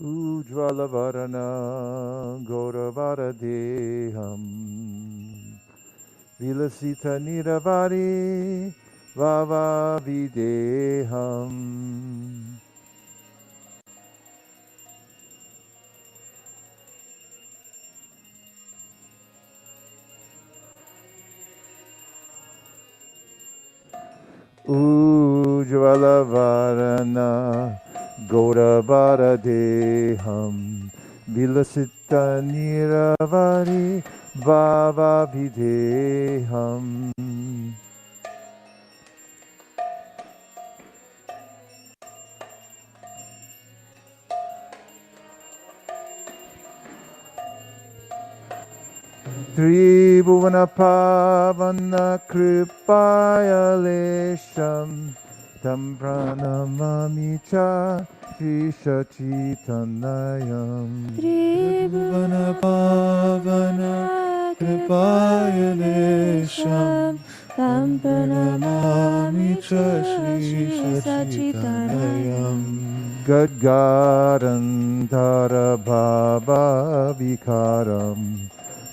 Ujjvalavarana Gauravardeham Vilasita Niravari Vava Videham Ujjvalavarana Gauravardeham Vilasita Niravari Vava Videham Tribhuvana Pavana Kripaya Lesham Tam Pranamami Cha Shri Sachitanayam Tribhuvana Pavana Kripaya Lesham Tam Pranamami Cha Shri Sachitanayam Gadgadantara Bhava Vikaram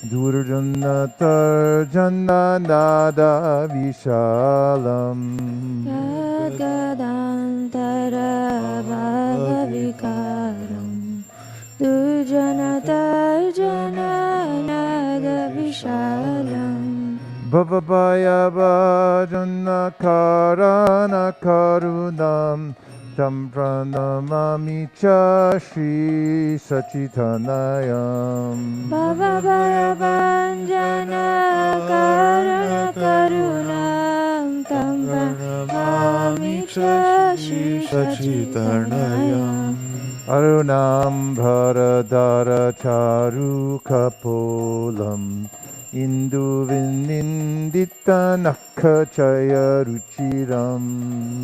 Durjana Tarjana Nada Vishalam Gadgadantara Bhava Vikaram Durjanatharjananagadvishalam Bhavabhaya bhajana karana karunam tam pranamami cha Shri Sachitanayam. Bhavabhaya Vanjana Karana Karunam Tam Pranamami Cha Shri Sachitanayam Arunam bharadara charu kapolam Indu vinindita nakhachaya ruchiram.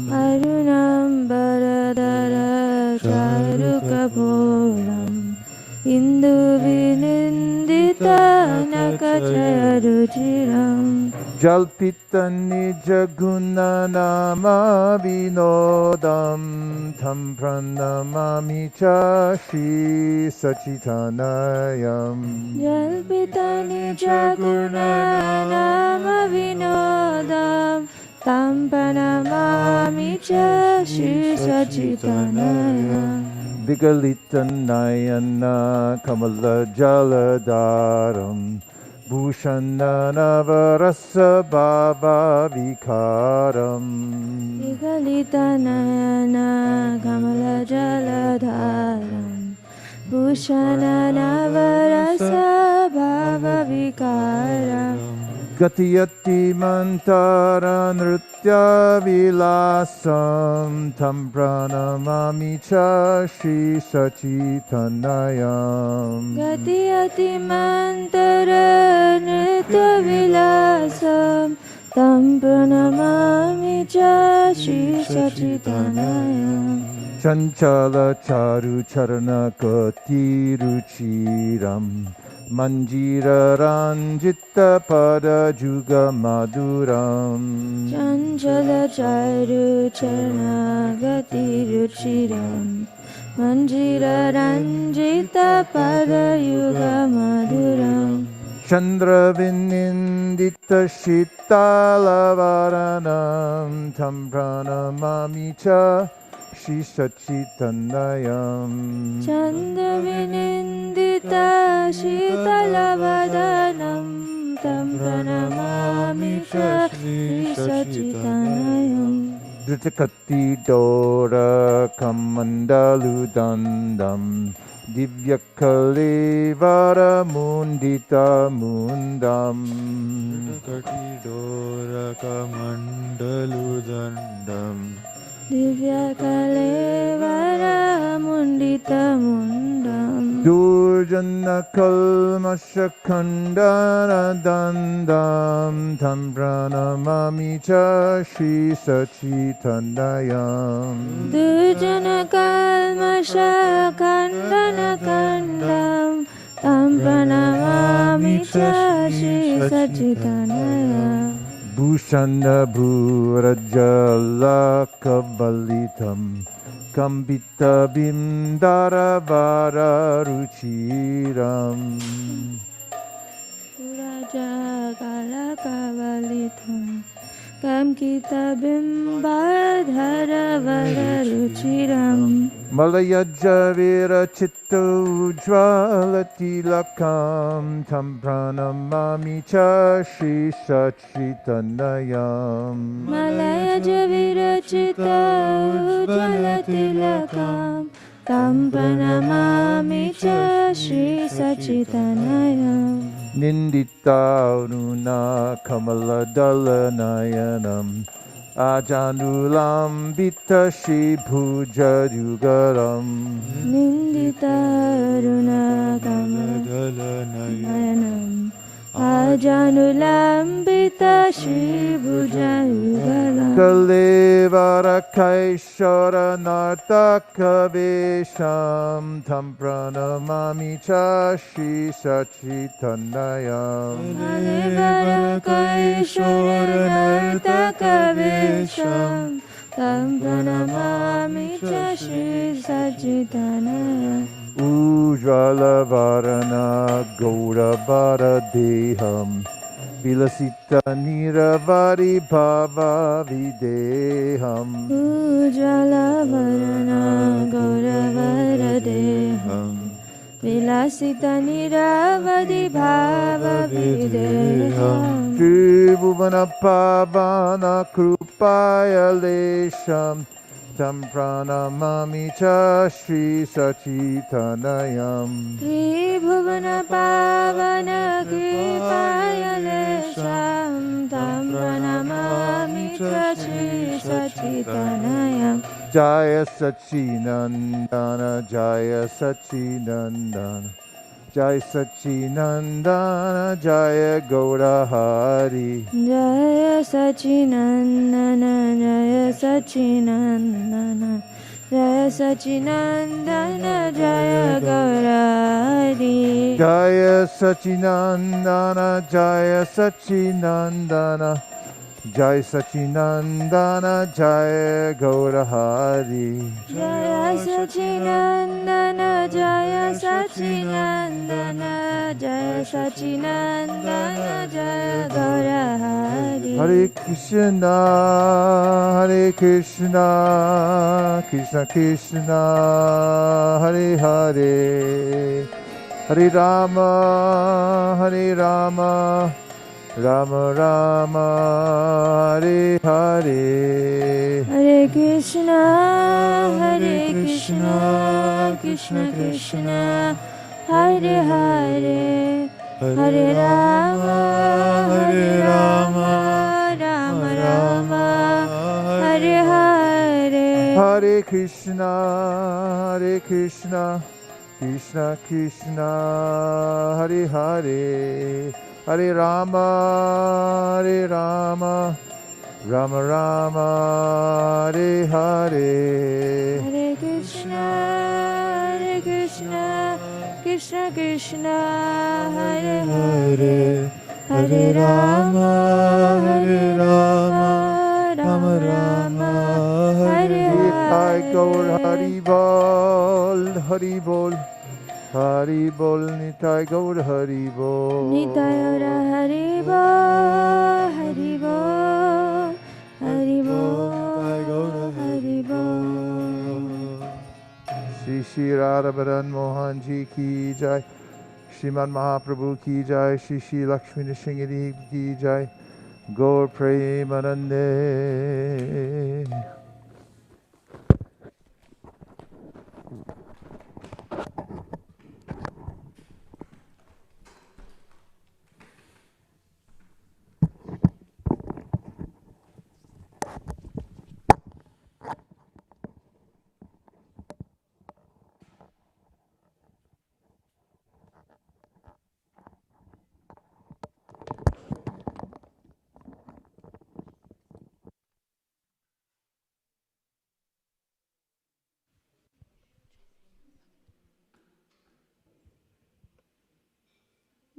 Arunam Bharadara Charukapolam Indu Vinindita Nakacharuchiram Jalpita nijaguna nama vinodam Tam pranamami cha Shri Sachitanayam. Jalpitani Jaguna Nama Vinodam Tam Pranamami Cha Shri Sachitanayam Vigalita nayana kamala jaladaram Bhushana navarasa bhava vikaram. Vigalita Nayana Kamala Jaladharam Bhushana Navarasa Bhava Vikaram Gatiyati mantara nritya vilasam Tam pranamami cha Shri Sachitanayam. Gatiyati Mantara Nritya Vilasam Tam Pranamami Cha Shri Sachitanayam Chanchala charu charana kati ruchiram Manjira ranjita pada juga maduram. Chanchala Charu Charana Gati Ruchiram Manjira Ranjita Padayuga Madhuram Chandra vinindita shitala-varanam Tam pranamami cha Shri Sachitanayam. Chanda Vinindita Shitalavadhanam Tam Pranamami Cha Shri Sachitanayam Dhritakati dora kamandalu dandam Divyakalevara mundita mundam. Dhritakati dora kamandalu dandam Divya Kalevara Mundita Mundam Durjana kalmasha khandana dandam Tam pranamami cha Shri Sachitanayam. Durjana Kalmasha Kandana Kandam Tam Pranamami Cha Shri Sachitanayam Bhushana bhurajala kabalitam Kambita bimdara vara ruchiram. Puraja Kala Kavalitam Kam Kita Bimbadhara Vara Ruchiram Malaya javira chitta ujvalati lakam Tam pranamami cha Shri Sachitanayam. Malaya Javira Chitta Ujjalatilakam Tam Pranamami Cha Shri Sachitanayam Nindita aruna kamala dalanayanam Ajanulam bita Shri bhuja yugaram. Nindita Aruna Kamalanayanam Ajanulambita Shri Bhujayugalam Kalevara kaishara nartaka vesham Tam pranamami cha Shri Sachitanayam. Kalevara Kaishwara Nartaka Vesham Tam Pranamami Cha Shri Sachitanayam Ujvala varana gaura vara deham Vilasita niravari bhava videham. Ujjala Varana Gauravara Deham Vilasita niravadi bhava videham Tribhuvana pavana krupaya lesham tam pranamami cha Shri Sachitanayam. Tribhuvana pavana kripaya lesham tam pranamami cha Shri Sachitanayam. Jaya Sachinandana, Jaya Sachinandana, Jaya Sachinandana, Jaya Gaurahari. Jaya Sachinandana, Jaya Sachinandana, Jaya Sachinandana, Jaya Gaurahari. Jaya Sachinandana, Jaya Sachinandana, Jai Sachinandana, Jai Gaurahari. Jaya Sachinandana, Jaya Sachinandana, Jaya Sachinandana, Jaya Gaurahari. Hare Krishna, Hare Krishna, Krishna Krishna, Hare Hare, Hare Rama, Hare Rama, Rama Rama, Hare Hare. Hare Krishna, Krishna Krishna, Hare Hare, Hare Rama, Rama Rama, Hare Hare. Hare Krishna, Krishna Krishna, Hare Hare, Hare Rama, Rama Rama, Hare Hare. Hare Krishna, Krishna Krishna, Hare Hare, Hare Rama, Rama Rama, Hare Nitai Hare. Gaur Hari Bol, Hari Bol, Hari Bol, Nitai Gaur Hari Bol. Nitai Gaura Hari Bol, Hari Bol, Hari Bol, Hari Bol. Shri Shri Radha Madan Mohan Ji ki jai, Shriman Mahaprabhu ki jai, Shri Shri Lakshmi Nrsimhadeva ki jai, Gaur Premanande.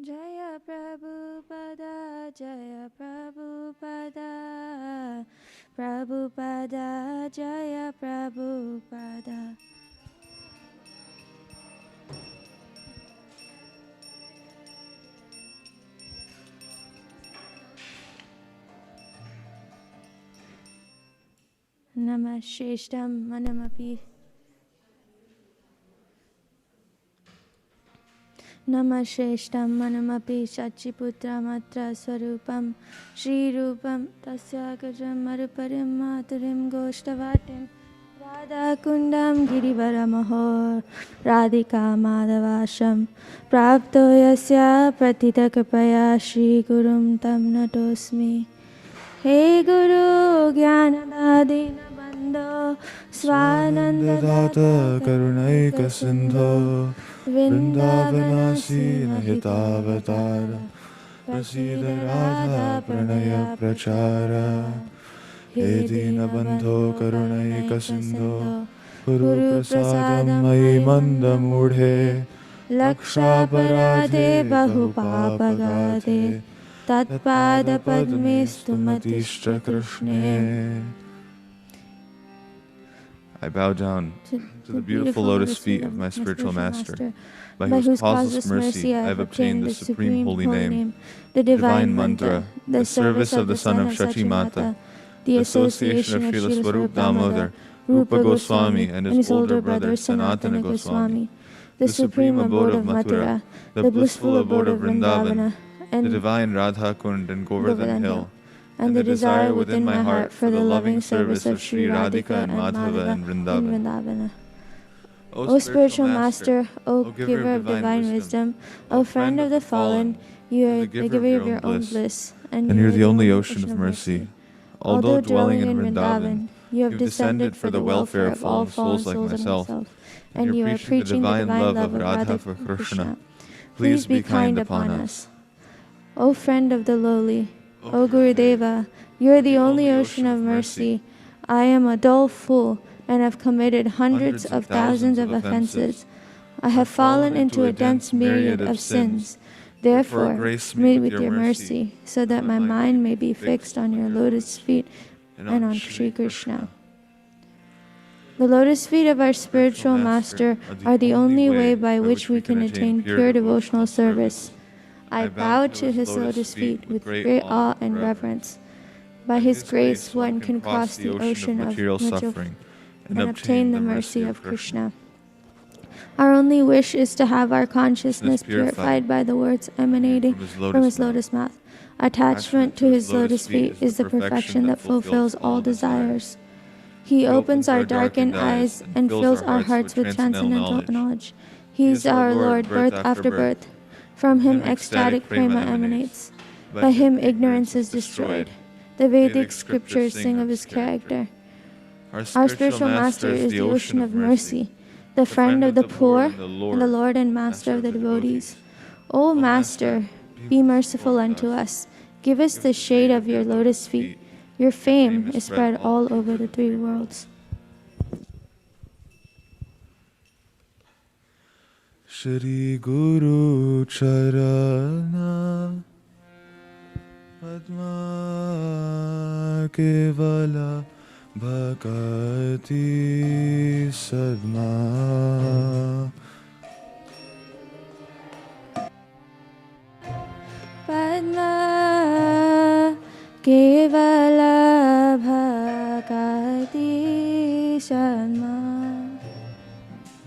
Jaya Prabhupada, Jaya Prabhupada, Prabhupada, Jaya Prabhupada. Namasheshtam manamapi. Namasheshtam manamapi Shachiputra Matra Swarupam Shri Rupam Tasya Gajam Maruparim Maturim Goshtavatim Radha Kundam Girivaramahor Radhika Madhavasham Prapto Yasya Pratita Kripaya Shri Gurum Tam Natosmi. Hey Guru Gyanadadina Bandho Swananda Data Karunaika Sindho Vrindavanasi Nahitavatara Prasida Radha Pranaya Prachara He Dina Bandho Karunaika Sindho Guru Prasadam Mai Manda Mudhe Lakshaparade Bahupapagade Tatpada Padmestu Matishtra Krishne. I bow down to the beautiful lotus feet of my spiritual master, by whose causeless mercy I have obtained the supreme holy name, the divine mantra, the service of the son of Shachimata, the association of Srila Swarup Damodar, Rupa Goswami, and his older brother Sanatana Goswami, the supreme abode of Mathura, the blissful abode of Vrindavana, and the divine Radha Kund and Govardhan Hill, and the desire within my heart for the loving service of Sri Radhika and Madhava in in Vrindavan. Vrindavan. O spiritual master, O giver of divine wisdom, O friend of the fallen, you are the giver of your own bliss, and you're the only ocean of mercy. Although dwelling in Vrindavan, you have descended for the welfare of all fallen souls like myself, and you are preaching the divine love of Radha for Krishna. Please be kind upon us. O friend of the lowly, O Gurudeva, you are the only ocean of mercy. I am a dull fool and have committed hundreds of thousands of offenses. I have fallen into a dense myriad of sins. Therefore, grace me with your mercy, so that my mind may be fixed on your lotus feet and on Sri Krishna. The lotus feet of our spiritual master are the only way by which we can attain pure devotional service. I bow to his lotus feet with great awe and reverence. By his grace, one can cross the ocean of material suffering and obtain the mercy of Krishna. Our only wish is to have our consciousness purified by the words emanating from his lotus mouth. Attachment to his lotus feet is the perfection that fulfills all desires. He opens our darkened eyes and fills our hearts with transcendental knowledge. He is our Lord, birth after birth. From him ecstatic prema emanates. By him ignorance is destroyed. The Vedic scriptures sing of his character. Our spiritual master is the ocean of mercy, the friend of the poor, and the Lord and master of the devotees. O Master, be merciful unto us. Give us the shade of your lotus feet. Your fame is spread all over the three worlds. Shri Guru Charana Padma Kevala Bhakati Sadma Padma Kevala Bhakati Sadma.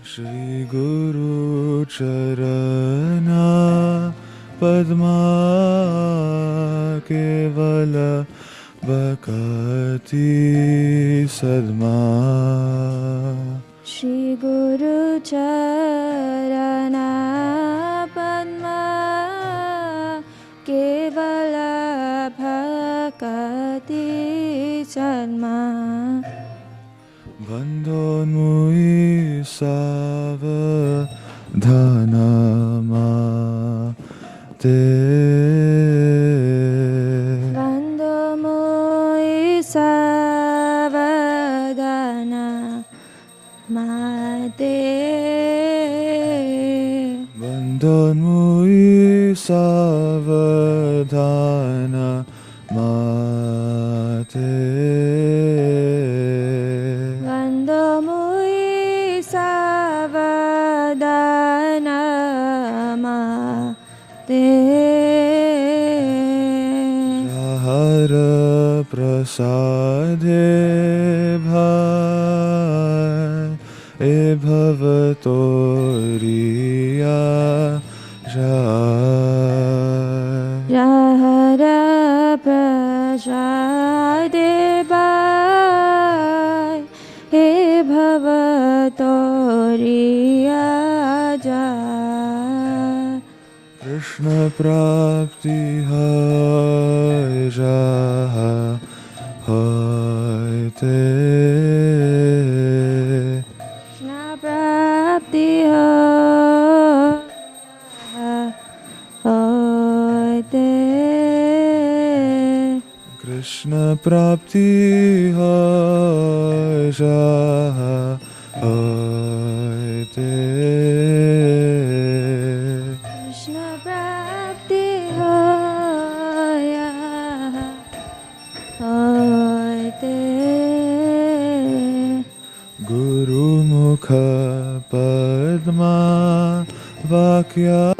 Shri Guru Charana Padma Kevala Bhakati Sadma. Shri Guru Charana Padma Kevala Bhakati Sadma. Bandhanui Savadhanama Te Bandhamui Savadhana Mate. Bandhanui Savadhana Mate. Bandhamui Savadhana Mate. Jahara Prasade Bhai E Bhavatoriya Jai. Jahara Prasade Bhai He Bhavatoriya Jai. Krishna Prapti Hai Jai Hai Te. Krishna Prapti Hai Te. Krishna Prapti Hai Jai Hai Te. Krishna Prapti Hai Te. Guru Mukha Padma Vakya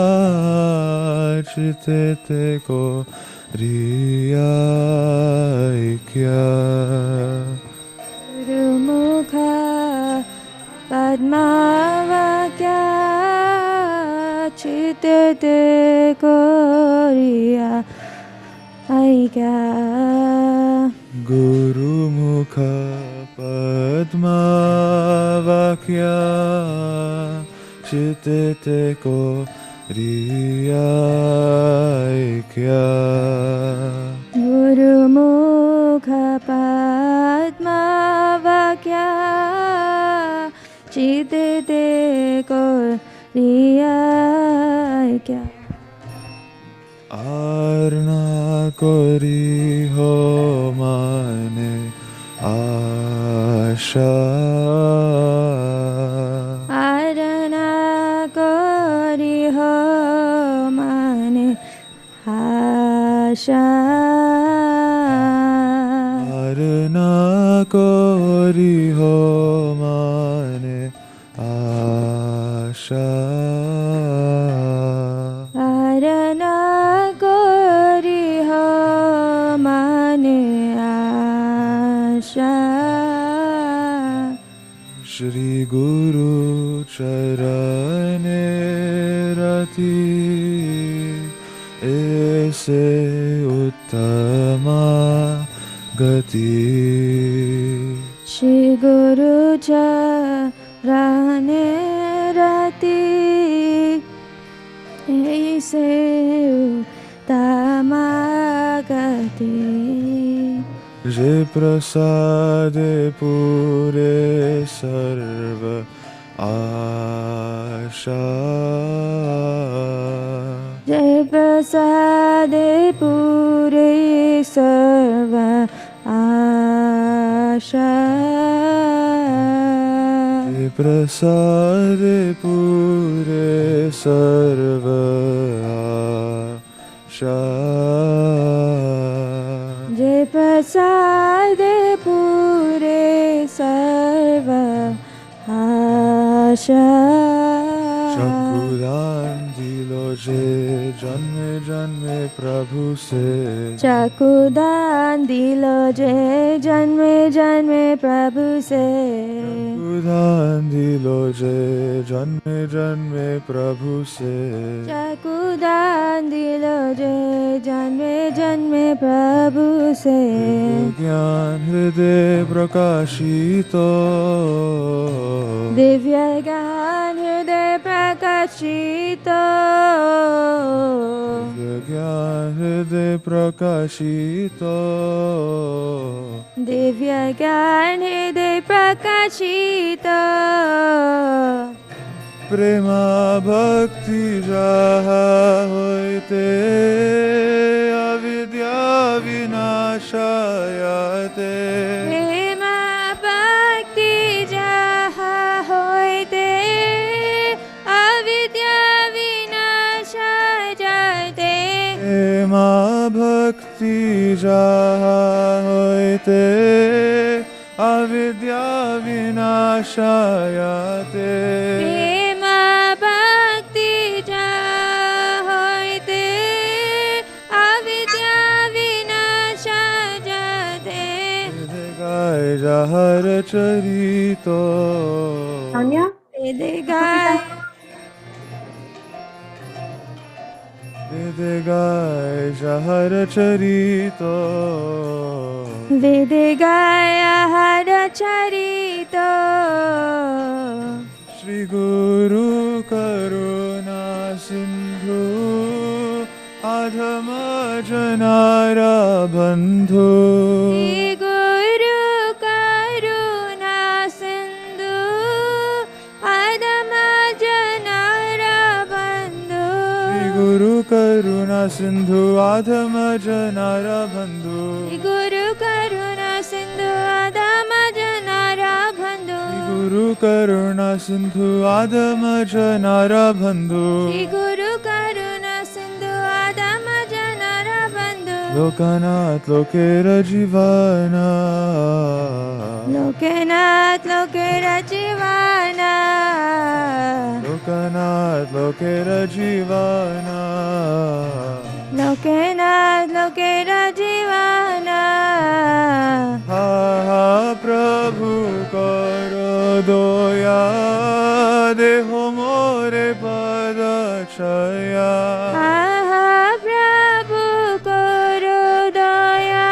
Chitete Ko Riya Ikya. Guru Mukha Padma Vakya চিতেতে করিয়া আইকা Guru Mukha Padma Vakya Chitete Koriya Aikya Guru Mukha Padma Vakya Chitete Koriya Aikya Arna Kori Ho Mane Asha Arana Kori Ho Mane Asha Arna Kori Ho Mane Asha Arana Kori Ho Mane Asha Shri Guru Charane Rati Ese Uttama Gati Shri Guru Charane Rati Aise Uttama-gati Je prasade pure sarva asha Jai prasade pure sarva asha Je prasade pure sarva asha Jai prasade pure sarva asha Chakudan dilo je janme janme prabhu se Chakudan dilo je janme janme prabhu se Chakudan dilo je janme janme prabhu se Chakudan dilo je janme janme prabhu se Gyan hriday prakashito Divya Gyan Hriday Prakashito Gyan hriday prakashito Divya Gyan Hriday Prakashito Prema bhakti jaha hoite avidya vinashayate Prema Bhakti Jaha Hoite Avidya Vinasha Jate Prema bhakti jaha hoite avidya vinashayate Prema Bhakti Jaha Hoite Avidya Vinasha Jate Gai jahar charito Tanya? Vedegai Gai jahar charito Vedegaya Hara Charito Shri Guru Karuna Sindhu Adhama Janara Bandhu Shri Guru Karuna Sindhu Adama Janara Bandhu Shri Guru Karuna Sindhu Adhama Janara Bandhu Shri Guru Karuna Sindhu Adama Janara Bandhu Guru Karuna Sindhu Adhama Janara Bandhu Shri Guru Karuna Sindhu Adama Janara Bandhu Lokanath Lokera Jivana Lokanath Lokera Jivana Lokanath Lokera Jivana Lokanath Lokera Jivana Ha ha Prabhu Karo Doya Deho More Pada padachaya. Aha Prabhu karo daya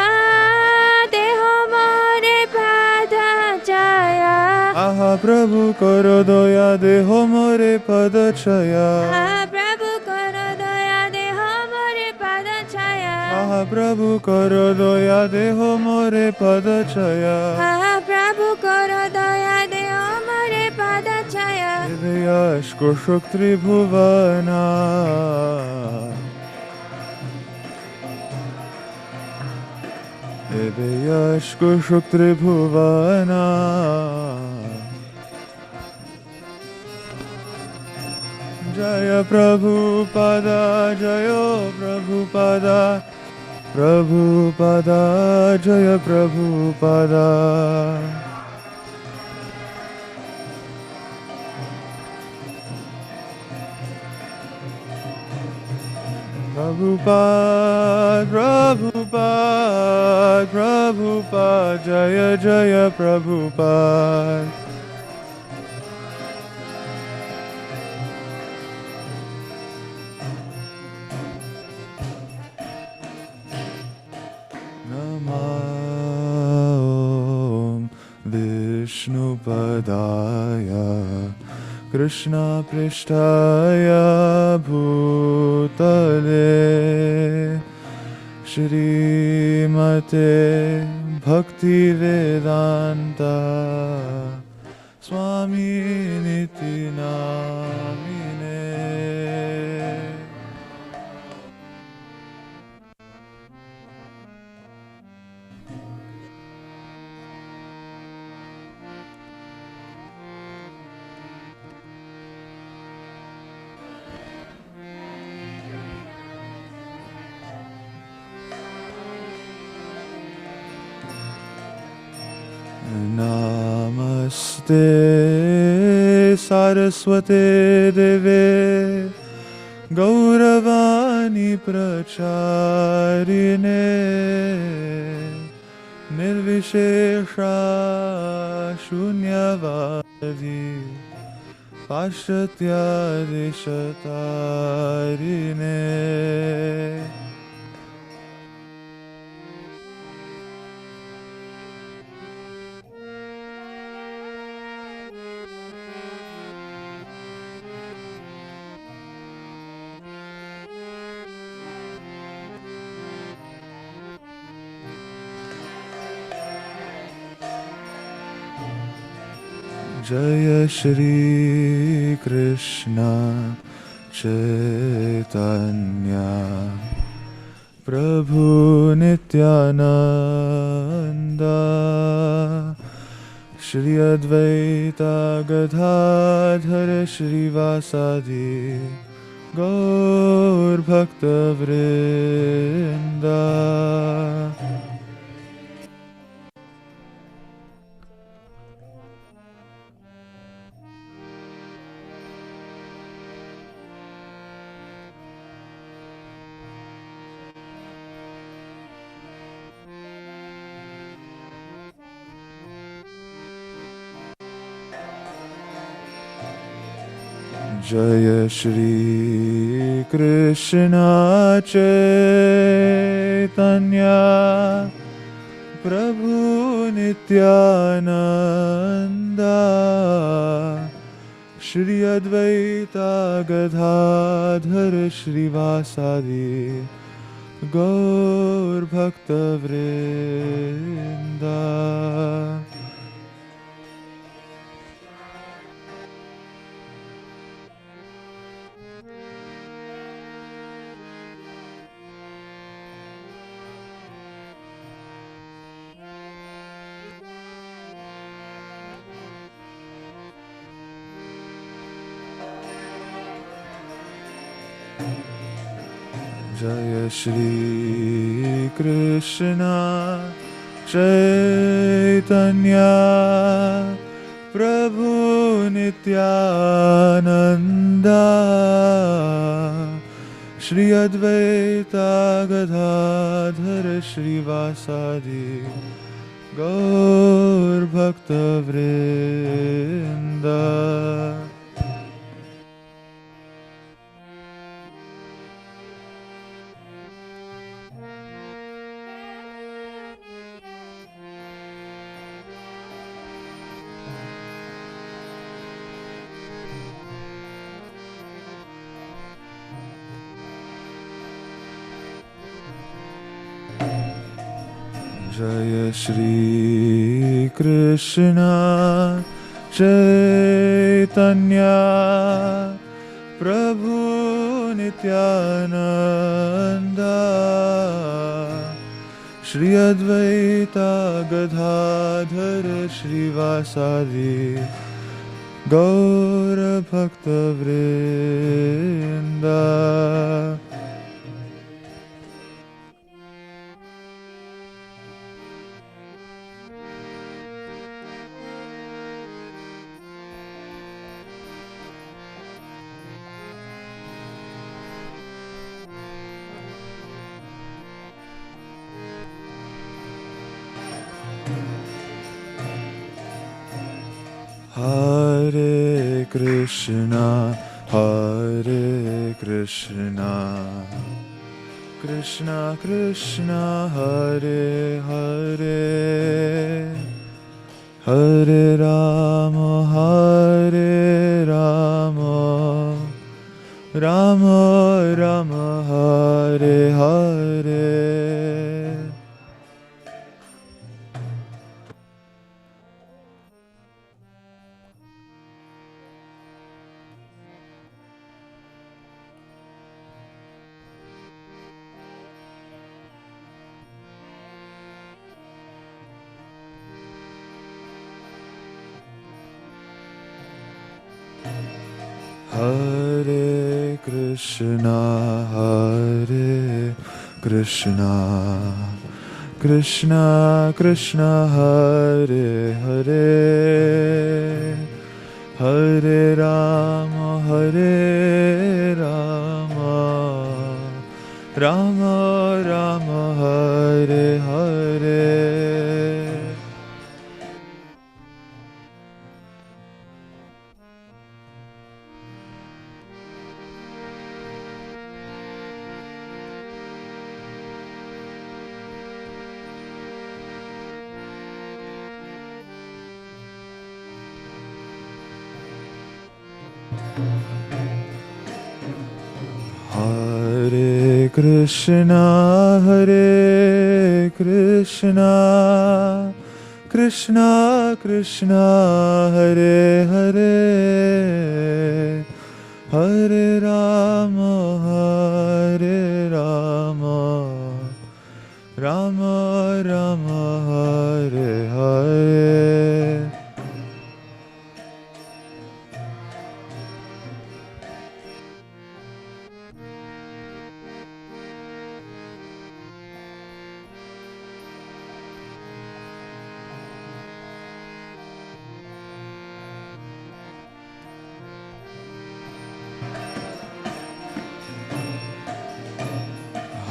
deho more padachaya. Aha Prabhu karo daya deho more padachaya. Aha Prabhu karo daya deho more padachaya. Aha Prabhu karo daya deho more padachaya. Aha Prabhu karo daya deho more padachaya. Divyashko Shuktri Bhuvana. Divyashko Shuktri Bhuvana. Jaya Prabhupada, Jaya Prabhupada, Prabhupada, Jaya Prabhupada. Prabhupada, Prabhupada, Prabhupada, Jaya Jaya Prabhupada. Namo Vishnupadaya Krishna Prishtaya Bhutale Shrimate Bhakti Vedanta Swami Niti Namine. Namaste Saraswate Deve Gauravani Pracharine Nirvishesha Shunyavadi Pashatya Dishatarine. Jaya Shri Krishna Chaitanya Prabhu Nityananda Shri Advaita Gadadhar Shri Vasadi Gaur Bhakta Vrinda. Jaya Shri Krishna Chaitanya Prabhu Nityananda Shri Advaita Gadadhar Shri Vasadi Gaur Bhakta Vrinda. Jaya Shri Krishna Chaitanya Prabhu Nityananda Shri Advaita Gadadhar Shri Vasadi Gaur Bhakta Vrinda. Jaya Shri Krishna Chaitanya Prabhu Nityananda Shri Advaita Gadadhara Shrivasadi Gaura Bhakta Vrinda. Hare Krishna, Hare Krishna, Krishna Krishna, Hare Hare, Hare Rama, Hare Rama, Rama Rama, Hare Hare. Hare Krishna, Hare Krishna, Krishna Krishna, Hare Hare, Hare Rama, Hare Rama, Rama Rama, Hare Hare. Hare Krishna, Hare Krishna, Krishna Krishna, Hare Hare, Hare Rama, Hare Rama, Rama Rama, Hare Hare.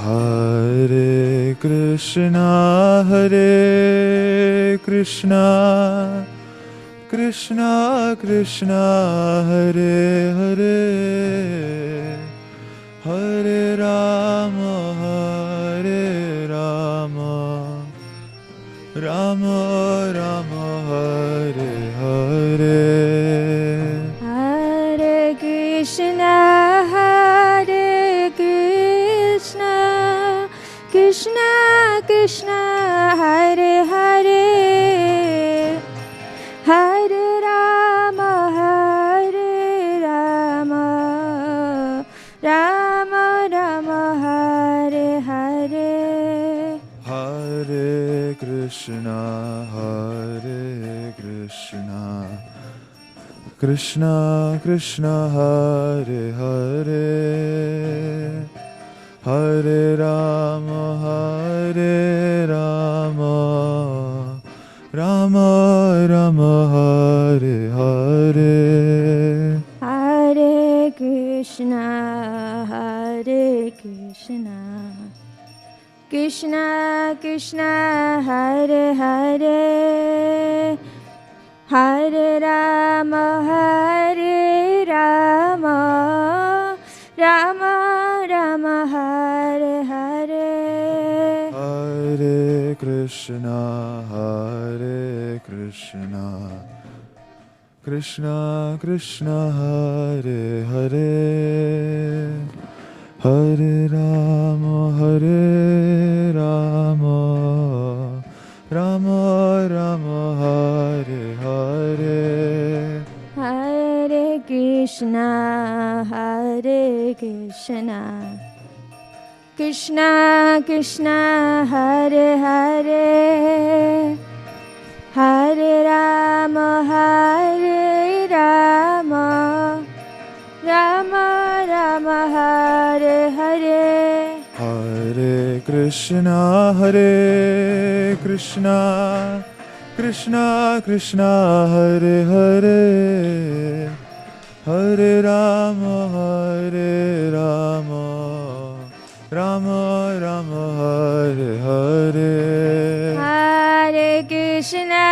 Hare Krishna, Hare Krishna, Krishna Krishna, Hare Hare, Hare Rama, Hare Rama, Rama Rama, Hare Hare. Hare Krishna, Hare Krishna, Krishna Krishna, Hare Hare, Hare Rama, Hare Rama, Rama Rama, Hare Hare. Hare Krishna, Hare Krishna, Krishna Krishna, Hare Hare, Hare Rama, Hare Rama, Rama Rama, Hare Hare. Hare Krishna, Hare Krishna, Krishna Krishna, Hare Hare, Hare Rama, Hare Rama, Rama Rama, Hare Hare. Hare Krishna, Hare Krishna, Krishna Krishna, Hare Hare, Hare Rama, Hare Rama, Krishna, Krishna Krishna Hare Hare, Hare Rama Rama Rama Hare Hare. Hare Krishna Krishna Krishna Hare Hare, Hare Rama Rama Rama Hare Hare. Hare Krishna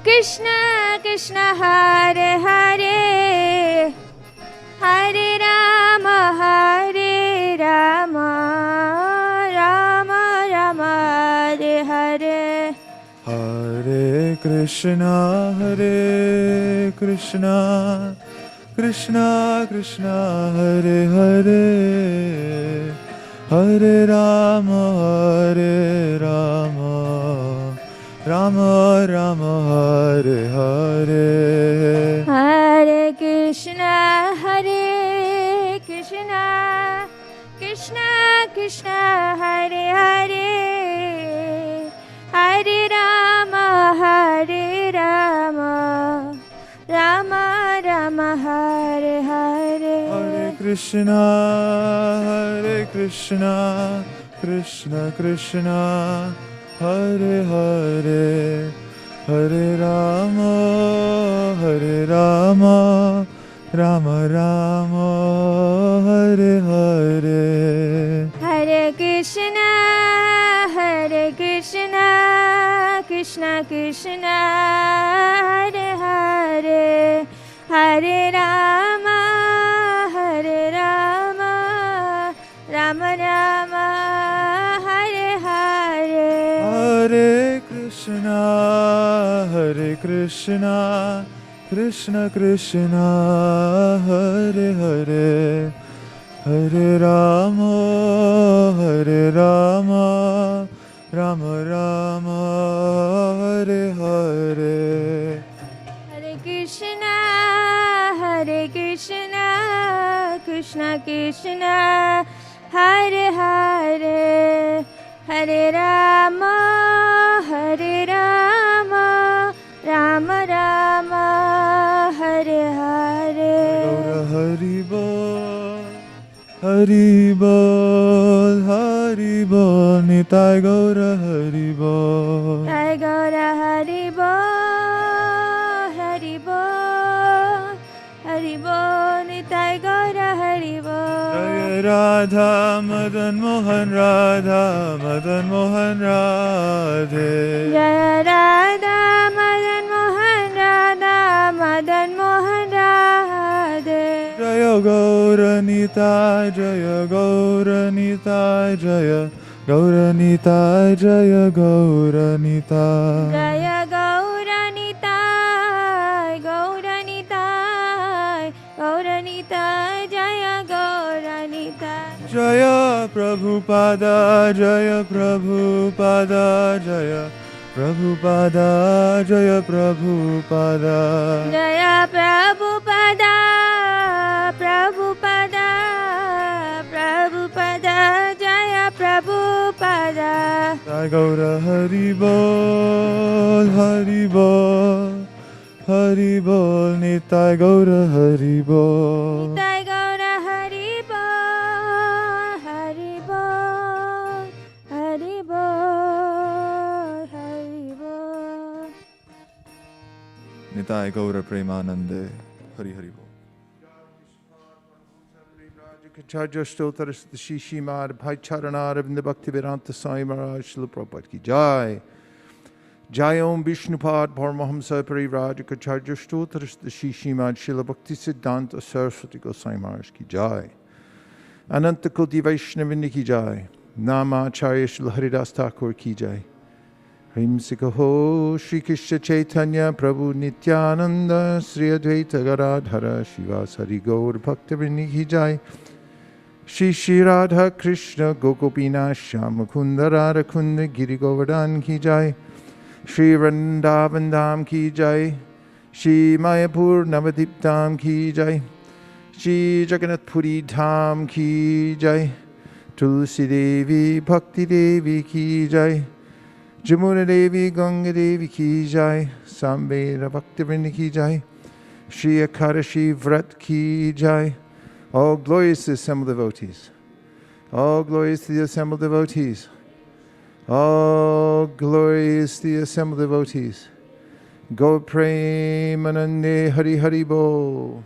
Krishna Krishna Hare Hare, Hare Rama Rama Rama Hare Hare. Hare Krishna Krishna Krishna Hare Hare, Hare Rama Rama Rama Hare Hare. Hare Krishna Krishna Krishna Hare Hare, Hare Rama Rama Rama Hare Hare. Hare Krishna Krishna Krishna Hare Hare, Hare Rama Rama Rama Hare Hare. Hare Krishna Krishna Krishna Hare Hare, Hare Rama Rama Rama Hare Hare. Hare Krishna Krishna Krishna Hare Hare, Hare Rama Rama Rama Hare Hare. Hare Krishna Krishna Krishna Hare Hare, Hare Rama Rama Rama Hare Hare. Hari Bol, Hari Bol, Hari Bol, Nitai Gaura Hari Bol. Jai Gaura Hari Bol, Hari Bol, Hari Bol, Nitai Gaura Hari Bol. Jaya Radha Madan Mohan Radhe. Jaya Radha Madan Mohan Radhe. Jaya Gaura Nitai, Jaya Gaura Nitai, Jaya Gaura Nitai, Jaya Gaura Nitai. Jaya Gaura Nitai, Gaura Nitai, Gaura Nitai, Jaya Gaura Nitai. Jaya Prabhupada, Jaya Prabhupada, Jaya Prabhupada, Jaya Prabhupada. Jaya Prabhupada, Prabhupada, Prabhupada, Jaya Prabhupada. Jai Gaura Hari Bol, Hari Bol, Hari Bol, Nitai Gaura Hari Bol. Nitai Gaura Hari Bol, Hari Bol, Hari Bol, Hari Bol. Nitai Gaura Premanande, Hari Hari Bol. Kacharya Stotaras the Shishimad Bhai Charanar of the Bhaktivedanta Swami Maharaj Srila Prabhupada ki Jai. Jai Om Vishnupad Paramahamsa Parivraj Kacharya Stotaras the Shishimad Srila Bhakti Siddhanta Saraswati Goswami Maharaj ki Jai. Ananta Koti Vaishnavini ki Jai. Nama Acharya Srila Haridas Thakur ki Jai. Hrimsika Ho Shri Krishna Chaitanya Prabhu Nityananda Sri Advaita Gadadhara Shivas Hari Gaur Bhaktivinoda ki Jai. Shri Shri Radha Krishna Gokopina Shyamukunda Radhakunda Giri Govardhan ki Jai. Shri Vrindavan Dham ki Jai. Shri Mayapur Navadip Dham ki jai, Shri Jagannath Puri Dham ki jai, Tulsi Devi Bhakti Devi ki jai, Jamuna Devi Ganga Devi ki jai, Sambhera Bhaktivinoda ki jai, Shri Akadashi Vrat ki jai. All glorious to the assembled devotees. All glorious to the assembled devotees. All glorious to the assembled devotees. Go Premanande Hari Hari Bo.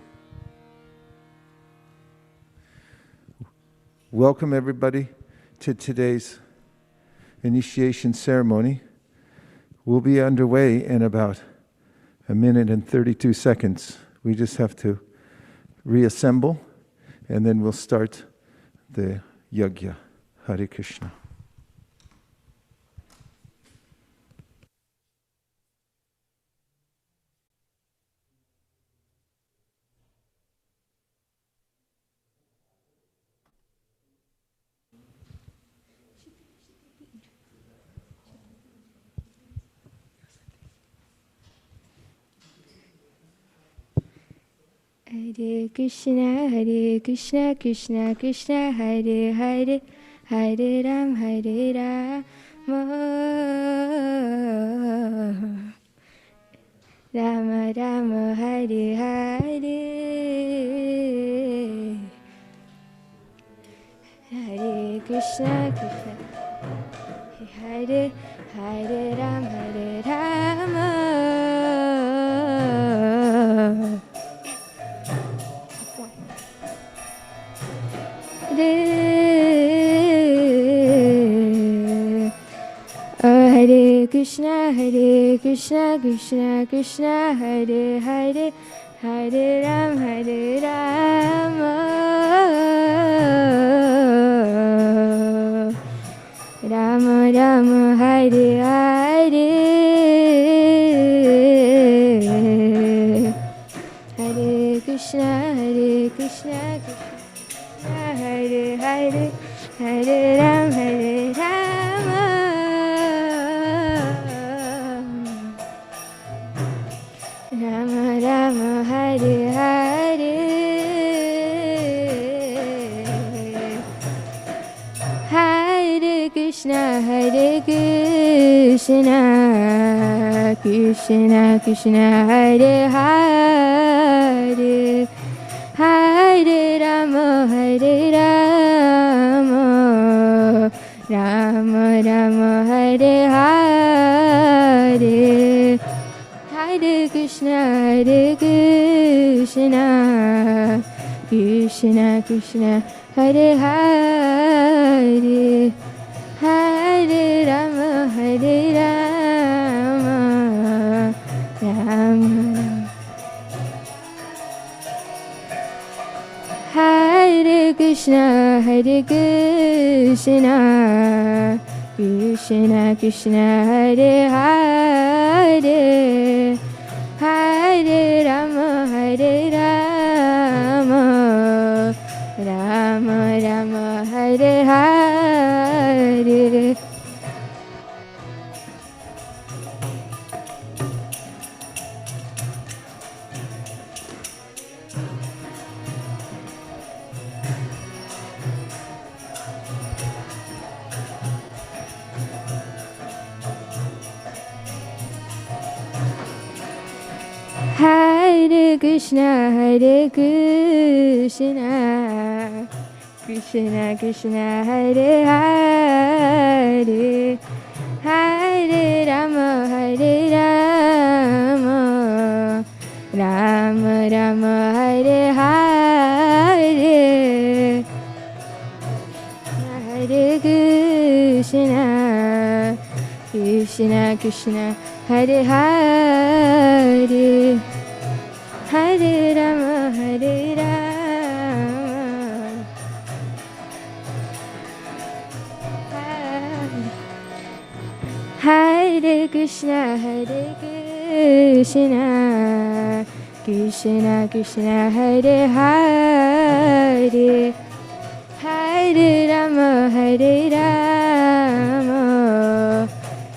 Welcome everybody to today's initiation ceremony. We'll be underway in about 1 minute and 32 seconds. We just have to reassemble and then we'll start the yajna. Hare Krishna. Hare Krishna, Krishna Krishna, Hare Hare, Hare Rama, Rama Rama, Hare Hare, Hare Krishna, Hare Hare Rama, Hare Krishna, Krishna Krishna, Hare Hare, Hare Rama, Rama Rama, Hare Hare, Hare Krishna, Krishna Hare Hare, Hare Rama, Rama Rama, Hare Hare, Hare Krishna, Krishna Krishna, Hare Hare, Hare Rama, Rama Rama, Hare Hare, Hare Krishna, Krishna Krishna, Hare Hare, Hare Rama, Rama Hare Krishna, Krishna Krishna, Hare Hare, Hare Rama, Rama Rama, Hare Hare. Hare Krishna, Krishna Krishna, Hare Hare, Hare Rama, Rama Rama, Hare Hare, Hare Krishna, Krishna Krishna, Hare Hare, Hare Rama, Hare Krishna, Krishna Krishna, Hare Hare, Hare Rama,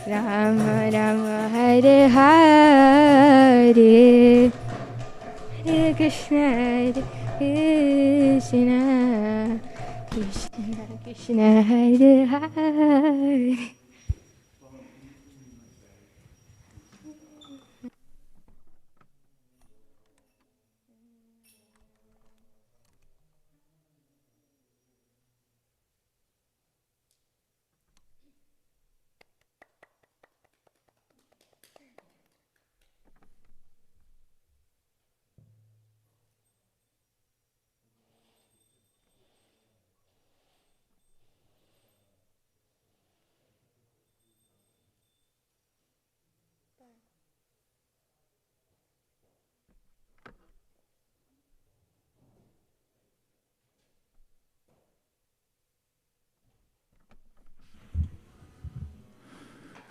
Rama Rama, Hare Hare. Krishna, Krishna, Krishna, Krishna, Hare Hare.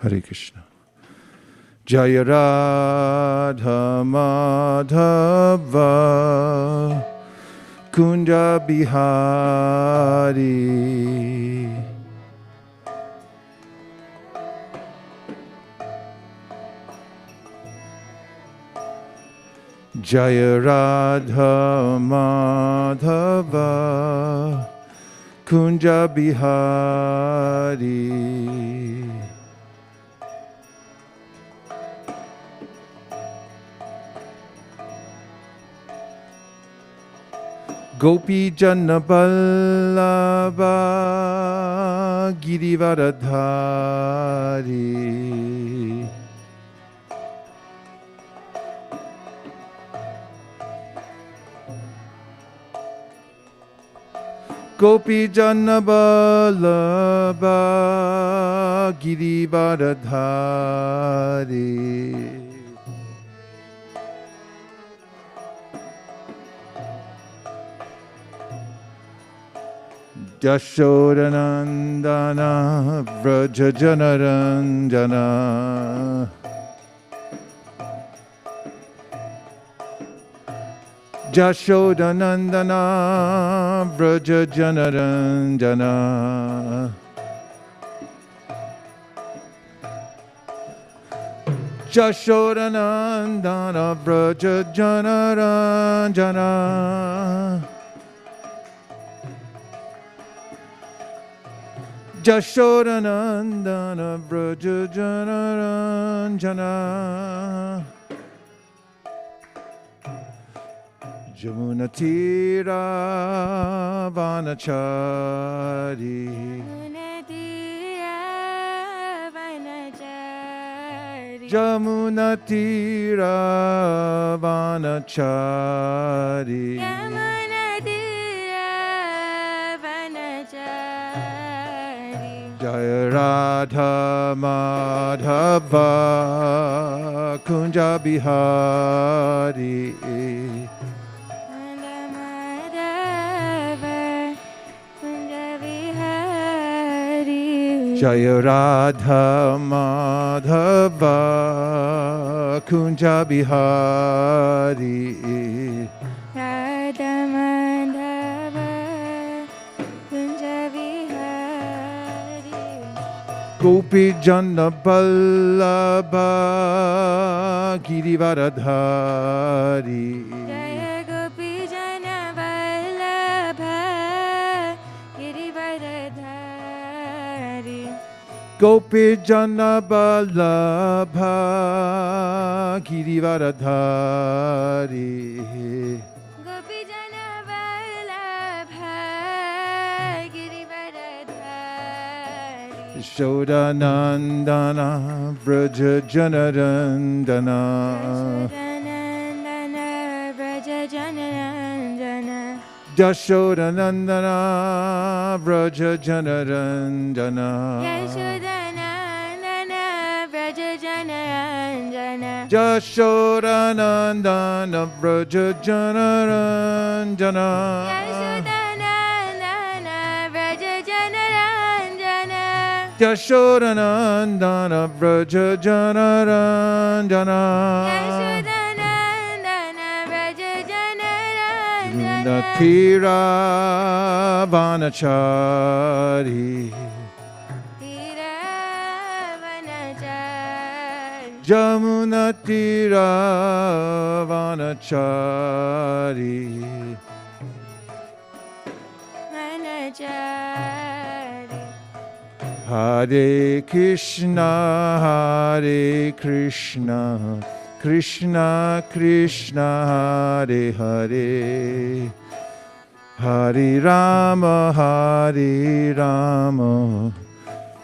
Hare Krishna. Jaya Radha Madhava Kunja Bihari Jaya Radha Madhava Kunja Bihari Gopi Jana Vallabha Girivaradhari Gopi Jana Vallabha Girivaradhari Yashodanandana Vraja Janaranjana Yashodanandana Vraja Janaranjana Yashodanandana Vraja Janaranjana Yashodanandana Vraja Janaranjana Jamunatira Vanachari Jamunatira Vanachari Jaya Radha Madhava Kunja Bihari Jaya Radha Madhava Kunja Bihari Radha Madhava Kunja Bihari Gopi Jana Vallabha Girivaradhari Jaya Gopi Jana Vallabha Girivaradhari Gopi Jana Vallabha Girivaradhari Gopi Jana Vallabha Girivaradhari Yashodanandana Vraja Janarandana Yashodanandana Vraja Janarandana Yashodanandana Vraja Janarandana Yashodanandana Vraja Janarandana Yashodanandana Vraja Janarandana Yashodanandana Vraja Janarandana Yashodanandana Vraja Janarandana Yashodanandana Vraja Janarandana Natira Vanachari Jamuna Tira Vanachari Hare Krishna, Hare Krishna, Krishna Krishna, Hare Hare, Hare Rama, Hare Rama,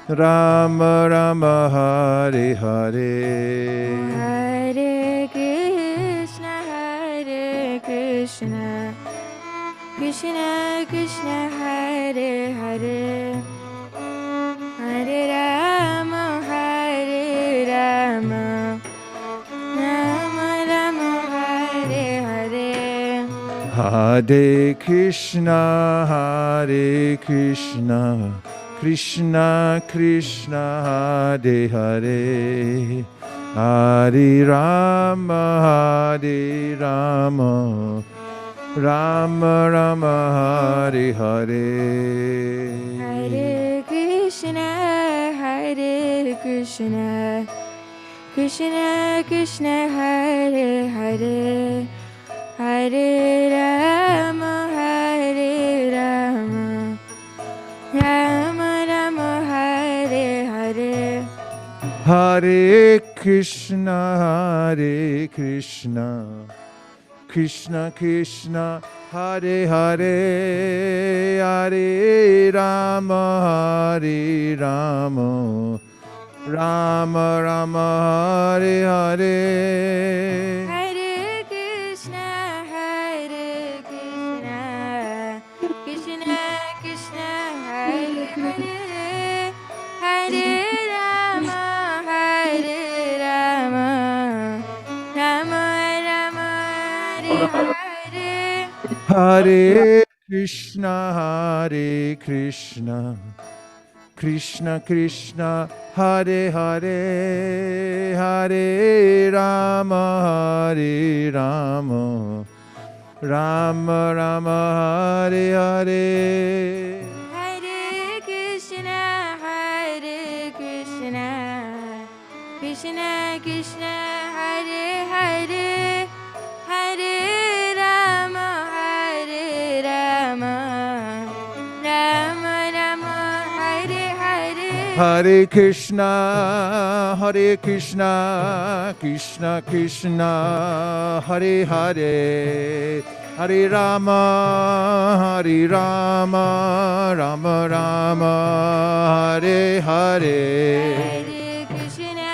Rama Rama, Hare Hare. Hare Krishna, Krishna Krishna, Hare Hare, Hare Rama, Hare Rama, Rama Rama, Hare Hare. Hare Krishna, Hare Krishna, Krishna Krishna, Hare Hare, Hare Rama, Hare Rama, Rama Rama, Hare Hare. Hare Krishna, Krishna Krishna, Hare Hare, Hare Rama, Hare Rama, Rama Rama, Hare Hare. Hare Krishna, Hare Krishna, Krishna Krishna, Hare Hare, Hare Rama, Hare Rama, Rama Rama, Hare Hare. Hare Krishna, Krishna Krishna, Hare Hare, Hare Rama, Hare Rama, Rama Rama, Hare Hare. Hare Krishna, Hare Krishna, Krishna Krishna, Hare Hare, Hare Rama, Hare Rama, Rama Rama, Hare Hare. Hare Krishna, Krishna Krishna, Hare Hare, Hare Rama, Hare Rama, Rama Rama, Hare Hare. Hare Krishna, Krishna Krishna, Hare Hare, Hare Rama, Rama Rama, Hare Hare. Hare Krishna,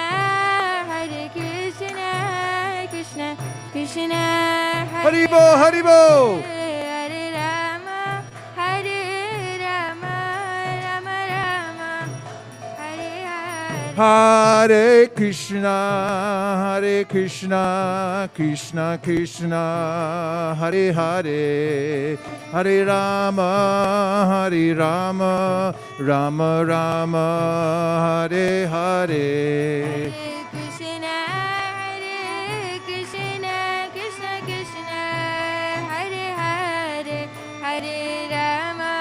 Krishna Krishna, Haribo, Haribo. Hare Rama, Hare Rama, Rama Rama, Hare Hare. Hare Krishna, Krishna Krishna, Hare Hare, Hare Rama, Rama Rama, Hare Hare. Krishna, Krishna Krishna, Hare Hare, Hare Rama,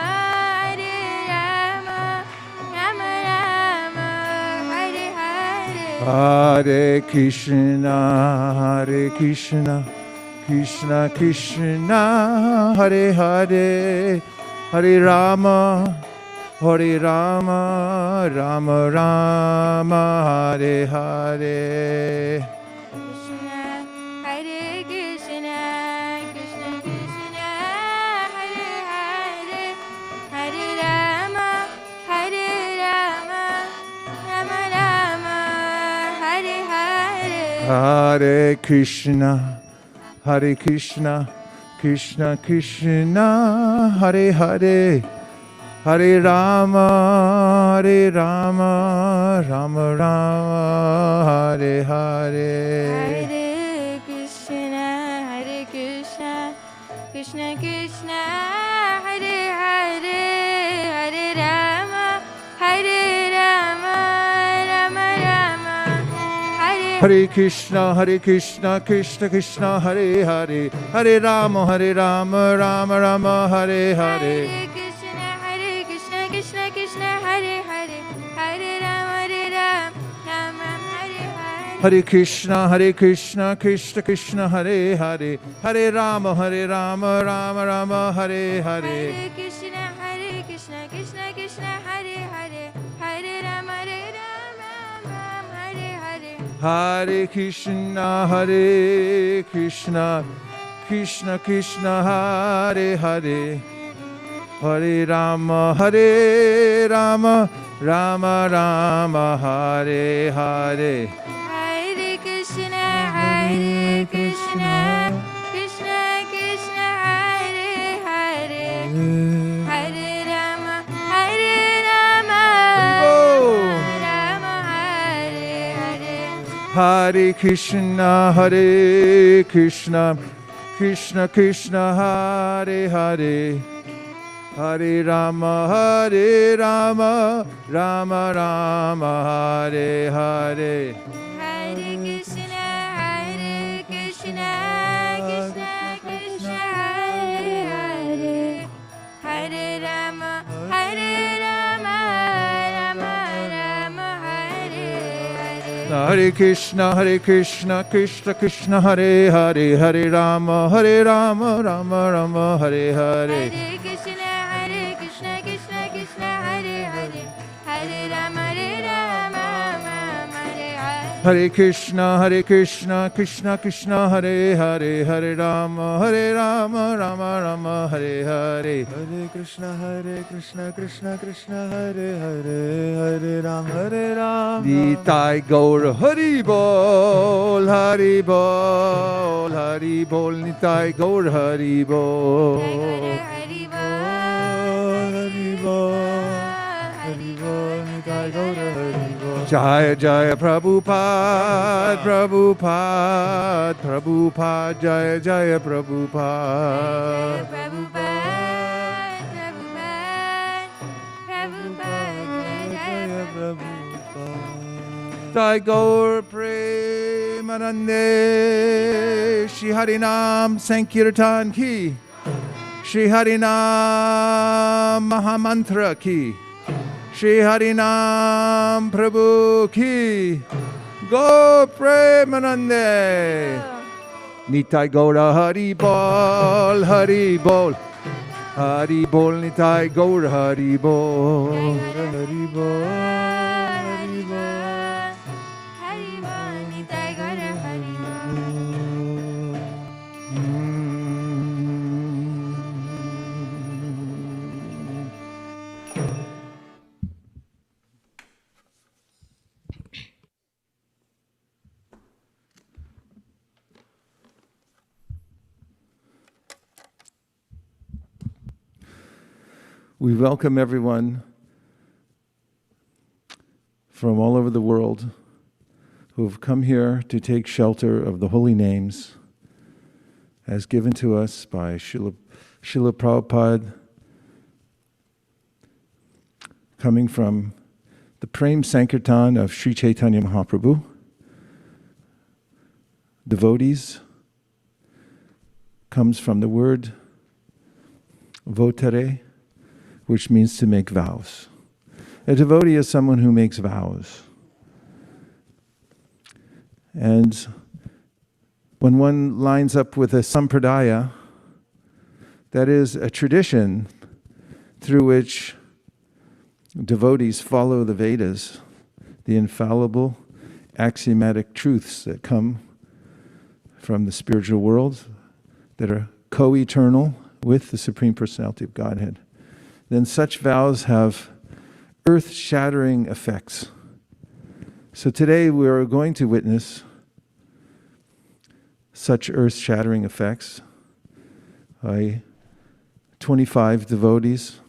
Rama Rama, Hare Hare. Hare Krishna, Krishna Krishna, Hare Hare, Hare Rama, Rama Rama, Hare Hare. Krishna, Hare Krishna, Krishna Krishna, Hare Hare, Hare Rama, Rama Rama, Hare Hare. Hare Krishna, Krishna Krishna, Hare Hare, Hare Rama, Rama Rama, Hare Hare. Hare Krishna, Krishna Krishna, Hare Hare, Hare Rama, Rama Rama, Hare Krishna, Krishna Krishna, Hare Hare, Hare Rama, Rama Rama, Hare Hare. Hare Krishna, Krishna Krishna, Hare Hare, Hare Rama, Rama Hare Hare. Hare Krishna, Krishna Krishna, Hare Hare, Hare Rama, Rama Rama, Hare Hare. Hare Krishna, Krishna Krishna, Hare Hare, Hare Rama, Rama Hare Hare. Hare Krishna, Krishna Krishna, Hare Hare, Hare Rama, Rama Rama, Hare Hare. Hare Krishna, Krishna Krishna, Hare Hare, Hare Rama, Rama Hare Hare. Hare Krishna, Krishna Krishna, Hare Hare, Hare Rama, Rama Rama, Hare Hare. Hare Krishna, Krishna Krishna, Hare Hare, Hare Rama, Rama Hare Hare. Hare Krishna, Krishna Krishna, Hare Hare, Hare Rama, Rama Rama, Hare Hare. Hare Krishna, Krishna Krishna, Hare Hare, Hare Rama, Hare Hare. Hare Krishna, Krishna Krishna, Hare Hare, Hare Rama, Rama Rama, Hare Hare. Hare Krishna, Krishna Krishna, Hare Hare, Hare Ram. Nitai Gaur Hari Bol, Hari Bol, Hari Bol, Nitai Gaur Hari Bol. Hari Bol, Hari Bol, Nitai Gaur Hari Bol. Jaya Jaya Prabhupada, Prabhupada, Prabhupada, Jaya Jaya Prabhupada. Jai Gaur Premanande, Shri Harinam Sankirtan ki, Shri Harinam Mahamantra ki, Shri Harinam Prabhu ki, Gaur Premanande. Nitai Gaura Hari Bol, Hari Bol, Hari Bol, Nitai Gaur Hari Bol, Hari Bol. We welcome everyone from all over the world who have come here to take shelter of the holy names as given to us by Srila Prabhupada, coming from the Prem Sankirtan of Sri Chaitanya Mahaprabhu, devotees, comes from the word votare, which means to make vows. A devotee is someone who makes vows. And when one lines up with a sampradaya, that is a tradition through which devotees follow the Vedas, the infallible axiomatic truths that come from the spiritual world that are co-eternal with the Supreme Personality of Godhead, then such vows have earth-shattering effects. So today we are going to witness such earth-shattering effects by 25 devotees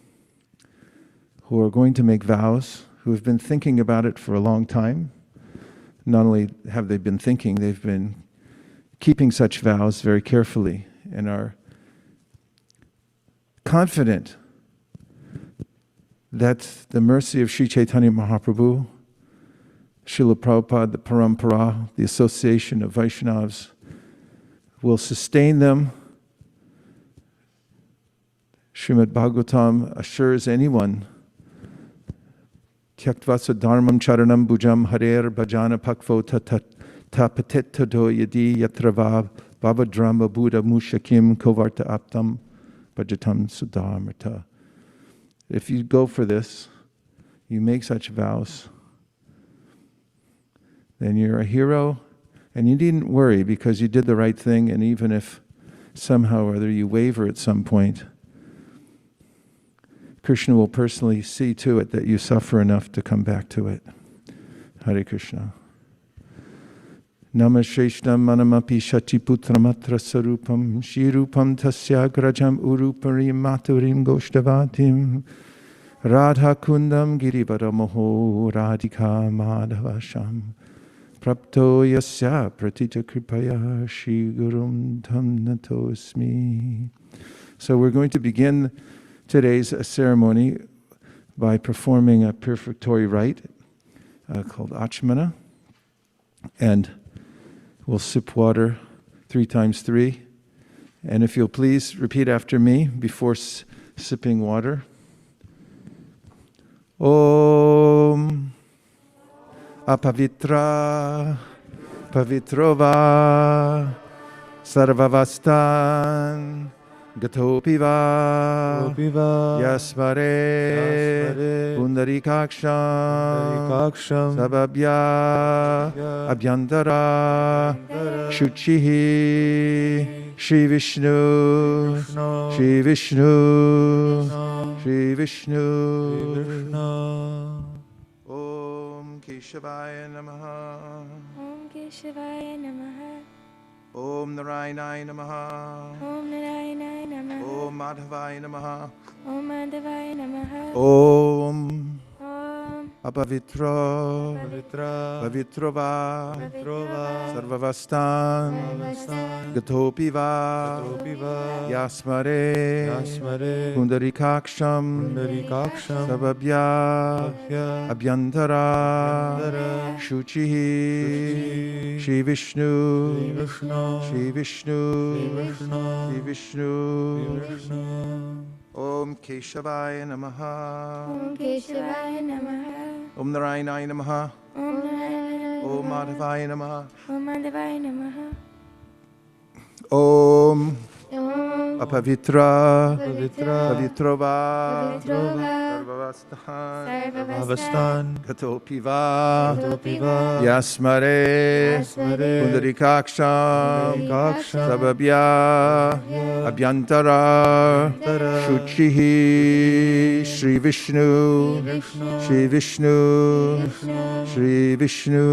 who are going to make vows, who have been thinking about it for a long time. Not only have they been thinking, they've been keeping such vows very carefully and are confident that the mercy of Sri Chaitanya Mahaprabhu, Srila Prabhupada, the Parampara, the association of Vaishnavas, will sustain them. Srimad Bhagavatam assures anyone, Tyaktvasa dharmam charanam bhujam harer bhajana pakvo Yata patetado yadi yatrava bhavadrama buddha mushakim kovarta aptam bhajatam sudhamrita. If you go for this, you make such vows, then you're a hero, and you needn't worry because you did the right thing, and even if somehow or other you waver at some point, Krishna will personally see to it that you suffer enough to come back to it. Hare Krishna. Namashreshtam manamapi shachiputramatra sarupam shirupam tasyagrajam uruparim maturim goshtavatim radha kundam girivaramoho radhika madhavasham prapto yasya pratita kripaya shri gurum tam natosmi. So we're going to begin today's ceremony by performing a preparatory rite called Achmana, and we'll sip water 3 times 3. And if you'll please repeat after me before sipping water. Om apavitra pavitrova sarvavastan gatopiva yasmare pundarikaksham sababhya abhyantara shuchihi Shri Vishnu Shri Vishnu Shri Vishnu Om Keshavaya Namaha Om Keshavaya Namaha. Om Narayanaaya Namaha Om Narayanaaya Namaha. Om Madhavaya Namaha Om Madhavaya Namaha. Om Om Apavitra Pavitrova Sarvavastan Gatopiva Yasmare Pundarikaksham Sababhya Abhyantara Shuchihi Shri Vishnu Shri Vishnu Shri Vishnu Om Keshavaya Namaha Om Keshavaya Namaha. Om Narayanaya Namaha Om Narayanaaya Om Namaha. Madhavaya Namaha Om Madhavaya Namaha. Om Om Apavitra Pavitra Pavitrova Pavitrova Sarvavastan Sarvavastan Gatopiva Gatopiva Yasmare Yasmare Pundarikaksham Pundarikaksham Sababhya Abhyantara Shuchihi Shri Vishnu Shri Vishnu Shri Vishnu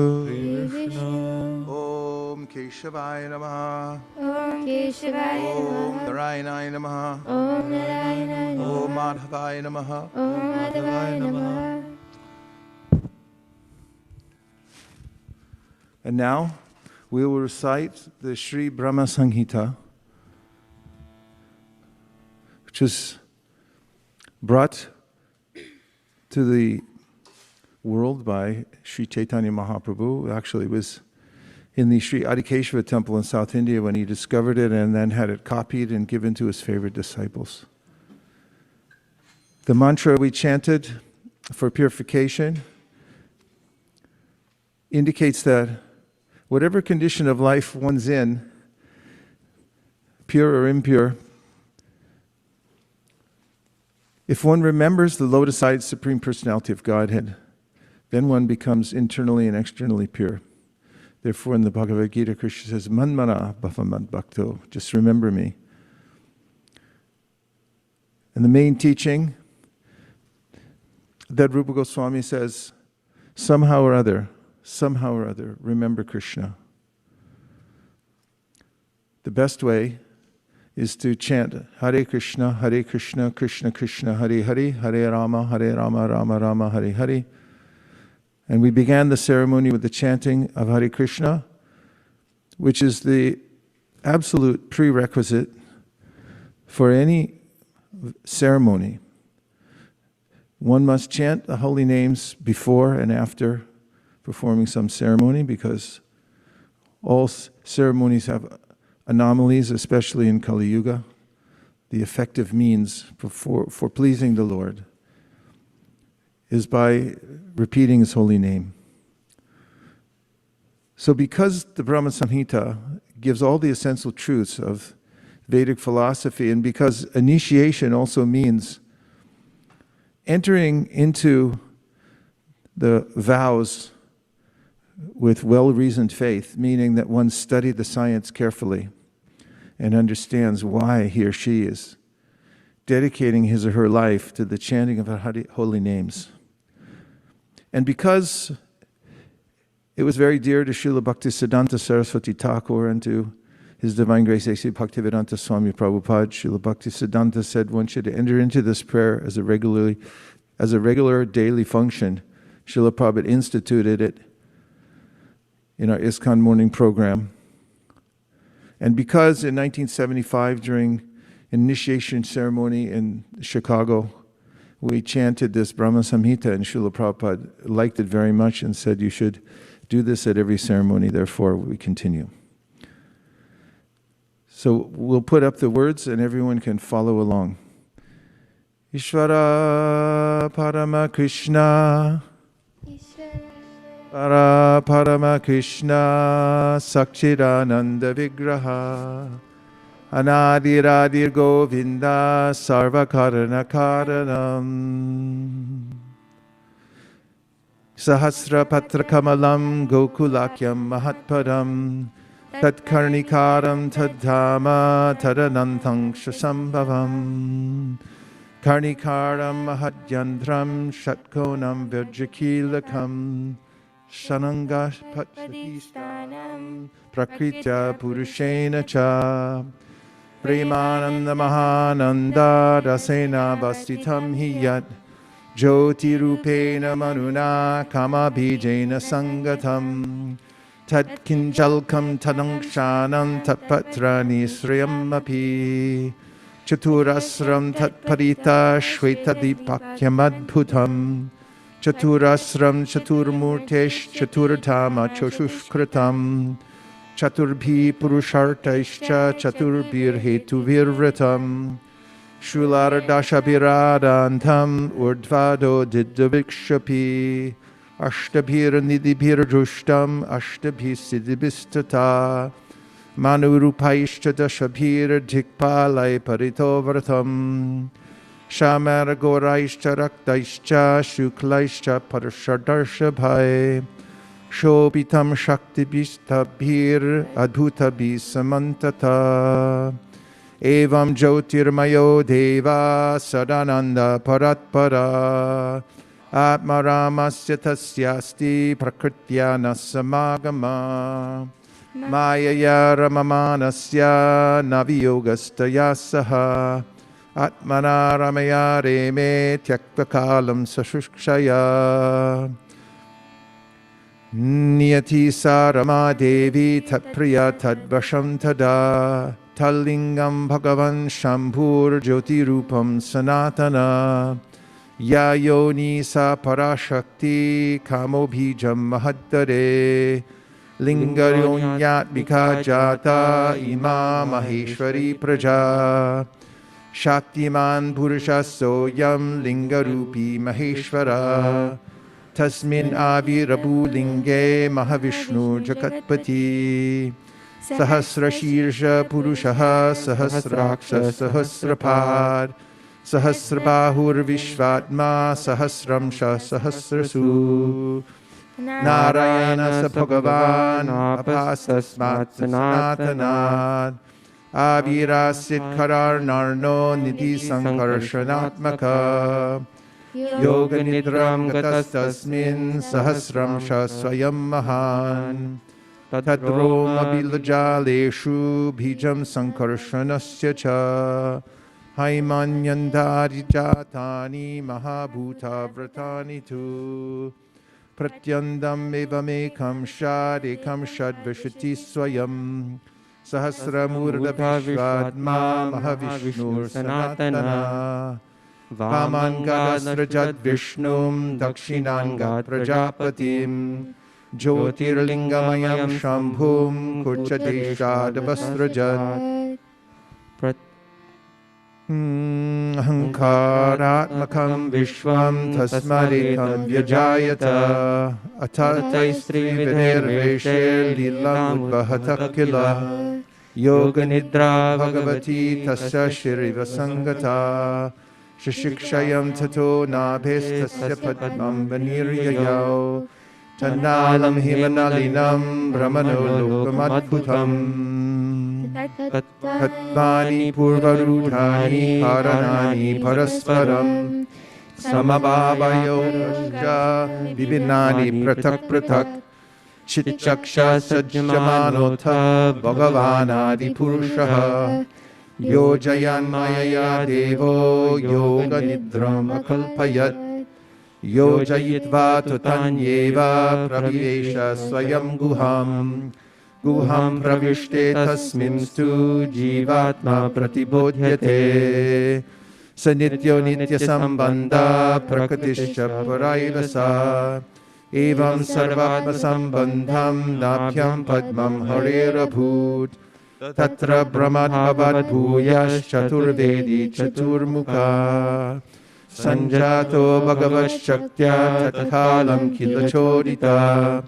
Om Keshavaya Namaha Om Keshavaya Om Namaha. Narayanaya Namaha Om Narayanaaya Om Namaha. Madhavaya Namaha Om Madhavaya Namaha. And now we will recite the Sri Brahma Samhita, which was brought to the world by Sri Chaitanya Mahaprabhu. Actually, it was in the Sri Adikeshava temple in South India when he discovered it and then had it copied and given to his favorite disciples. The mantra we chanted for purification indicates that whatever condition of life one's in, pure or impure, if one remembers the lotus-eyed Supreme Personality of Godhead, then one becomes internally and externally pure. Therefore, in the Bhagavad Gita, Krishna says, Manmana bhavamad bhakto, just remember me. And the main teaching that Rupa Goswami says, somehow or other, remember Krishna. The best way is to chant Hare Krishna, Krishna Krishna, Hare Hare, Hare Rama, Rama Rama, Hare Hare. And we began the ceremony with the chanting of Hare Krishna, which is the absolute prerequisite for any ceremony. One must chant the holy names before and after performing some ceremony, because all ceremonies have anomalies, especially in Kali Yuga. The effective means for pleasing the Lord is by repeating His holy name. So because the Brahma Samhita gives all the essential truths of Vedic philosophy, and because initiation also means entering into the vows with well-reasoned faith, meaning that one studied the science carefully and understands why he or she is dedicating his or her life to the chanting of the holy names. And because it was very dear to Srila Bhaktisiddhanta Saraswati Thakur and to His Divine Grace A.C. Bhaktivedanta Swami Prabhupada, Srila Bhaktisiddhanta said one should enter into this prayer as a regular daily function. Srila Prabhupada instituted it in our ISKCON morning program. And because in 1975, during initiation ceremony in Chicago, we chanted this Brahma Samhita, and Srila Prabhupada liked it very much and said you should do this at every ceremony, therefore we continue. So we'll put up the words and everyone can follow along. Ishvara Parama Krishna, Parama Krishna, Sakchidananda Vigraha, Anadiradir Govinda, Sarvakarana Karanam, Sahasra Patra Kamalam, Gokulakyam Mahatpadam, Tat Karnikaram Tadhama Tadanantang Shasambhavam, Karnikaram Mahadyantram Shatkonam Virjakilakam, Shanangash Patchadistanam Prakritya Purushena Cha, Premananda Mahananda Rasena Vastitam Hiyat, Jyoti Rupena Manuna Kama Bijena Sangatam, Tat Kinjalkam Tadangshanam Tatpatrani Sriyamapi, Chaturasram Tatparita Shweta Dipakyamadbhutam, Chaturasram Chaturmurtesh Chaturtama Choshushkritam, Chaturbhi Purushartaischa Chaturbir Hetuvirvritam, Shulardashabiradantam Urdvado Didavikshapi, Ashtabhir Nidibhir Drushtam Ashtabhi Siddhibistata, Manurupaishcha Dashabhir Dhikpalai Paritovartam, Shamar Goraishcha Raktaishcha Shuklaishcha Parshadarshabhai, Shobitam Shaktibhistabhir Adhutabhi Samantata, Evam Jyotirmayo Deva Sadananda Paratpara, Atmaramasya Tasyasti Prakrityana Samagama, Mayaya Ramamanasya Naviyogastaya Saha, Atmana Ramaya Reme Tyaktakalam Sashukshaya, Niyati Sarama Devi Tatpriya Tadvasham Tada, Tallingam Bhagavan Shambhur Jyotirupam Sanatana, Ya Yoni Sa Parashakti Kamobhijam Mahaddare, Lingaryonyatmika Jata Ima Maheshwari Praja, Shaktiman Purusha Soyam Lingarupi Maheshwara, Tasmin Avirabu Linge Mahavishnu Jakatpati, Sahasra Shirsha Purushaha Sahasraksha Sahasrapad, Sahasrabahur Vishvatma Sahasramsha Sahasrasu, Narayana Sabhagavan Apasasmat Sanatanad, Avirasid Karar Narno Nidhi Sankarshanatmaka, Yoga Nidram Gatastasmin Sahasramsha Swayam Mahan, Tadroma Bilajaleshu Bijam Sankarshanasya Cha, Haimanyandari Jatani Mahabhuta Vratani Tu, Pratyandam Evamekam Shad Ekam Shad Vishati Swayam, Sahasramurda Vishwadma Mahavishnu Sanatana, Vamangad Vishnum Dakshinangat Prajapatim, Jyotirlingamayam Shambhum Kurchadeshad Vasrajat, Ahankaratmakam Vishwam Tasmaritam Vyajayata Atataistrividirveshe Lilamudvahatakila Yoga Nidra Bhagavati Tasya Shiriva Sangata Shishikshayam Tato Nabhistasya Padmam Vaniryayao Tannalam Himanalinam Brahmano Lokamadbhutam Katmani Purvarudhani Karanani Parasparam Samabhavayo Vibhinani Pratak Pratak Chichaksha Sajjamanotha Bhagavanadi Purushaha Yojayan Mayaya Devo Yoga Nidram Akalpayat Yojayitva Tutanyeva Pravivesha Swayam Guham Guham Pravishte Tasminstu Jivatma Pratibodhyate Sanityo Nitya Sambandha Prakatishya Paraivasa Evam Sarvatma Sambandham Nabhyam Padmam Harerabhut Tatra Brahmat Bhavat Bhuyash Chaturvedi Chaturmukha Sanjato Bhagavat Shaktya Tatkalam Kilachodita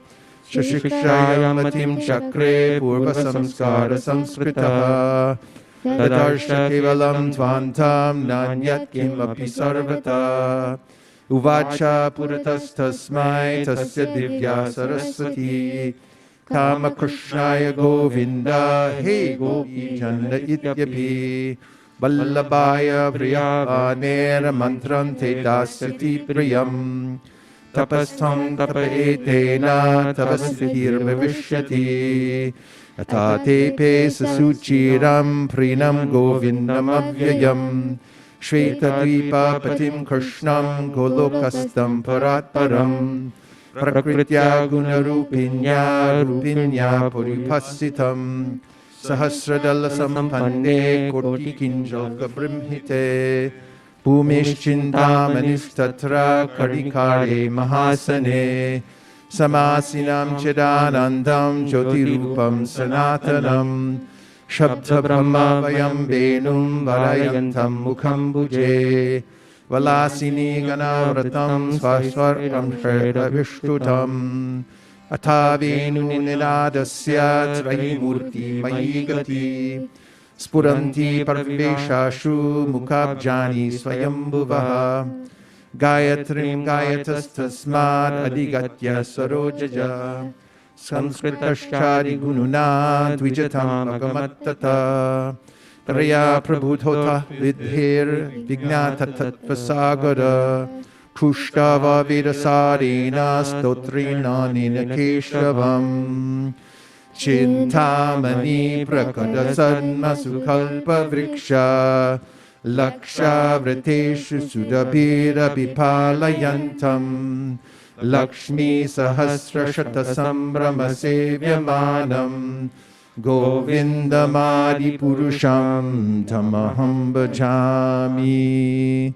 Shashikshayamatim Chakre Purva Samskara Samskrita Tadarsha Kevalam Tvantam Nanyat Kimapi Sarvata Uvacha Puratas Tasmai Tasya Divya Saraswati Kama Krishnaya Govinda He Gopi Chanda Ityapi Vallabhaya Priyavanera Mantram Te Dasyati Priyam Tapastham Tapaetena Tapasvitir Vivishyati Atate Pe Sasuchiram Prinam Govindam Avyayam Shvetadvipa Patim Krishnam Golokastam Paratparam Prakritya Gunarupinya Rupinya Puripasitam Sahasradala Sampande Koti Kinjalka Brimhite Bhumishchintamanishtatra Karikare Mahasane Samasinam Chidanandam Jyotirupam Sanatanam Shabda Brahma Vayam Venum Varayantam Mukham Bhuje Valasini Ganavratam Svasvartam Shredha Vishtutam Athavenu Ninadasya Trayimurti Mayigati Spuranti Parveshashu Mukhabjani Swayambhuvaha Gayatrim Gayatastasmad Adigatya Sarojaja Sanskritashchari Gununa Dvijatam Agamattata Taraya Prabhutota Vidhir Vignata Tattvasagara Kushtava Vedasarena Stotrina Ninakeshavam Chintamani Prakada Sadma Sukalpa Vriksha Laksha Vriteshu Sudabhira Vipalayantam Lakshmi Sahasra Shata Sambrama Sevyamanam Govindamadi Purusham Tamaham Bhajami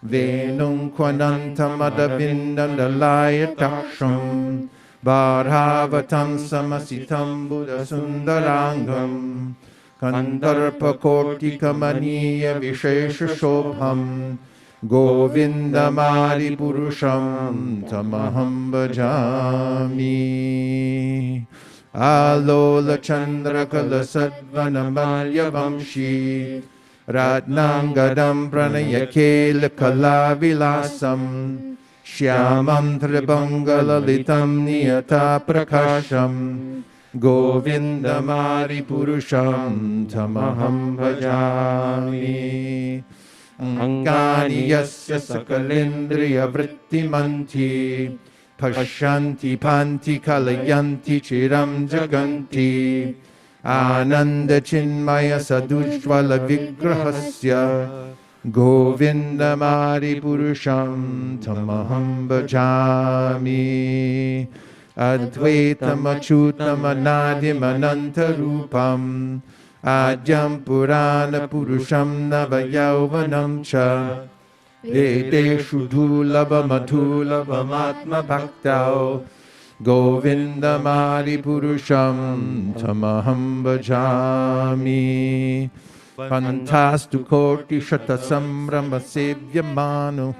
Venum Kwanantamadavindam Dalaya Taksham Bharavatam Samasitam Buddha Sundarangam Kandarpa Kortika Maniya Vishesha Shobham Govindamadi Purusham Tamaham Bhajami Alola Chandra Kala Sadvana Malya Vamshi Ratnangadam Pranayakela Kala Vilasam Shyamam Tribhangalalitam Niyata Prakasham Govindamari Purusham Tamaham Bhajami Angani Yasya Sakalindriya Vrittimanti Pashyanti Panti Kalayanti Chiram Jaganti Ananda Chinmaya Sadujvala Vigrahasya Govindamari Purusham Tamaham Bhajami Advaitam Achutam Anadim Anantarupam Adyam Purana Purusham Navayauvanam Cha Vedeshu Dhulabha Madhulabhamatma Bhaktao Govindamari Purusham Tamaham Bhajami Pantastu koti shata sambrama sevyamanu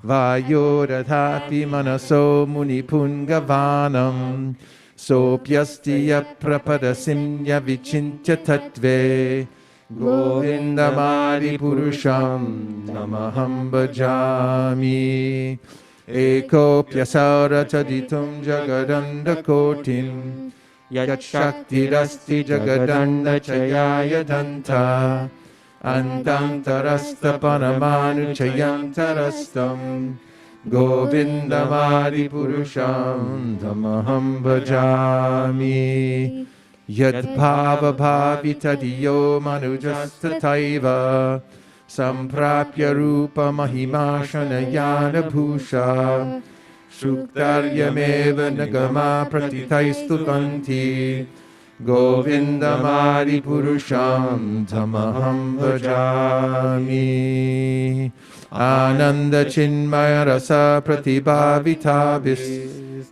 Vayoradhapi manaso munipungavanam Sopyastiya prapadasimya vichintya tatve Govindamadi purusham namaham bhajami Eko pyasara chaditum jagadanda kotim Yat shaktirasti jagadanda chayaya danta Antantarasta paramanu chayantarastam Govindamadi purusham tamaham bhajami Yad bhava bhavita diyo manujastataiva Samprapya rupa mahimashanayana bhusha Shuktaryameva nagama pratitaistutanti Govindamadi purusham tamaham bhajami Ananda chinmaya rasa pratibhavitabis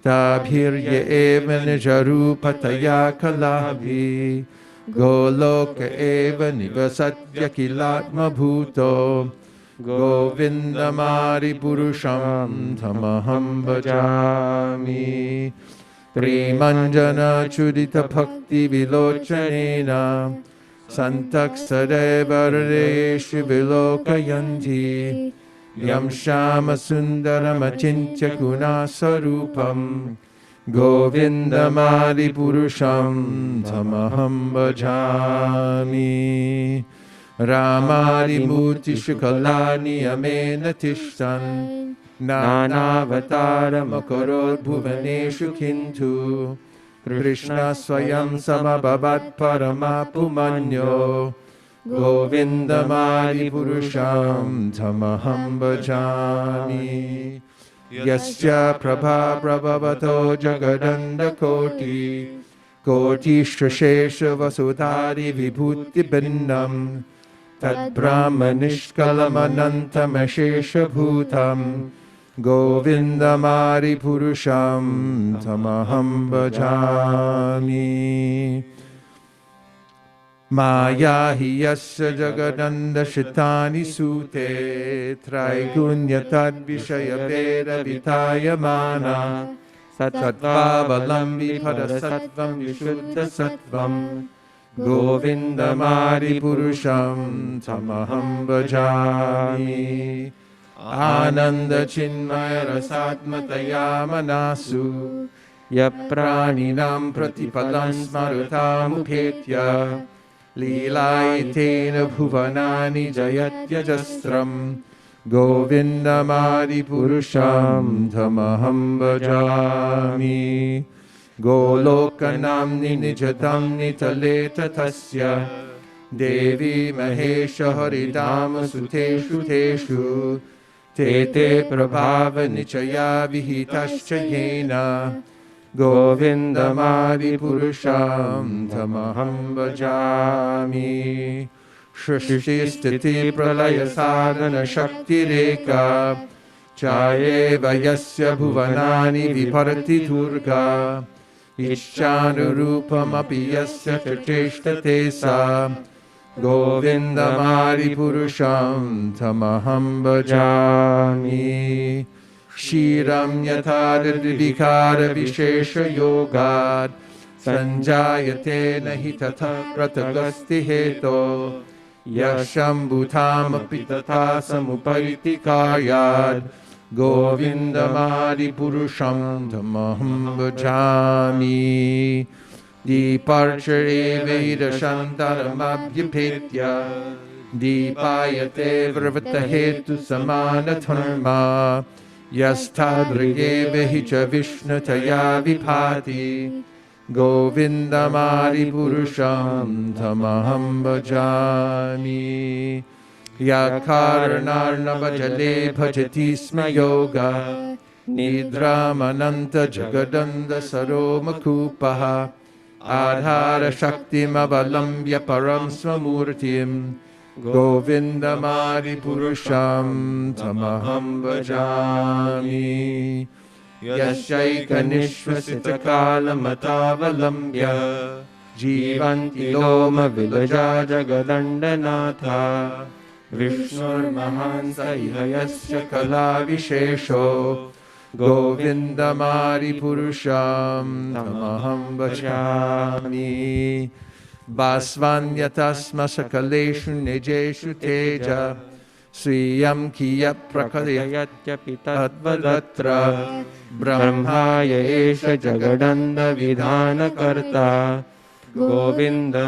Tabhirya eva nijarupataya kalabhi Goloka eva nivasatya kilatma bhuto Govindamadi purusham tamaham bhajami Primanjana chudita bhakti vilochanena Santak sadeva hridayeshu vilokayanti Yam shama sundaram achintya guna sarupam Govindamadi purusham tamaham bhajami Ramadi murti shukalani amena tishtan Nanavataram akarod bhuvaneshu kintu Krishna swayam samabhavat paramapumanyo Govindamadi purusham tamaham bhajami Yasya prabha prabhavato jagadanda koti Koti shashesha vasudhari vibhuti binnam Tad brahma nishkalam anantam ashesha bhutam Govindamadi purusham tamaham bhajami Maya hi yasya jagadanda shitani sute Traigunya tad vishaya veda vitayamana Sattvabalambi padasatvam vishuddha sattvam Govindamadi purusham tamaham bhajami Ananda chinmaya rasatmataya manasu Yapraninam pratipadam smarutam upetya Leelayitena bhuvanani jayatyajastram Govindamadi purusham tamaham bhajami Golokanamni nijatam nitaleta tasya Devi mahesha haridama suteshu teshu Tete prabhava nichaya vihitascha yena Govindamadi purusham tamaham bhajami Shrishti stiti pralaya sadhana shakti reka Chayeva yasya bhuvanani viparati durga Ishchanurupam api yasya chacheshtate sa Govindamadi purusham tamaham bhajami Shiram yatadadvikara vishesha yogad Sanjayate nahi tatha pratagasti heto Yashambhutam api tatha samupariti kayad Govindamadi purusham tamaham bhajami Deeparchare veda shantaram abhyapetya Deepayate vrvata hetu samana dharma Yastadrige vehicha vishnutaya vipati Govindamadi purusham tamaham bhajami Yakarnarnavajale bhajati sma yoga Nidramananta jagadanda saromakupaha Adhara shaktim avalambya param swamurtim Govindamadi purusham tamaham bhajami Yashaika nishvasita kala matavalambya जीवन्ति लोमविलजा जगदण्डनाथा विष्णुर्महान् स इह यस्य कलाविशेषो गोविन्दमारिपुरुषं तमहं भजामि भास्वान्यतस्मसकलेषु निजेषु तेज श्रियं कियत्प्रकटयत्यपि तद्वदत्र ब्रह्माय एष जगदण्डविधानकर्ता गोविन्दमादिपुरुषं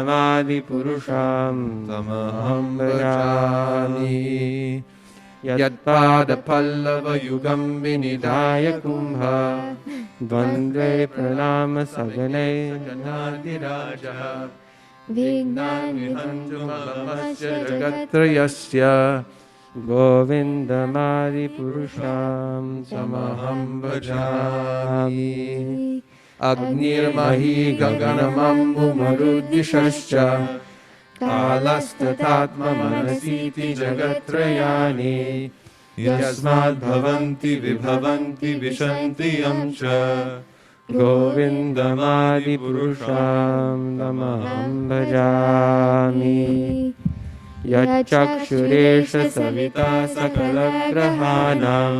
तमहं भजामि यत्पादपल्लवयुगं विनिधाय कुम्भ द्वन्द्वे प्रणामसगने जनादिराजः विघ्नान्विहन्तुमलमस्य जगत्त्रयस्य गोविन्दमादिपुरुषं तमहं भजामि अग्निर्मही गगनमम्बुमरुद्दिशश्च कालस्तथात्ममनसीति जगत्त्रयानि यस्माद्भवन्ति विभवन्ति विशन्ति यं च गोविन्दमादिपुरुषं तमहं भजामि यच्चक्षुरेष सविता सकलग्रहाणां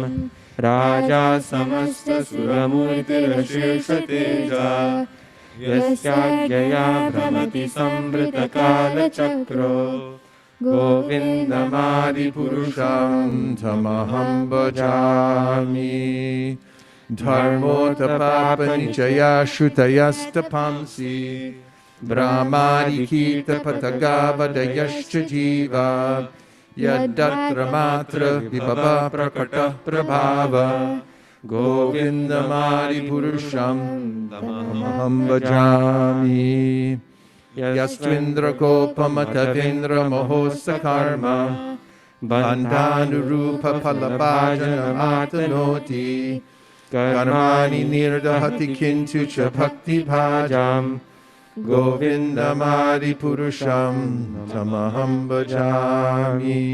राजा समस्तसुरमूर्तिरशेषतेजा यस्याज्ञया भ्रमति संवृतकालचक्रो गोविन्दमादिपुरुषं तमहं भजामि धर्मोत्थपापनिचया श्रुतयस्तपांसि ब्राह्मादिकीर्तपतगावदयश्च जीवा यद्यत्र मात्र विभवा प्रकटः प्रभाव गोविन्दमादिपुरुषं तमहं भजामि यस्त्विन्द्रकोपमतवेन्द्रमहोत्सकर्म बन्धानुरूपफलभाजनमातनोति कर्माणि निर्दहति किन्तु च भक्तिभाजां गोविन्दमादिपुरुषं तमहं भजामि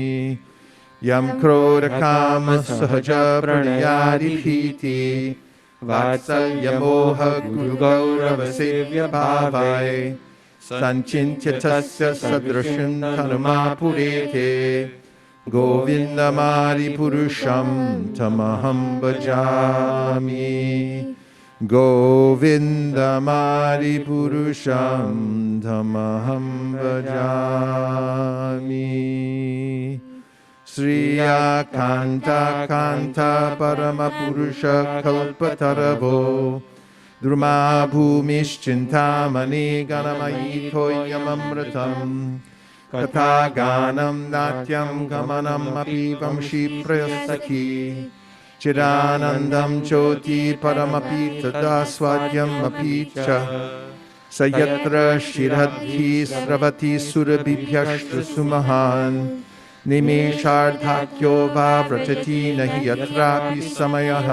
यं क्रोधकामसहजप्रणयादिभीति वात्सल्यमोहगुरुगौरवसेव्यभावाय सञ्चिन्त्य तस्य सदृशं हनुमापुरेते गोविन्दमादिपुरुषं तमहं भजामि गोविन्दमादिपुरुषं तमहं भजामि श्रियाकान्ता कान्ता परमपुरुषकल्पतरवो द्रुमा भूमिश्चिन्तामणि गणमयी तोयममृतम् कथागानं नाट्यं गमनम् अपि वंशी प्रयसखी चिदानन्दं ज्योति परमपि तदा स्वाद्यम् अपि च स यत्र शिरद्धि स्रवति सुरभिभ्यश्च सुमहान् निमेषार्धाख्यो वा व्रजति न हि यत्रापि समयः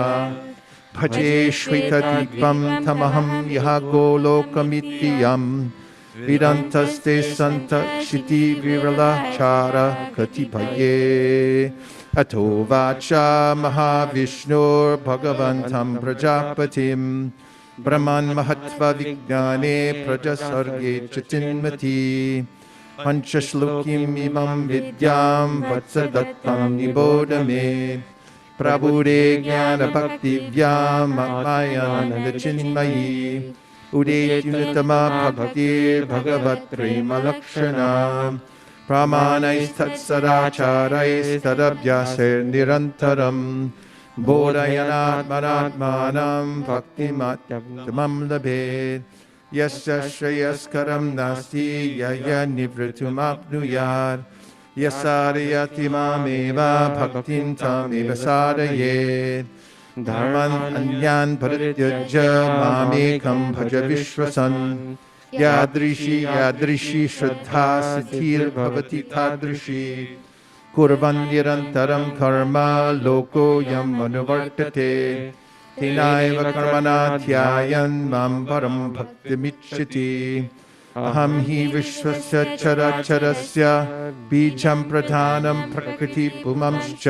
भजे श्वेतदीपं तमहं यः गोलोकमित्ययं विदन्तस्ते सन्त क्षितिविरलाचार कतिपये अथो वाचा महाविष्णोर्भगवन्तं प्रजापतिं ब्रह्मन्महत्त्वविज्ञाने प्रजसर्गे च चिन्मति पञ्चश्लोकीम् इमं विद्यां वत्सदत्तं निबोध मे प्रबुरे ज्ञानभक्तिव्यां मायानन्दचिन्मयी उदेत्युत्तमा भक्तिर्भगवत्प्रेमलक्षणा प्रामाणैस्तत्सदाचारैस्तदभ्यासैर्निरन्तरं बोधयनात्मनात्मानं भक्तिमात्यमं लभेत् यस्य श्रेयस्करं नास्ति ययनिवृत्तिमाप्नुयात् यसारयति मामेव भक्तिं तामेव सारयेत् धर्मान् अन्यान् परित्यज्य मामेकं भज विश्वसन् यादृशी श्रद्धा सिद्धिर्भवति तादृशी कुर्वन् निरन्तरं कर्म लोकोऽयम् अनुवर्तते तेनैव कर्मणा ध्यायन् मां परं भक्तिमिच्छति अहं हि विश्वस्य चराचरस्य बीजं प्रधानं प्रकृतिपुंश्च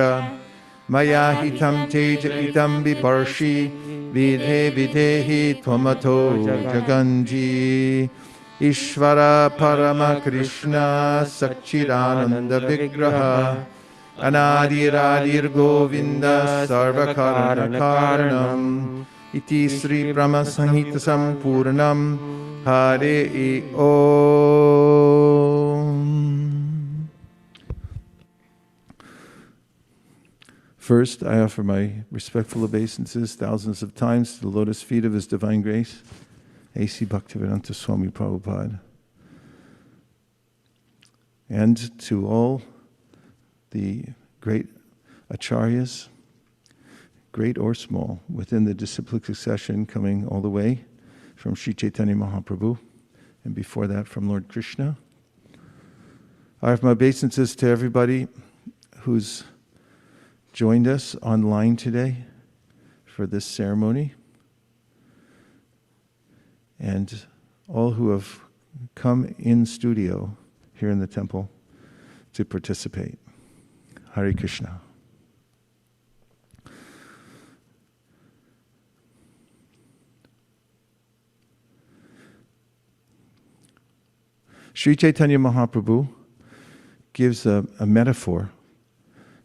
मया हितं तेज इदं बिभर्षि विधे विधेहि त्वमतो जगञ्जी Ishvara Parama Krishna Sakchidananda Vigraha Anadiradir Govinda Sarvakarana Karanam Iti Sri Brahma Samhita Sampurnam Hare Om. First, I offer my respectful obeisances thousands of times to the lotus feet of His Divine Grace, A.C. Bhaktivedanta Swami Prabhupada, and to all the great acharyas, great or small, within the disciplic succession, coming all the way from Sri Chaitanya Mahaprabhu, and before that from Lord Krishna. I have my obeisances to everybody who's joined us online today for this ceremony, and all who have come in studio here in the temple to participate. Hare Krishna. Sri Chaitanya Mahaprabhu gives a metaphor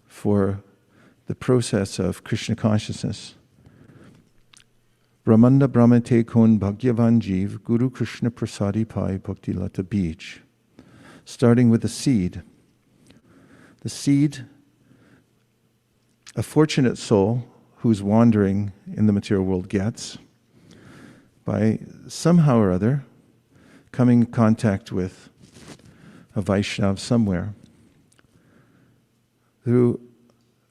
for the process of Krishna consciousness. Brahmanda Brahmate Kon Bhagyavan Jeev Guru Krishna Prasadi Pai Bhakti Lata Beach. Starting with the seed. The seed, a fortunate soul who's wandering in the material world gets by somehow or other coming in contact with a Vaishnava somewhere through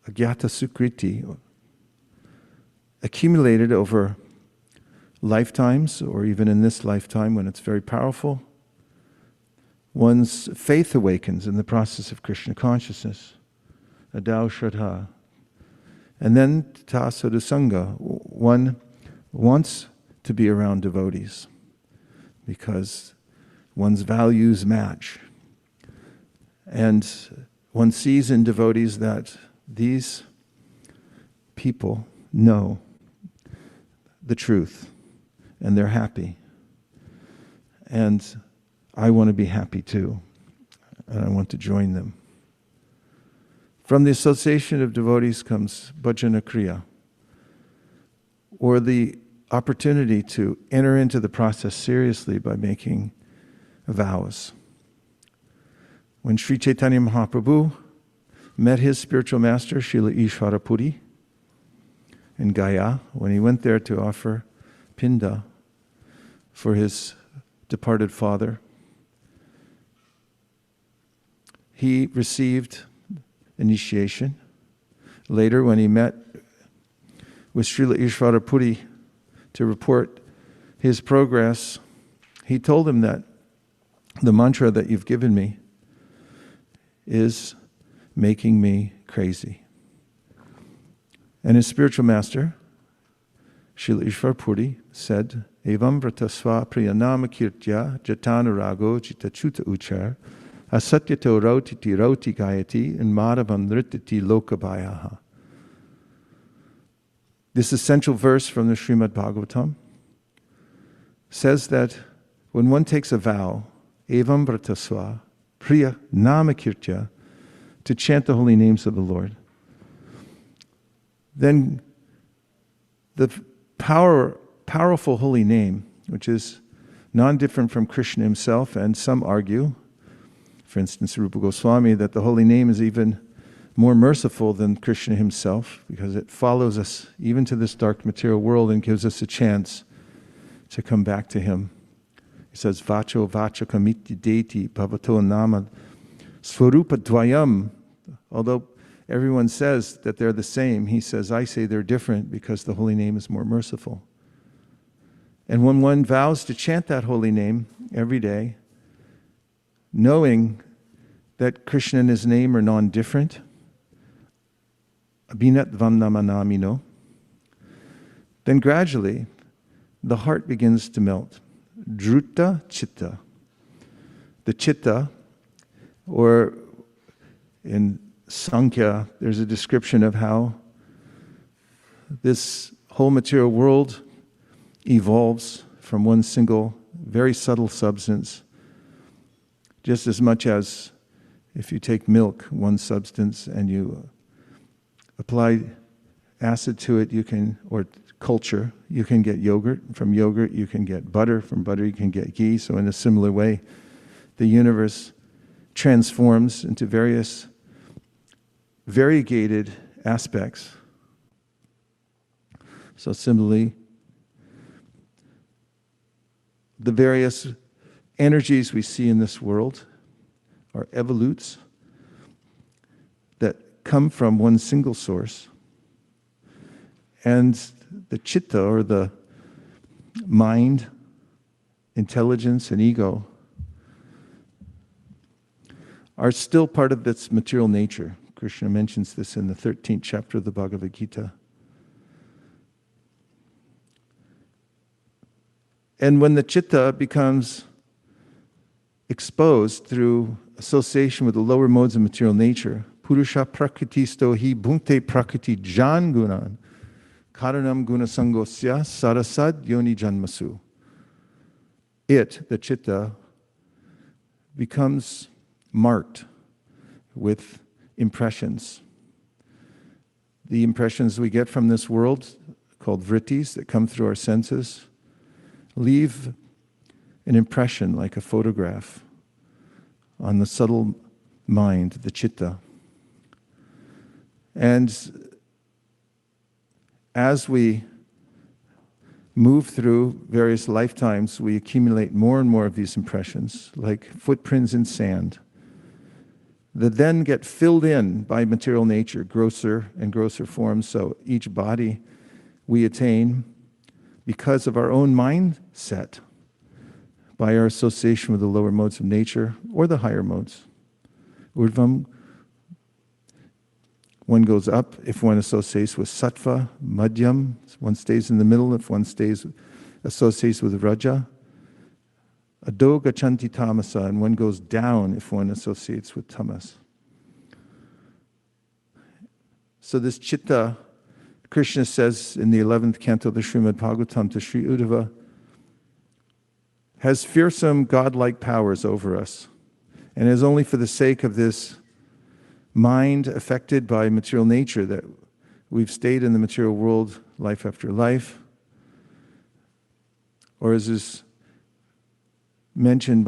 a Gyata Sukriti accumulated over lifetimes, or even in this lifetime when it's very powerful. One's faith awakens in the process of Krishna consciousness, adau shraddha. And then ta sadhusanga, one wants to be around devotees because one's values match. And one sees in devotees that these people know the truth and they're happy. And I want to be happy too, and I want to join them. From the association of devotees comes bhajana kriya, or the opportunity to enter into the process seriously by making vows. When Sri Chaitanya Mahaprabhu met his spiritual master, Srila Ishwarapuri, in Gaya, when he went there to offer pinda for his departed father, he received initiation. Later, when he met with Srila Ishwarapuri to report his progress, he told him that the mantra that you've given me is making me crazy. And his spiritual master, Srila Ishwarapuri, said, Evam vratasva priyanama kirtya jatanarago chitachuta uchar asatyato rautiti rauti gayati and madhavan nrititi lokabhayaha. This essential verse from the Srimad Bhagavatam says that when one takes a vow, evam vratasva priya namakirtya, to chant the holy names of the Lord, then the powerful holy name, which is non-different from Krishna himself, and some argue, for instance, Rupa Goswami, that the holy name is even more merciful than Krishna himself, because it follows us even to this dark material world and gives us a chance to come back to him. He says, Vacho vachakamiti deti bhavato nama swarupa dvayam. Although everyone says that they're the same, he says, I say they're different because the holy name is more merciful. And when one vows to chant that holy name every day, knowing that Krishna and his name are non-different, abhinat dvam namanamino, then gradually the heart begins to melt. Druta chitta. The chitta, or in Sankhya, there's a description of how this whole material world evolves from one single very subtle substance, just as much as if you take milk, one substance, and you apply acid to it, or culture, you can get yogurt. From yogurt, you can get butter. From butter, you can get ghee. So in a similar way, the universe transforms into various variegated aspects. So similarly, the various energies we see in this world are evolutes that come from one single source. And the chitta, or the mind, intelligence, and ego, are still part of its material nature. Krishna mentions this in the 13th chapter of the Bhagavad Gita. And when the chitta becomes exposed through association with the lower modes of material nature, Purusha prakritisto hi bhunkte prakriti jan gunan karanam gunasangosya sarasad yoni janmasu. It, the chitta, becomes marked with impressions. The impressions we get from this world, called vrittis, that come through our senses, leave an impression like a photograph on the subtle mind, the chitta. And as we move through various lifetimes, we accumulate more and more of these impressions, like footprints in sand, that then get filled in by material nature, grosser and grosser forms. So each body we attain because of our own mindset, by our association with the lower modes of nature or the higher modes. Urdhvam, one goes up if one associates with sattva. Madhyam, one stays in the middle if one associates with raja. Ado gachanti tamasa, and one goes down if one associates with tamas. So this chitta, Krishna says in the 11th canto of the Srimad Bhagavatam to Sri Uddhava, has fearsome godlike powers over us, and is only for the sake of this mind affected by material nature that we've stayed in the material world life after life. Or as is mentioned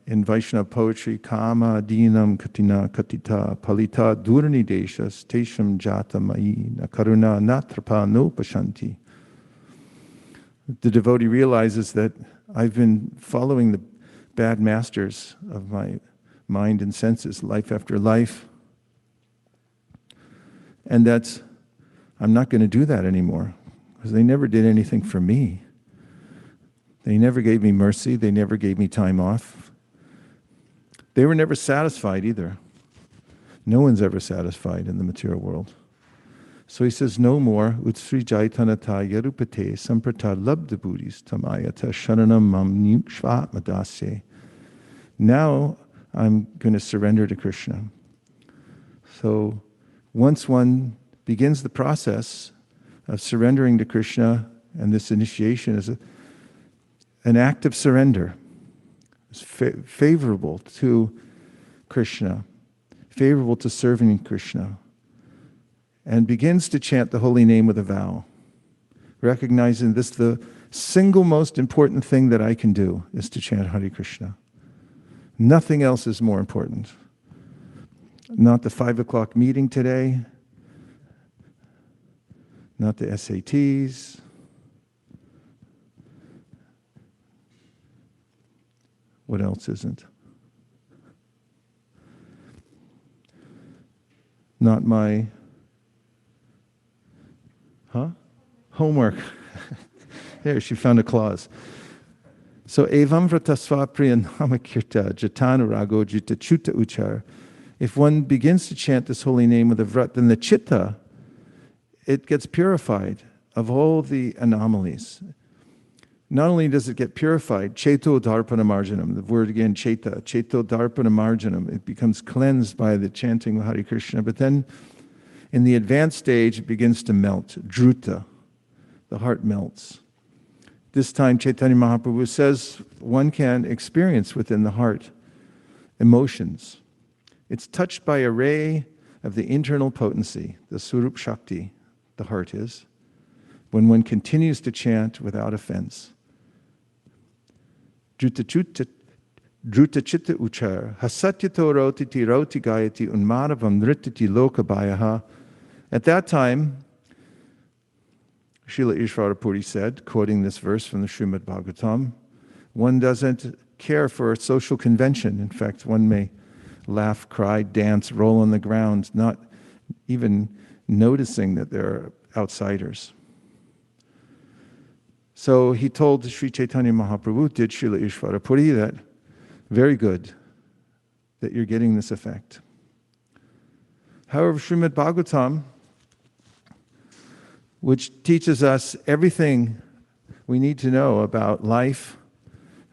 in Vaishnava poetry, kama dinam katina katita palita durni deshas tesham jata mai na karuna natrapa no pashanti. The devotee realizes that I've been following the bad masters of my mind and senses life after life, and I'm not going to do that anymore, because they never did anything for me. They never gave me mercy. They never gave me time off. They were never satisfied either. No one's ever satisfied in the material world. So he says, no more utsri jaitanata yarupate samprata labda buddhis tamayata sharanam mam nyukshvatmadasye. Now I'm going to surrender to Krishna. So once one begins the process of surrendering to Krishna, and this initiation is an act of surrender, it's favorable to Krishna, favorable to serving Krishna, and begins to chant the holy name with a vow, recognizing this, the single most important thing that I can do is to chant Hare Krishna. Nothing else is more important. Not the 5 o'clock meeting today, not the SATs, what else isn't? Not my homework. There, she found a clause. So, evam vratasva priyanama kirta jatana rago jita chuta uchar. If one begins to chant this holy name with a vrat, then the chitta, it gets purified of all the anomalies. Not only does it get purified, cheto darpana marjanam, the word again, cheto darpana marjanam, it becomes cleansed by the chanting of Hare Krishna, but then in the advanced stage, it begins to melt, druta, the heart melts. this time Chaitanya Mahaprabhu says one can experience within the heart emotions. It's touched by a ray of the internal potency, the Surup Shakti, the heart is, when one continues to chant without offense. Druta chitta uchar, hasatyito rotiti roti gayati unmadavam nrititi lokabhayaha. At that time, Srila Ishvara Puri said, quoting this verse from the Srimad Bhagavatam, one doesn't care for a social convention. In fact, one may laugh, cry, dance, roll on the ground, not even noticing that there are outsiders. So he told Sri Chaitanya Mahaprabhu, did Srila Ishvara Puri, that very good, that you're getting this effect. However, Srimad Bhagavatam, which teaches us everything we need to know about life,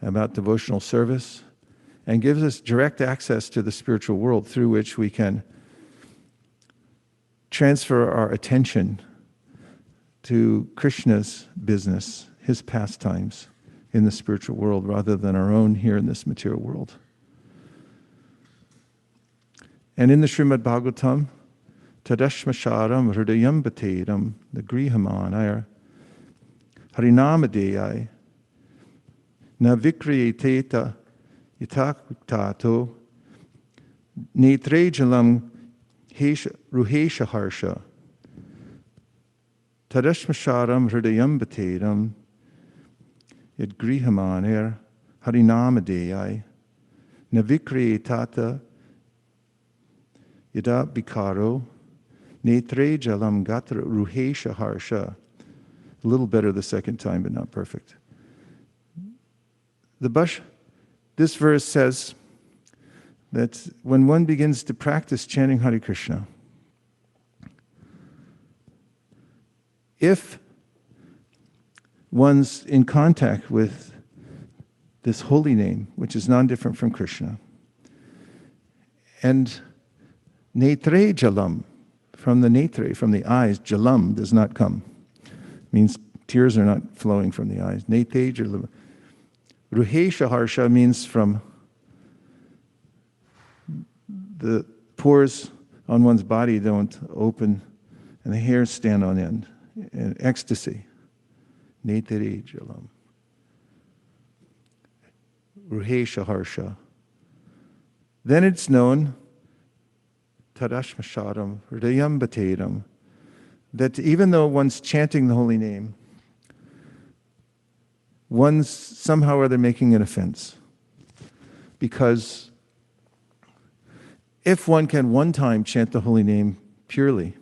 about devotional service, and gives us direct access to the spiritual world through which we can transfer our attention to Krishna's business, his pastimes in the spiritual world, rather than our own here in this material world. And in the Srimad Bhagavatam, Tadashmasharam hridayam bhatedam, the grihamanayar, harinamadeyai, na vikriyeteta yataktato, netrejalam ruhesha harsha. Tadashmasharam hridayam bhatedam, yad grihamanayar, harinamadeyai, na vikriyetata yada bikaro, netre jalam gatra ruhesha harsha. A little better the second time, but not perfect. This verse says that when one begins to practice chanting Hare Krishna, if one's in contact with this holy name, which is non-different from Krishna, and netre jalam, from the netre, from the eyes, jalam does not come. It means tears are not flowing from the eyes. Netre jalam. Ruhesha harsha means from the pores on one's body don't open and the hairs stand on end. And ecstasy. Netre jalam. Ruhesha harsha. Then it's known Tadashmasharam, hridayam bhatedam, that even though one's chanting the holy name, one's somehow or other making an offense. Because if one can one time chant the holy name purely,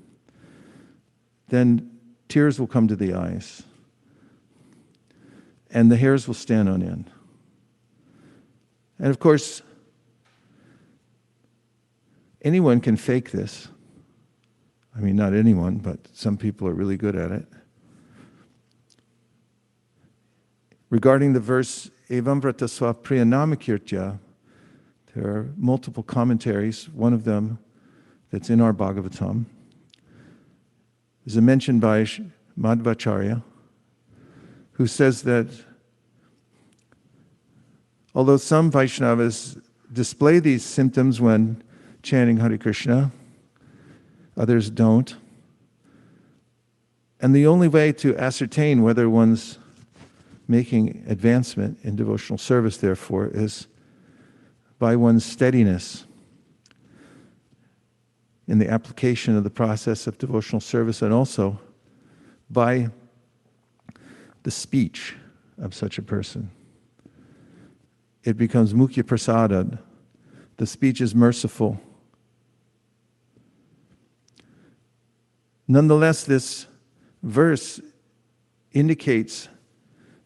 then tears will come to the eyes, and the hairs will stand on end. And of course, anyone can fake this. I mean, not anyone, but some people are really good at it. Regarding the verse, Evam vrata swapriya namakirtya, there are multiple commentaries. One of them that's in our Bhagavatam is a mention by Madhvacharya, who says that although some Vaishnavas display these symptoms when chanting Hare Krishna, others don't. And the only way to ascertain whether one's making advancement in devotional service, therefore, is by one's steadiness in the application of the process of devotional service, and also by the speech of such a person. It becomes mukhya prasada. The speech is merciful. Nonetheless, this verse indicates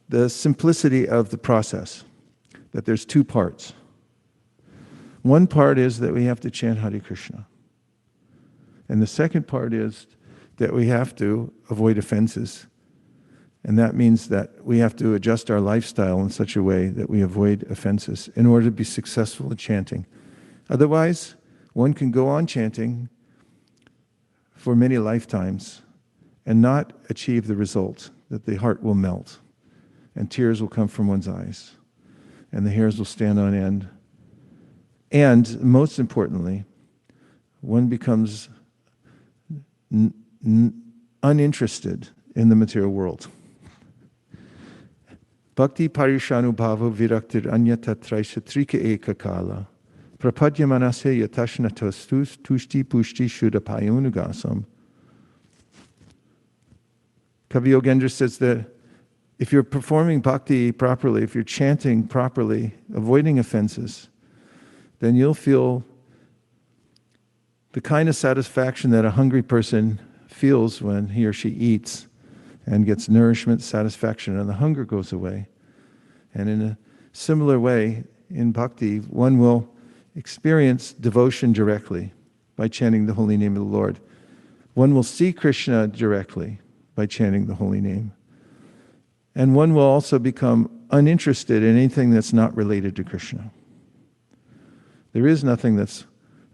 the simplicity of the process, that there's two parts. One part is that we have to chant Hare Krishna. And the second part is that we have to avoid offenses. And that means that we have to adjust our lifestyle in such a way that we avoid offenses in order to be successful in chanting. Otherwise, one can go on chanting for many lifetimes and not achieve the result, that the heart will melt. and tears will come from one's eyes, and the hairs will stand on end. And most importantly, one becomes uninterested in the material world. Bhakti parishanu bhava viraktir anyata traishatrika eka kala. Prapadya manase yatashna tostus tushti pushti shuddha payunugasam. Kavi Yogendra says that if you're performing bhakti properly, if you're chanting properly, avoiding offenses, then you'll feel the kind of satisfaction that a hungry person feels when he or she eats and gets nourishment, satisfaction, and the hunger goes away. And in a similar way, in bhakti, one will experience devotion directly by chanting the holy name of the Lord. One will see Krishna directly by chanting the holy name. And one will also become uninterested in anything that's not related to Krishna. There is nothing that's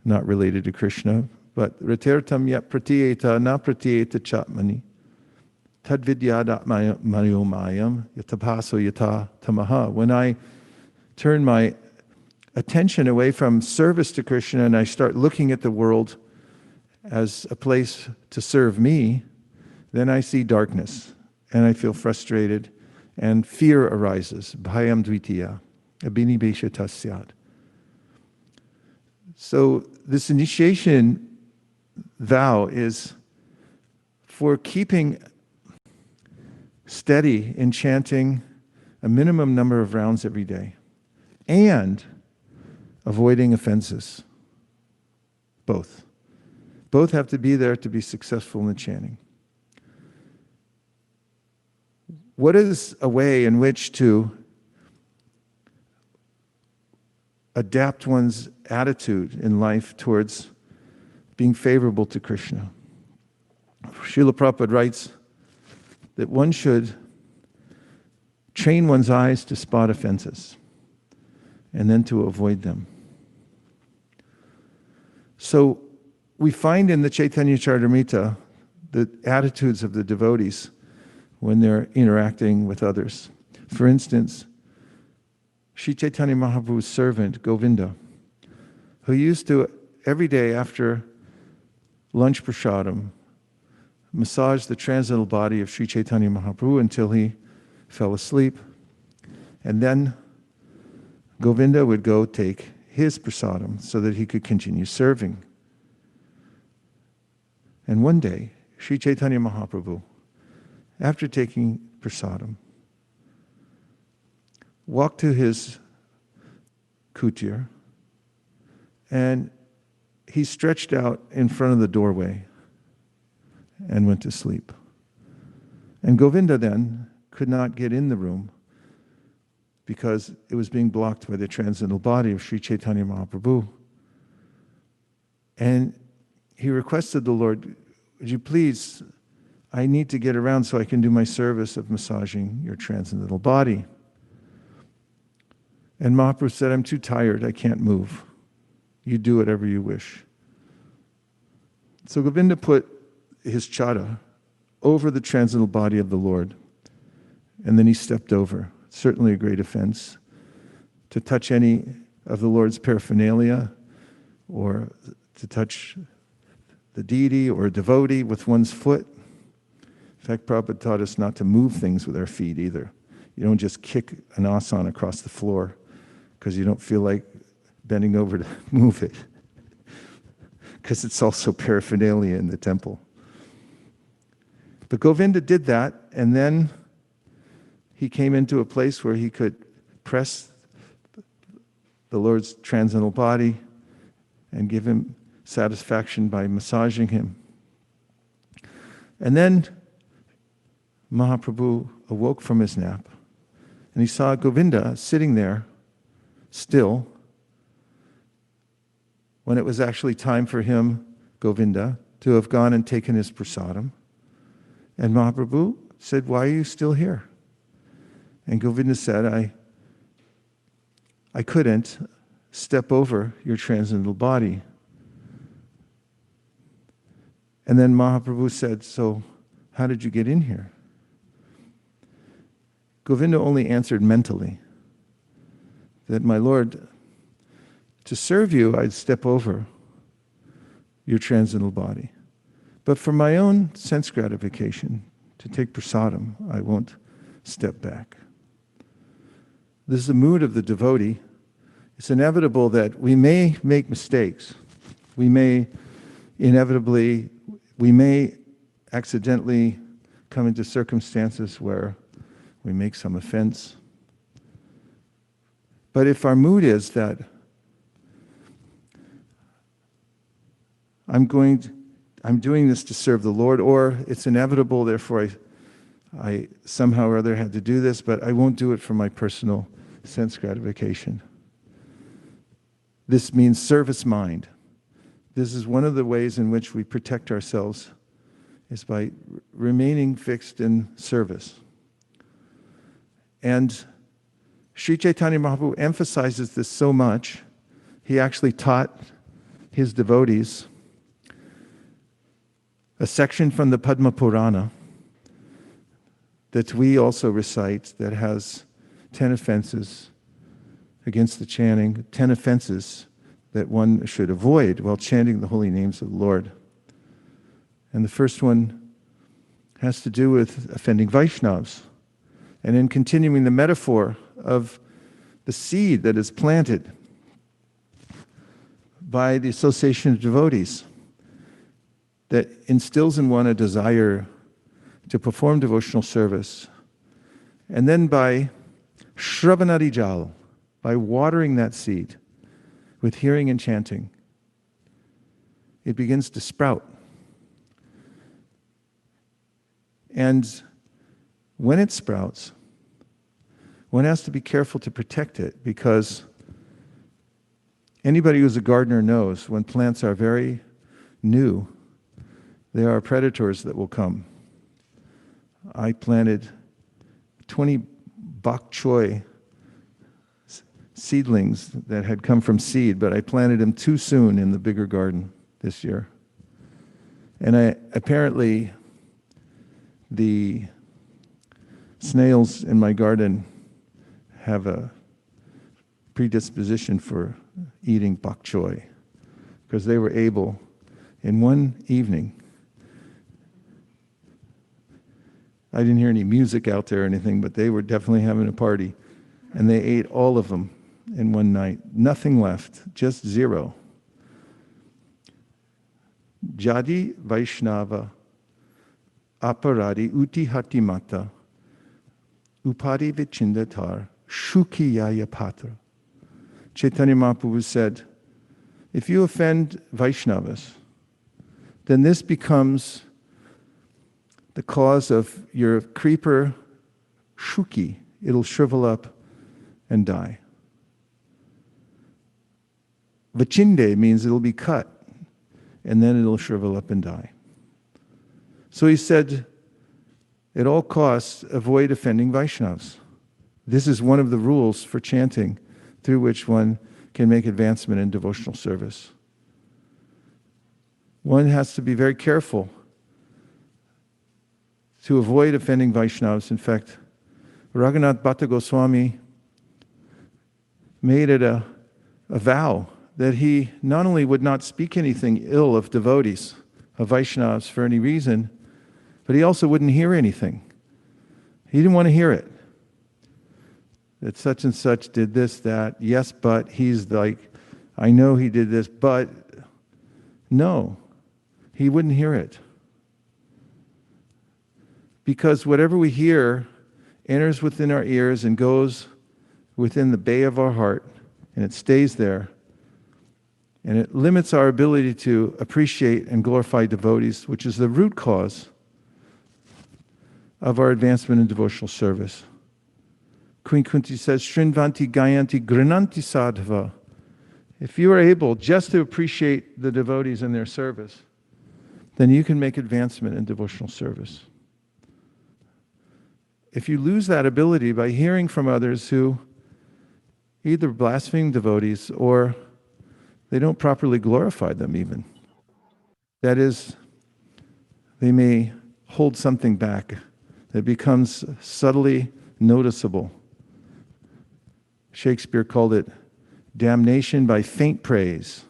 not related to Krishna, but ratertam yat pratiyeta na pratiyeta chatmani tadvidyadat mayomayam yatapaso yata tamaha. When I turn my attention away from service to Krishna and I start looking at the world as a place to serve me, then I see darkness and I feel frustrated and fear arises. Bhayam dvitiya, abhinibesha tasyat. So this initiation vow is for keeping steady in chanting a minimum number of rounds every day and avoiding offenses. Both. Both have to be there to be successful in the chanting. What is a way in which to adapt one's attitude in life towards being favorable to Krishna? Srila Prabhupada writes that one should train one's eyes to spot offenses and then to avoid them. So we find in the Chaitanya Charitamrita the attitudes of the devotees when they're interacting with others. For instance, Sri Chaitanya Mahaprabhu's servant, Govinda, who used to, every day after lunch prasadam, massage the transcendental body of Sri Chaitanya Mahaprabhu until he fell asleep. And then Govinda would go take his prasadam so that he could continue serving. And one day, Sri Chaitanya Mahaprabhu, after taking prasadam, walked to his kutir and he stretched out in front of the doorway and went to sleep. And Govinda then could not get in the room because it was being blocked by the transcendental body of Sri Chaitanya Mahaprabhu. And he requested the Lord, would you please, I need to get around so I can do my service of massaging your transcendental body. And Mahaprabhu said, I'm too tired, I can't move. You do whatever you wish. So Govinda put his chada over the transcendental body of the Lord, and then he stepped over. Certainly a great offense to touch any of the Lord's paraphernalia or to touch the deity or a devotee with one's foot. In fact, Prabhupada taught us not to move things with our feet either. You don't just kick an asana across the floor because you don't feel like bending over to move it, because it's also paraphernalia in the temple. But Govinda did that, and then he came into a place where he could press the Lord's transcendental body and give him satisfaction by massaging him. And then Mahaprabhu awoke from his nap, and he saw Govinda sitting there still when it was actually time for him, Govinda, to have gone and taken his prasadam. And Mahaprabhu said, why are you still here? And Govinda said, I couldn't step over your transcendental body. And then Mahaprabhu said, so how did you get in here? Govinda only answered mentally that, my Lord, to serve you, I'd step over your transcendental body. But for my own sense gratification, to take prasadam, I won't step back. This is the mood of the devotee. It's inevitable that we may make mistakes. We may accidentally come into circumstances where we make some offense. But if our mood is that I'm doing this to serve the Lord, or it's inevitable, therefore I somehow or other had to do this, but I won't do it for my personal sense gratification. This means service mind. This is one of the ways in which we protect ourselves, is by remaining fixed in service. And Sri Chaitanya Mahaprabhu emphasizes this so much, he actually taught his devotees a section from the Padma Purana that we also recite that has 10 offenses against the chanting, 10 offenses that one should avoid while chanting the holy names of the Lord. And the first one has to do with offending Vaishnavas. And in continuing the metaphor of the seed that is planted by the association of devotees, that instills in one a desire to perform devotional service. And then by Shravanadi Jal, by watering that seed with hearing and chanting, it begins to sprout. And when it sprouts, one has to be careful to protect it, because anybody who's a gardener knows when plants are very new, there are predators that will come. I planted 20 bok choy seedlings that had come from seed, but I planted them too soon in the bigger garden this year. And apparently the snails in my garden have a predisposition for eating bok choy, because they were able, in one evening, I didn't hear any music out there or anything, but they were definitely having a party. And they ate all of them in one night. Nothing left, just zero. Jadi Vaisnava aparadi uti hatimata upadi vichindatar shukiyaya patra. Chaitanya Mahaprabhu said, if you offend Vaishnavas, then this becomes the cause of your creeper shuki. It'll shrivel up and die. Vachinde means it'll be cut, and then it'll shrivel up and die. So he said, at all costs, avoid offending Vaishnavas. This is one of the rules for chanting through which one can make advancement in devotional service. One has to be very careful to avoid offending Vaishnavas. In fact, Raghunath Bhatta Goswami made it a vow that he not only would not speak anything ill of devotees, of Vaishnavas for any reason, but he also wouldn't hear anything. He didn't want to hear it. That such and such did this, that, yes, but he's like, I know he did this, but no, he wouldn't hear it. Because whatever we hear enters within our ears and goes within the bay of our heart, and it stays there. And it limits our ability to appreciate and glorify devotees, which is the root cause of our advancement in devotional service. Queen Kunti says, Shrinvanti Gayanti Grinanti Sadhava. If you are able just to appreciate the devotees and their service, then you can make advancement in devotional service. If you lose that ability by hearing from others who either blaspheme devotees or they don't properly glorify them even. That is, they may hold something back that becomes subtly noticeable. Shakespeare called it damnation by faint praise.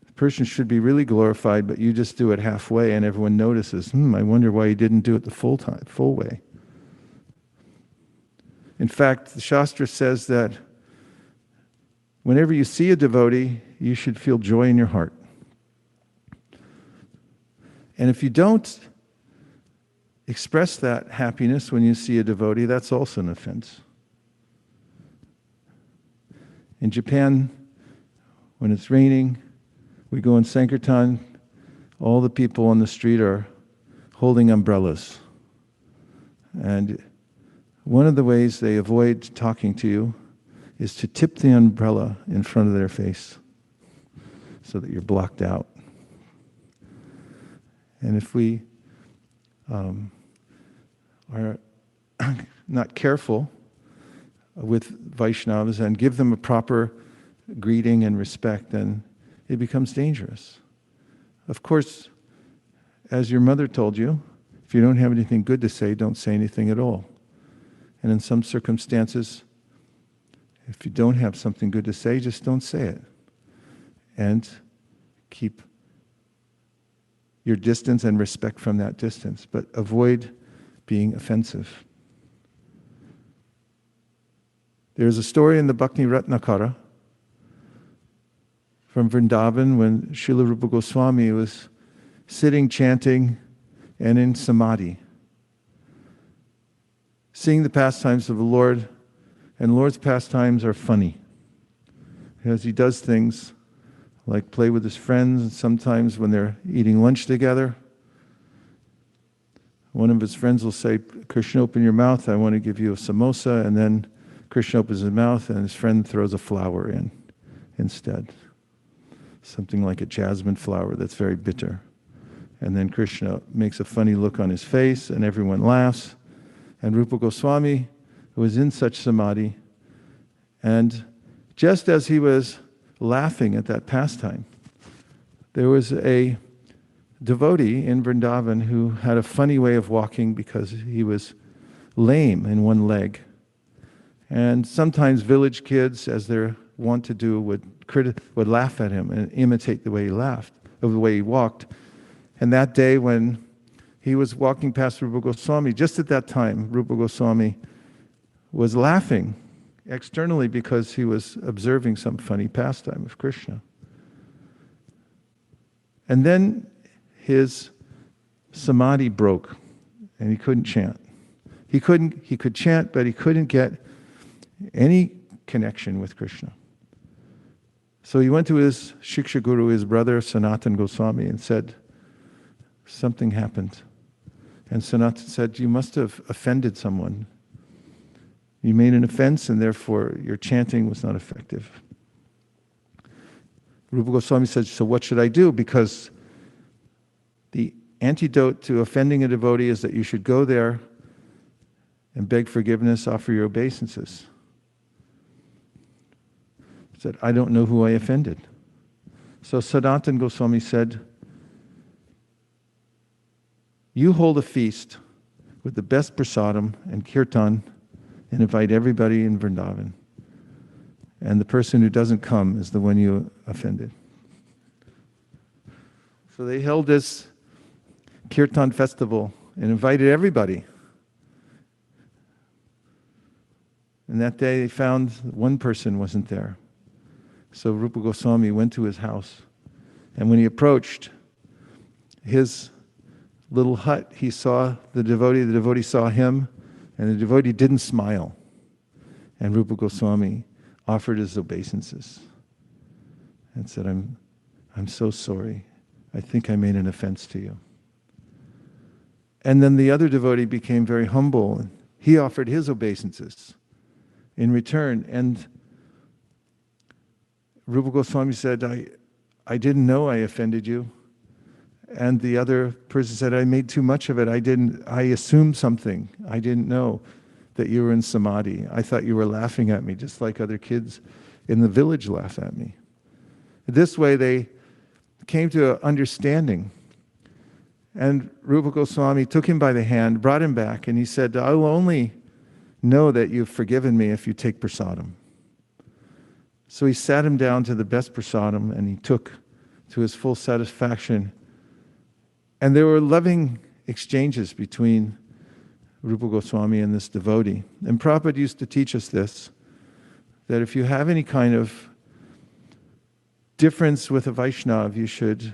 The person should be really glorified, but you just do it halfway and everyone notices, I wonder why you didn't do it the full way. In fact, the Shastra says that whenever you see a devotee, you should feel joy in your heart. And if you don't express that happiness when you see a devotee, that's also an offense. In Japan, when it's raining, we go in Sankirtan, all the people on the street are holding umbrellas. And one of the ways they avoid talking to you is to tip the umbrella in front of their face so that you're blocked out. And if we are not careful with Vaishnavas and give them a proper greeting and respect, then it becomes dangerous. Of course, as your mother told you, if you don't have anything good to say, don't say anything at all. And in some circumstances, if you don't have something good to say, just don't say it. And keep your distance and respect from that distance, but avoid being offensive. There's a story in the Bhakti Ratnakara from Vrindavan when Srila Rupa Goswami was sitting chanting and in samadhi, seeing the pastimes of the Lord, and the Lord's pastimes are funny, because he does things like play with his friends, and sometimes when they're eating lunch together, one of his friends will say, Krishna, open your mouth, I want to give you a samosa, and then Krishna opens his mouth and his friend throws a flower in instead. Something like a jasmine flower that's very bitter. And then Krishna makes a funny look on his face and everyone laughs. And Rupa Goswami was in such samadhi, and just as he was laughing at that pastime, there was a devotee in Vrindavan who had a funny way of walking because he was lame in one leg. And sometimes village kids, as they're wont to do, would laugh at him and imitate the way he laughed, or the way he walked. And that day when he was walking past Rupa Goswami, just at that time, Rupa Goswami was laughing externally because he was observing some funny pastime of Krishna. And then his samadhi broke and he couldn't chant. He could chant, but he couldn't get any connection with Krishna. So he went to his Shiksha Guru, his brother Sanatan Goswami, and said, something happened. And Sanatan said, you must have offended someone. You made an offense and therefore your chanting was not effective. Rupa Goswami said, so what should I do? Because the antidote to offending a devotee is that you should go there and beg forgiveness, offer your obeisances. He said, I don't know who I offended. So Sanatan Goswami said, you hold a feast with the best prasadam and kirtan and invite everybody in Vrindavan. And the person who doesn't come is the one you offended. So they held this kirtan festival and invited everybody. And that day they found one person wasn't there. So Rupa Goswami went to his house. And when he approached his little hut, he saw the devotee saw him, and the devotee didn't smile. And Rupa Goswami offered his obeisances and said, I'm so sorry. I think I made an offense to you. And then the other devotee became very humble, and he offered his obeisances in return. And Rupa Goswami said, I didn't know I offended you. And the other person said, I made too much of it. I assumed something. I didn't know that you were in samadhi. I thought you were laughing at me, just like other kids in the village laugh at me. This way they came to an understanding. And Rupa Goswami took him by the hand, brought him back, and he said, I will only know that you've forgiven me if you take prasadam. So he sat him down to the best prasadam, and he took to his full satisfaction. And there were loving exchanges between Rupa Goswami and this devotee. And Prabhupada used to teach us this, that if you have any kind of difference with a Vaishnava, you should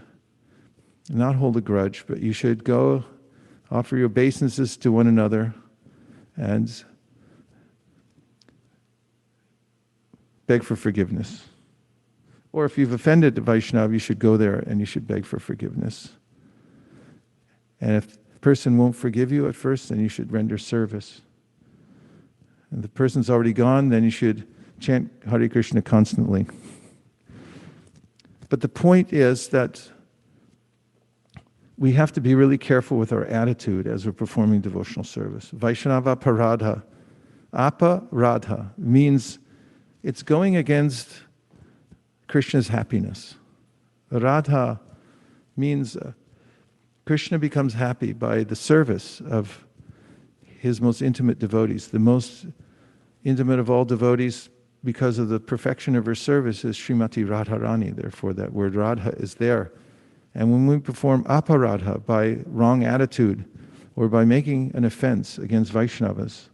not hold a grudge, but you should go offer your obeisances to one another and beg for forgiveness. Or if you've offended the Vaishnava, you should go there and you should beg for forgiveness. And if the person won't forgive you at first, then you should render service. And if the person's already gone, then you should chant Hare Krishna constantly. But the point is that we have to be really careful with our attitude as we're performing devotional service. Vaishnava paradha. Aparadha means it's going against Krishna's happiness. Radha means Krishna becomes happy by the service of his most intimate devotees. The most intimate of all devotees, because of the perfection of her service, is Srimati Radharani. Therefore, that word Radha is there. And when we perform aparadha by wrong attitude or by making an offense against Vaishnavas,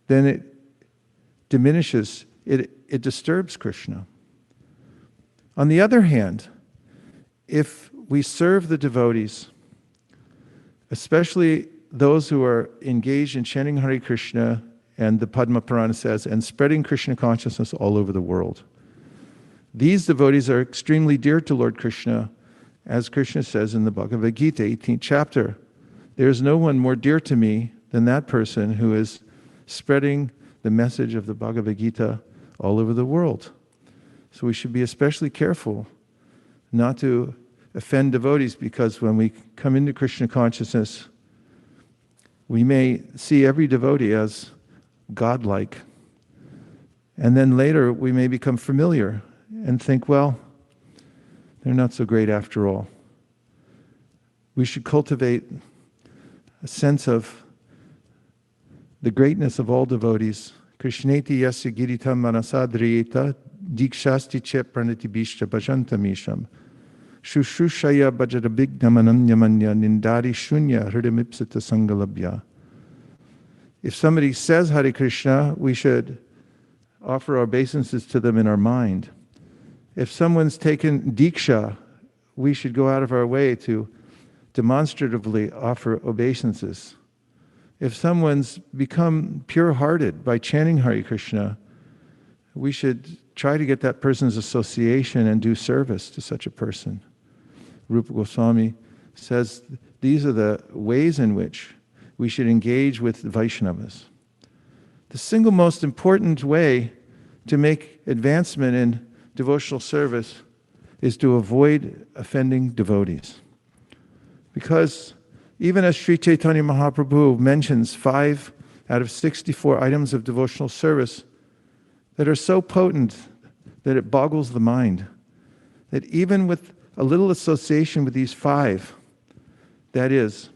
then it diminishes, it disturbs Krishna. On the other hand, if we serve the devotees, especially those who are engaged in chanting Hare Krishna, and the Padma Purana says, and spreading Krishna consciousness all over the world. These devotees are extremely dear to Lord Krishna, as Krishna says in the Bhagavad Gita, 18th chapter. There is no one more dear to me than that person who is spreading the message of the Bhagavad Gita all over the world. So we should be especially careful not to offend devotees, because when we come into Krishna consciousness, we may see every devotee as godlike. And then later we may become familiar and think, well, they're not so great after all. We should cultivate a sense of the greatness of all devotees. Krishneti yasya giritam manasadriyeta dikshasti che pranatibishta bhajantamisham shushushaya bhajarabhignamananyamanya nindari shunya hridamipsita sangalabhya. If somebody says Hare Krishna, we should offer our obeisances to them in our mind. If someone's taken Diksha, we should go out of our way to demonstratively offer obeisances. If someone's become pure-hearted by chanting Hare Krishna, we should try to get that person's association and do service to such a person. Rupa Goswami says these are the ways in which we should engage with Vaishnavas. The single most important way to make advancement in devotional service is to avoid offending devotees. Because even as Sri Chaitanya Mahaprabhu mentions 5 out of 64 items of devotional service that are so potent that it boggles the mind, that even with a little association with these 5, that is,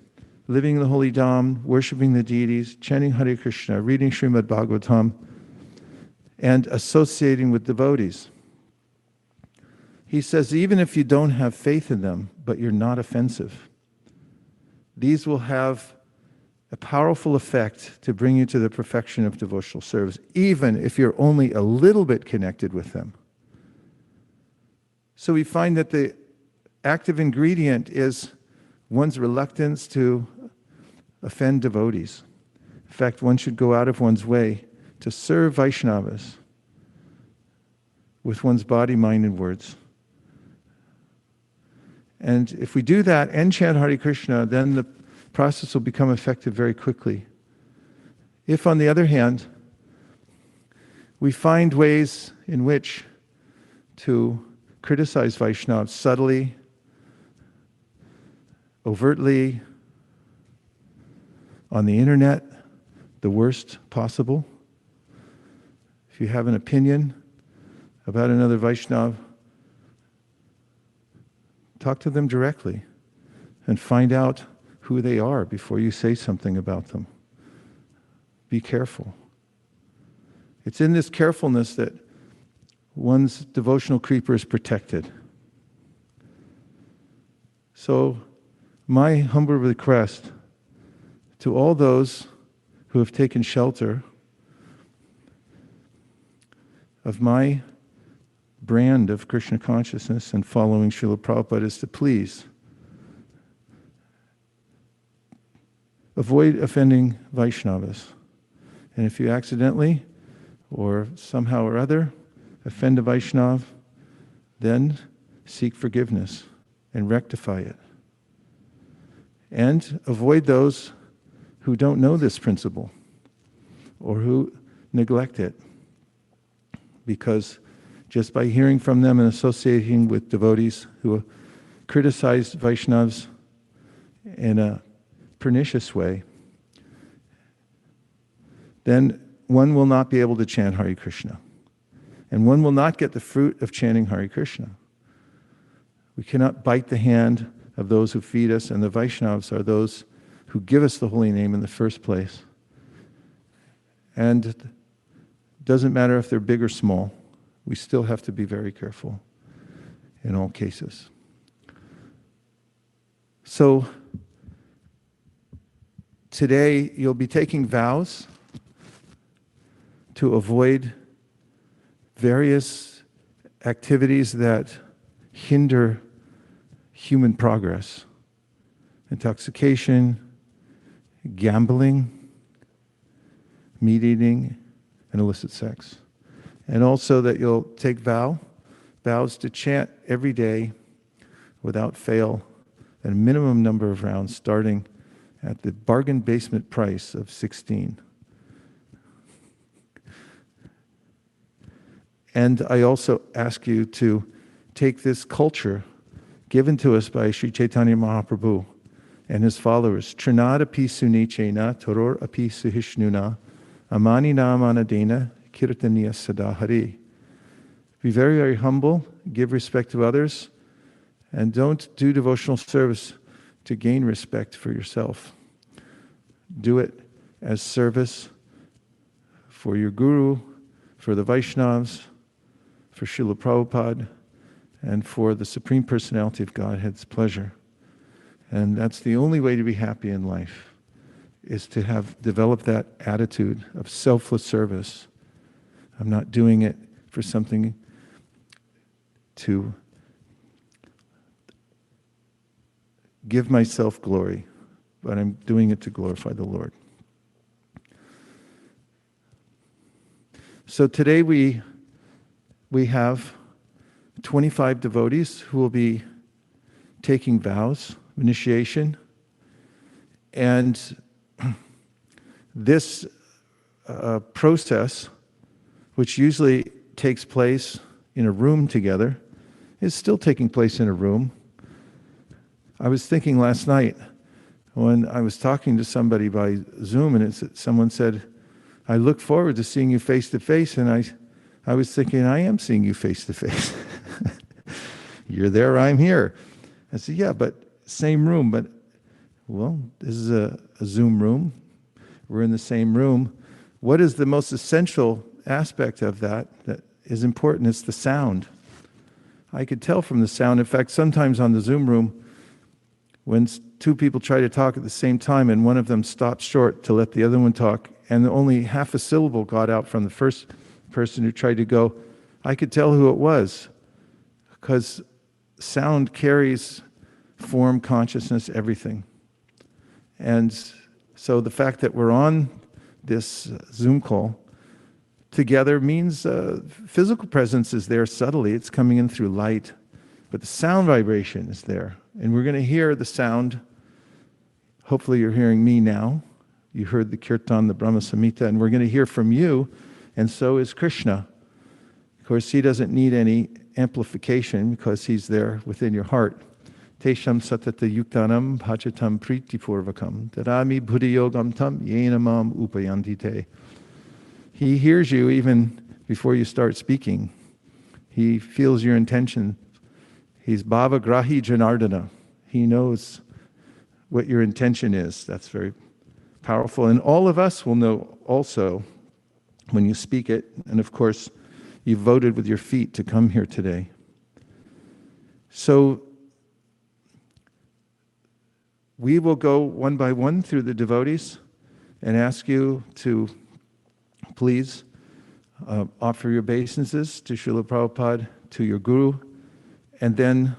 living in the holy dham, worshipping the deities, chanting Hare Krishna, reading Srimad Bhagavatam, and associating with devotees. He says, even if you don't have faith in them, but you're not offensive, these will have a powerful effect to bring you to the perfection of devotional service, even if you're only a little bit connected with them. So we find that the active ingredient is one's reluctance to offend devotees. In fact, one should go out of one's way to serve Vaishnavas with one's body, mind, and words. And if we do that and chant Hare Krishna, then the process will become effective very quickly. If, on the other hand, we find ways in which to criticize Vaishnavas subtly, overtly, on the internet, the worst possible. If you have an opinion about another Vaishnava, talk to them directly and find out who they are before you say something about them. be careful. It's in this carefulness that one's devotional creeper is protected. So, my humble request to all those who have taken shelter of my brand of Krishna consciousness and following Srila Prabhupada is to please avoid offending Vaishnavas. And if you accidentally or somehow or other offend a Vaishnav, then seek forgiveness and rectify it. And avoid those who don't know this principle or who neglect it. Because just by hearing from them and associating with devotees who criticize Vaishnavas in a pernicious way, then one will not be able to chant Hare Krishna. And one will not get the fruit of chanting Hare Krishna. We cannot bite the hand of those who feed us, and the Vaishnavas are those who give us the holy name in the first place. And it doesn't matter if they're big or small, we still have to be very careful in all cases. So, today you'll be taking vows to avoid various activities that hinder human progress. Intoxication, gambling, meat eating, and illicit sex. And also that you'll take vows to chant every day without fail, at a minimum number of rounds, starting at the bargain basement price of 16. And I also ask you to take this culture given to us by Sri Chaitanya Mahaprabhu and his followers, Trinad api sunichena, toror api suhishnuna, amani namanadena, kirtaniya sadahari. Be very, very humble, give respect to others, and don't do devotional service to gain respect for yourself. Do it as service for your Guru, for the Vaishnavas, for Srila Prabhupada, and for the Supreme Personality of Godhead's pleasure. And that's the only way to be happy in life, is to have developed that attitude of selfless service. I'm not doing it for something to give myself glory, but I'm doing it to glorify the Lord. So today we have 25 devotees who will be taking vows, initiation, and this process, which usually takes place in a room together, is still taking place in a room. I was thinking last night when I was talking to somebody by Zoom, and someone said, I look forward to seeing you face to face, and I was thinking, I am seeing you face to face. You're there, I'm here. I said, yeah, but same room. But, well, this is a Zoom room. We're in the same room. What is the most essential aspect of that is important? It's the sound. I could tell from the sound. In fact, sometimes on the Zoom room, when two people try to talk at the same time and one of them stops short to let the other one talk, and only half a syllable got out from the first person who tried to go, I could tell who it was, because sound carries form, consciousness, everything. And so the fact that we're on this Zoom call together means physical presence is there subtly. It's coming in through light, but the sound vibration is there. And we're going to hear the sound. Hopefully you're hearing me now. You heard the kirtan, the Brahma Samhita, and we're going to hear from you, and so is Krishna. Of course, he doesn't need any amplification because he's there within your heart. Tesham satata yuktanam bhajatam pritipurvakam tadami buddhiyogam tam yenamam upayantite. He hears you even before you start speaking. He feels your intention. He's bhava grahi janardana. He knows what your intention is. That's very powerful. And all of us will know also when you speak it. And of course, you voted with your feet to come here today. So we will go one by one through the devotees and ask you to please offer your obeisances to Srila Prabhupada, to your Guru, and then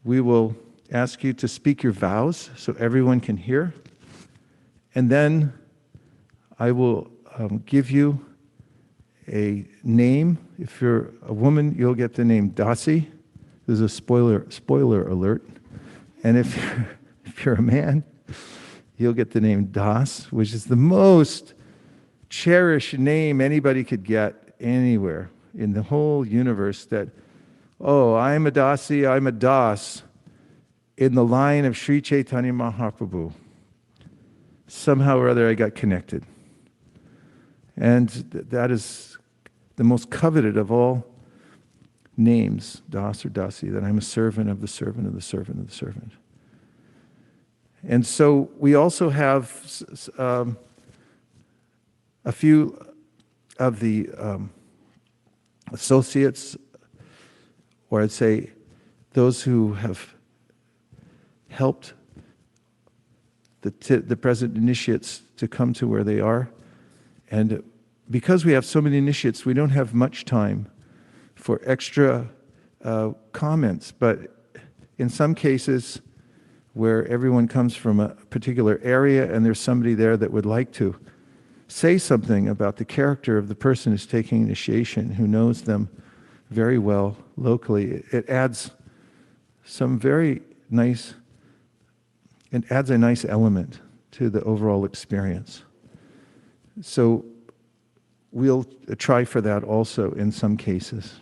we will ask you to speak your vows so everyone can hear. And then I will give you a name. If you're a woman, you'll get the name Dasi. There's a spoiler alert. And if you're a man, you'll get the name Das, which is the most cherished name anybody could get anywhere in the whole universe. That, oh, I'm a Dasi, I'm a Das, in the line of Sri Chaitanya Mahaprabhu. Somehow or other I got connected. And that is the most coveted of all names, Das or Dasi, that I'm a servant of the servant of the servant of the servant. And so we also have a few of the associates, or I'd say those who have helped the present initiates to come to where they are. And because we have so many initiates, we don't have much time for extra comments. But in some cases, where everyone comes from a particular area and there's somebody there that would like to say something about the character of the person who's taking initiation, who knows them very well locally, it adds some very nice, it adds a nice element to the overall experience. So we'll try for that also in some cases.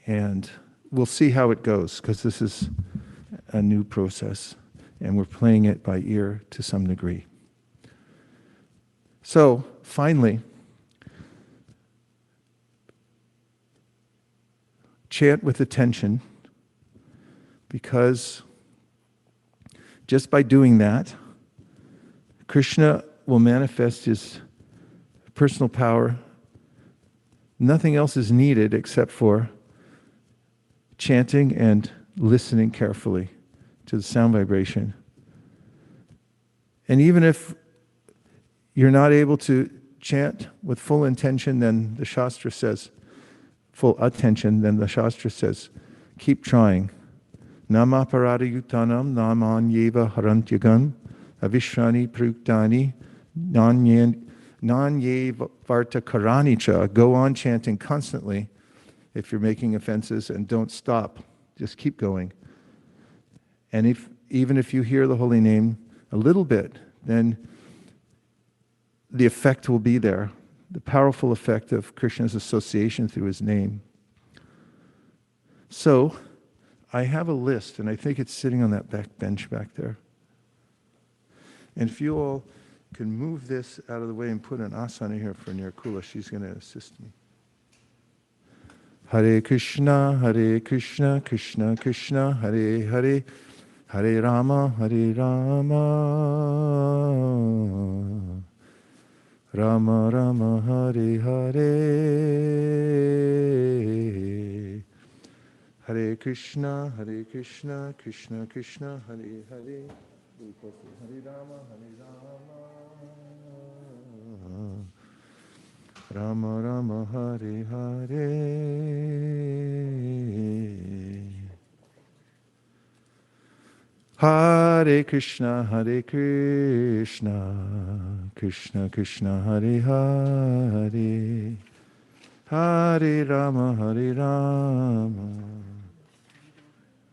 And we'll see how it goes, because this is a new process, and we're playing it by ear to some degree. So, finally, chant with attention, because just by doing that, Krishna will manifest his personal power. Nothing else is needed except for chanting and listening carefully to the sound vibration. And even if you're not able to chant with full intention, then the Shastra says, full attention, then the Shastra says, keep trying. Namaparada yutanam namanyeva harantyagam avishrani pruktani nanyeva varta karanicha. Go on chanting constantly if you're making offenses, and don't stop. Just keep going. And even if you hear the holy name a little bit, then the effect will be there, the powerful effect of Krishna's association through his name. So, I have a list, and I think it's sitting on that back bench back there. And if you all can move this out of the way and put an asana here for Nirkula, she's going to assist me. Hare Krishna, Krishna Krishna, Hare Hare, Hare Rama, Rama Rama, Hare Hare. Hare Krishna, Krishna Krishna, Hare Hare, Hare Rama, Rama Rama, Hare Hare. Hare Krishna, Krishna Krishna, Hare Hare, Hare Rama, Rama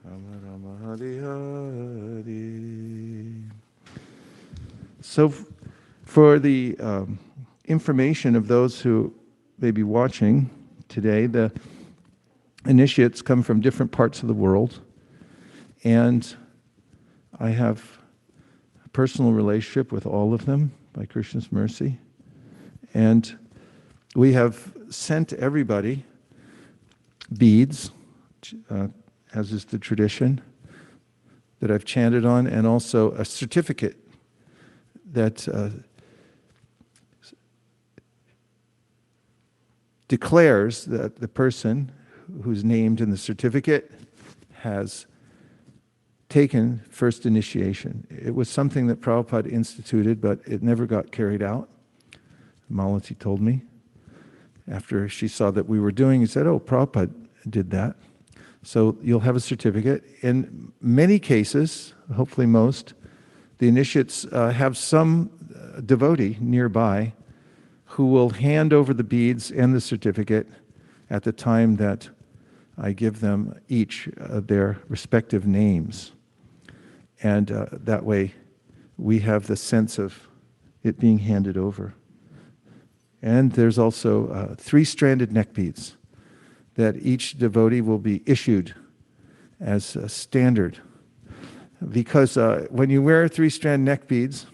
Rama, Hare Hare. So for the information of those who may be watching today, the initiates come from different parts of the world, and I have a personal relationship with all of them by Krishna's mercy. And we have sent everybody beads, as is the tradition, that I've chanted on, and also a certificate that declares that the person who's named in the certificate has taken first initiation. It was something that Prabhupada instituted, but it never got carried out. Malati told me. After she saw that we were doing, he said, oh, Prabhupada did that. So you'll have a certificate. In many cases, hopefully most, the initiates have some devotee nearby who will hand over the beads and the certificate at the time that I give them each their respective names. And that way we have the sense of it being handed over. And there's also 3-stranded neck beads that each devotee will be issued as a standard. Because when you wear 3-strand neck beads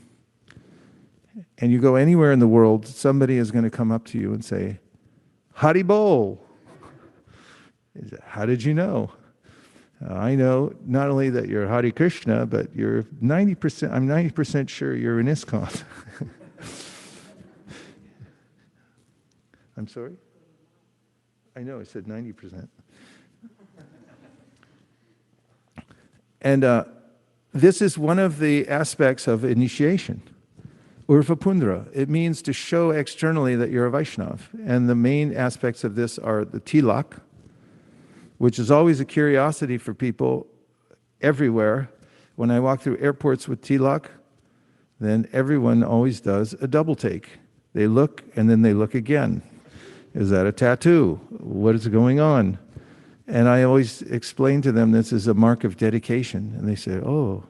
and you go anywhere in the world, somebody is going to come up to you and say, Hari Bol! How did you know? I know not only that you're Hare Krishna, but you're 90%, I'm 90% sure you're in ISKCON. I'm sorry? I know, I said 90%. And this is one of the aspects of initiation. Urva Pundra. It means to show externally that you're a Vaishnava. And the main aspects of this are the tilak, which is always a curiosity for people everywhere. When I walk through airports with tilak, then everyone always does a double take. They look and then they look again. Is that a tattoo? What is going on? And I always explain to them this is a mark of dedication. And they say, oh,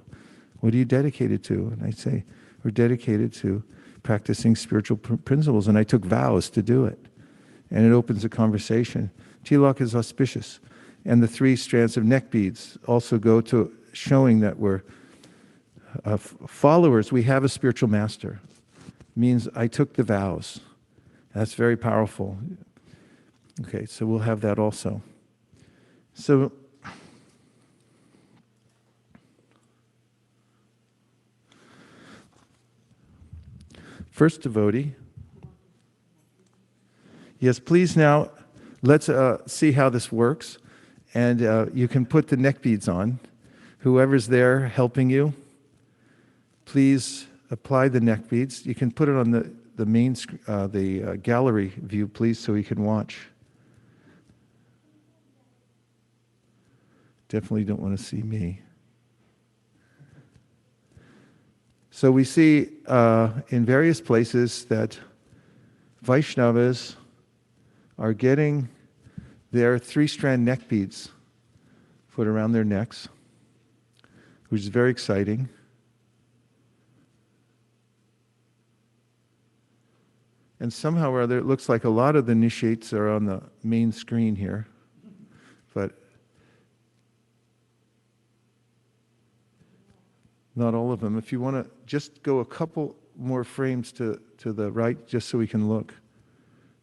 what are you dedicated to? And I say, we're dedicated to practicing spiritual principles. And I took vows to do it. And it opens a conversation. Tilak is auspicious. And the 3 strands of neck beads also go to showing that we're followers. We have a spiritual master. It means I took the vows. That's very powerful. Okay, so we'll have that also. So, first devotee. Yes, please now, let's see how this works. And you can put the neck beads on. Whoever's there helping you, please apply the neck beads. You can put it on the main the gallery view, please, so we can watch. Definitely don't want to see me. So we see in various places that Vaishnavas are getting their 3-strand neck beads put around their necks, which is very exciting. And somehow or other, it looks like a lot of the initiates are on the main screen here. But not all of them. If you want to just go a couple more frames to the right, just so we can look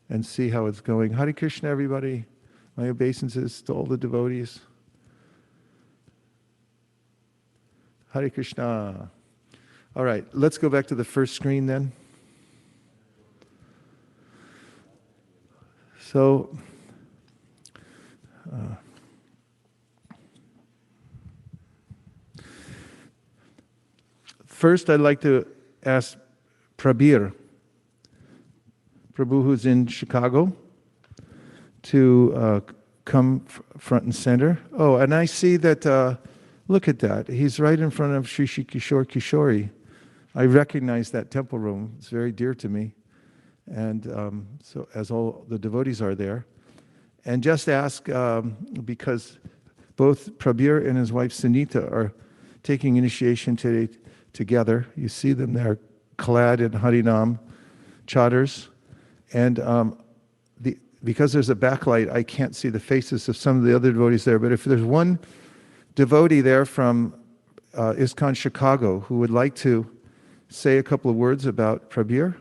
and see how it's going. Hare Krishna, everybody. My obeisances to all the devotees. Hare Krishna. All right, let's go back to the first screen then. So, first I'd like to ask Prabir, Prabhu who's in Chicago, to come front and center. Oh, and I see that, look at that. He's right in front of Sri Sri Kishore Kishori. I recognize that temple room. It's very dear to me. And so as all the devotees are there. And just ask, because both Prabir and his wife Sunita are taking initiation today together. You see them there clad in Harinam chadars. And because there's a backlight, I can't see the faces of some of the other devotees there. But if there's one devotee there from ISKCON Chicago who would like to say a couple of words about Prabir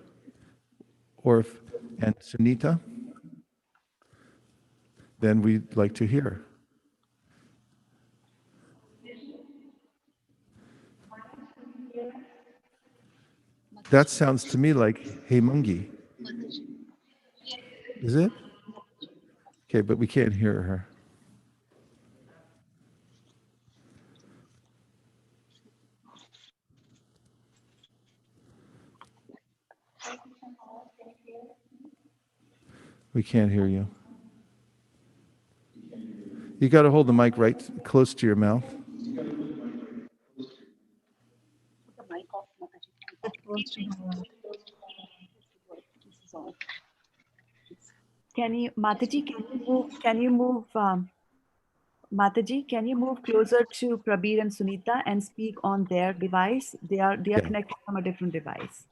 and Sunita, then we'd like to hear. That sounds to me like Hemangi. Is it? Okay, but we can't hear her. We can't hear you. You got to hold the mic right close to your mouth. Can you, Mataji, can you move, Mataji, can you move closer to Prabir and Sunita and speak on their device? They are Yeah. connected from a different device.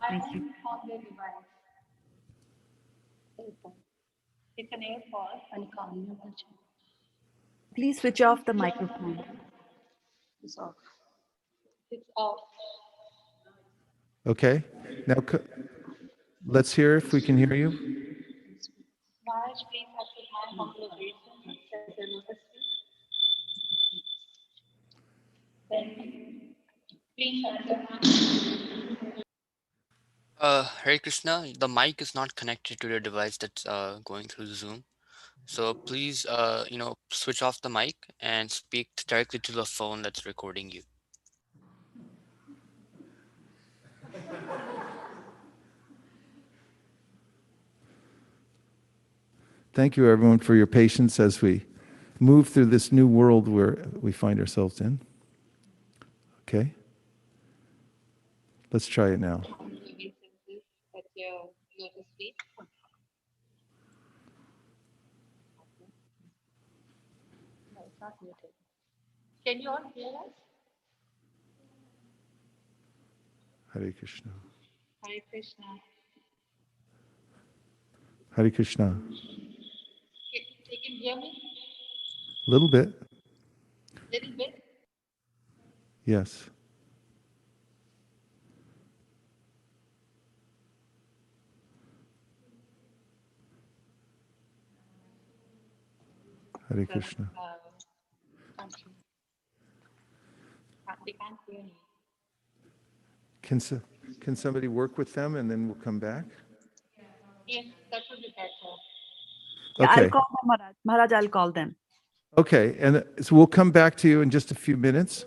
Thank you. On their device. It's an AirPod and can't. Please switch off the microphone. It's off. It's off. Okay. Now let's hear if we can hear you. Maharaj, please accept my humble obeisance as a lotus feet. Then, please accept my Hare Krishna, the mic is not connected to the device that's going through Zoom. So please, switch off the mic and speak directly to the phone that's recording you. Thank you, everyone, for your patience as we move through this new world where we find ourselves in. Okay? Let's try it now. obeisances at your lotus feet. No, it's not muted. Can you all hear us? Hare Krishna. Hare Krishna. Hare Krishna. You can hear me? A little bit. Little bit? Yes. Hare Krishna. They can't hear me. Can somebody work with them and then we'll come back? Yes, that would be better. Yeah, Okay. I'll call them, Maharaj. Maharaj, I'll call them. Okay, and so we'll come back to you in just a few minutes.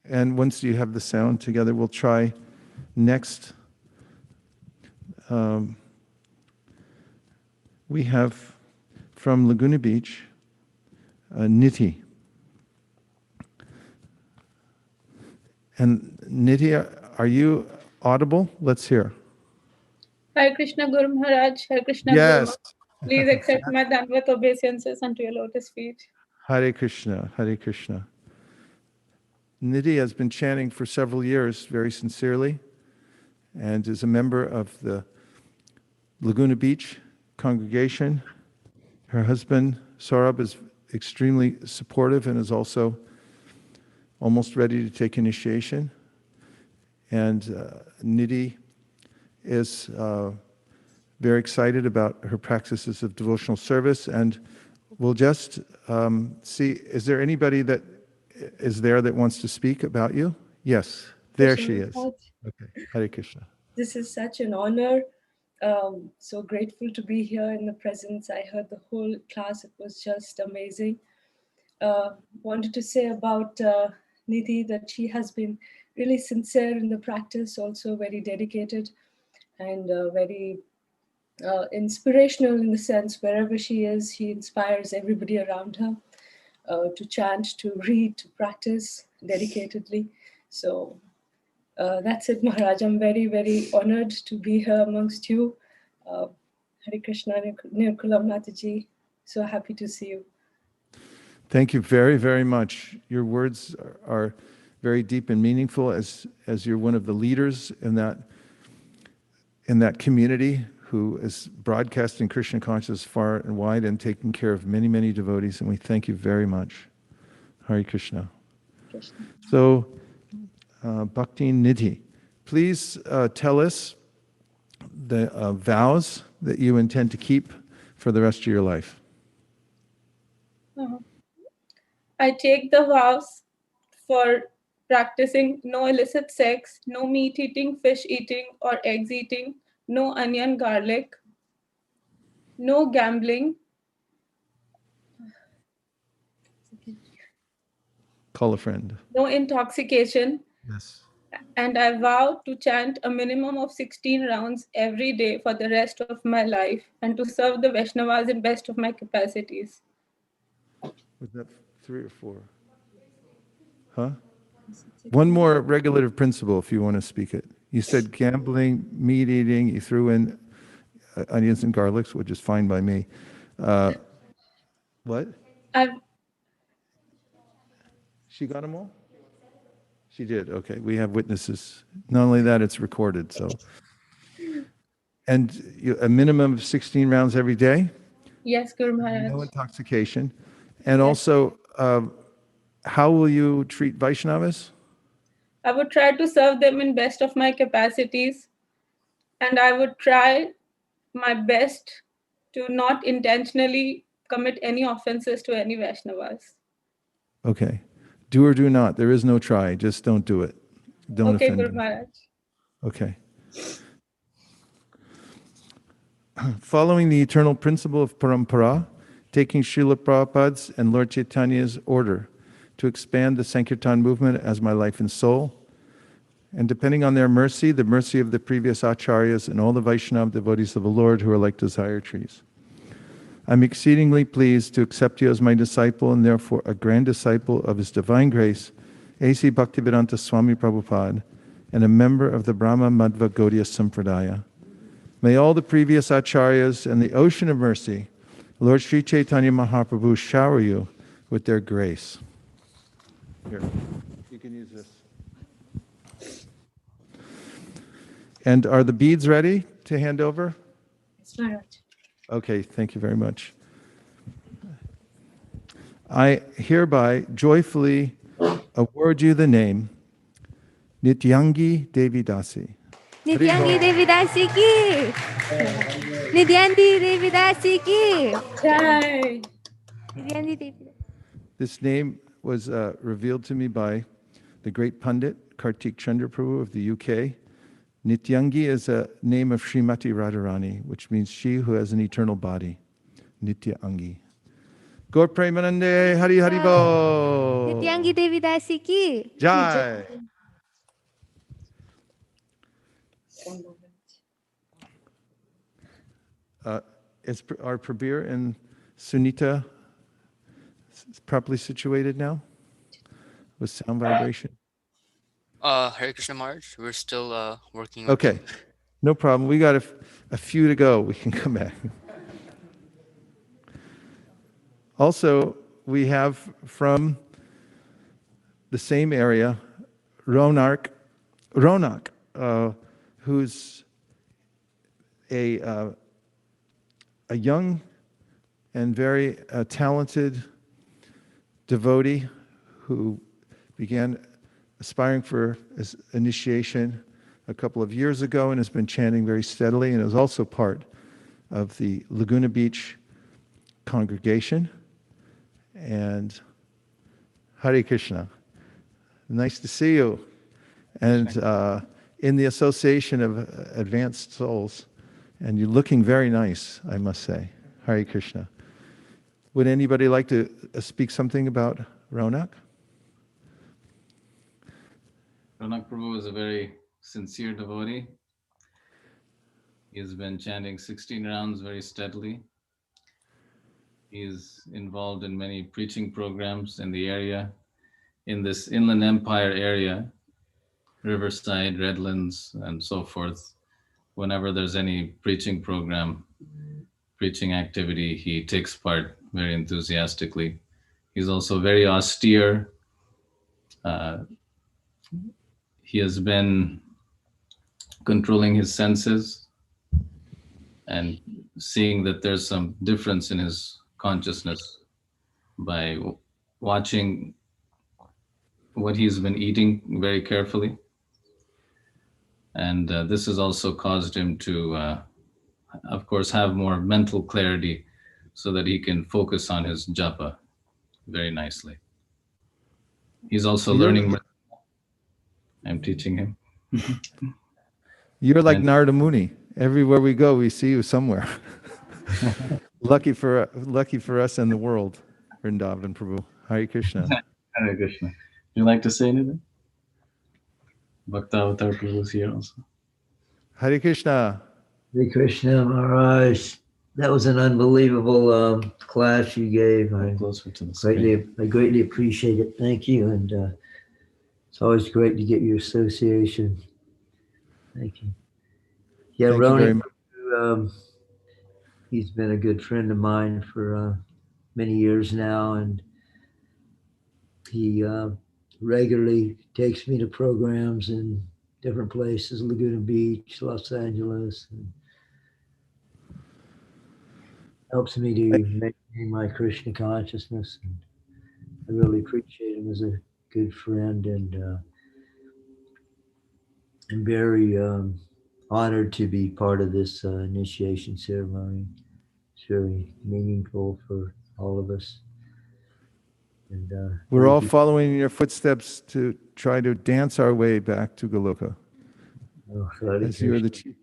And once you have the sound together, we'll try next. We have from Laguna Beach, Niti. And Niti, are you audible? Let's hear. Hare Krishna Guru Maharaj, Hare Krishna Yes. Guru. Please accept my Dandavat obeisances unto your lotus feet. Hare Krishna, Hare Krishna. Nidhi has been chanting for several years very sincerely and is a member of the Laguna Beach congregation. Her husband, Saurabh, is extremely supportive and is also almost ready to take initiation. And Nidhi is very excited about her practices of devotional service. And we'll just see, is there anybody that is there that wants to speak about you? Yes, there she is. Okay, Hare Krishna. This is such an honor. So grateful to be here in the presence. I heard the whole class. It was just amazing. Wanted to say about Nidhi that she has been really sincere in the practice, also very dedicated and very inspirational in the sense wherever she is, she inspires everybody around her to chant, to read, to practice dedicatedly. So that's it, Maharaj. I'm very, very honored to be here amongst you. Hare Krishna, Nirkulam Mataji. So happy to see you. Thank you very, very much. Your words are very deep and meaningful as you're one of the leaders in that community who is broadcasting Krishna consciousness far and wide and taking care of many, many devotees. And we thank you very much. Hare Krishna. Krishna. So, Bhakti Nidhi, please tell us the vows that you intend to keep for the rest of your life. I take the vows for practicing no illicit sex, no meat eating, fish eating, or eggs eating, no onion, garlic, no gambling. Call a friend. No intoxication. Yes. And I vow to chant a minimum of 16 rounds every day for the rest of my life and to serve the Vaishnavas in best of my capacities. Was that 3 or 4? Huh? One more regulative principle if you want to speak it. You said gambling, meat eating, you threw in onions and garlics, which is fine by me. What? She got them all? She did, okay. We have witnesses. Not only that, it's recorded, so. And a minimum of 16 rounds every day? Yes, Guru Maharaj. No intoxication. And also, how will you treat Vaishnavas? I would try to serve them in best of my capacities, and I would try my best to not intentionally commit any offenses to any Vaishnavas. Okay. Do or do not. There is no try. Just don't do it. Don't Okay, offend Guru them. Maharaj. Okay. Following the eternal principle of parampara, taking Srila Prabhupada's and Lord Chaitanya's order to expand the Sankirtan movement as my life and soul, and depending on their mercy, the mercy of the previous acharyas and all the Vaishnava devotees of the Lord who are like desire trees. I'm exceedingly pleased to accept you as my disciple and therefore a grand disciple of His Divine Grace, A.C. Bhaktivedanta Swami Prabhupada, and a member of the Brahma Madhva Gaudiya Sampradaya. May all the previous acharyas and the ocean of mercy, Lord Sri Chaitanya Mahaprabhu, shower you with their grace. Here, you can use this. And are the beads ready to hand over? Yes, Maharaj. Okay, thank you very much. I hereby joyfully award you the name Nityangi Devi Dasi. Nityangi Devi Dasi ki! Nityangi Devi Dasi ki! Jai. Nityangi Devi. This name was revealed to me by the great Pandit Kartik Chandra Prabhu of the UK. Nityangi is a name of Srimati Radharani, which means she who has an eternal body. Nityangi. Gaur Premanande Hari Hari Bo. Nityangi Devi Dasi ki! Jai. Is our Prabir and Sunita properly situated now with sound vibration? Hare Krishna Maharaj, we're still working with Okay, no problem. We got a few to go. We can come back. Also, we have from the same area, Ronak, who's a young and very talented devotee who began aspiring for his initiation a couple of years ago and has been chanting very steadily and is also part of the Laguna Beach congregation. And Hare Krishna, nice to see you. And in the Association of Advanced Souls, and you're looking very nice, I must say. Hare Krishna. Would anybody like to speak something about Ronak? Ronak Prabhu is a very sincere devotee. He has been chanting 16 rounds very steadily. He is involved in many preaching programs in the area, in this Inland Empire area, Riverside, Redlands, and so forth. Whenever there's any preaching program, preaching activity, he takes part very enthusiastically. He's also very austere. He has been controlling his senses and seeing that there's some difference in his consciousness by watching what he's been eating very carefully. And this has also caused him to, of course, have more mental clarity so that he can focus on his japa very nicely. He's also learning. I'm teaching him. You're like And- Narada Muni. Everywhere we go, we see you somewhere. Lucky for us and the world. Vrindavan Prabhu. Hare Krishna. Hare Krishna. Would you like to say anything? Bhakta Avatar Prabhu is here also. Hare Krishna. Hare Krishna Maharaj. That was an unbelievable class you gave. I Closer to the screen. greatly appreciate it. Thank you. And it's always great to get your association. Thank you. Yeah, Thank you very Roni, much. he's been a good friend of mine for many years now, and he regularly takes me to programs in different places, Laguna Beach, Los Angeles, and helps me to maintain my Krishna consciousness. And I really appreciate him as a good friend, and I'm very honored to be part of this initiation ceremony. It's very meaningful for all of us. And We're all following in your footsteps to try to dance our way back to Goloka. As you are the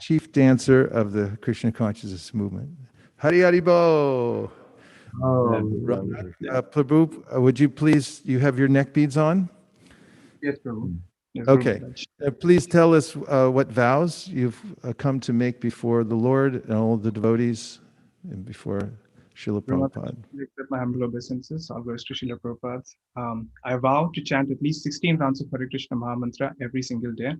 chief dancer of the Krishna consciousness movement. Hari Hari Bo. Prabhu, would you please, you have your neck beads on? Yes, Prabhu. Yes, Okay. Prabhu. Please tell us what vows you've come to make before the Lord and all the devotees and before Srila Prabhupada. I accept my humble obeisances. I'll go to Srila Prabhupada. I vow to chant at least 16 rounds of Hare Krishna Mahamantra every single day.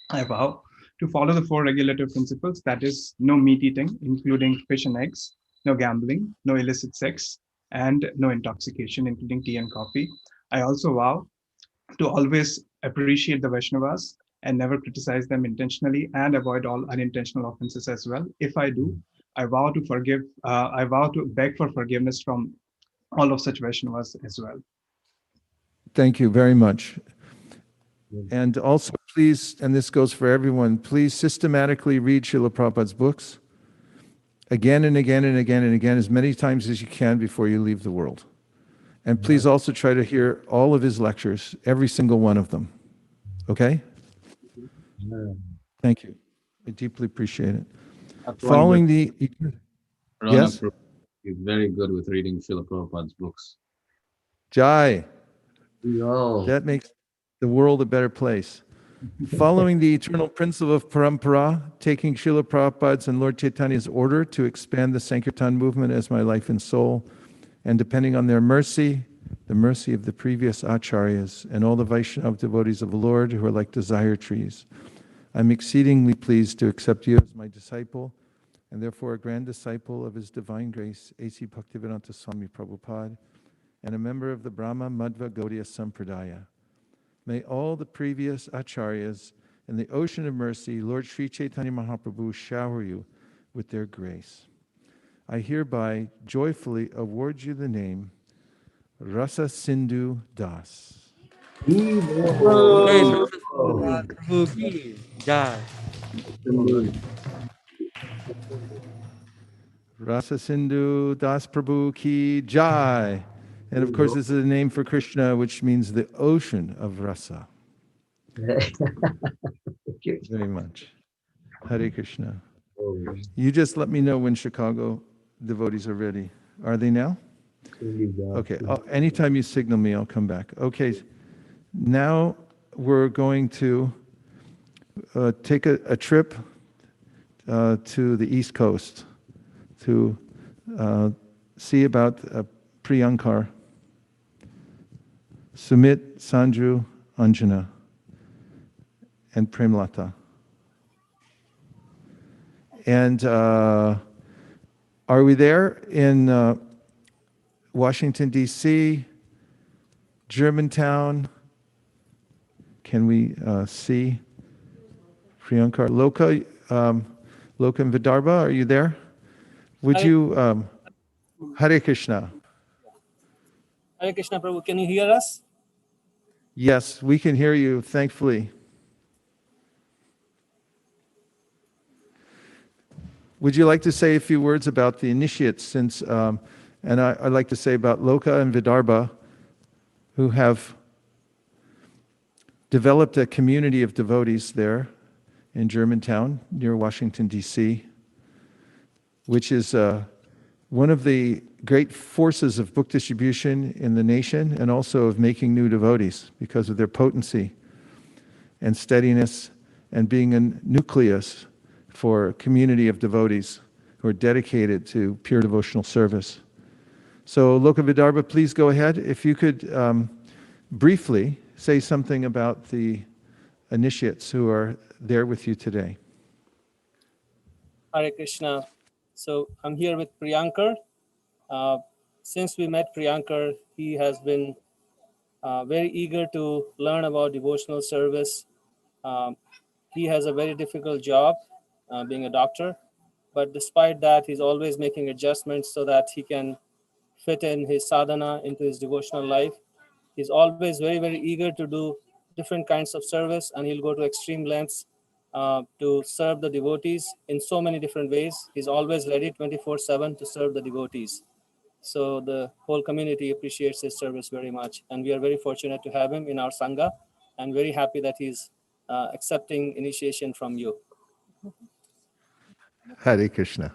I vow to follow the 4 regulative principles, that is, no meat eating, including fish and eggs, no gambling, no illicit sex, and no intoxication, including tea and coffee. I also vow to always appreciate the Vaishnavas and never criticize them intentionally, and avoid all unintentional offenses as well. If I do, I vow to beg for forgiveness from all of such Vaishnavas as well. Thank you very much. And also, please, and this goes for everyone, please systematically read Srila Prabhupada's books again and again and again and again, as many times as you can before you leave the world. And please also try to hear all of his lectures, every single one of them. Okay? Thank you. I deeply appreciate it. Following the... Yes? He's very good with reading Srila Prabhupada's books. Jai. That makes the world a better place. Following the eternal principle of parampara, taking Srila Prabhupada's and Lord Chaitanya's order to expand the Sankirtan movement as my life and soul, and depending on their mercy, the mercy of the previous acharyas, and all the Vaishnava devotees of the Lord who are like desire trees, I'm exceedingly pleased to accept you as my disciple, and therefore a grand disciple of His Divine Grace, A.C. Bhaktivedanta Swami Prabhupada, and a member of the Brahma Madhva Gaudiya Sampradaya. May all the previous acharyas and the ocean of mercy, Lord Sri Chaitanya Mahaprabhu, shower you with their grace. I hereby joyfully award you the name Rasa Sindhu Das. Rasa Sindhu Das Prabhu Ki Jai. And of course, this is a name for Krishna, which means the ocean of rasa. Thank you very much. Hare Krishna. You just let me know when Chicago devotees are ready. Are they now? Okay. Anytime you signal me, I'll come back. Okay. Now we're going to take a trip to the East Coast to see about Priyankar, Sumit, Sanju, Anjana, and Premlata. And are we there in Washington, D.C., Germantown? Can we see Priyankar? Loka and Vidarbha, are you there? Would you, Hare Krishna. Hare Krishna Prabhu, can you hear us? Yes, we can hear you, thankfully. Would you like to say a few words about the initiates, since, and I'd like to say about Loka and Vidarbha, who have developed a community of devotees there in Germantown near Washington, D.C., which is one of the great forces of book distribution in the nation and also of making new devotees because of their potency and steadiness and being a nucleus for a community of devotees who are dedicated to pure devotional service. So Lokavidarbha, please go ahead. If you could briefly say something about the initiates who are there with you today. Hare Krishna. So I'm here with Priyankar. Since we met Priyankar, he has been very eager to learn about devotional service. He has a very difficult job, being a doctor, but despite that, he's always making adjustments so that he can fit in his sadhana into his devotional life. He's always very, very eager to do different kinds of service, and he'll go to extreme lengths to serve the devotees in so many different ways. He's always ready 24/7 to serve the devotees. So the whole community appreciates his service very much, and we are very fortunate to have him in our Sangha, and very happy that he's accepting initiation from you. Hare Krishna.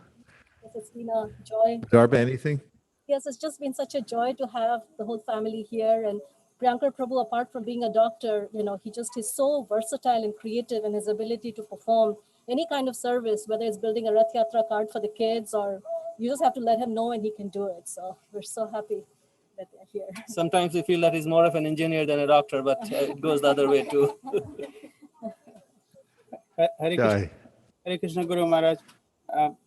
Yes, it's been a joy. Darbha, anything? Yes, it's just been such a joy to have the whole family here. And Priyankar Prabhu, apart from being a doctor, he just is so versatile and creative in his ability to perform any kind of service, whether it's building a Rath Yatra cart for the kids, or you just have to let him know and he can do it. So we're so happy that they're here. Sometimes we feel that he's more of an engineer than a doctor, but it goes the other way too. Hare Krishna, Hare Krishna Guru Maharaj.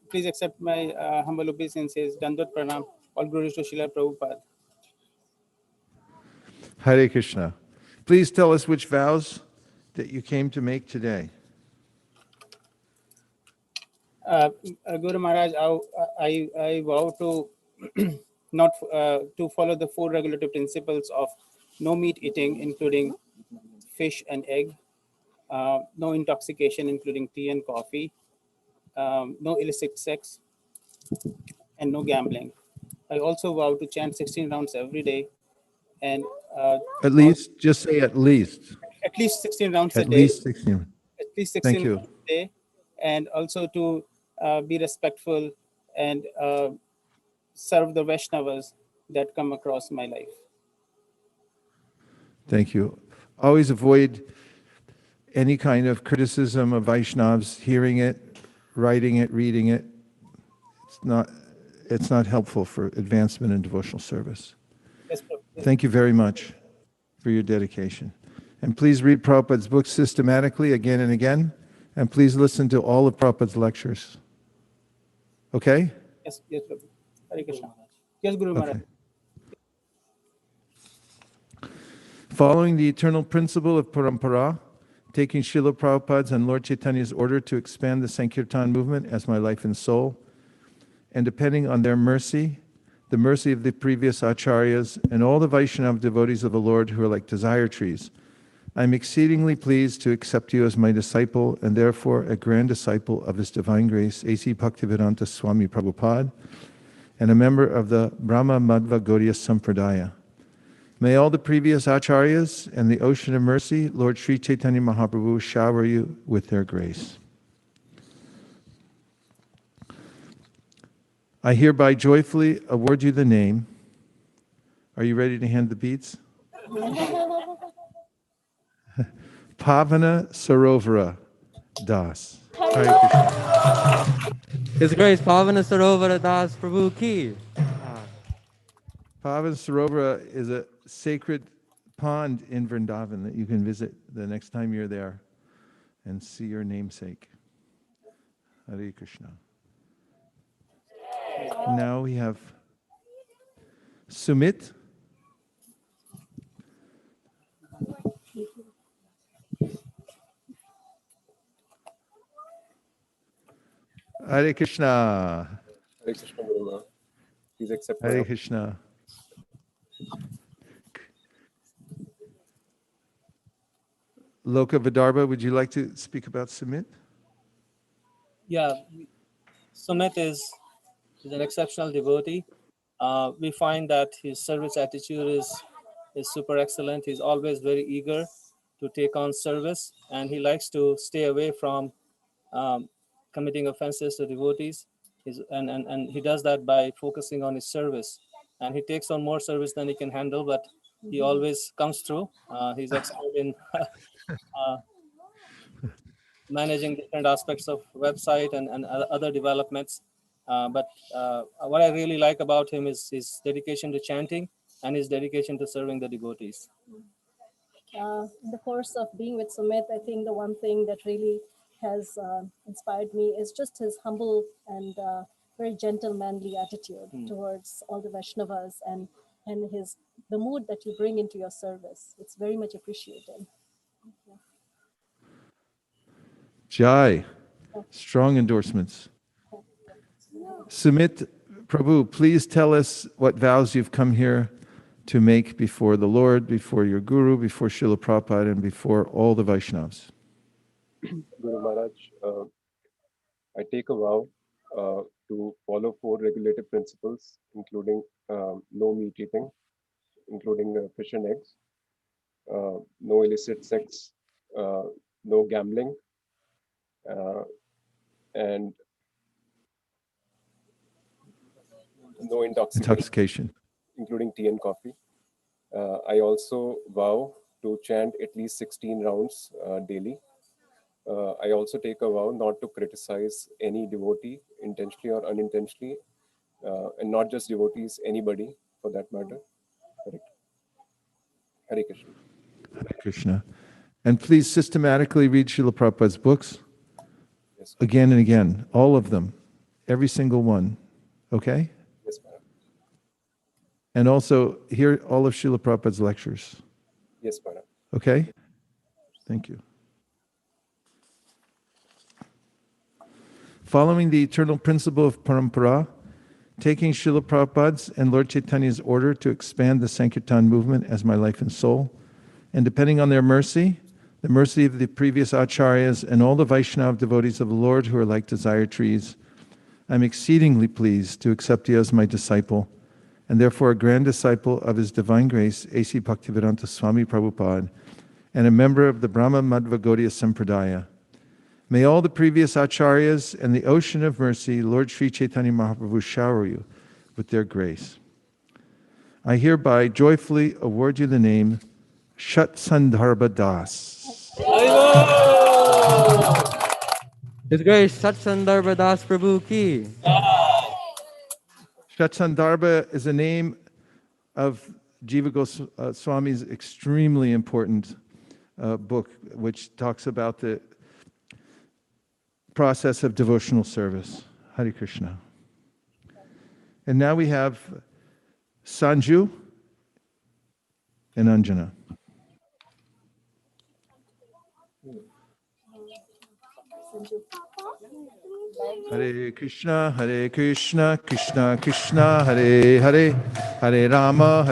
Please accept my humble obeisances. Dandot Pranam. All glories to Srila Prabhupada. Hare Krishna. Please tell us which vows that you came to make today. Guru Maharaj, I vow to not to follow the 4 regulative principles of no meat eating, including fish and egg, no intoxication, including tea and coffee, no illicit sex, and no gambling. I also vow to chant 16 rounds every day, and At least, just say at least. At least 16 rounds a At day. least 16. At least 16 Thank you. rounds a day, and also to be respectful and serve the Vaishnavas that come across my life. Thank you. Always avoid any kind of criticism of Vaishnavas, hearing it, writing it, reading it. It's not helpful for advancement in devotional service. Yes, Thank you very much for your dedication. And please read Prabhupada's books systematically again and again. And please listen to all of Prabhupada's lectures. Okay? Yes, Prabhu. Hare Krishna. Yes, Guru Maharaj. Okay. Following the eternal principle of parampara, taking Srila Prabhupada's and Lord Chaitanya's order to expand the Sankirtan movement as my life and soul, and depending on their mercy, the mercy of the previous acharyas, and all the Vaishnava devotees of the Lord who are like desire trees, I am exceedingly pleased to accept you as my disciple and therefore a grand disciple of His Divine Grace, A.C. Bhaktivedanta Swami Prabhupada, and a member of the Brahma Madhva Gaudiya Sampradaya. May all the previous acharyas and the ocean of mercy, Lord Sri Chaitanya Mahaprabhu, shower you with their grace. I hereby joyfully award you the name. Are you ready to hand the beads? Pavana Sarovara Das. Hare Krishna. His Grace Pavana Sarovara Das Prabhu Ki. Pavana Sarovara is a sacred pond in Vrindavan that you can visit the next time you're there and see your namesake. Hare Krishna. Now we have Sumit. Hare Krishna. Hare Krishna, Guru. Please accept my Hare Krishna. Loka Vidarbha, would you like to speak about Sumit? Yeah, Sumit is an exceptional devotee. We find that his service attitude is super excellent. He's always very eager to take on service, and he likes to stay away from committing offenses to devotees. And he does that by focusing on his service. And he takes on more service than he can handle, but he always comes through. He's expert in managing different aspects of website and other developments. But what I really like about him is his dedication to chanting and his dedication to serving the devotees. In the course of being with Sumit, I think the one thing that really has inspired me is just his humble and very gentlemanly attitude towards all the Vaishnavas and the mood that you bring into your service. It's very much appreciated. Jai, strong endorsements. Sumit Prabhu, please tell us what vows you've come here to make before the Lord, before your Guru, before Srila Prabhupada, and before all the Vaishnavas. Guru Maharaj, I take a vow to follow 4 regulative principles, including no meat eating, including fish and eggs, no illicit sex, no gambling, and no intoxication, including tea and coffee. I also vow to chant at least 16 rounds daily. I also take a vow not to criticize any devotee, intentionally or unintentionally, and not just devotees, anybody for that matter. Correct. Hare Krishna. Hare Krishna. And please systematically read Srila Prabhupada's books again and again, all of them, every single one. Okay? Yes, Maharaj. And also hear all of Srila Prabhupada's lectures. Yes, Maharaj. Okay? Thank you. Following the eternal principle of parampara, taking Srila Prabhupada's and Lord Chaitanya's order to expand the Sankirtan movement as my life and soul, and depending on their mercy, the mercy of the previous acharyas and all the Vaishnava devotees of the Lord who are like desire trees, I'm exceedingly pleased to accept you as my disciple, and therefore a grand disciple of His Divine Grace, A.C. Bhaktivedanta Swami Prabhupada, and a member of the Brahma Madhva Gaudiya Sampradaya. May all the previous acharyas and the ocean of mercy, Lord Sri Chaitanya Mahaprabhu, shower you with their grace. I hereby joyfully award you the name Shat Sandarbha Das. His Grace Sat Sandarbha Das Prabhu ki. Shat Sandarbha is a name of Jiva Goswami's extremely important book, which talks about the process of devotional service. Hare Krishna. And now we have Sanju and Anjana. Hare Krishna, Krishna Krishna, Hare Hare, Hare Rama,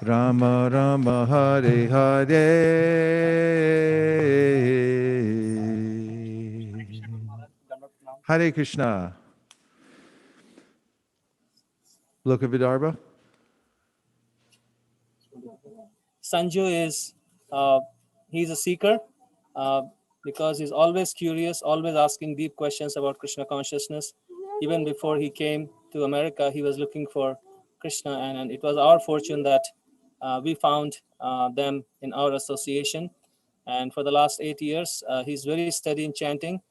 Rama Rama, Hare Hare. Hare Krishna. Loka Vidarbha. Sanju is, he's a seeker because he's always curious, always asking deep questions about Krishna consciousness. Even before he came to America, he was looking for Krishna, and it was our fortune that we found them in our association. And for the last 8 years, he's very steady in chanting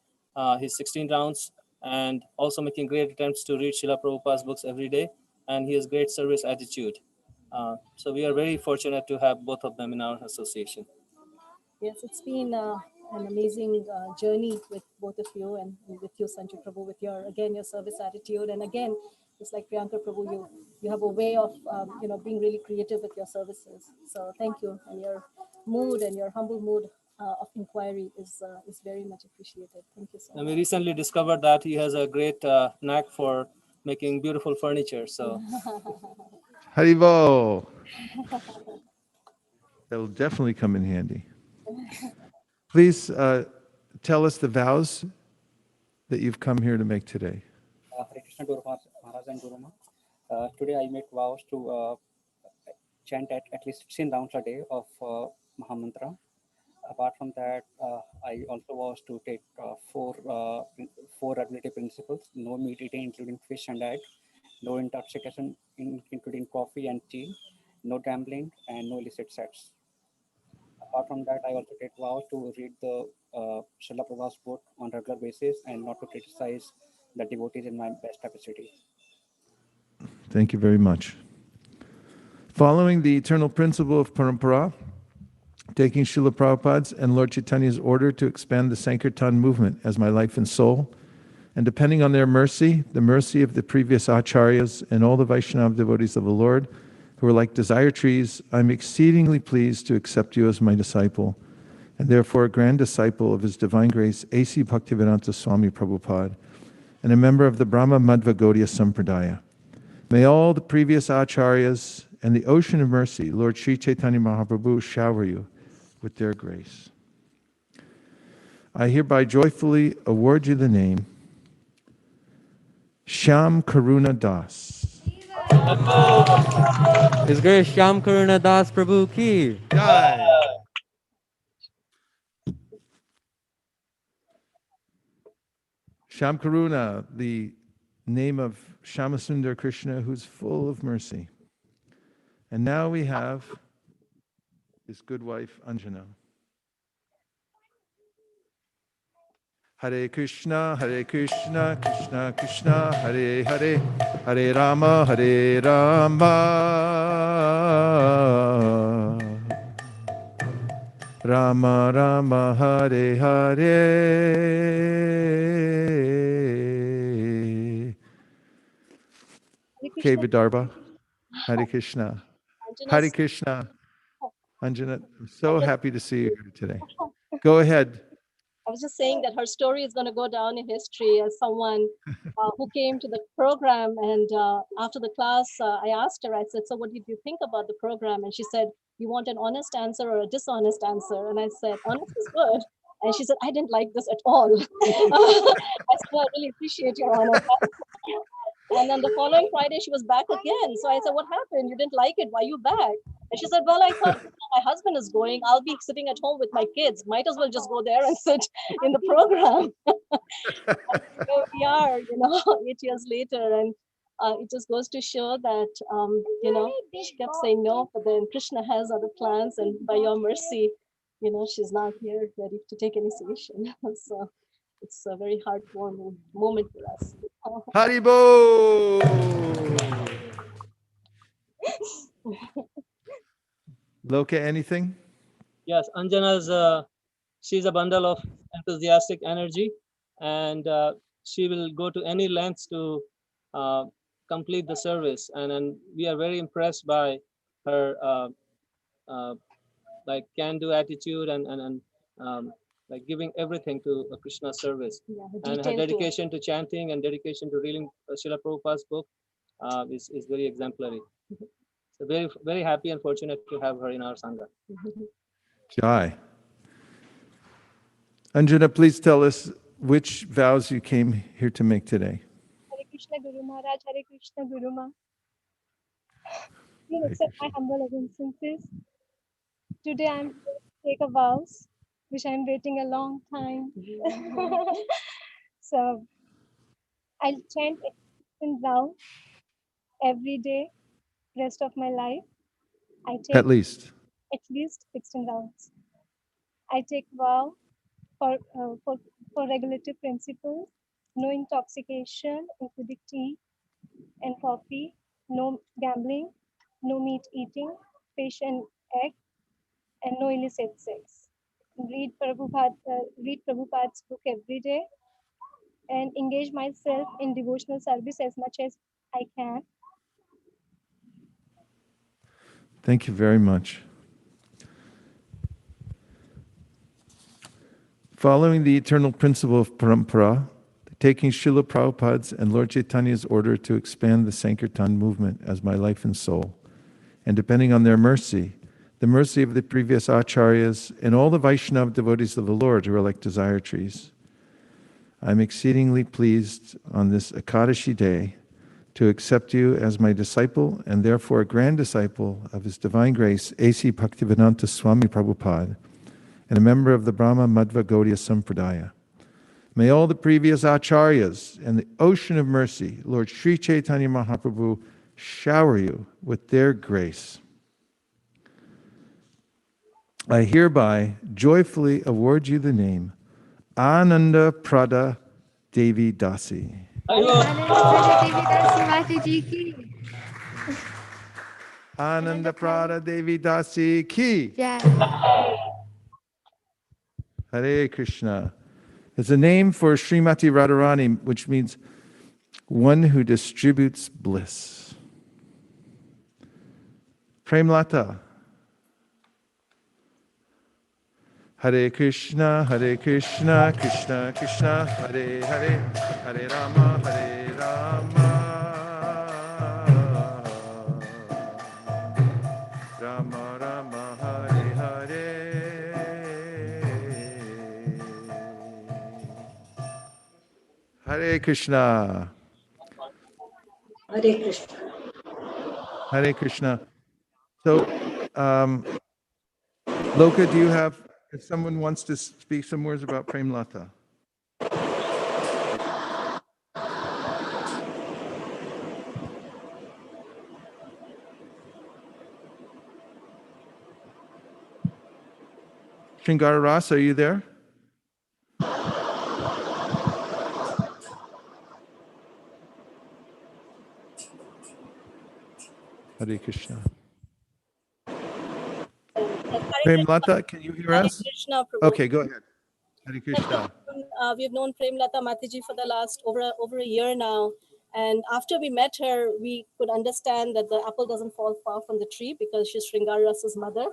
his 16 rounds and also making great attempts to read Srila Prabhupada's books every day. And he has great service attitude. So we are very fortunate to have both of them in our association. Yes, it's been an amazing journey with both of you and with you, Sanju Prabhu, with your service attitude. And again, just like Priyanka Prabhu, you have a way of being really creative with your services. So thank you. And your mood and your humble mood of inquiry is very much appreciated. Thank you so much. And we recently discovered that he has a great knack for making beautiful furniture. So Haribo. That'll definitely come in handy. Please tell us the vows that you've come here to make today. Hare Krishna Guru Maharaj and Guru Ma. Today I make vows to chant at least 16 rounds a day of Mahamantra. Apart from that, I also was to take four regulative principles: no meat eating, including fish and egg; no intoxication, including coffee and tea; no gambling, and no illicit sex. Apart from that, I also take vows to read the Srila Prabhupada's book on regular basis and not to criticize the devotees in my best capacity. Thank you very much. Following the eternal principle of parampara, taking Srila Prabhupada's and Lord Chaitanya's order to expand the Sankirtan movement as my life and soul, and depending on their mercy, the mercy of the previous acharyas and all the Vaishnava devotees of the Lord, who are like desire trees, I'm exceedingly pleased to accept you as my disciple, and therefore a grand disciple of His Divine Grace, A.C. Bhaktivedanta Swami Prabhupada, and a member of the Brahma Madhva Gaudiya Sampradaya. May all the previous acharyas and the ocean of mercy, Lord Sri Chaitanya Mahaprabhu, shower you with their grace. I hereby joyfully award you the name Shyam Karuna Das. His Grace Shyam Karuna Das Prabhu ki. Jai. Shyam Karuna, the name of Shyamasundar Krishna, who's full of mercy. And now we have his good wife, Anjana. Hare Krishna, Krishna Krishna, Hare Hare, Hare Rama, Rama Rama, Hare Hare. Okay, Vidarbha. Hare Krishna. Hare Krishna. Anjana, I'm so happy to see you here today. Go ahead. I was just saying that her story is going to go down in history as someone who came to the program. And after the class, I asked her, I said, so what did you think about the program? And she said, you want an honest answer or a dishonest answer? And I said, honest is good. And she said, I didn't like this at all. I said, I really appreciate your honor. And then the following Friday, she was back again. So I said, what happened? You didn't like it. Why are you back? And she said, well, I thought my husband is going. I'll be sitting at home with my kids. Might as well just go there and sit in the program. So we are, 8 years later. And it just goes to show that, she kept saying no, but then Krishna has other plans. And by your mercy, she's not here ready to take initiation. So it's a very heartwarming moment for us. Haribo! Loka, anything? Yes, Anjana's, she's a bundle of enthusiastic energy, and she will go to any lengths to complete the service. And we are very impressed by her like can-do attitude and like giving everything to a Krishna service. Yeah, and her dedication to chanting and dedication to reading Srila Prabhupada's book is very exemplary. So very, very happy and fortunate to have her in our Sangha. Jai. Anjana, please tell us which vows you came here to make today. Hare Krishna Guru Maharaj, Hare Krishna Guru Ma. Please accept my humble obeisances. Today I'm going to take a vows, which I'm waiting a long time. So I'll chant in vow every day, rest of my life. I take At least 16 rounds. I take vow for regulative principles: no intoxication, including tea and coffee, no gambling, no meat eating, fish and egg, and no illicit sex. Read Prabhupada's book every day and engage myself in devotional service as much as I can. Thank you very much. Following the eternal principle of parampara, taking Srila Prabhupada's and Lord Chaitanya's order to expand the Sankirtan movement as my life and soul, and depending on their mercy, the mercy of the previous acharyas and all the Vaishnava devotees of the Lord who are like desire trees, I'm exceedingly pleased on this Ekadashi day to accept you as my disciple and therefore a grand disciple of His Divine Grace, A.C. Bhaktivedanta Swami Prabhupada, and a member of the Brahma Madhva Gaudiya Sampradaya. May all the previous acharyas and the ocean of mercy, Lord Sri Chaitanya Mahaprabhu, shower you with their grace. I hereby joyfully award you the name Ananda Prada Devi Dasi. Ananda Prada Devi Dasi ki. Hare Krishna. It's a name for Srimati Radharani, which means one who distributes bliss. Premlata. Hare Krishna, Krishna Krishna, Hare Hare, Hare Rama, Hare Rama, Rama Rama, Hare Hare. Hare Krishna. Hare Krishna. Hare Krishna. So, Loka, do you have, if someone wants to speak some words about Premlata? Shringara Ras, are you there? Hare Krishna. Premlata, can you hear us? Krishna, Okay, go ahead. Hare Krishna. We have known Premlata Mataji for the last over a year now. And after we met her, we could understand that the apple doesn't fall far from the tree because she's Sringaras's mother.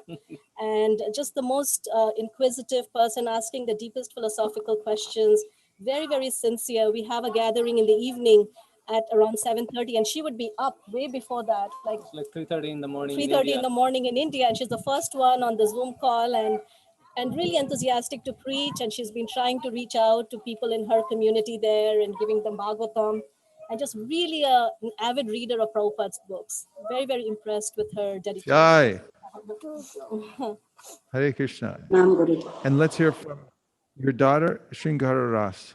And just the most inquisitive person, asking the deepest philosophical questions, very, very sincere. We have a gathering in the evening at around 7:30, and she would be up way before that, like 3:30 in the morning. 3:30 in the morning in India, and she's the first one on the Zoom call, and really enthusiastic to preach. And she's been trying to reach out to people in her community there and giving them Bhagavatam, and just really an avid reader of Prabhupada's books. Very, very impressed with her dedication. Jai. Hare Krishna. And let's hear from your daughter, Shringara Ras.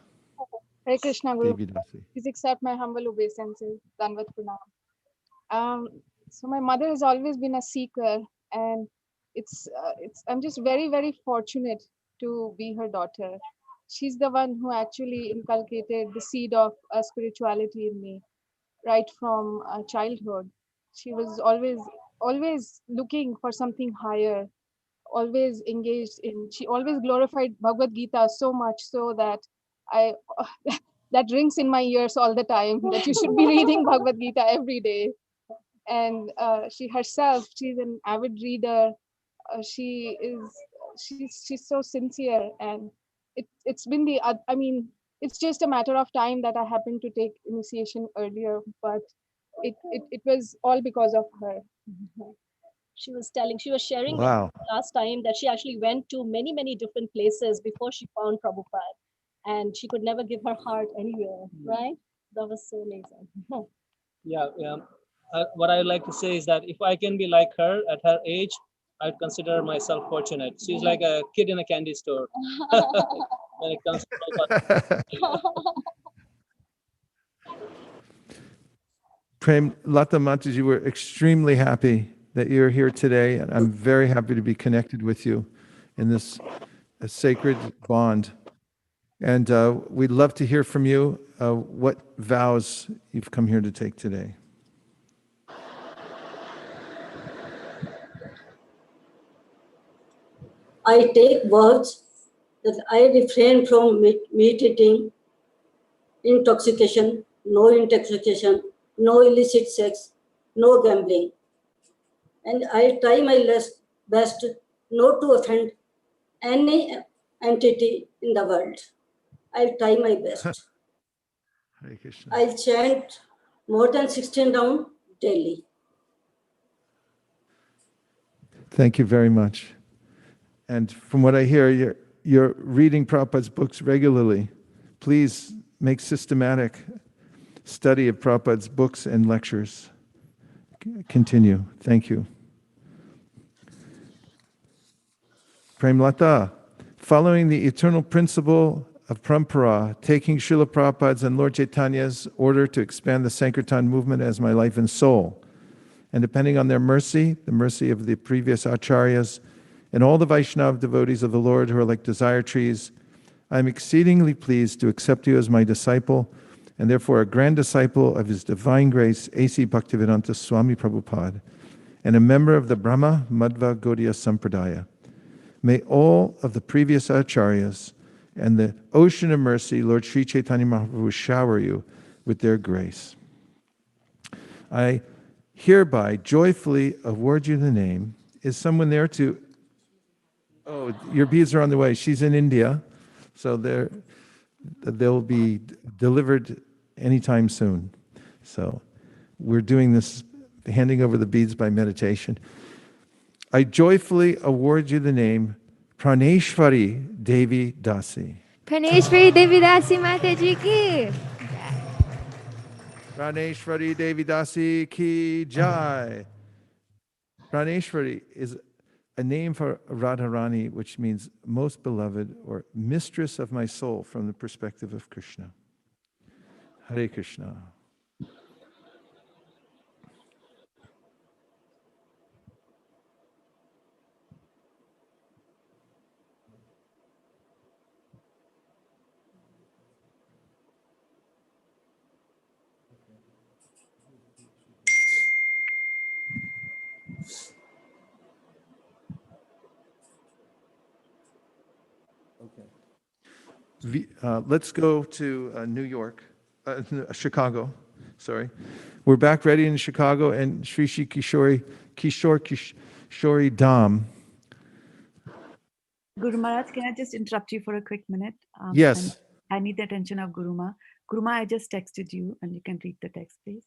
Hare Krishna, Guru. Devi Dasi. Please accept my humble obeisances. Danvat Pranam. So my mother has always been a seeker, and I'm just very, very fortunate to be her daughter. She's the one who actually inculcated the seed of spirituality in me right from childhood. She was always looking for something higher, always engaged in, she always glorified Bhagavad Gita so much so that that rings in my ears all the time, that you should be reading Bhagavad Gita every day. And she herself, she's an avid reader. She's so sincere, and it's been it's just a matter of time that I happened to take initiation earlier, but it was all because of her. She was sharing Wow. last time that she actually went to many, many different places before she found Prabhupada, and she could never give her heart anywhere, right? That was so amazing. Yeah. What I like to say is that if I can be like her at her age, I'd consider myself fortunate. She's like a kid in a candy store when it comes to Premlata Mataji, we're extremely happy that you're here today, and I'm very happy to be connected with you in this sacred bond. And we'd love to hear from you what vows you've come here to take today. I take vows that I refrain from meat eating, intoxication, no intoxication, no illicit sex, no gambling. And I try my best not to offend any entity in the world. I'll try my best. I'll chant more than 16 rounds daily. Thank you very much. And from what I hear, you're reading Prabhupada's books regularly. Please make systematic study of Prabhupada's books and lectures continue. Thank you. Premlata, following the eternal principle of Parampara, taking Srila Prabhupada's and Lord Chaitanya's order to expand the Sankirtan movement as my life and soul, and depending on their mercy, the mercy of the previous acharyas, and all the Vaishnava devotees of the Lord who are like desire trees, I am exceedingly pleased to accept you as my disciple, and therefore a grand disciple of His Divine Grace, A.C. Bhaktivedanta Swami Prabhupada, and a member of the Brahma Madhva Gaudiya Sampradaya. May all of the previous acharyas and the ocean of mercy, Lord Sri Chaitanya Mahaprabhu, shower you with their grace. I hereby joyfully award you the name. Is someone there to... Oh, your beads are on the way. She's in India, so they'll be delivered anytime soon. So we're doing this, handing over the beads by meditation. I joyfully award you the name Praneshwari Devi Dasi. Praneshwari Devi Dasi Mataji ki. Praneshwari Devi Dasi ki jai. Praneshwari is a name for Radharani, which means most beloved or mistress of my soul from the perspective of Krishna. Hare Krishna. Let's go to New York, Chicago, sorry. We're back ready in Chicago, and Sri Shri Kishori Dham. Guru Maharaj, can I just interrupt you for a quick minute? Yes. I need the attention of Guru Ma. Guru Ma, I just texted you, and you can read the text, please.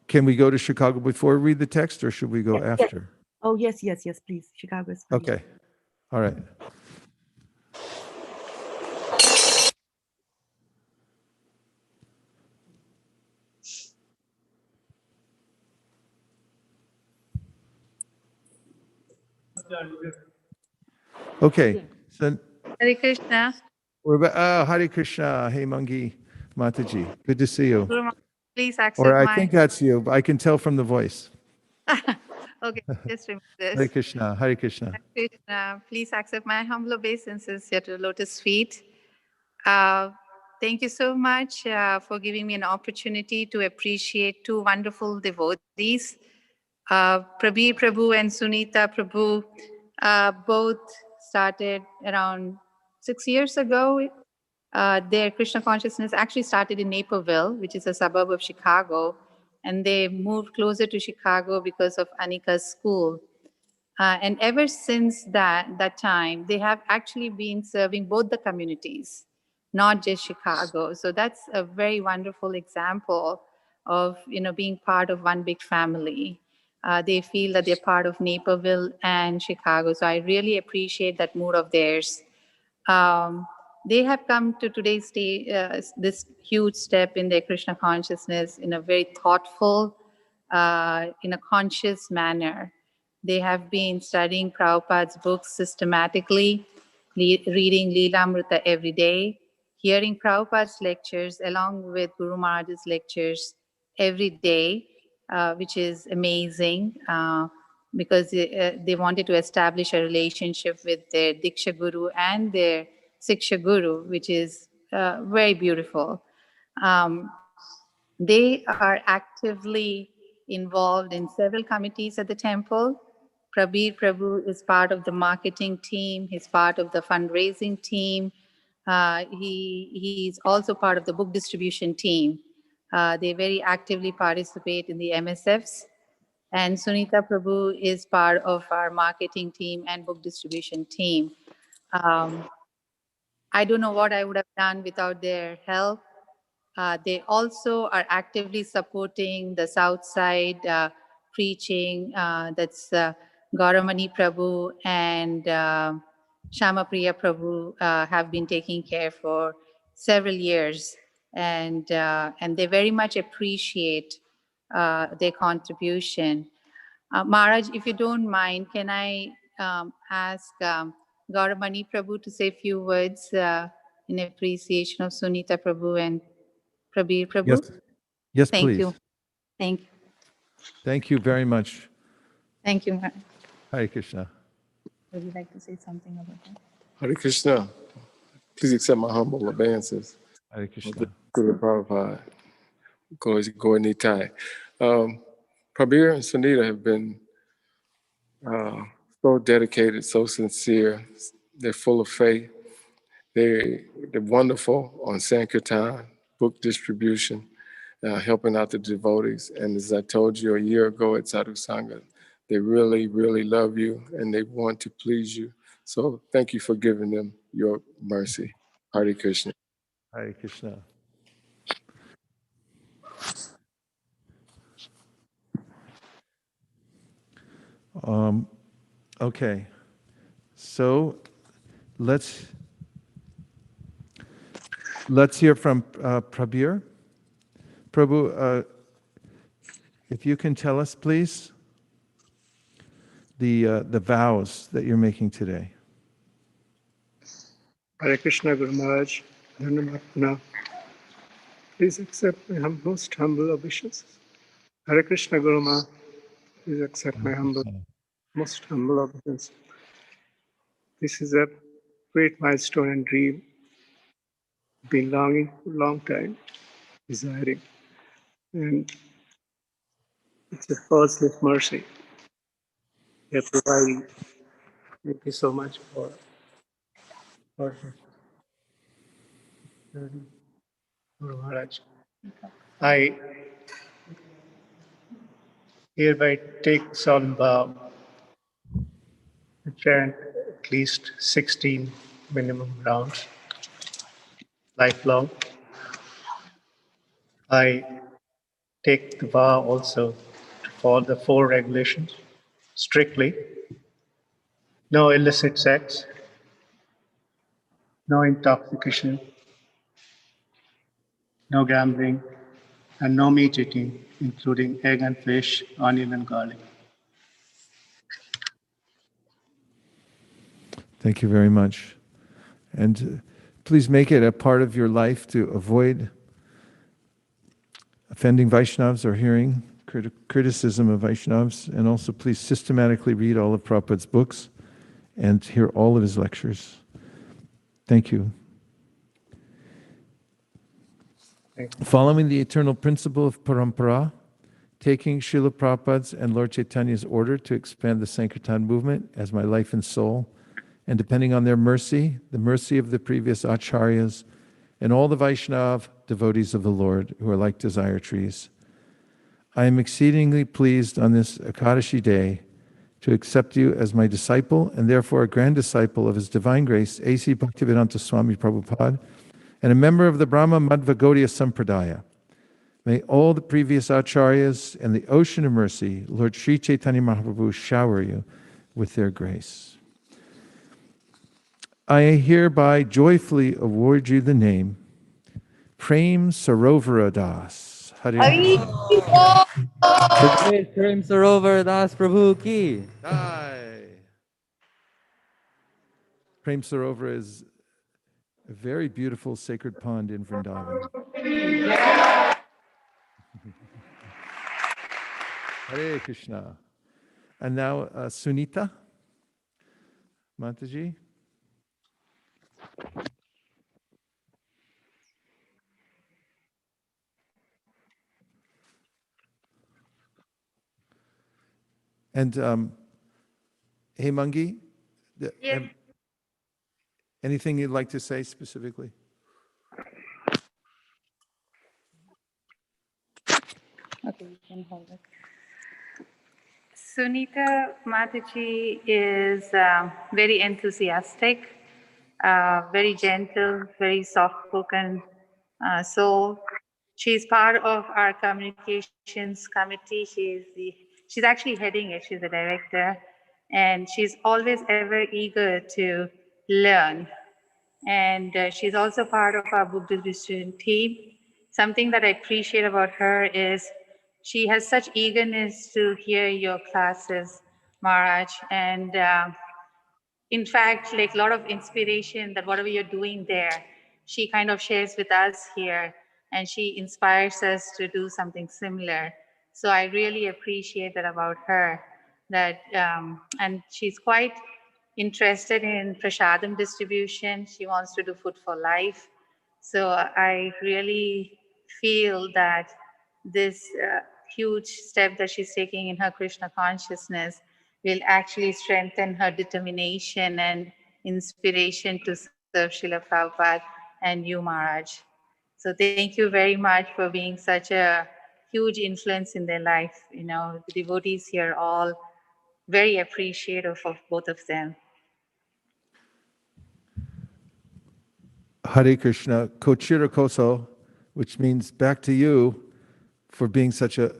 Can we go to Chicago before we read the text, or should we go after? Oh, yes, please. Chicago is fine. Okay. All right. Okay. So Hare Krishna. we're back. Oh, Hare Krishna. Hey, Mangi Mataji. Good to see you. Guru Maharaj, please Or accept I my... think that's you, but I can tell from the voice. Okay, just remove this. Hare Krishna. Hare Krishna. Hare Krishna. Please accept my humble obeisances here to the lotus feet. Thank you so much for giving me an opportunity to appreciate two wonderful devotees. Prabir Prabhu and Sunita Prabhu both started around 6 years ago. Their Krishna consciousness actually started in Naperville, which is a suburb of Chicago, and they moved closer to Chicago because of Anika's school. And ever since that time, they have actually been serving both the communities, not just Chicago. So that's a very wonderful example of being part of one big family. They feel that they're part of Naperville and Chicago. So I really appreciate that mood of theirs. They have come to today's day, this huge step in their Krishna consciousness in a very thoughtful, in a conscious manner. They have been studying Prabhupada's books systematically, reading Leelamrita every day, hearing Prabhupada's lectures along with Guru Maharaj's lectures every day, which is amazing because they wanted to establish a relationship with their Diksha Guru and their Siksha Guru, which is very beautiful. They are actively involved in several committees at the temple. Prabir Prabhu is part of the marketing team. He's part of the fundraising team. He's also part of the book distribution team. They very actively participate in the MSFs. And Sunita Prabhu is part of our marketing team and book distribution team. I don't know what I would have done without their help. They also are actively supporting the South Side preaching that's Gauramani Prabhu and Shama Priya Prabhu have been taking care for several years, and they very much appreciate their contribution. Maharaj, if you don't mind, can I ask Gauramani Prabhu to say a few words in appreciation of Sunita Prabhu and Prabir Prabhu? Yes, yes, Thank please. you. Thank you. Thank you very much. Thank you, Maharaj. Hare Krishna. Would you like to say something about that? Hare Krishna. Please accept my humble advances. Hare Krishna. Guru Prabhupada. Go Nitai. Prabir and Sunita have been so dedicated, so sincere. They're full of faith. They're wonderful on Sankirtan, book distribution, helping out the devotees. And as I told you a year ago at Sadhu Sangha, they really, really love you and they want to please you. So thank you for giving them your mercy. Hare Krishna. Hare Krishna. Okay, so let's hear from Prabir. Prabhu, if you can tell us, please, the vows that you're making today. Hare Krishna Guru Maharaj, Dhanamapna. Please accept my most humble obeisances. Hare Krishna Guru Maharaj, please accept my most humble obeisances. This is a great milestone and dream. Been longing for a long time, desiring. And it's a first mercy. You're providing. Thank you so much for Guru Maharaj. I hereby take solemn vow to chant at least 16 minimum rounds, lifelong. I take the vow also to follow the 4 regulations strictly. No illicit sex, no intoxication, no gambling, and no meat eating, including egg and fish, onion and garlic. Thank you very much. And please make it a part of your life to avoid offending Vaishnavas or hearing criticism of Vaishnavas. And also please systematically read all of Prabhupada's books and hear all of his lectures. Thank you. Following the eternal principle of parampara, taking Srila Prabhupada's and Lord Chaitanya's order to expand the Sankirtan movement as my life and soul, and depending on their mercy, the mercy of the previous acharyas, and all the Vaishnav devotees of the Lord who are like desire trees, I am exceedingly pleased on this Ekadashi day to accept you as my disciple and therefore a grand disciple of His Divine Grace, A.C. Bhaktivedanta Swami Prabhupada, and a member of the Brahma Madhva Gaudiya Sampradaya. May all the previous acharyas and the ocean of mercy, Lord Sri Chaitanya Mahaprabhu, shower you with their grace. I hereby joyfully award you the name Prem Sarovara Das. Hare Prem Sarovara Das Prabhu ki. Prem Sarovara is a very beautiful sacred pond in Vrindavan. Hare Krishna. And now Sunita Mataji. And hey, Mangi, Yes. Anything you'd like to say specifically? Okay, you can hold it. Sunita Mataji is very enthusiastic, very gentle, very soft-spoken soul. She's part of our communications committee. She's actually heading it. She's the director, and she's always ever eager to learn. And she's also part of our book distribution team. Something that I appreciate about her is she has such eagerness to hear your classes, Maharaj, and in fact, like a lot of inspiration that whatever you're doing there, she kind of shares with us here, and she inspires us to do something similar. So I really appreciate that about her. That and she's quite interested in prasadam distribution. She wants to do food for life. So I really feel that this huge step that she's taking in her Krishna consciousness will actually strengthen her determination and inspiration to serve Srila Prabhupada and you, Maharaj. So thank you very much for being such a huge influence in their life. You know, the devotees here all very appreciative of both of them. Hare Krishna, Kochira Koso, which means back to you for being such a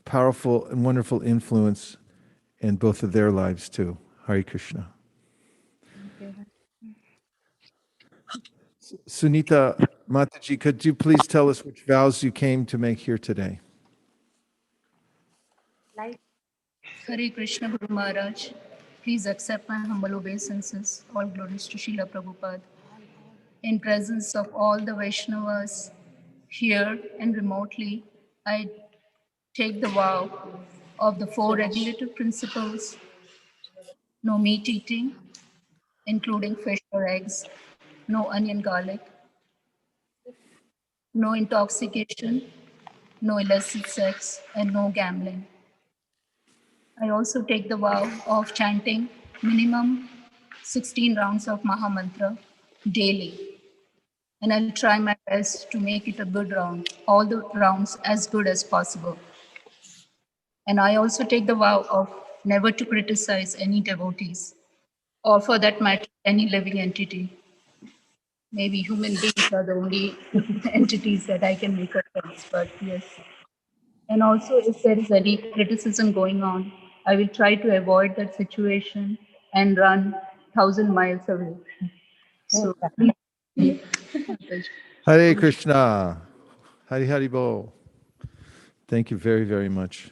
powerful and wonderful influence in both of their lives too. Hare Krishna. Sunita Mataji, could you please tell us which vows you came to make here today? Hare Krishna Guru Maharaj, please accept my humble obeisances. All glories to Srila Prabhupada. In presence of all the Vaishnavas here and remotely, I take the vow of the 4 regulative principles: no meat eating, including fish or eggs, no onion garlic, no intoxication, no illicit sex, and no gambling. I also take the vow of chanting minimum 16 rounds of Maha Mantra daily. And I'll try my best to make it a good round, all the rounds as good as possible. And I also take the vow of never to criticize any devotees, or for that matter, any living entity. Maybe human beings are the only entities that I can make offense, but yes. And also, if there is any criticism going on, I will try to avoid that situation and run 1,000 miles away. So, Hare Krishna. Hari Hari Bo. Thank you very, very much.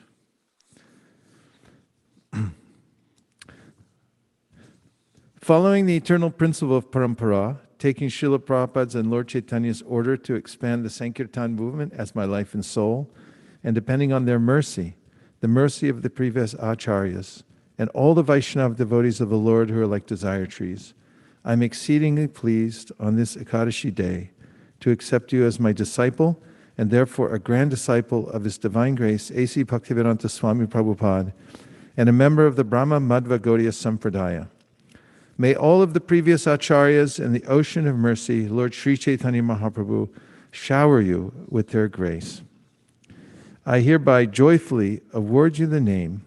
Following the eternal principle of parampara, taking Srila Prabhupada's and Lord Chaitanya's order to expand the Sankirtan movement as my life and soul, and depending on their mercy, the mercy of the previous acharyas, and all the Vaishnava devotees of the Lord who are like desire trees, I'm exceedingly pleased on this Ekadashi day to accept you as my disciple, and therefore a grand disciple of His Divine Grace, A.C. Bhaktivedanta Swami Prabhupada, and a member of the Brahma Madhva Gaudiya Sampradaya. May all of the previous acharyas in the ocean of mercy, Lord Sri Chaitanya Mahaprabhu, shower you with their grace. I hereby joyfully award you the name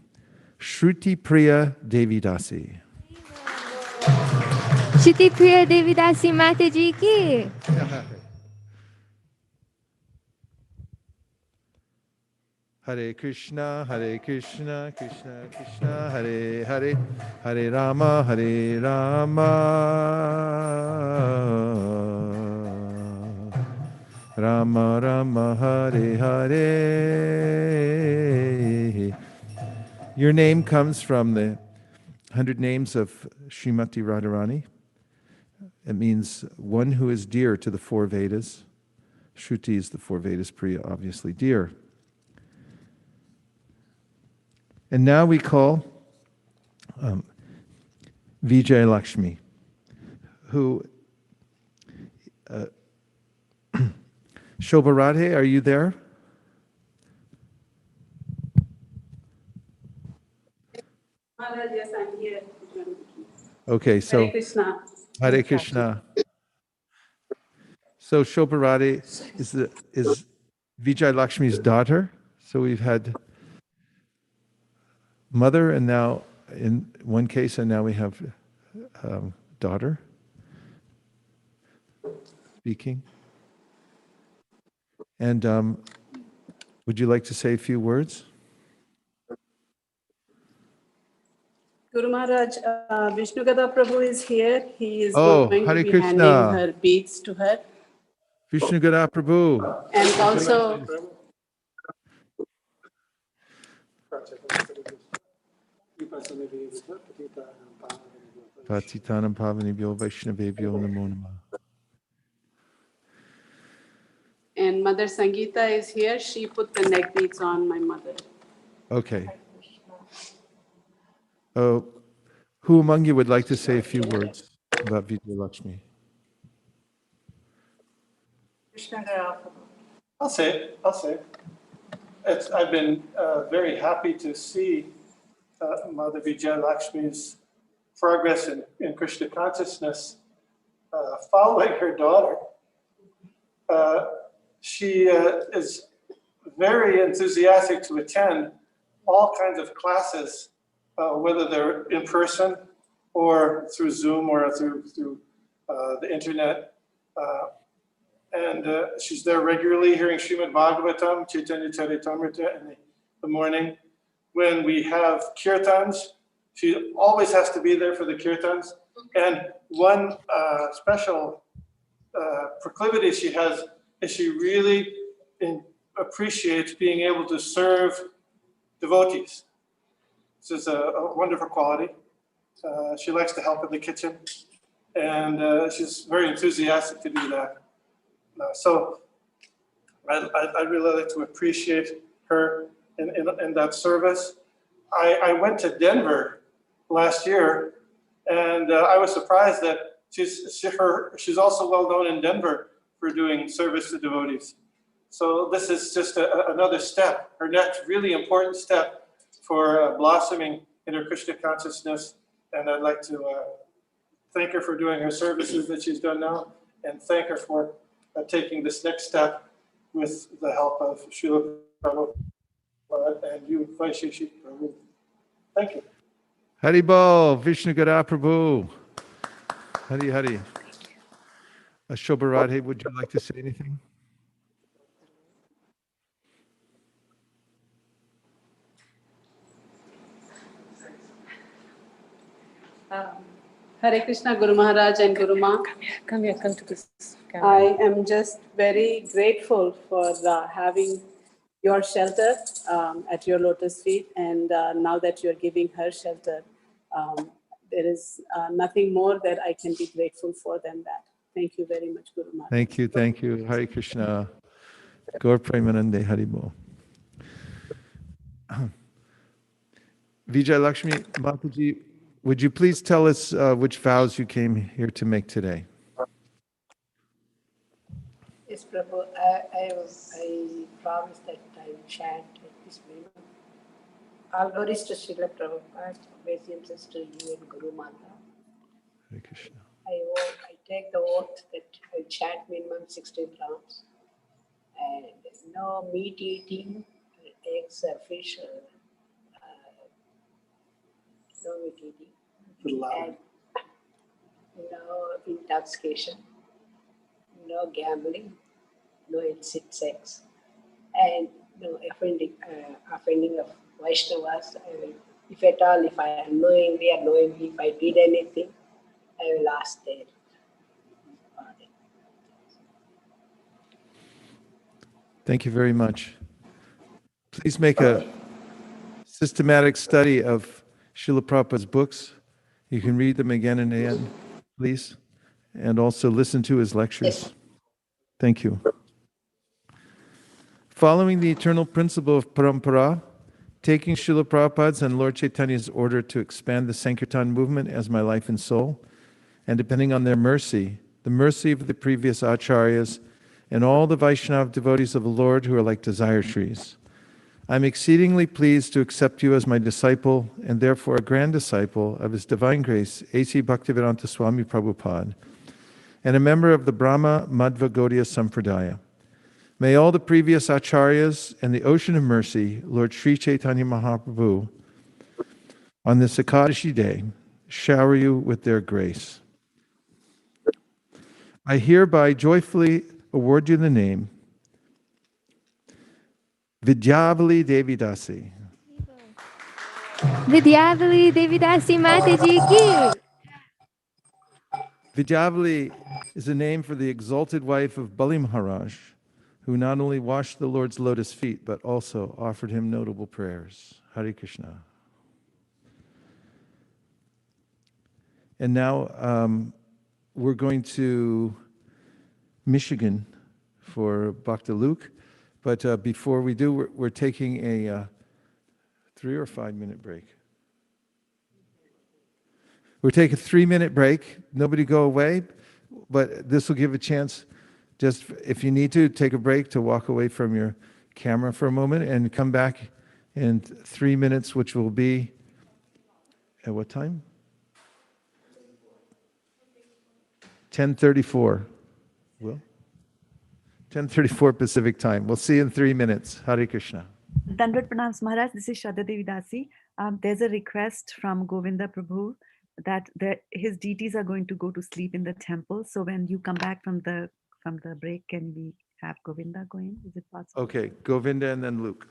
Shruti Priya Devi Dasi. Shruti Priya Devi Dasi Mataji ki. Hare Krishna, Krishna Krishna, Hare Hare, Hare Rama, Rama Rama, Hare Hare. Your name comes from the 100 names of Srimati Radharani. It means one who is dear to the 4 Vedas. Shruti is the 4 Vedas, Priya, obviously dear. And now we call Vijay Lakshmi, who, Shobha Radhe, are you there? Yes, I'm here. Okay, so Hare Krishna. Hare Krishna. So Shobha Radhe is Vijay Lakshmi's daughter. So we've had mother, and now in one case, and now we have daughter speaking. And would you like to say a few words? Guru Maharaj, Vishnugata Prabhu is here. He is Oh, going to Hare be Krishna. handing her beads to her. Vishnugata Prabhu. And also, Patitanam Pavanibhyo Vaishnavebhyo Namo Namah. and Mother Sangeeta is here. She put the neck beads on my mother. Okay. Who among you would like to say a few words about Vijay Lakshmi? I'll say it. I've been very happy to see Mother Vijay Lakshmi's progress in Krishna consciousness following her daughter. She is very enthusiastic to attend all kinds of classes, whether they're in person or through Zoom or through the internet. And she's there regularly hearing Srimad Bhagavatam, Chaitanya Charitamrita in the morning. When we have kirtans, she always has to be there for the kirtans. And one special proclivity she has is she really appreciates being able to serve devotees. This is a wonderful quality. She likes to help in the kitchen, and she's very enthusiastic to do that. So I'd really like to appreciate her in that service. I went to Denver last year, and I was surprised that she's also well known in Denver for doing service to devotees. So this is just another step, her next really important step for blossoming in her Krishna consciousness. And I'd like to thank her for doing her services that she's done now, and thank her for taking this next step with the help of Srila Prabhupada and you, Vaisesika Prabhu. Thank you. Haribol, Vishnugata Prabhu. Hari Hari. Shobha Radhe, would you like to say anything? Hare Krishna, Guru Maharaj and Guru Ma. Come to this camera. I am just very grateful for having your shelter at your lotus feet, and now that you're giving her shelter, there is nothing more that I can be grateful for than that. Thank you very much, Guru Maharaj. Thank you. Hare Krishna. Gaur Premanande Haribol. Vijay Lakshmi Mataji, would you please tell us which vows you came here to make today? Yes, Prabhu. I promised that I will chant at this minimum. All glories to Srila Prabhupada, obeisances to you and Guru Mata. Hare Krishna. I take the oath that I will chant minimum 16 rounds. And no meat eating, eggs or fish, no meat eating. And no intoxication, no gambling, no illicit sex, and no offending of Vaishnavas. If at all, if I unknowingly or knowingly, if I did anything, I will ask their pardon. Thank you very much. Please make a systematic study of Srila Prabhupada's books. You can read them again and again, please, and also listen to his lectures. Thank you. Following the eternal principle of parampara, taking Srila Prabhupada's and Lord Chaitanya's order to expand the Sankirtan movement as my life and soul, and depending on their mercy, the mercy of the previous acharyas, and all the Vaishnava devotees of the Lord who are like desire trees, I'm exceedingly pleased to accept you as my disciple and therefore a grand disciple of His Divine Grace, A.C. Bhaktivedanta Swami Prabhupada, and a member of the Brahma Madhva Gaudiya Sampradaya. May all the previous acharyas and the ocean of mercy, Lord Sri Chaitanya Mahaprabhu, on this Ekadashi day, shower you with their grace. I hereby joyfully award you the name Vidyavali Devi Dasi. Vidyavali Devidasi Mataji ki. Vidyavali is a name for the exalted wife of Bali Maharaj, who not only washed the Lord's lotus feet, but also offered him notable prayers. Hare Krishna. And now we're going to Michigan for Bhakta Luke. But before we do, we're taking a 3 or 5 minute break. We'll take a 3-minute break. Nobody go away, but this will give a chance, just if you need to, take a break to walk away from your camera for a moment and come back in 3 minutes, which will be at what time? 10:34. Will? 10:34 Pacific time. We'll see you in 3 minutes. Hare Krishna. Dandvat Pranams Maharaj, this is Shraddha Devi Dasi. There's a request from Govinda Prabhu that his deities are going to go to sleep in the temple. So when you come back from the break, can we have Govinda go in? Is it possible? Okay, Govinda and then Luke.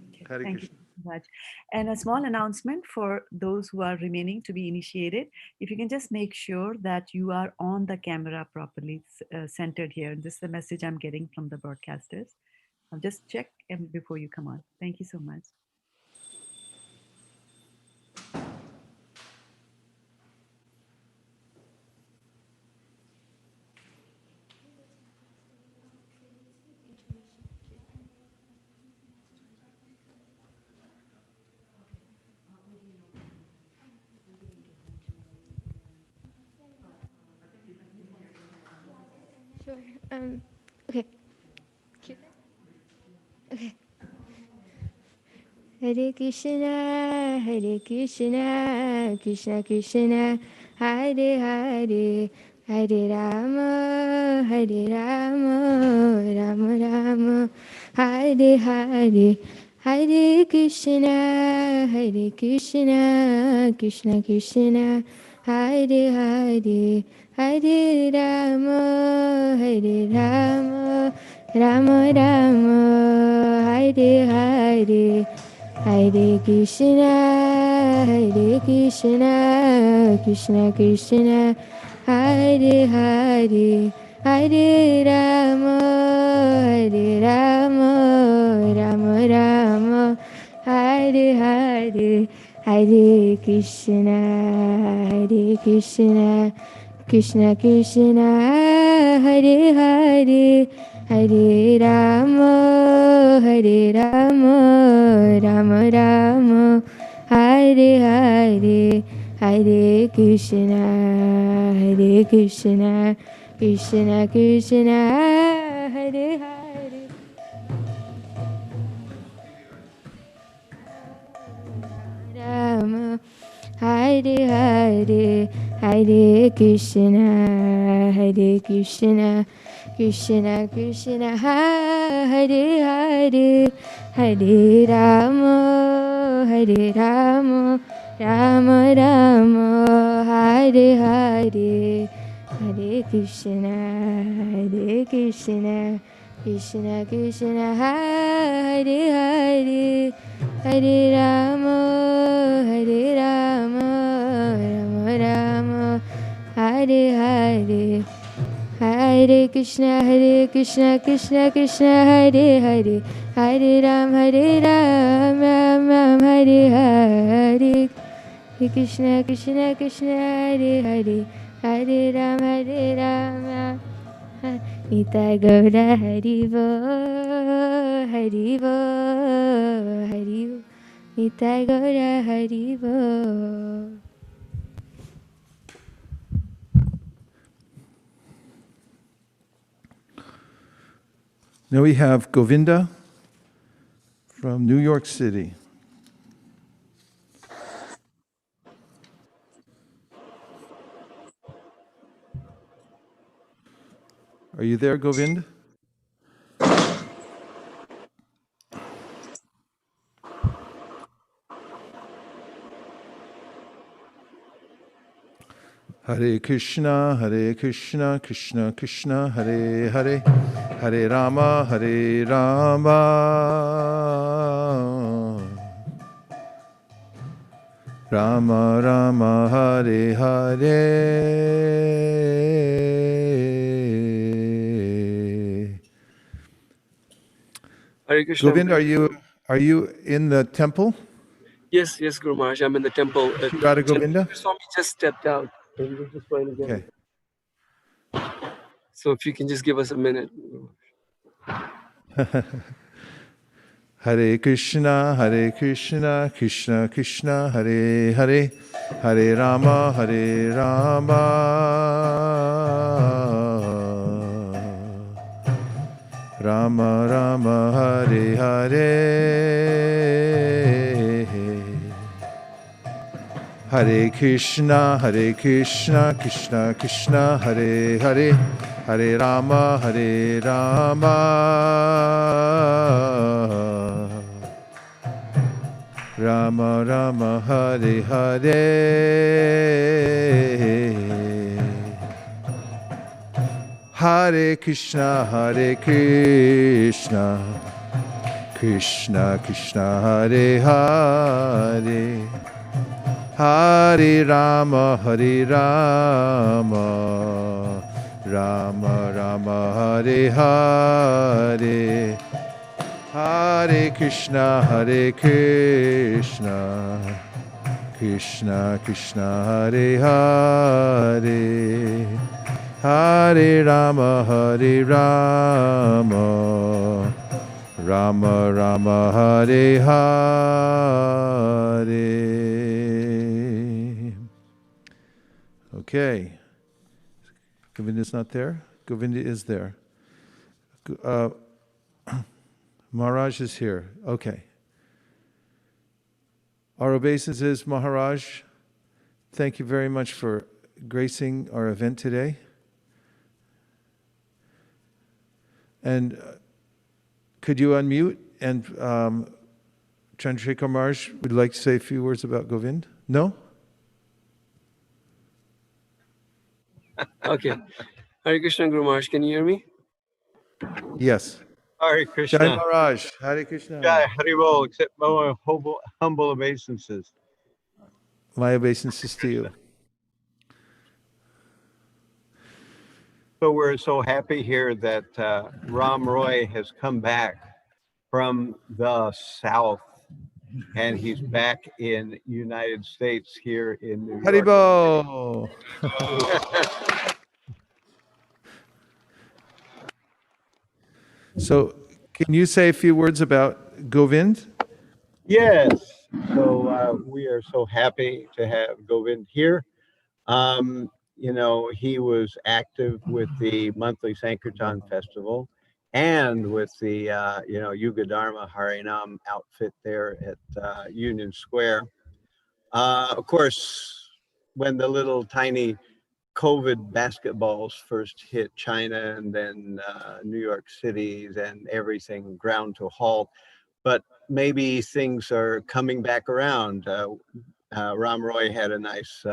Okay, Hare thank Krishna. you so much. And a small announcement for those who are remaining to be initiated. If you can just make sure that you are on the camera properly centered here. This is the message I'm getting from the broadcasters. Just check before you come on. Thank you so much. Sure. Okay. Okay. Hare Krishna, Krishna Krishna, Hare Hare, Hare Rama, Rama Rama, Hare Hare, Hare Krishna, Krishna Krishna, Hare Hare, Hare Rama, Rama Rama, Hare Hare, Hare Krishna, Krishna Krishna, Hare Hare, Hare Rama, Rama Rama, Hare Hare, Hare Krishna, Krishna Krishna, Hare Hare, Hare Rama, Rama Rama, Hare Hare, Hare Krishna, Krishna Krishna, Hare Hare. Rama, Hare Hare, Hare Krishna, Krishna Krishna, Hare Hare, Hare Rama, Rama Rama, Hare Hare, Hare Krishna, Krishna Krishna, Hare Hare, Hare Rama, Rama Rama, Hare Hare, Hare Krishna, Krishna Krishna, Hare Hare, Hare Ram, Ram Ram, Hare Hare, Hare Krishna, Krishna, Hare Hare, Hare Ram, Ram. Nitya Gaura Haribo, Haribo, Haribo, Nitya Gaura Haribo. Now we have Govinda from New York City. Are you there, Govinda? Hare Krishna, Krishna Krishna, Hare Hare, Hare Rama, Rama Rama Hare Hare. Hare Krishna. Govind, are you in the temple? Yes, Guru Maharaj, I'm in the temple. Radha Govinda? Swami just stepped out. And we're just going to get him. So if you can just give us a minute. Hare Krishna, Krishna Krishna, Hare Hare, Hare Rama, Rama Rama, Hare Hare. Hare Krishna, Krishna Krishna, Hare Hare, Hare Rama, Rama Rama, Hare Hare. Hare Krishna, Krishna Krishna, Hare Hare. Hare Rama, Rama Rama, Hare Hare. Hare Krishna, Krishna Krishna, Hare Hare. Hare Rama, Rama Rama, Hare Hare. Okay. Govinda's not there? Govinda is there. Maharaj is here. Okay. Our obeisances, Maharaj, thank you very much for gracing our event today. And could you unmute? And Chandrasekhar Maharaj would like to say a few words about Govind? No? Okay. Hare Krishna, Guru Maharaj, can you hear me? Yes. Hare Krishna. Jai Maharaj. Hare Krishna. Jai Haribol, accept my humble obeisances. My obeisances to you. So we're so happy here that Ram Roy has come back from the South, and he's back in United States here in New York. Haribol. So, can you say a few words about Govind? Yes. So we are so happy to have Govind here. You know, he was active with the monthly Sankirtan Festival and with the, Yuga Dharma Harinam outfit there at Union Square. Of course, when the little tiny COVID basketballs first hit China and then New York City, then everything ground to a halt. But maybe things are coming back around. Ram Roy had a nice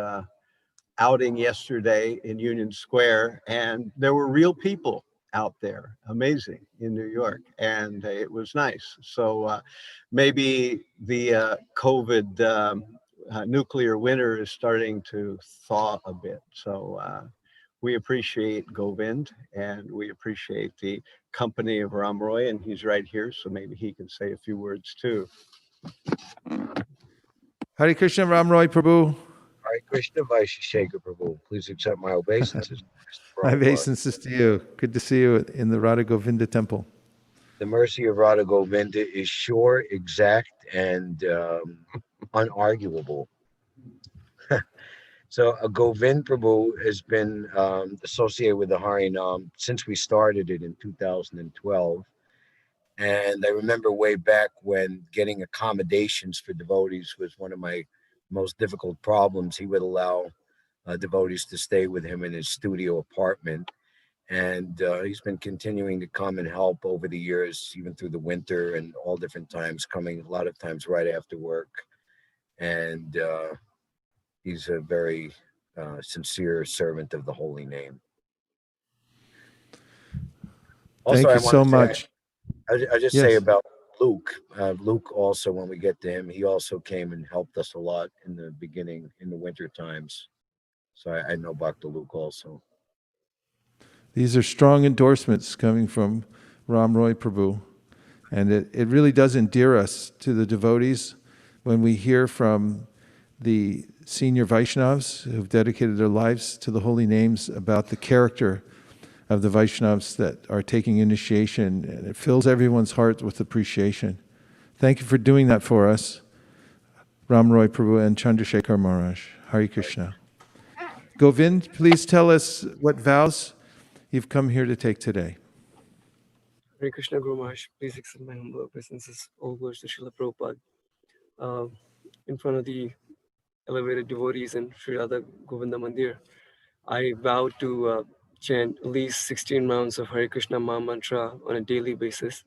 outing yesterday in Union Square, and there were real people out there, amazing, in New York, and it was nice. So maybe the COVID nuclear winter is starting to thaw a bit. So we appreciate Govind, and we appreciate the company of Ram Roy, and he's right here, so maybe he can say a few words too. Hare Krishna, Ram Roy Prabhu. Hare Krishna, Vaisesika Prabhu. Please accept my obeisances. My obeisances to you. Good to see you in the Radha Govinda temple. The mercy of Radha Govinda is sure, exact, and unarguable. So Govind Prabhu has been associated with the Harinam since we started it in 2012. And I remember way back when getting accommodations for devotees was one of my most difficult problems. He would allow devotees to stay with him in his studio apartment. And he's been continuing to come and help over the years, even through the winter and all different times, coming a lot of times right after work. And he's a very sincere servant of the holy name. Also, Thank you so much. I just say about Luke also, when we get to him, he also came and helped us a lot in the beginning, in the winter times. So I know Bhakta Luke also. These are strong endorsements coming from Ram Roy Prabhu. And it really does endear us to the devotees when we hear from the senior Vaishnavas who've dedicated their lives to the holy names about the character of the Vaishnavas that are taking initiation. And it fills everyone's heart with appreciation. Thank you for doing that for us, Ram Roy Prabhu and Chandrasekhar Maharaj. Hare Krishna. Govind, please tell us what vows you've come here to take today. Hare Krishna Guru Maharaj, please accept my humble obeisances. All glories to Srila Prabhupada. In front of the elevated devotees in Sri Radha Govinda Mandir, I vow to chant at least 16 rounds of Hare Krishna Maha Mantra on a daily basis,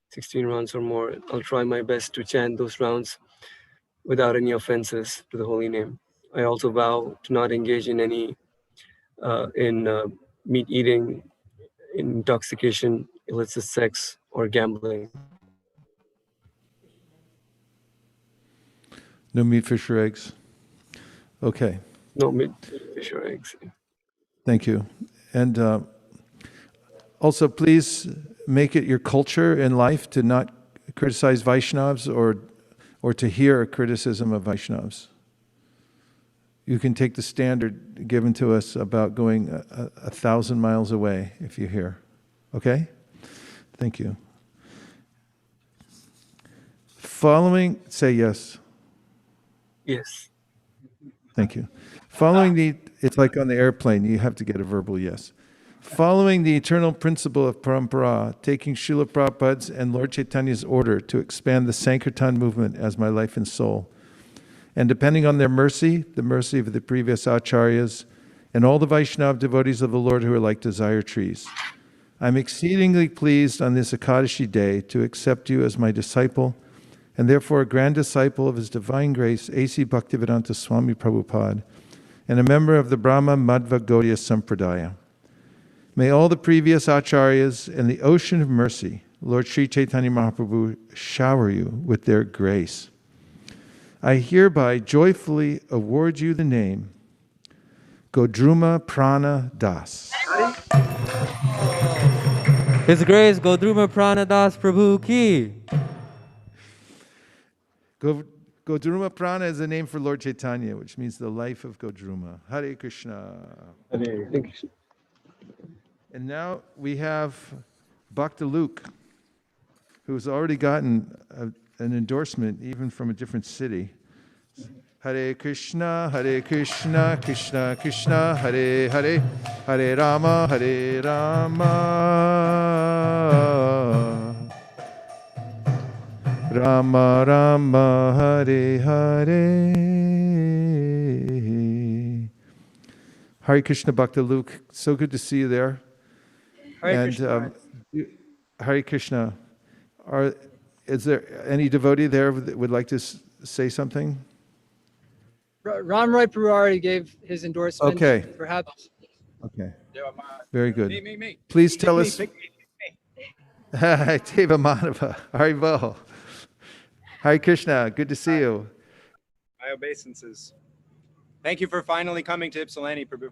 16 rounds or more. I'll try my best to chant those rounds without any offenses to the holy name. I also vow to not engage in any meat eating, intoxication, illicit sex, or gambling. No meat, fish, or eggs. Okay. No meat, fish, or eggs. Thank you. And also, please make it your culture in life to not criticize Vaishnavas or to hear a criticism of Vaishnavas. You can take the standard given to us about going 1,000 miles away if you hear. Okay? Thank you. Following, say yes. Yes. Thank you. Following it's like on the airplane, you have to get a verbal yes. Following the eternal principle of parampara, taking Srila Prabhupada's and Lord Chaitanya's order to expand the Sankirtan movement as my life and soul, and depending on their mercy, the mercy of the previous acharyas, and all the Vaishnava devotees of the Lord who are like desire trees, I'm exceedingly pleased on this Ekadashi day to accept you as my disciple, and therefore a grand disciple of His Divine Grace, A.C. Bhaktivedanta Swami Prabhupada, and a member of the Brahma Madhva Gaudiya Sampradaya. May all the previous acharyas and the ocean of mercy, Lord Sri Chaitanya Mahaprabhu, shower you with their grace. I hereby joyfully award you the name Godruma Prana Das. His Grace Godruma Prana Das Prabhu ki. Godruma Prana is a name for Lord Chaitanya, which means the life of Godruma. Hare Krishna. Hare Krishna. And now we have Bhakta Luke, who's already gotten an endorsement even from a different city. Hare Krishna, Krishna Krishna, Hare Hare, Hare Rama, Rama Rama, Hare Hare. Hare Krishna, Bhakta Luke. So good to see you there. Hare Krishna. Hare Krishna. Is there any devotee there that would like to say something? Ram Roy Prabhu already gave his endorsement. Okay. Perhaps. Okay. Very good. Me. Please tell us. Deva Madhava. Haribol. Hare Krishna. Good to see you. My obeisances. Thank you for finally coming to Ypsilanti, Prabhu.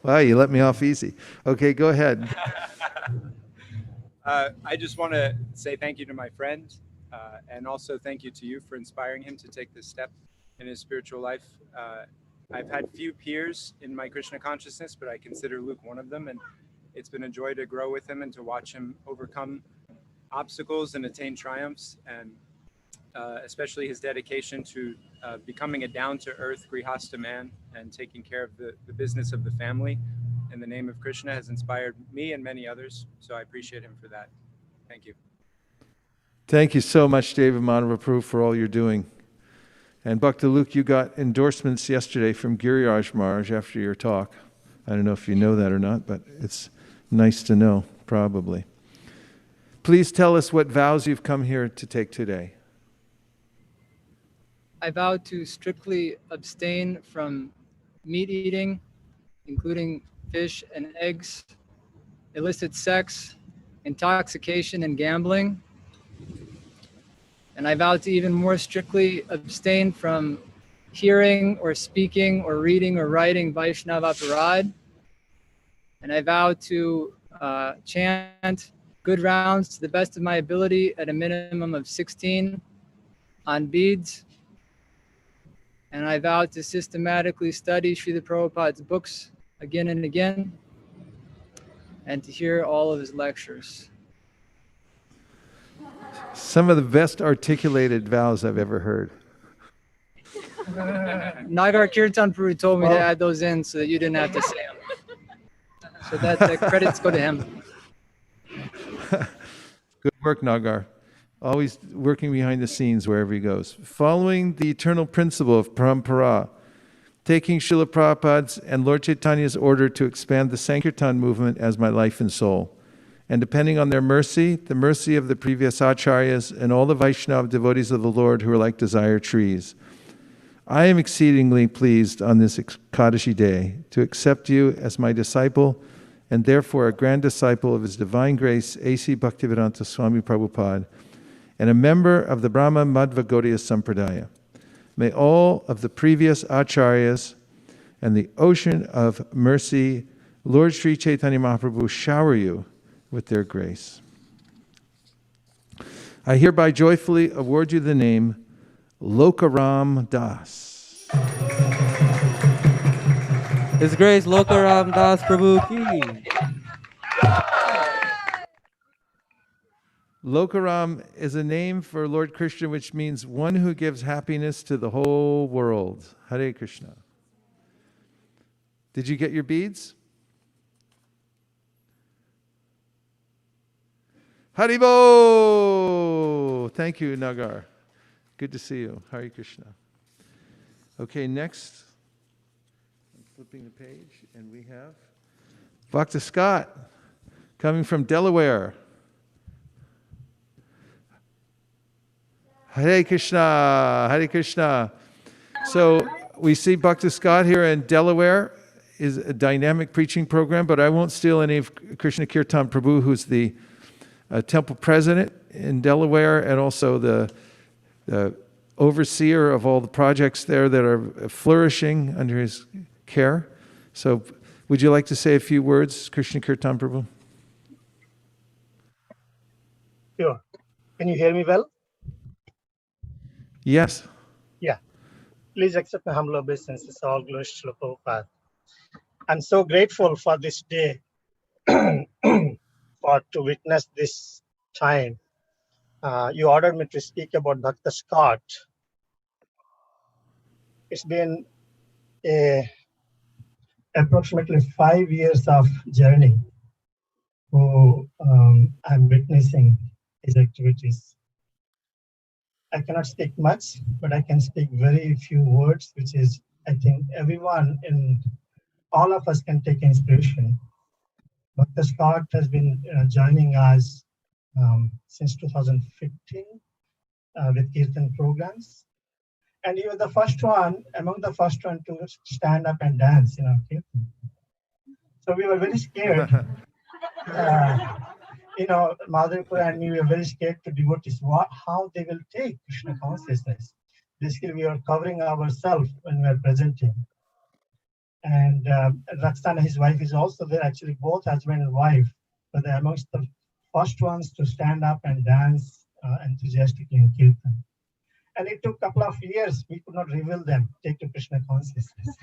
Wow, you let me off easy. Okay, go ahead. I just want to say thank you to my friend, and also thank you to you for inspiring him to take this step in his spiritual life. I've had few peers in my Krishna consciousness, but I consider Luke one of them, and it's been a joy to grow with him and to watch him overcome obstacles and attain triumphs, and especially his dedication to becoming a down-to-earth Grihastha man and taking care of the business of the family in the name of Krishna has inspired me and many others. So I appreciate him for that. Thank you. Thank you so much, David Madhava Prabhu, for all you're doing. And Bhakta Luke, you got endorsements yesterday from Giriraj Maharaj after your talk. I don't know if you know that or not, but it's nice to know, probably. Please tell us what vows you've come here to take today. I vow to strictly abstain from meat eating, including fish and eggs, illicit sex, intoxication, and gambling. And I vow to even more strictly abstain from hearing or speaking or reading or writing Vaisnava Parad. And I vow to chant good rounds to the best of my ability at a minimum of 16 on beads. And I vow to systematically study Srila Prabhupada's books again and again, and to hear all of his lectures. Some of the best articulated vows I've ever heard. Nagar Kirtan Prabhu told me to add those in so that you didn't have to say them. So that the credits go to him. Good work, Nagar. Always working behind the scenes wherever he goes. Following the eternal principle of parampara, taking Srila Prabhupada's and Lord Chaitanya's order to expand the Sankirtan movement as my life and soul, and depending on their mercy, the mercy of the previous acharyas and all the Vaishnava devotees of the Lord who are like desire trees, I am exceedingly pleased on this Ekadashi day to accept you as my disciple and therefore a grand disciple of His Divine Grace, A.C. Bhaktivedanta Swami Prabhupada, and a member of the Brahma Madhva Gaudiya Sampradaya. May all of the previous acharyas and the ocean of mercy, Lord Sri Chaitanya Mahaprabhu, shower you with their grace. I hereby joyfully award you the name Lokaram Das. His Grace Lokaram Das Prabhu ki. Lokaram is a name for Lord Krishna which means one who gives happiness to the whole world. Hare Krishna. Did you get your beads? Haribo! Thank you, Nagar. Good to see you. Hare Krishna. Okay, next. I'm flipping the page, and we have Bhakta Scott coming from Delaware. Hare Krishna, Hare Krishna. So we see Bhakta Scott here in Delaware is a dynamic preaching program, but I won't steal any of Krishna Kirtan Prabhu, who's the temple president in Delaware and also the overseer of all the projects there that are flourishing under his care. So would you like to say a few words, Krishna Kirtan Prabhu? Sure. Can you hear me well? Yes. Yeah. Please accept my humble obeisances. All glories to Prabhupada. I'm so grateful for this day, to witness this time. You ordered me to speak about Bhakta Scott. It's been approximately 5 years of journey. I'm witnessing his activities. I cannot speak much, but I can speak very few words, which is, I think, everyone in all of us can take inspiration. Bhakta Scott has been joining us since 2015 with kirtan programs. And you were the first one, among the first one to stand up and dance in our kirtan. So we were very scared. Madhuripur and me were very scared to devotees, how they will take Krishna consciousness. Basically, we are covering ourselves when we are presenting. And Raksana, his wife, is also there. Actually, both husband and wife were amongst the first ones to stand up and dance enthusiastically in kirtan. And it took a couple of years. We could not reveal them, take to Krishna consciousness.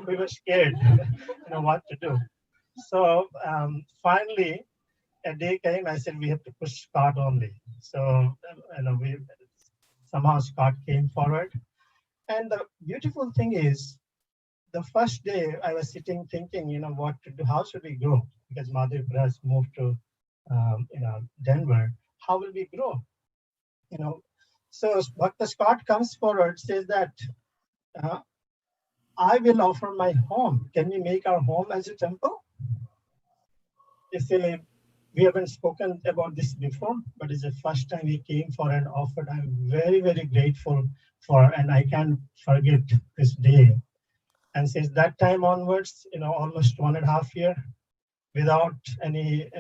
We were scared, what to do. So finally, a day came. I said we have to push Scott only. So somehow Scott came forward. And the beautiful thing is, the first day I was sitting thinking, what to do, how should we grow? Because Madhuripur has moved to, Denver. How will we grow? So Bhakta Scott comes forward, says that I will offer my home. Can we make our home as a temple? We haven't spoken about this before, but it's the first time he came for an offer. I'm very, very grateful for, and I can't forget this day. And since that time onwards, almost 1.5 years, without any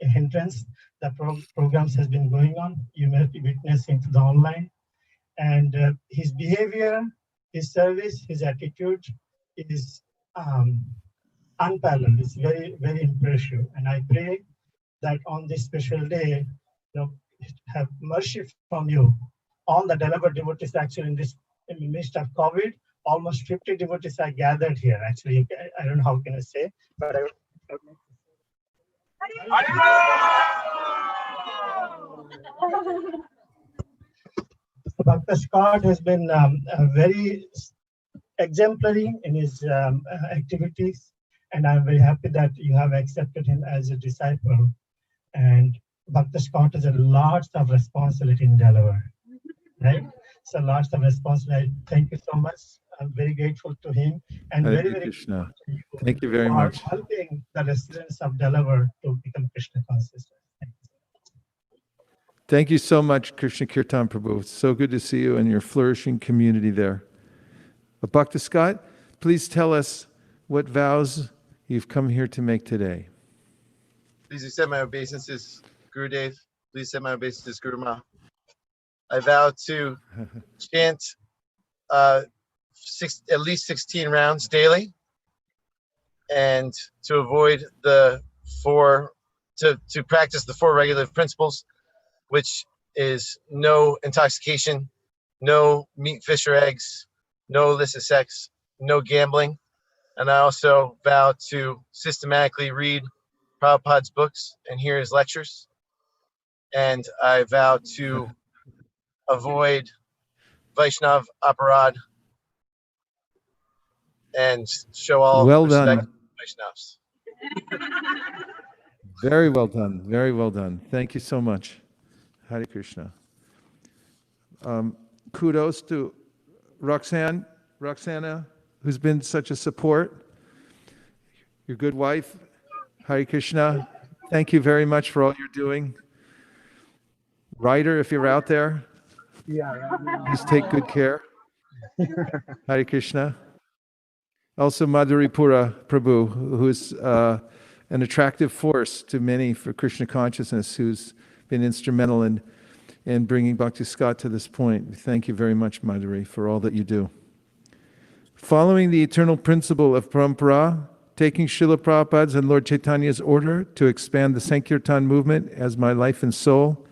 a hindrance. The programs has been going on. You may be witnessing to the online. And his behavior, his service, his attitude is unparalleled. It's very, very impressive. And I pray that on this special day, have mercy from you. All the delivered devotees actually in the midst of COVID, almost 50 devotees are gathered here. Actually, I don't know how can I say, but Dr. Scott has been very exemplary in his activities, and I'm very happy that you have accepted him as a disciple. And Dr. Scott has a lot of responsibility in Delaware, right? So lots of responsibility. Thank you so much. I'm very grateful to him, and Hare very, very Krishna. grateful to you Thank you very for much. helping the residents of Delaware to become Krishna conscious. Thank you so much, Krishna Kirtan Prabhu. It's so good to see you and your flourishing community there. But Bhakta Scott, please tell us what vows you've come here to make today. Please accept my obeisances, Gurudev. Please accept my obeisances, Guru Ma. I vow to chant at least 16 rounds daily, and to avoid to practice the 4 regulative principles, which is no intoxication, no meat, fish, or eggs, no illicit sex, no gambling. And I also vow to systematically read Prabhupada's books and hear his lectures. And I vow to avoid Vaishnava aparad and show all Well respect done. to Vaishnavas. Very well done. Very well done. Thank you so much. Hare Krishna. Kudos to Roxana, who's been such a support. Your good wife. Hare Krishna. Thank you very much for all you're doing. Ryder, if you're out there, please take good care. Hare Krishna. Also Madhuripura Prabhu, who's an attractive force to many for Krishna consciousness, who's been instrumental in bringing Bhakti Scott to this point. Thank you very much, Madhuri, for all that you do. Following the eternal principle of parampara, taking Srila Prabhupada's and Lord Chaitanya's order to expand the Sankirtan movement as my life and soul,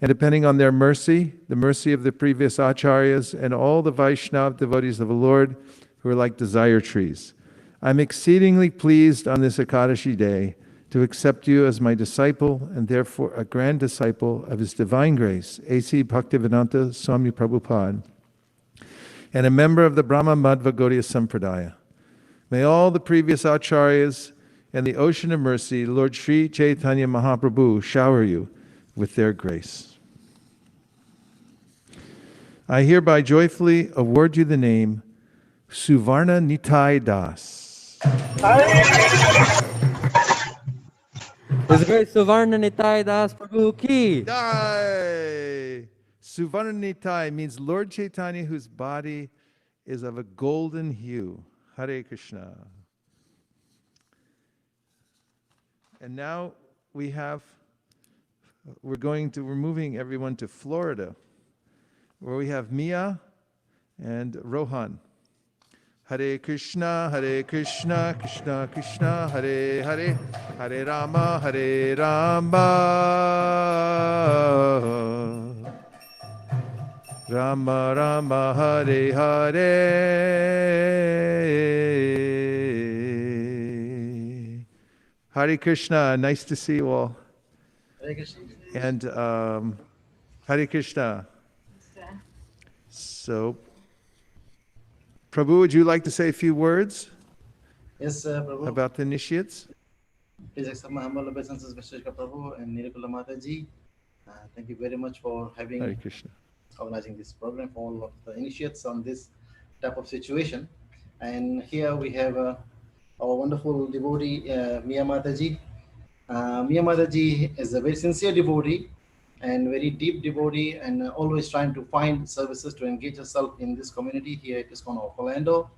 and depending on their mercy, the mercy of the previous acharyas and all the Vaishnava devotees of the Lord who are like desire trees, I'm exceedingly pleased on this Ekadashi day to accept you as my disciple and therefore a grand disciple of His Divine Grace, A.C. Bhaktivedanta Swami Prabhupada, and a member of the Brahma Madhva Gaudiya Sampradaya. May all the previous acharyas and the ocean of mercy, Lord Sri Chaitanya Mahaprabhu, shower you with their grace. I hereby joyfully award you the name Suvarna Nitai Das. His Grace Suvarna Nitai Das Prabhu Ki. Jai! Suvarna Nitai means Lord Chaitanya whose body is of a golden hue. Hare Krishna. And now we're moving everyone to Florida, where we have Mia and Rohan. Hare Krishna, Krishna Krishna, Hare Hare, Hare Rama, Rama Rama, Hare Hare. Hare Krishna, nice to see you all. Hare Krishna. And Hare Krishna. So, Prabhu, would you like to say a few words? Yes, Prabhu. About the initiates? Please accept my humble obeisances, Vaisesika Prabhu and Nirikula Mataji. Thank you very much for organizing this program for all of the initiates on this type of situation. And here we have our wonderful devotee, Mia Mataji. Mia Mataji is a very sincere devotee and very deep devotee, and always trying to find services to engage herself in this community here at ISKCON of Orlando.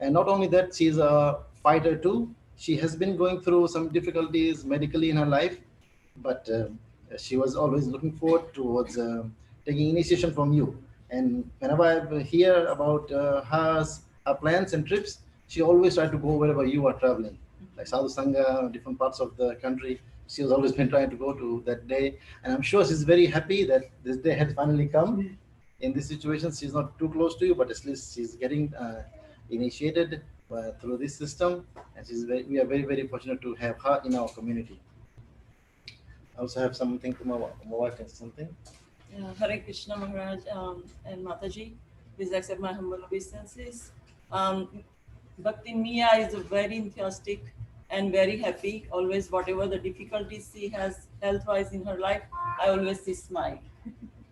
And not only that, she's a fighter too. She has been going through some difficulties medically in her life, but she was always looking forward towards taking initiation from you. And whenever I hear about her plans and trips, she always tried to go wherever you are traveling, like Sadhu Sangha, different parts of the country. She has always been trying to go to that day. And I'm sure she's very happy that this day has finally come. In this situation, she's not too close to you, but at least she's getting initiated through this system. And we are very, very fortunate to have her in our community. I also have something to my wife and something. Hare Krishna Maharaj and Mataji, please accept my humble obeisances. Bhakti Mia is very enthusiastic and very happy. Always, whatever the difficulties she has health-wise in her life, I always see smile.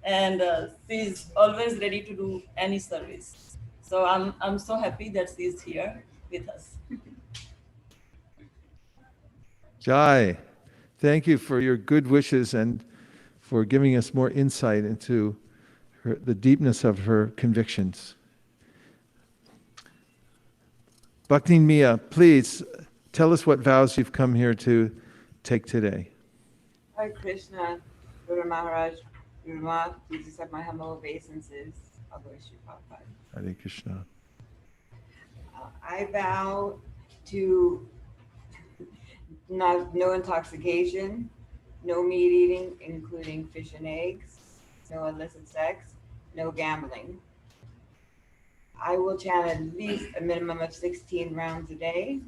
And she's always ready to do any service. So I'm so happy that she's here with us. Jai, thank you for your good wishes and for giving us more insight into the deepness of her convictions. Bhakti Mia, please tell us what vows you've come here to take today. Hare Krishna, Guru Maharaj, Guru Ma, please accept my humble obeisances. I'll go to Hare Krishna. I vow to no intoxication, no meat eating, including fish and eggs, no illicit sex, no gambling. I will chant at least a minimum of 16 rounds a day.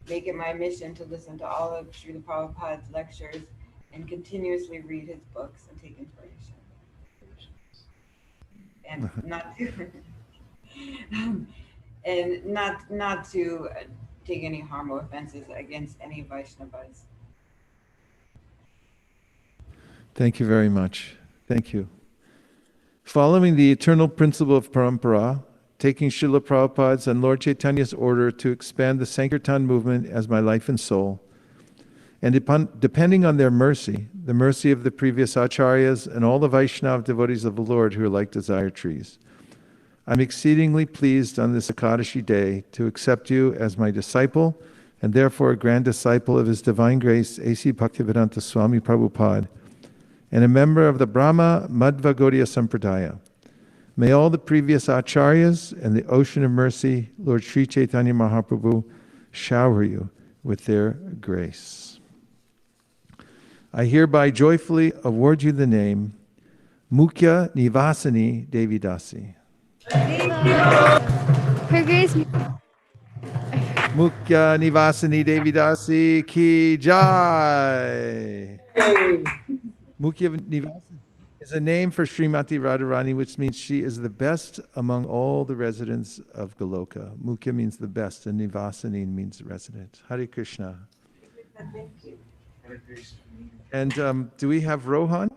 Make it my mission to listen to all of Srila Prabhupada's lectures and continuously read his books and take inspiration. And not to take any harm or offenses against any Vaishnavas. Thank you very much. Thank you. Following the eternal principle of parampara, taking Srila Prabhupada's and Lord Chaitanya's order to expand the Sankirtan movement as my life and soul, and depending on their mercy, the mercy of the previous acharyas and all the Vaishnava devotees of the Lord who are like desire trees, I'm exceedingly pleased on this Ekadashi day to accept you as my disciple and therefore a grand disciple of His Divine Grace, A.C. Bhaktivedanta Swami Prabhupada, and a member of the Brahma Madhva Gaudiya Sampradaya. May all the previous acharyas and the ocean of mercy, Lord Sri Chaitanya Mahaprabhu, shower you with their grace. I hereby joyfully award you the name Mukhya Nivasini Devi Dasi. Her Grace. Mukhya Nivasini Devi Dasi ki jai. Mukhya Nivasini is a name for Srimati Radharani, which means she is the best among all the residents of Goloka. Mukhya means the best, and Nivasini means resident. Hare Krishna. Thank you. And do we have Rohan?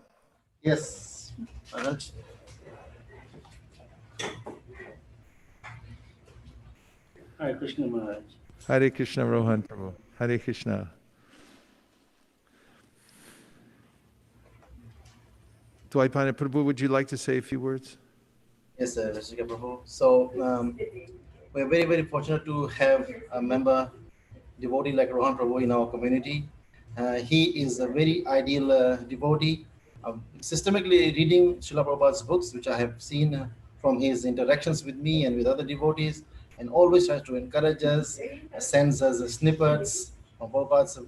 Yes. Maharaj. Hare Krishna Maharaj. Hare Krishna Rohan Prabhu. Hare Krishna. Dwaipana Prabhu, would you like to say a few words? Yes, Vaisesika Prabhu. So we're very, very fortunate to have a member devotee like Rohan Prabhu in our community. He is a very ideal devotee, systematically reading Srila Prabhupada's books, which I have seen from his interactions with me and with other devotees, and always tries to encourage us, sends us snippets from Prabhupada's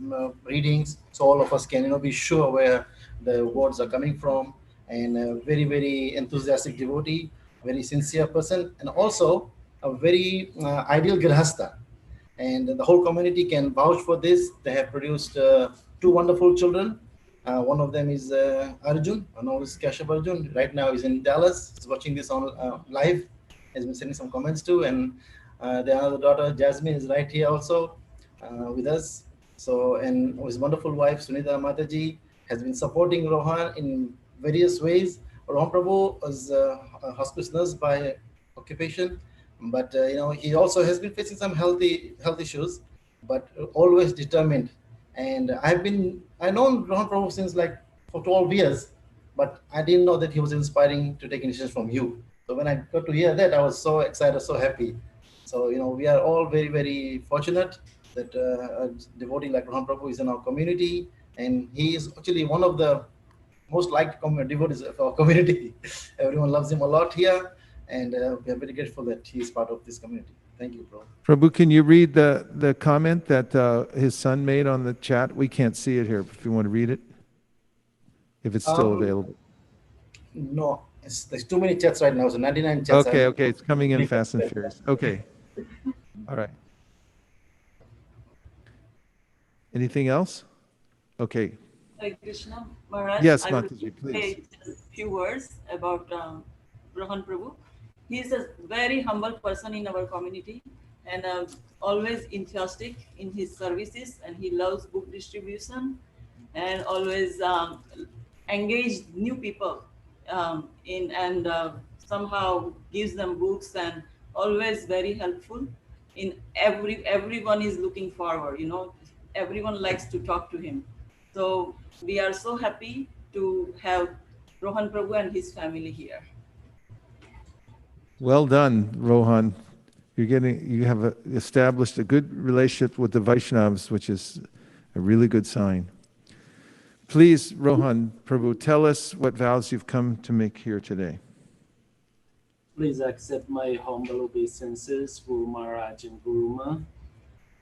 readings, so all of us can be sure where the words are coming from. And a very, very enthusiastic devotee, very sincere person, and also a very ideal grihasta. And the whole community can vouch for this. They have produced two wonderful children. One of them is Arjun, another is Kashyap Arjun. Right now he's in Dallas. He's watching this on live. Has been sending some comments too. And the other daughter, Jasmine, is right here also with us. So, and his wonderful wife, Sunita Mataji, has been supporting Rohan in various ways. Rohan Prabhu was a hospice nurse by occupation, but he also has been facing some health issues, but always determined. And I known Rohan Prabhu since like for 12 years, but I didn't know that he was inspiring to take initiative from you. So when I got to hear that, I was so excited, so happy. So we are all very, very fortunate that a devotee like Rohan Prabhu is in our community, and he is actually one of the most liked devotees of our community. Everyone loves him a lot here, and we are very grateful that he is part of this community. Thank you, bro. Prabhu, can you read the comment that his son made on the chat? We can't see it here, if you want to read it, if it's still available. No, there's too many chats right now, so 99 chats. Okay, it's coming in fast and furious. Okay, all right. Anything else? Okay. Hare Krishna, Maharaj. Yes, I will Mataji, please. say just a few words about Rohan Prabhu. He is a very humble person in our community and always enthusiastic in his services, and he loves book distribution and always engage new people in and somehow gives them books and always very helpful in everyone is looking forward, everyone likes to talk to him. So we are so happy to have Rohan Prabhu and his family here. Well done, Rohan. You have established a good relationship with the Vaishnavas, which is a really good sign. Please, Rohan Prabhu, tell us what vows you've come to make here today. Please accept my humble obeisances, Guru Maharaj and Guru Ma.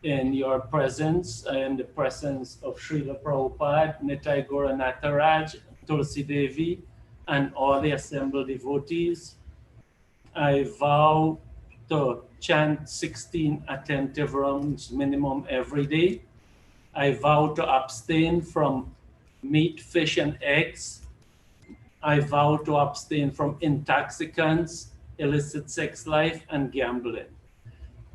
In your presence, I am the presence of Srila Prabhupada, Nitai Gaura Nataraj, Tulsi Devi, and all the assembled devotees. I vow to chant 16 attentive rounds minimum every day. I vow to abstain from meat, fish, and eggs. I vow to abstain from intoxicants, illicit sex life, and gambling.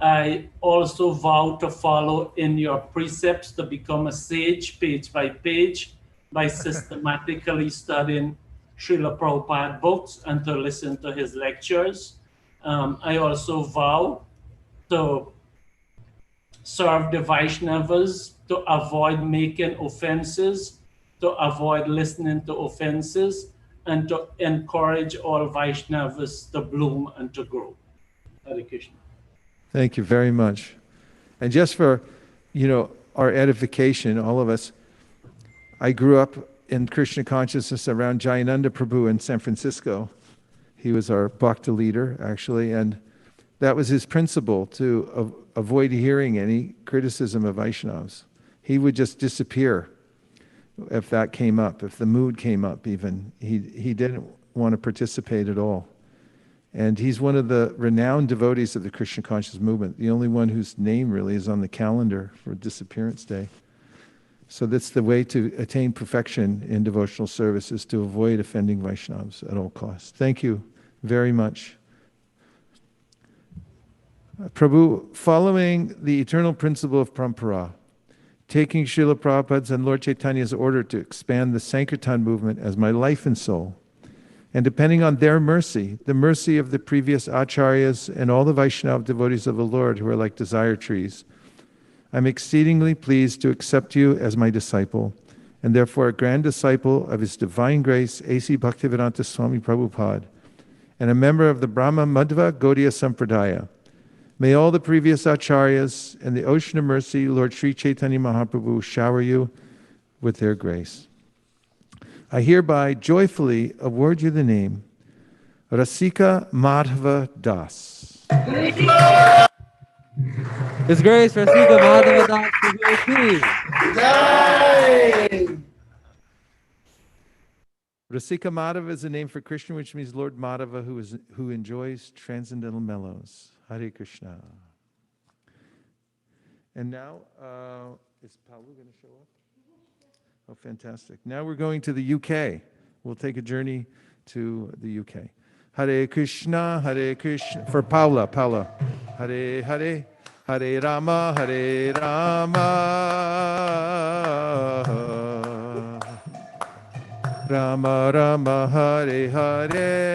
I also vow to follow in your precepts to become a sage page by page by systematically studying Srila Prabhupada books and to listen to his lectures. I also vow to serve the Vaishnavas, to avoid making offenses, to avoid listening to offenses, and to encourage all Vaishnavas to bloom and to grow. Hare Krishna. Thank you very much. And just for, our edification, all of us, I grew up in Krishna consciousness around Jayananda Prabhu in San Francisco. He was our Bhakta leader, actually, and that was his principle, to avoid hearing any criticism of Vaishnavas. He would just disappear if that came up, if the mood came up even. He didn't want to participate at all. And he's one of the renowned devotees of the Krishna conscious movement, the only one whose name really is on the calendar for Disappearance Day. So that's the way to attain perfection in devotional service, is to avoid offending Vaishnavas at all costs. Thank you very much. Prabhu, following the eternal principle of Parampara, taking Srila Prabhupada's and Lord Chaitanya's order to expand the Sankirtan movement as my life and soul, and depending on their mercy, the mercy of the previous acharyas and all the Vaishnava devotees of the Lord who are like desire trees, I'm exceedingly pleased to accept you as my disciple, and therefore a grand disciple of His Divine Grace, A.C. Bhaktivedanta Swami Prabhupada, and a member of the Brahma Madhva Gaudiya Sampradaya. May all the previous acharyas and the ocean of mercy, Lord Sri Chaitanya Mahaprabhu, shower you with their grace. I hereby joyfully award you the name Rasika Madhava Das. His Grace Rasika Madhava Das Prabhu. Rasika Madhava is a name for Krishna, which means Lord Madhava, who enjoys transcendental mellows. Hare Krishna. And now, is Paulu going to show up? Oh, fantastic. Now we're going to the UK. We'll take a journey to the UK. Hare Krishna, for Paula. Hare Hare, Hare Rama, Hare Rama. Rama Rama, Hare Hare.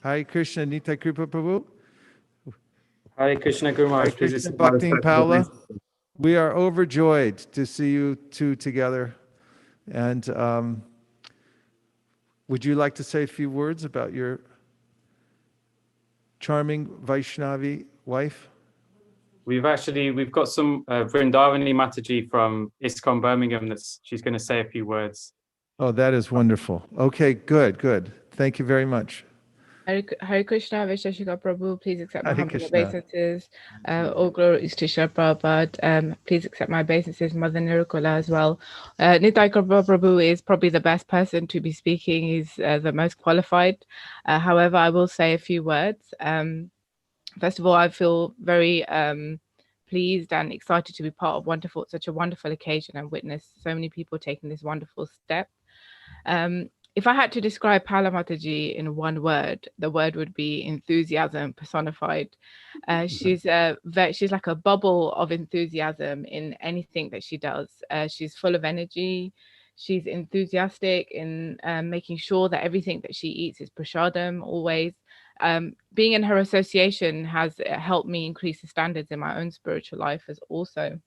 Hare Krishna, Nitai Kripa Prabhu. Hare Krishna, Guru Maharaj. Hare Krishna, Bhakti and Paula. We are overjoyed to see you two together. And would you like to say a few words about your charming Vaishnavi wife? we've got some Vrindavani Mataji from ISKCON Birmingham she's going to say a few words. Oh, that is wonderful. Okay, good. Thank you very much. Hare Krishna, Vaisesika Prabhu, please accept my Hare humble Krishna. obeisances. All glories to Srila Prabhupada. Please accept my obeisances, Mother Nirukula as well. Nitai Prabhu is probably the best person to be speaking. He's the most qualified. However, I will say a few words. First of all, I feel very pleased and excited to be part of such a wonderful occasion and witness so many people taking this wonderful step. If I had to describe Pala Mataji in one word, the word would be enthusiasm personified. She's like a bubble of enthusiasm in anything that she does. She's full of energy. She's enthusiastic in making sure that everything that she eats is prasadam always. Being in her association has helped me increase the standards in my own spiritual life as also.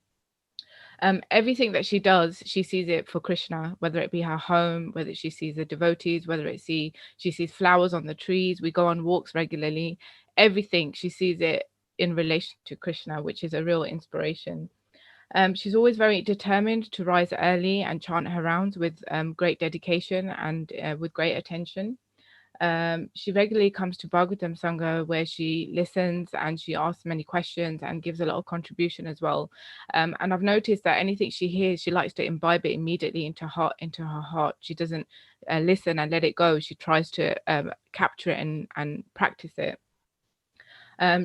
Everything that she does, she sees it for Krishna, whether it be her home, whether she sees the devotees, whether she sees flowers on the trees, we go on walks regularly, everything she sees it in relation to Krishna, which is a real inspiration. She's always very determined to rise early and chant her rounds with great dedication and with great attention. She regularly comes to Bhagavatam Sangha where she listens and she asks many questions and gives a lot of contribution as well. And I've noticed that anything she hears, she likes to imbibe it immediately into her heart. She doesn't listen and let it go. She tries to capture it and practice it.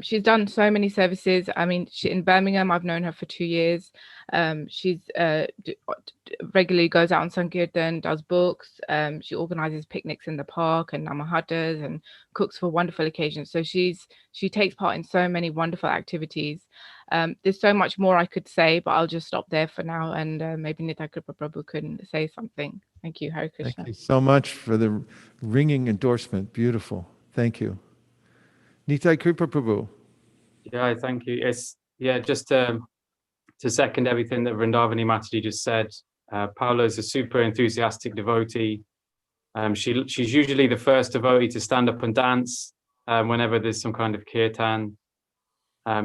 She's done so many services. I mean, in Birmingham, I've known her for 2 years. She's regularly goes out on Sankirtan, does books. She organizes picnics in the park and namahatas and cooks for wonderful occasions. So she takes part in so many wonderful activities. There's so much more I could say, but I'll just stop there for now. And maybe Nitai Kripa Prabhu can say something. Thank you, Hare Krishna. Thank you so much for the ringing endorsement. Beautiful. Thank you. Nitai Kripa Prabhu. Yeah, thank you. Just to second everything that Vrindavani Mataji just said, Paula is a super enthusiastic devotee. She's usually the first devotee to stand up and dance whenever there's some kind of kirtan.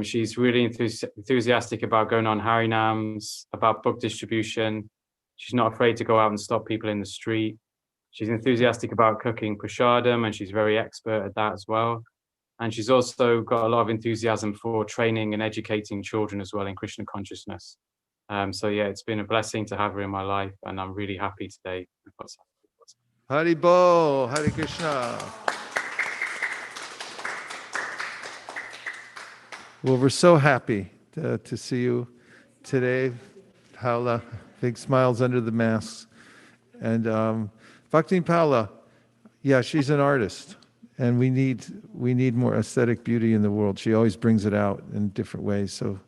She's really enthusiastic about going on harinams, about book distribution. She's not afraid to go out and stop people in the street. She's enthusiastic about cooking prasadam, and she's very expert at that as well. And she's also got a lot of enthusiasm for training and educating children as well in Krishna consciousness. So yeah, it's been a blessing to have her in my life, and I'm really happy today. Hari Bo, Hare Krishna. Well, we're so happy to see you today, Paula. Big smiles under the masks. And Bhakti Paula, yeah, she's an artist. And we need more aesthetic beauty in the world. She always brings it out in different ways. So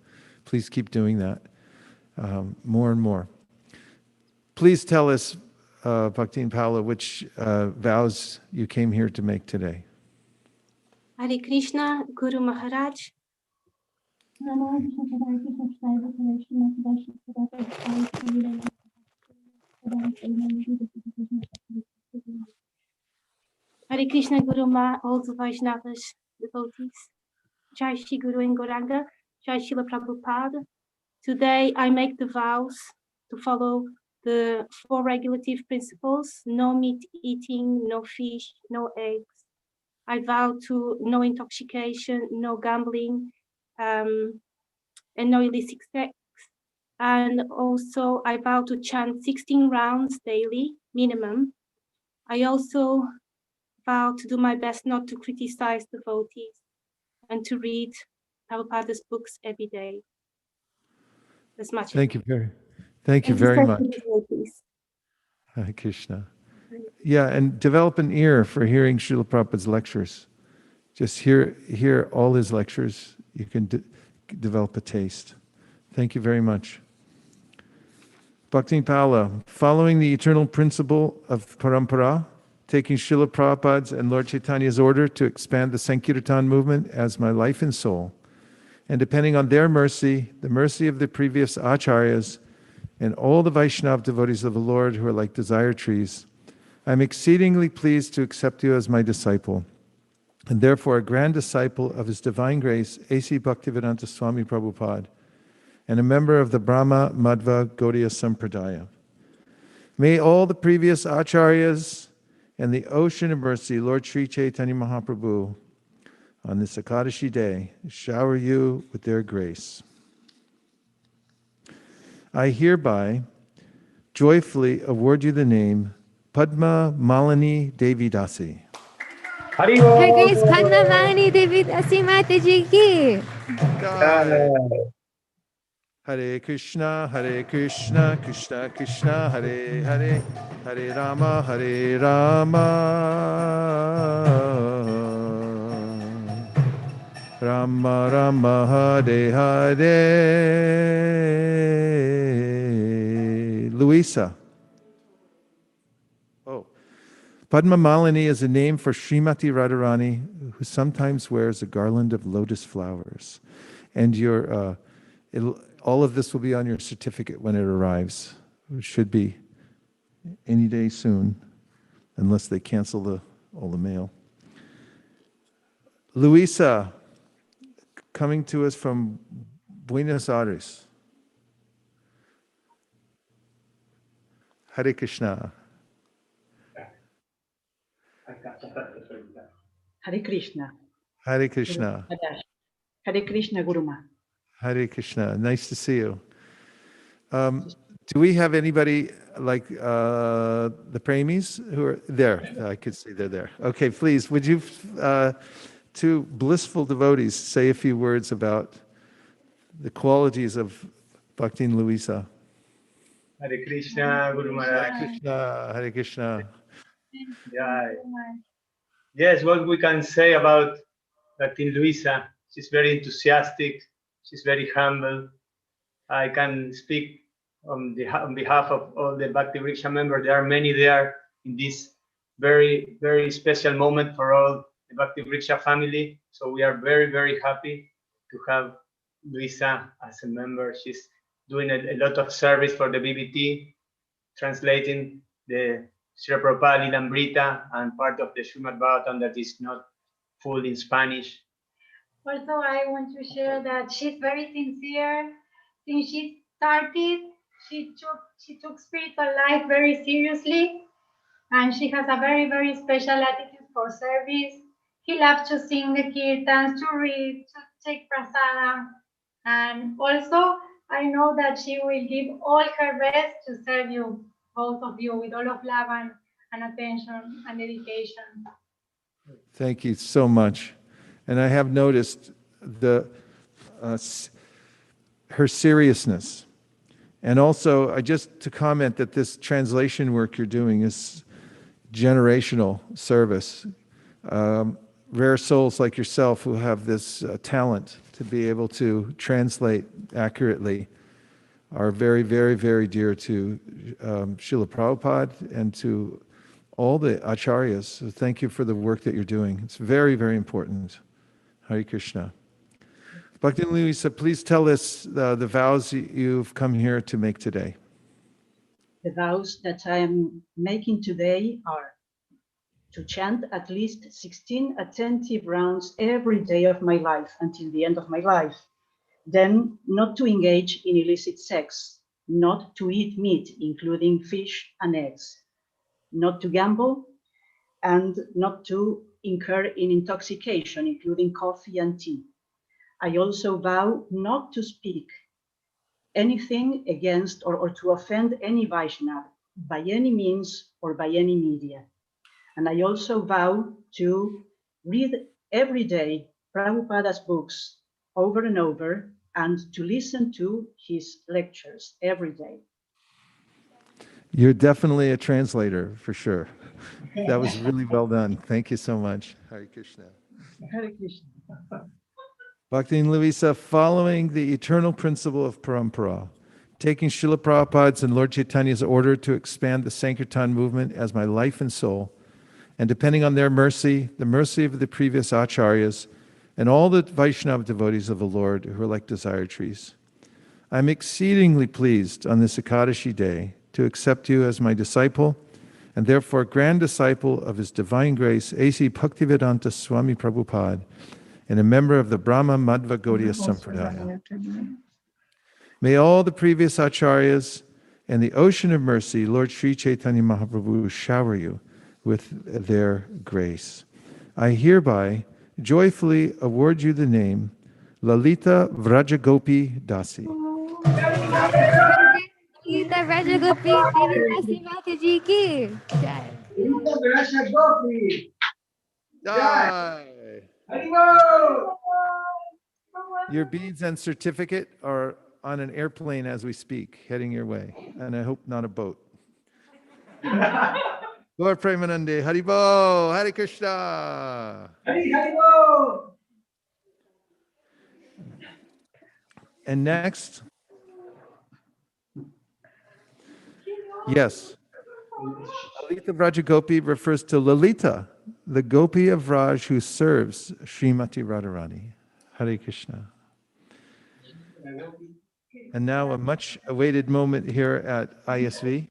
please keep doing that more and more. Please tell us, Bhakti and Paula, which vows you came here to make today. Hare Krishna, Guru Maharaj. Hare Krishna Guru Ma, all the Vaisnavas, devotees. Jai Shri Guru and Gauranga, Jai Srila Prabhupada. Today I make the vows to follow the 4 regulative principles: no meat eating, no fish, no eggs. I vow to no intoxication, no gambling, and no illicit sex. And also I vow to chant 16 rounds daily, minimum. I also vow to do my best not to criticize devotees and to read Prabhupada's books every day. As much Thank as you very much. Devotees. Hare Krishna. Yeah, and develop an ear for hearing Srila Prabhupada's lectures. Just hear all his lectures. You can develop a taste. Thank you very much. Bhakti Paula, following the eternal principle of parampara, taking Srila Prabhupada's and Lord Chaitanya's order to expand the Sankirtan movement as my life and soul, and depending on their mercy, the mercy of the previous acharyas, and all the Vaishnava devotees of the Lord who are like desire trees, I'm exceedingly pleased to accept you as my disciple. and therefore a grand disciple of His Divine Grace, A.C. Bhaktivedanta Swami Prabhupada, and a member of the Brahma Madhva Gaudiya Sampradaya. May all the previous acharyas and the ocean of mercy, Lord Sri Chaitanya Mahaprabhu, on this Ekadashi day, shower you with their grace. I hereby joyfully award you the name Padma Malini Devi Dasi. Her Grace Padma Malini Devi Dasi Mataji ki. Hare Krishna, Krishna Krishna, Hare Hare, Hare Rama, Rama Rama, Hare Hare. Luisa. Oh, Padma Malini is a name for Srimati Radharani, who sometimes wears a garland of lotus flowers. And your all of this will be on your certificate when it arrives. It should be any day soon, unless they cancel all the mail. Luisa, coming to us from Buenos Aires. Hare Krishna. Hare Krishna. Hare Krishna. Hare Krishna, Guruma. Hare Krishna. Nice to see you. Do we have anybody like the Premis who are there? I could see they're there. Okay, please, would you, two blissful devotees, say a few words about the qualities of Bhakti and Luisa? Hare Krishna, Guru Maharaj. Hare Krishna, Hare Krishna. Yeah. Yes, what we can say about Bhakti Luisa, she's very enthusiastic, she's very humble. I can speak on behalf of all the Bhakti Vriksha members. There are many there in this very, very special moment for all the Bhakti Vriksha family. So we are very, very happy to have Luisa as a member. She's doing a lot of service for the BBT, translating the Srila Prabhupada Lilamrita and part of the Srimad Bhagavatam that is not full in Spanish. Also, I want to share that she's very sincere. Since she started, she took spiritual life very seriously, and she has a very, very special attitude for service. He loves to sing the kirtans, to read, to take prasadam, and also I know that she will give all her best to serve you, both of you, with all of love and attention and dedication. Thank you so much. And I have noticed her seriousness. And also, just to comment that this translation work you're doing is generational service. Rare souls like yourself who have this talent to be able to translate accurately are very, very, very dear to Srila Prabhupada and to all the acharyas. So thank you for the work that you're doing. It's very, very important. Hare Krishna. Bhakti Luisa, please tell us the vows you've come here to make today. The vows that I am making today are to chant at least 16 attentive rounds every day of my life until the end of my life. Then not to engage in illicit sex, not to eat meat, including fish and eggs, not to gamble, and not to incur in intoxication, including coffee and tea. I also vow not to speak anything against or to offend any Vaishnava by any means or by any media. And I also vow to read every day Prabhupada's books over and over and to listen to his lectures every day. You're definitely a translator, for sure. That was really well done. Thank you so much. Hare Krishna. Hare Krishna. Bhakti and Luisa, following the eternal principle of parampara, taking Srila Prabhupada's and Lord Chaitanya's order to expand the Sankirtan movement as my life and soul, and depending on their mercy, the mercy of the previous acharyas, and all the Vaishnava devotees of the Lord who are like desire trees, I'm exceedingly pleased on this Ekadashi day to accept you as my disciple and therefore grand disciple of His Divine Grace, A.C. Bhaktivedanta Swami Prabhupada, and a member of the Brahma Madhva Gaudiya Sampradaya. May all the previous acharyas and the ocean of mercy, Lord Sri Chaitanya Mahaprabhu, shower you with their grace. I hereby joyfully award you the name Lalita Vrajagopi Dasi. Lalita Vrajagopi Dasi Mataji ki jai. Your beads and certificate are on an airplane as we speak, heading your way, and I hope not a boat. Lord Premanande, Haribo, Hare Krishna. Haribo. And next, yes, Lalita Vrajagopi refers to Lalita, the Gopi of Vraj who serves Srimati Radharani. Hare Krishna. And now a much awaited moment here at ISV.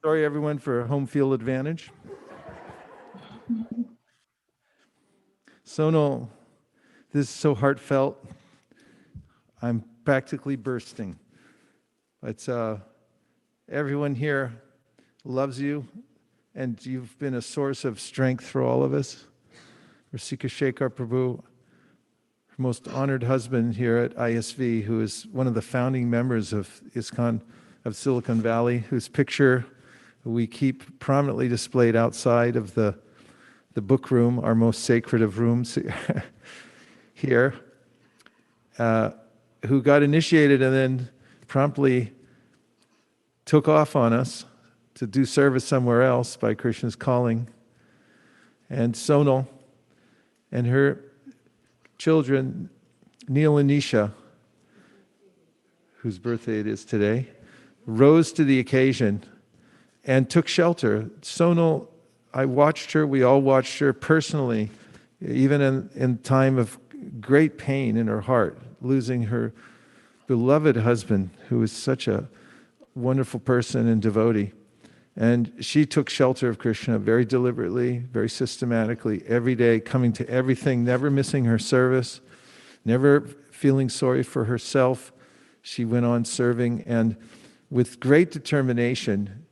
Sorry, everyone, for home field advantage. Sonal, this is so heartfelt. I'm practically bursting. But everyone here loves you, and you've been a source of strength for all of us. Rasika Shekhar Prabhu, most honored husband here at ISV, who is one of the founding members of ISKCON of Silicon Valley, whose picture we keep prominently displayed outside of the book room, our most sacred of rooms here, who got initiated and then promptly took off on us to do service somewhere else by Krishna's calling. And Sonal and her children, Neil and Nisha, whose birthday it is today, rose to the occasion and took shelter. Sonal, I watched her, we all watched her personally, even in time of great pain in her heart, losing her beloved husband, who was such a wonderful person and devotee. And she took shelter of Krishna very deliberately, very systematically, every day, coming to everything, never missing her service, never feeling sorry for herself. She went on serving and with great determination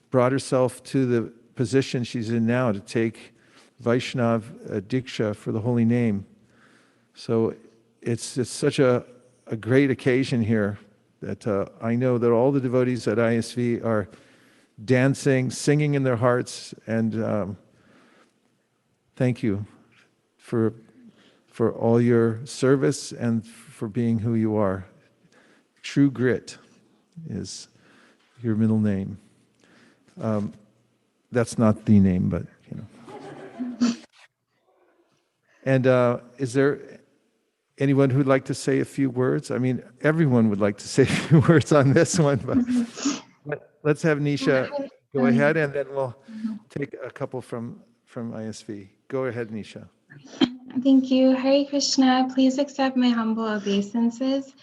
brought herself to the position she's in now to take Vaishnava Diksha for the holy name. So it's such a great occasion here that I know that all the devotees at ISV are dancing, singing in their hearts, and thank you for all your service and for being who you are. True Grit is your middle name. That's not the name, but you know. And is there anyone who'd like to say a few words? I mean, everyone would like to say a few words on this one, but let's have Nisha go ahead, and then we'll take a couple from ISV. Go ahead, Nisha. Thank you. Hare Krishna. Please accept my humble obeisances.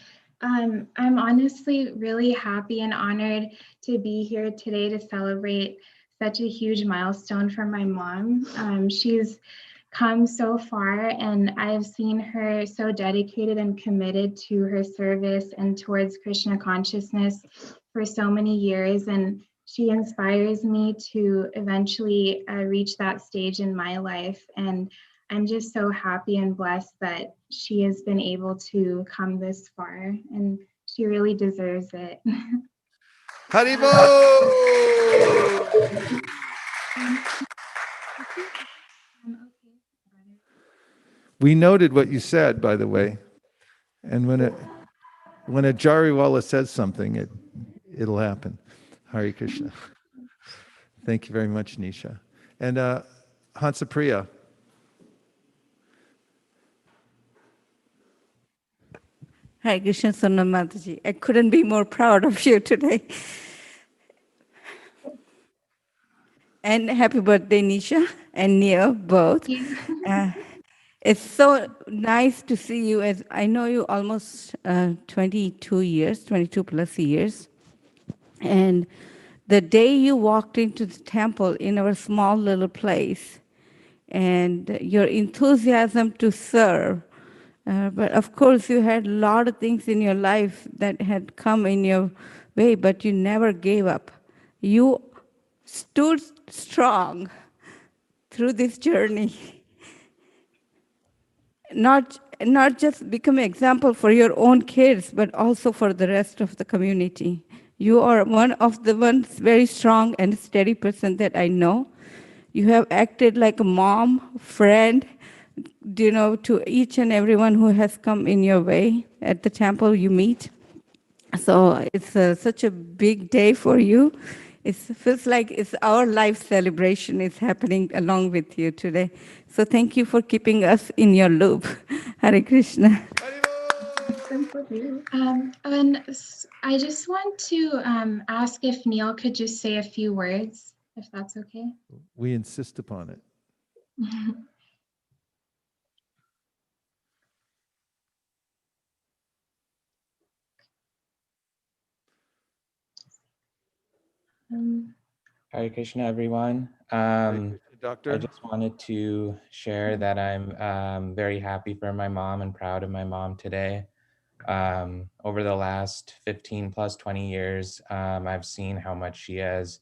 I'm honestly really happy and honored to be here today to celebrate such a huge milestone for my mom. She's come so far, and I've seen her so dedicated and committed to her service and towards Krishna consciousness for so many years, and she inspires me to eventually reach that stage in my life. And I'm just so happy and blessed that she has been able to come this far, and she really deserves it. Haribo! We noted what you said, by the way, and when a Jariwala says something, it'll happen. Hare Krishna. Thank you very much, Nisha. And Hansapriya. Hi, Krishna Sonam Mataji. I couldn't be more proud of you today. And happy birthday, Nisha and Nia, both. It's so nice to see you. As I know you almost 22 years, 22 plus years. And the day you walked into the temple in our small little place, and your enthusiasm to serve. But of course, you had a lot of things in your life that had come in your way, but you never gave up. You stood strong through this journey. Not just become an example for your own kids, but also for the rest of the community. You are one of the ones very strong and steady person that I know. You have acted like a mom, friend, to each and everyone who has come in your way at the temple you meet. So it's such a big day for you. It feels like it's our life celebration is happening along with you today. So thank you for keeping us in your loop. Hare Krishna. And I just want to ask if Neil could just say a few words, if that's okay. We insist upon it. Hare Krishna, everyone. Doctor. I just wanted to share that I'm very happy for my mom and proud of my mom today. Over the last 15 plus 20 years, I've seen how much she has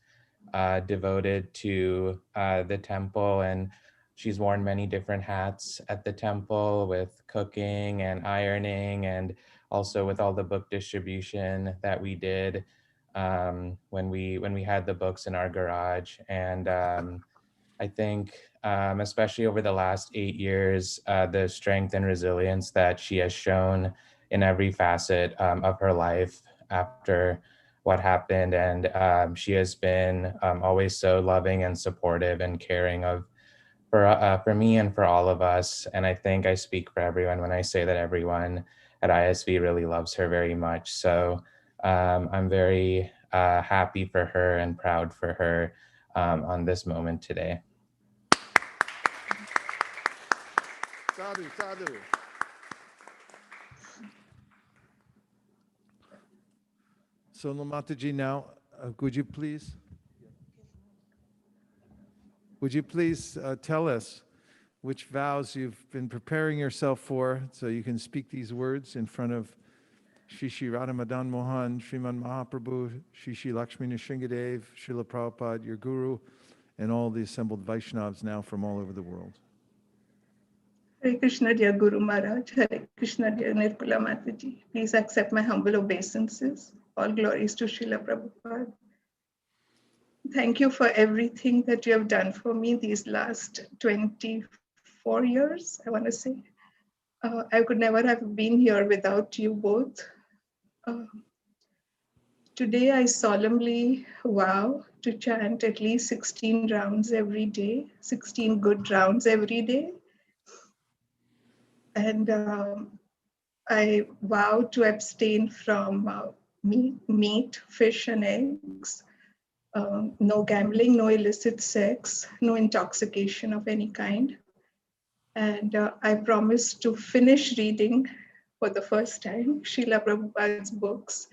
devoted to the temple, and she's worn many different hats at the temple with cooking and ironing, and also with all the book distribution that we did when we had the books in our garage. And I think especially over the last 8 years, the strength and resilience that she has shown in every facet of her life after what happened. And she has been always so loving and supportive and caring for me and for all of us. And I think I speak for everyone when I say that everyone at ISV really loves her very much. So I'm very happy for her and proud for her on this moment today. Sadhu, sadhu. Sonal Mataji, now, would you please tell us which vows you've been preparing yourself for, so you can speak these words in front of Shri Shri Radha Madan Mohan, Sriman Mahaprabhu, Shri Shri Lakshmi Nrsingadev, Srila Prabhupada, your guru, and all the assembled Vaishnavas now from all over the world. Hare Krishna, dear Guru Maharaj. Hare Krishna, dear Nirkula Mataji. Please accept my humble obeisances. All glories to Srila Prabhupada. Thank you for everything that you have done for me these last 24 years, I want to say. I could never have been here without you both. Today, I solemnly vow to chant at least 16 rounds every day, 16 good rounds every day. And I vow to abstain from meat, fish, and eggs, no gambling, no illicit sex, no intoxication of any kind. And I promise to finish reading for the first time Srila Prabhupada's books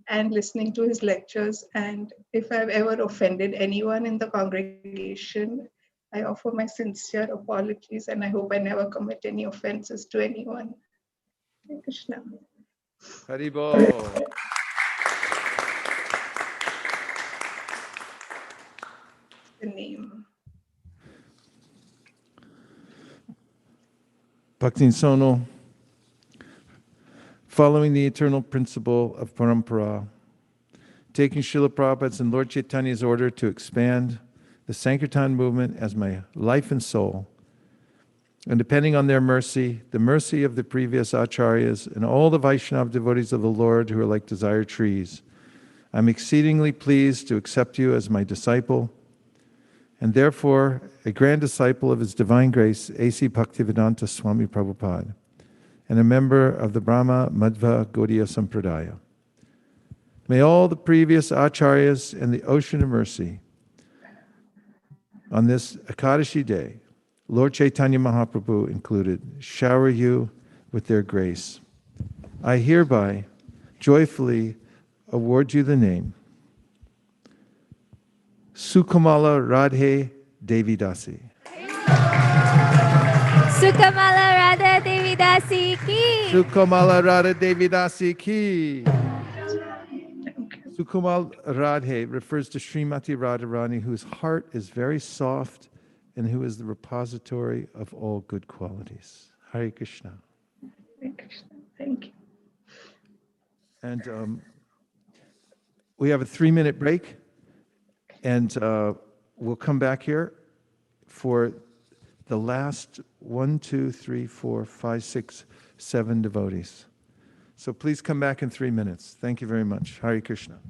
and listening to his lectures. And if I've ever offended anyone in the congregation, I offer my sincere apologies, and I hope I never commit any offenses to anyone. Hare Krishna. Haribol. The name. Bhaktin Sonal, following the eternal principle of parampara, taking Srila Prabhupada's and Lord Chaitanya's order to expand the Sankirtan movement as my life and soul, and depending on their mercy, the mercy of the previous acharyas and all the Vaishnava devotees of the Lord who are like desire trees, I'm exceedingly pleased to accept you as my disciple, and therefore a grand disciple of His Divine Grace, A.C. Bhaktivedanta Swami Prabhupada, and a member of the Brahma Madhva Gaudiya Sampradaya. May all the previous acharyas and the ocean of mercy on this Ekadashi day, Lord Chaitanya Mahaprabhu included, shower you with their grace. I hereby joyfully award you the name Sukamala Radhe Devi Dasi. Sukamala Radha Devi Dasi ki. Sukamala Radha Devi Dasi ki. Sukamal Radhe refers to Srimati Radharani, whose heart is very soft and who is the repository of all good qualities. Hare Krishna. Hare Krishna. Thank you. And we have a 3-minute break, and we'll come back here for the last 1, 2, 3, 4, 5, 6, 7 devotees. So please come back in 3 minutes. Thank you very much. Hare Krishna.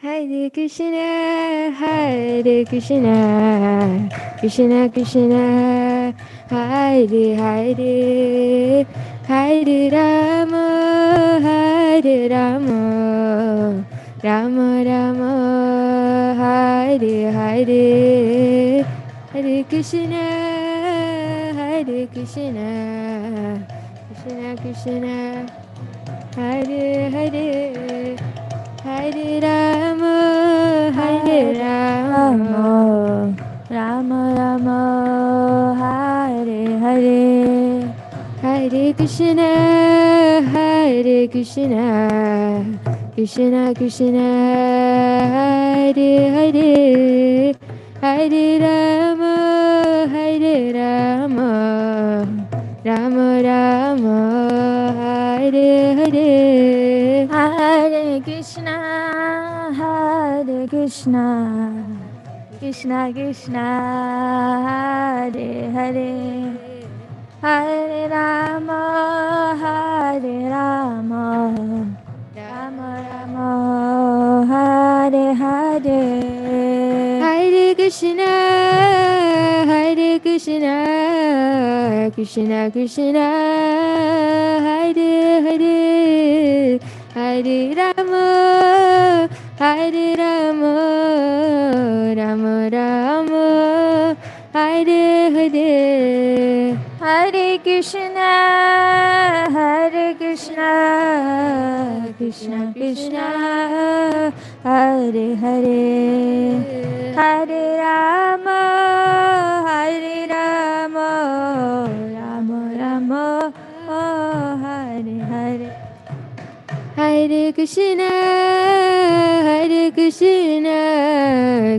Hare Krishna, Hare Krishna, Krishna Krishna, Hare Hare, Hare Rama, Hare Rama, Rama Rama, Hare Hare, Hare Krishna, Hare Krishna, Krishna Krishna, Hare Hare. Hare Rama, Hare Rama, Rama Rama, Hare Hare, Hare Krishna, Hare Krishna, Krishna Krishna, Hare Hare, Hare Rama, Hare Rama, Rama Rama, Hare Hare, Hare Krishna, Hare Krishna, Krishna Krishna, Hare Hare, Hare Rama, Hare Rama, Rama Rama, Hare Hare, Hare Krishna, Hare Krishna, Krishna Krishna, Hare Hare, Hare Rama, Hare Rama, Rama Rama, Hare Hare, Hare Krishna, Hare Krishna, Krishna Krishna, Hare Hare, Hare Rama, Hare Rama, Rama Rama, Hare Hare. Hare Krishna, Hare Krishna,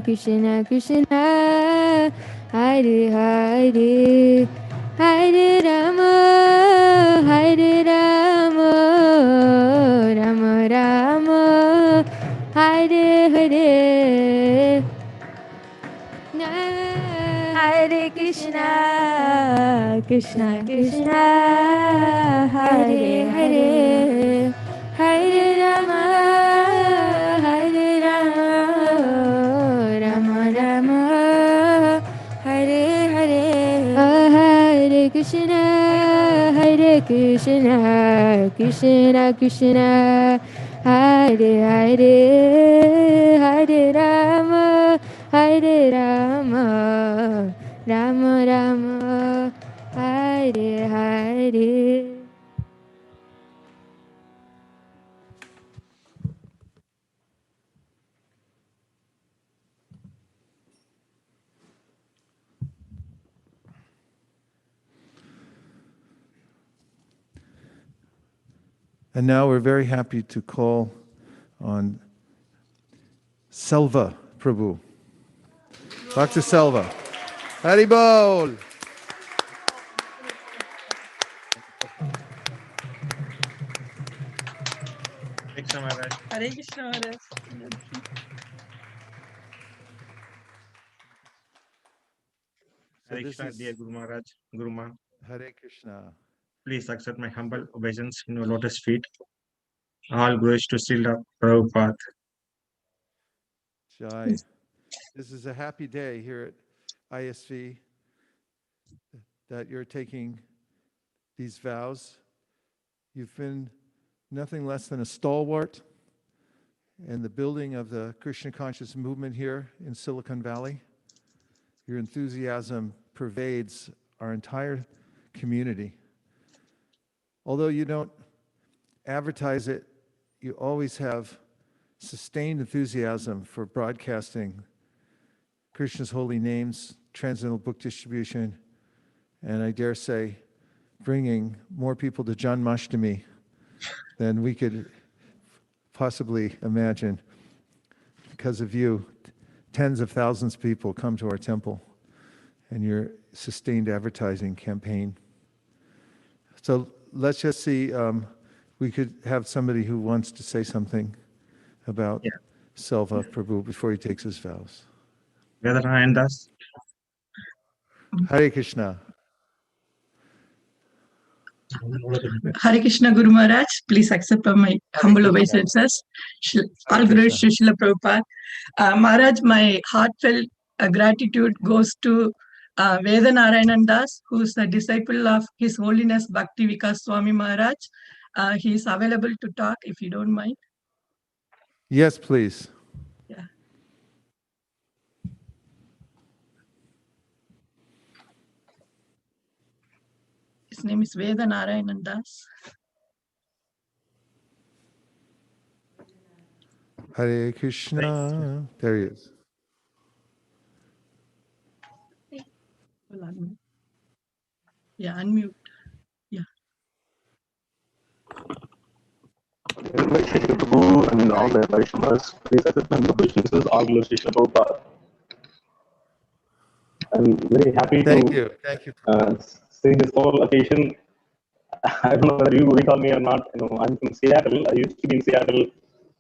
Krishna Krishna, Hare Hare, Hare Rama, Hare Rama, Rama Rama, Hare Hare. Hare Krishna, Krishna Krishna, Hare Hare, Hare Rama, Hare Rama, Rama Rama, Hare Hare. Hare Krishna, Hare Krishna, Krishna Krishna, Hare Hare, Hare Rama, Hare Rama, Rama Rama, Hare Hare. And now we're very happy to call on Selva Prabhu. Dr. Selva. Haribol. Hare Krishna Maharaj. Hare Krishna, dear Guru Maharaj, Guru Ma. Hare Krishna. Please accept my humble obeisance in your lotus feet. All glories to Srila Prabhupada. Jai. This is a happy day here at ISV that you're taking these vows. You've been nothing less than a stalwart in the building of the Krishna conscious movement here in Silicon Valley. Your enthusiasm pervades our entire community. Although you don't advertise it, you always have sustained enthusiasm for broadcasting Krishna's holy names, transcendental book distribution, and I dare say, bringing more people to Janmashtami than we could possibly imagine. Because of you, tens of thousands of people come to our temple and your sustained advertising campaign. So let's just see, we could have somebody who wants to say something about Selva Prabhu before he takes his vows. Vedanarayan Das. Hare Krishna. Hare Krishna Guru Maharaj, please accept my humble obeisances. All glories to Srila Prabhupada. Maharaj, my heartfelt gratitude goes to Vedanarayan Das, who is a disciple of His Holiness Bhakti Vikas Swami Maharaj. He is available to talk if you don't mind. Yes, please. Yeah. His name is Vedanarayan Das. Hare Krishna. There he is. Yeah, unmute. Yeah. Vaisesika Prabhu and all the Vaishnavas, please accept my obeisances, all glories to Srila Prabhupada. I'm very happy to see this whole occasion. I don't know whether you recall me or not. You know, I'm from Seattle. I used to be in Seattle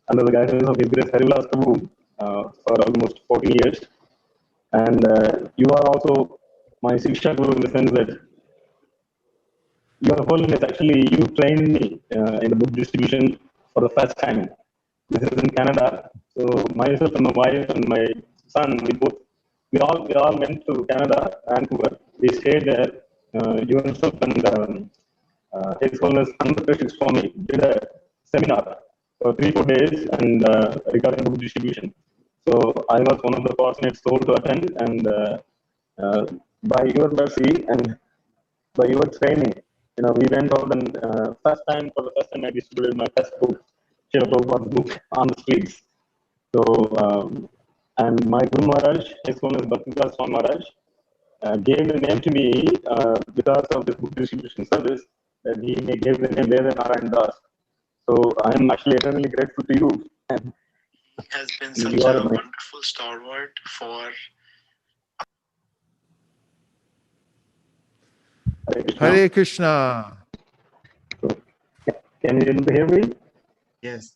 under the guidance of His Grace Harilas Prabhu for almost 40 years. And you are also my Siksha Guru in the sense that Your Holiness, actually, you trained me in the book distribution for the first time. This is in Canada. So myself and my wife and my son, we all went to Canada, Vancouver. We stayed there. Yourself and His Holiness Andhra Swami did a seminar for 3-4 days and regarding book distribution. So I was one of the fortunate souls to attend, and by your mercy and by your training, you know, we went out and for the first time I distributed my first book, Srila Prabhupada's book, on the streets. So, and my Guru Maharaj, His Holiness Bhaktidas Swami Maharaj, gave the name to me because of this book distribution service, that he gave the name Vedanarayan Das. So I am actually eternally grateful to you. And has been such a wonderful stalwart for Hare Krishna. Can you hear me? Yes.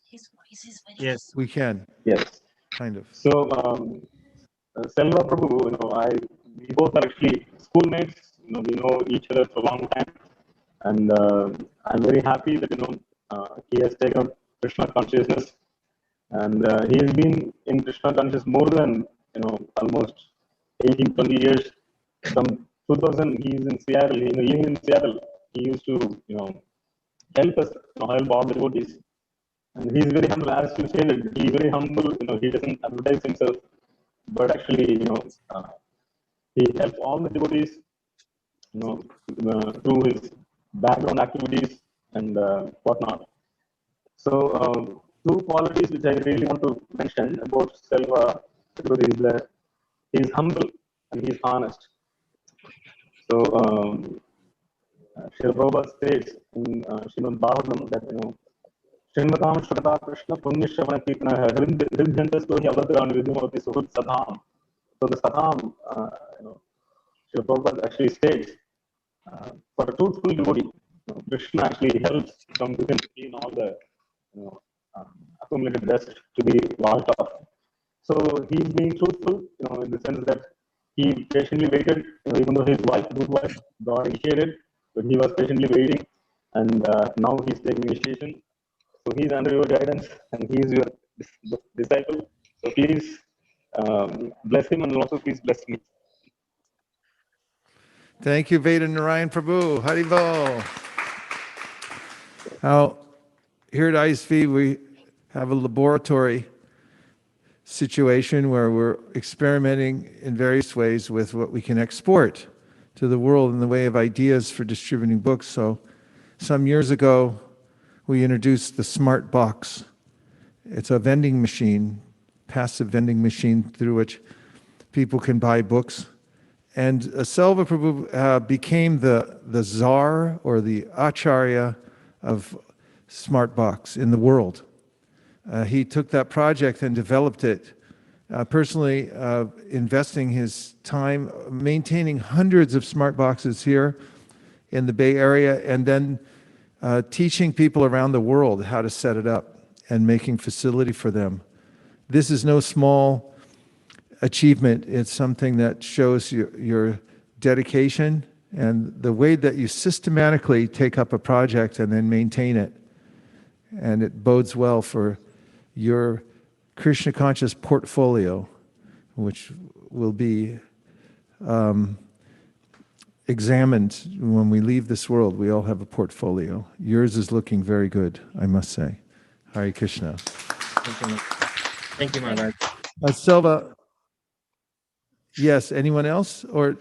Yes. We can. Yes. Kind of. So, Selva Prabhu, you know, we both are actually schoolmates. You know, we know each other for a long time, and I'm very happy that he has taken up Krishna consciousness, and he has been in Krishna consciousness more than almost 18-20 years. From 2000, he is in Seattle. Even in Seattle, he used to help us, help all the devotees. And he is very humble, as you stated. He is very humble. He doesn't advertise himself, but actually, he helps all the devotees, through his background activities and whatnot. So, two qualities which I really want to mention about Selva is that he is humble and he is honest. So, Srila Prabhupada states in Srimad Bhagavatam that Srimvatam Shrakata Krishna Punya Shravana Kirtana Hridyantas Tohi Avadran Vidhumati Suhut Sadham. So the Sadham, Srila Prabhupada actually states, for a truthful devotee, Krishna actually helps from within clean all the accumulated dust to be washed off. So he's being truthful, in the sense that he patiently waited, even though his good wife got initiated, but he was patiently waiting, and now he's taking initiation. So he's under your guidance, and he is your disciple. So please bless him, and also please bless me. Thank you, Vedanarayan Prabhu. Haribol. Now, here at ISV, we have a laboratory situation where we're experimenting in various ways with what we can export to the world in the way of ideas for distributing books. So some years ago, we introduced the Smart Box. It's a vending machine, passive vending machine through which people can buy books. And Selva Prabhu became the czar or the acharya of Smart Box in the world. He took that project and developed it, personally investing his time, maintaining hundreds of smart boxes here in the Bay Area, and then teaching people around the world how to set it up and making facility for them. This is no small achievement. It's something that shows your dedication and the way that you systematically take up a project and then maintain it. And it bodes well for your Krishna conscious portfolio, which will be examined when we leave this world. We all have a portfolio. Yours is looking very good, I must say. Hare Krishna. Thank you, Maharaj. Selva, yes, anyone else? Or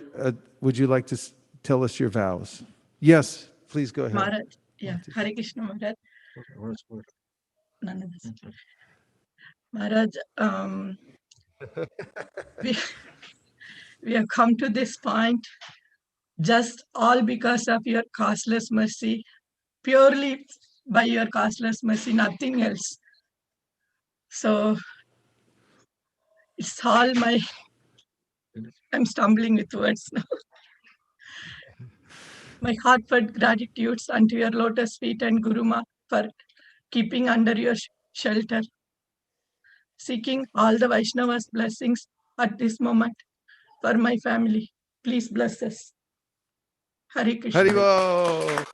would you like to tell us your vows? Yes, please go ahead. Maharaj, yeah, Hare Krishna, Maharaj. None of this. Maharaj, we have come to this point just all because of your costless mercy, purely by your costless mercy, nothing else. So it's all I'm stumbling with words now. My heartfelt gratitudes unto your lotus feet and Guru Ma for keeping under your shelter, seeking all the Vaishnavas' blessings at this moment for my family. Please bless us. Hare Krishna. Haribo!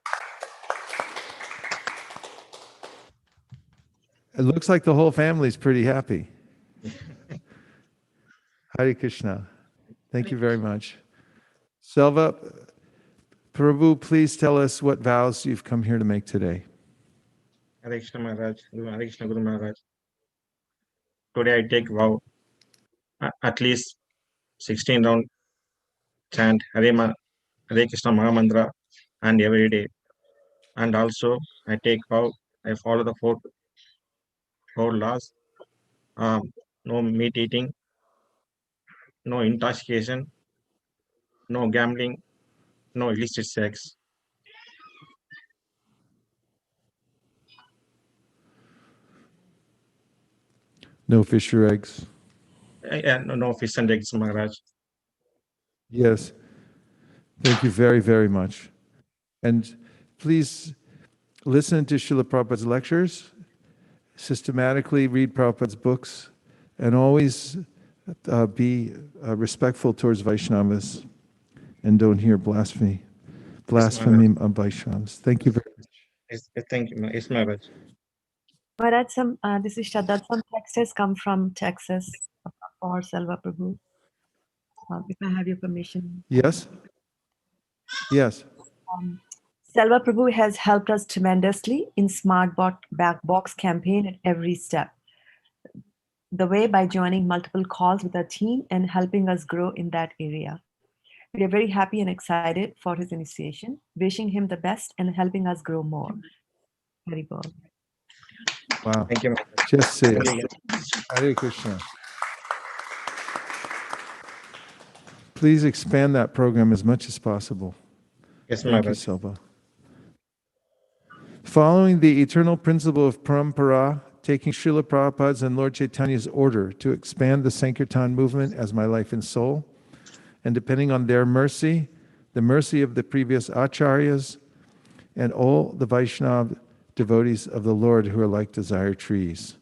It looks like the whole family is pretty happy. Hare Krishna. Thank you very much. Selva, Prabhu, please tell us what vows you've come here to make today. Hare Krishna Maharaj, Hare Krishna Guru Maharaj. Today I take vow at least 16 round chant Hare Krishna Mahamantra and every day. And also I take vow I follow the four laws. No meat eating, no intoxication, no gambling, no illicit sex. No fish or eggs. No fish and eggs, Maharaj. Yes. Thank you very, very much. And please listen to Srila Prabhupada's lectures, systematically read Prabhupada's books, and always be respectful towards Vaishnavas and don't hear blasphemy of Vaishnavas. Thank you very much. Yes, thank you. Yes, Maharaj. Maharaj, this is Shraddha. Some text has come from Texas for Selva Prabhu. If I have your permission. Yes? Yes. Selva Prabhu has helped us tremendously in Smart Box campaign at every step. The way by joining multiple calls with our team and helping us grow in that area. We are very happy and excited for his initiation, wishing him the best and helping us grow more. Very well. Wow. Thank you. Just say it. Hare Krishna. Please expand that program as much as possible. Yes, Thank you, Maharaj. Selva. Following the eternal principle of parampara, taking Srila Prabhupada's and Lord Chaitanya's order to expand the Sankirtan movement as my life and soul, and depending on their mercy, the mercy of the previous acharyas, and all the Vaishnava devotees of the Lord who are like desire trees.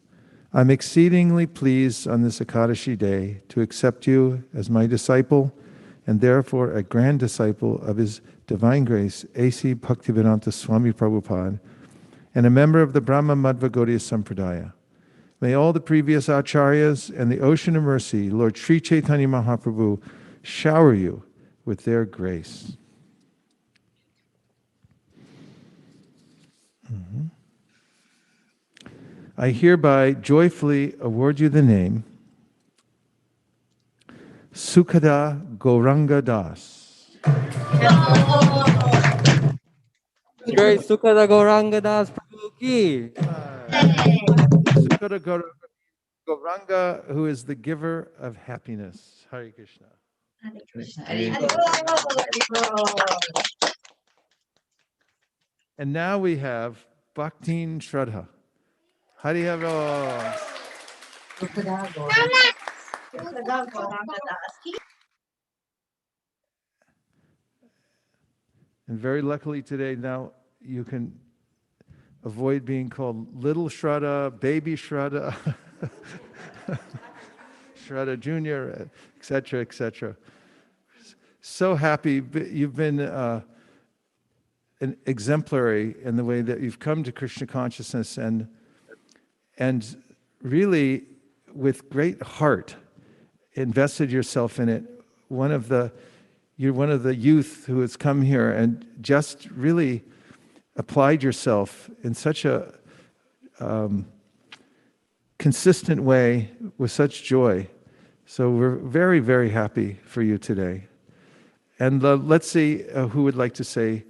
I'm exceedingly pleased on this Ekadashi day to accept you as my disciple and therefore a grand disciple of His Divine Grace, A.C. Bhaktivedanta Swami Prabhupada, and a member of the Brahma Madhva Gaudiya Sampradaya. May all the previous acharyas and the ocean of mercy, Lord Sri Chaitanya Mahaprabhu, shower you with their grace. I hereby joyfully award you the name Sukhada Gauranga Das. Great Sukhada Gauranga Das Prabhu ki. Sukhada Gauranga, who is the giver of happiness. Hare Krishna. And now we have Bhaktin Shraddha. Hari Haro. And very luckily today, now you can avoid being called Little Shraddha, Baby Shraddha, Shraddha Junior, etc., etc. So happy you've been an exemplary in the way that you've come to Krishna consciousness and really with great heart invested yourself in it. You're one of the youth who has come here and just really applied yourself in such a consistent way with such joy. So we're very, very happy for you today. And let's see who would like to say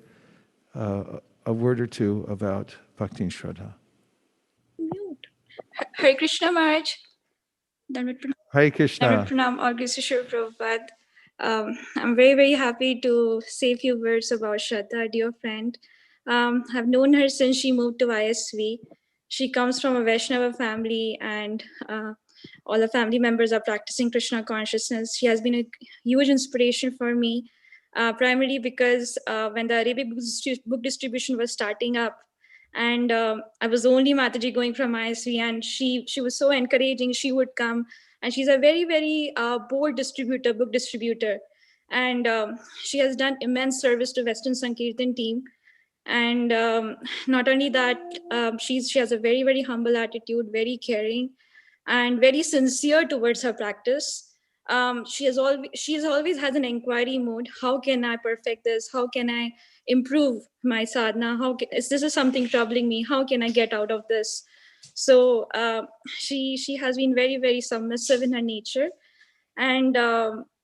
a word or two about Bhaktin Shraddha. Hare Krishna Maharaj. Hare Krishna. Dandavat Pranam, all grace to Srila Prabhupada. I'm very, very happy to say a few words about Shraddha, dear friend. I've known her since she moved to ISV. She comes from a Vaisnava family and all the family members are practicing Krishna consciousness. She has been a huge inspiration for me, primarily because when the Arabic book distribution was starting up, and I was the only Mataji going from ISV, and she was so encouraging. She would come, and she's a very, very bold distributor, book distributor. And she has done immense service to Western Sankirtan team. And not only that, she has a very, very humble attitude, very caring, and very sincere towards her practice. She has always has an inquiry mode. How can I perfect this? How can I improve my sadhana? This is something troubling me. How can I get out of this? So she has been very, very submissive in her nature. And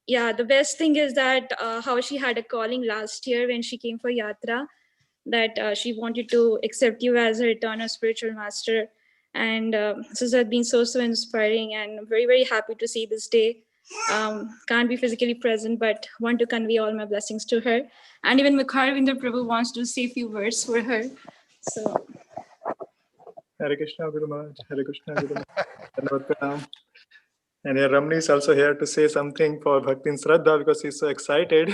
yeah, the best thing is that how she had a calling last year when she came for Yatra, that she wanted to accept you as her eternal spiritual master. And this has been so inspiring, and I'm very, very happy to see this day. Can't be physically present, but want to convey all my blessings to her. And even Mukharvinder Prabhu wants to say a few words for her. So Hare Krishna Guru Maharaj, Hare Krishna Guru Maharaj. And here Ramani is also here to say something for Bhaktin Shraddha because he's so excited.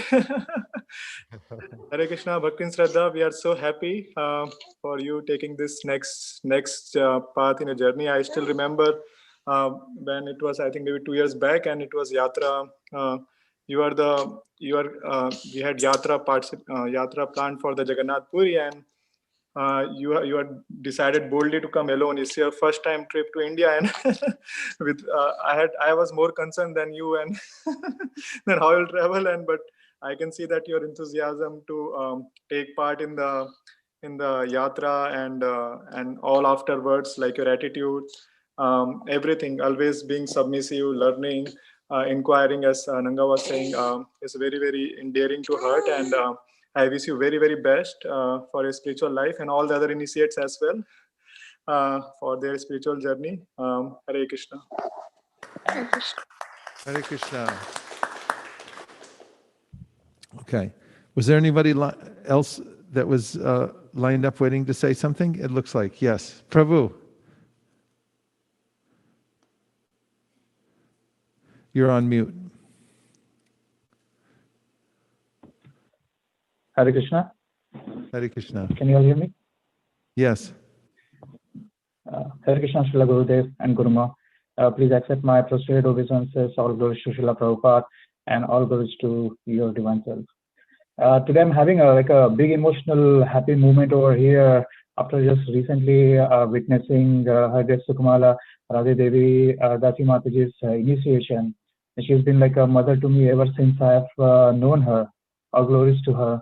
Hare Krishna, Bhaktin Shraddha, we are so happy for you taking this next path in your journey. I still remember when it was, I think maybe 2 years back, and it was Yatra. We had Yatra planned for the Jagannath Puri, and you had decided boldly to come alone. It's your first time trip to India, and with I was more concerned than you and than how you'll travel. But I can see that your enthusiasm to take part in the yatra and all afterwards, like your attitude, everything, always being submissive, learning, inquiring, as Nanga was saying, is very, very endearing to heart. And I wish you very, very best for your spiritual life and all the other initiates as well for their spiritual journey. Hare Krishna. Hare Krishna. Hare Krishna. Okay. Was there anybody else that was lined up waiting to say something? It looks like, yes. Prabhu. You're on mute. Hare Krishna. Hare Krishna. Can you all hear me? Yes. Hare Krishna, Srila Gurudev and Guruma. Please accept my prostrated obeisances, all glories to Srila Prabhupada, and all glories to your divine self. Today I'm having a big emotional happy moment over here after just recently witnessing Haridas Sukumala Radhe Devi Dasi Mataji's initiation. And she's been like a mother to me ever since I have known her. All glories to her.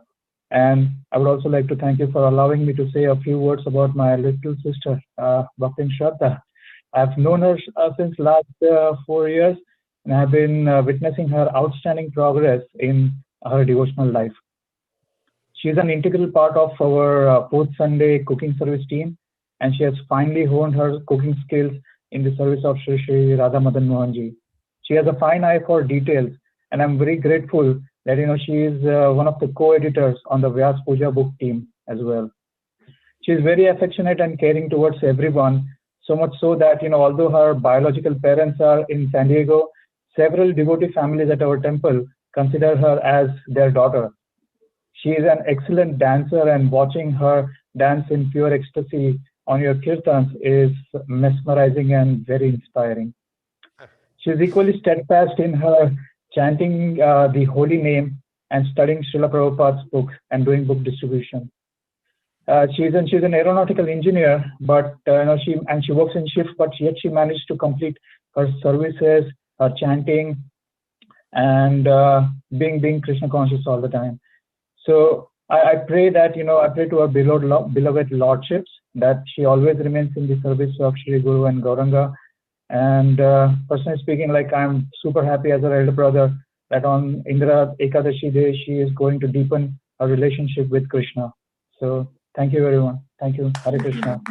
And I would also like to thank you for allowing me to say a few words about my little sister, Bhaktin Shraddha. I've known her since last 4 years, and I've been witnessing her outstanding progress in her devotional life. She's an integral part of our fourth Sunday cooking service team, and she has finally honed her cooking skills in the service of Sri Sri Radha Madan Mohanji. She has a fine eye for details, and I'm very grateful that she is one of the co-editors on the Vyas Puja book team as well. She is very affectionate and caring towards everyone, so much so that although her biological parents are in San Diego, several devotee families at our temple consider her as their daughter. She is an excellent dancer, and watching her dance in pure ecstasy on your kirtans is mesmerizing and very inspiring. She is equally steadfast in her chanting the holy name and studying Srila Prabhupada's book and doing book distribution. She's an aeronautical engineer, but she works in shift, but yet she managed to complete her services, her chanting, and being Krishna conscious all the time. So I pray that I pray to our beloved lordships that she always remains in the service of Shri Guru and Gauranga. And personally speaking, I'm super happy as her elder brother that on Indra Ekadashi day she is going to deepen her relationship with Krishna. So thank you everyone. Thank you. Hare Krishna.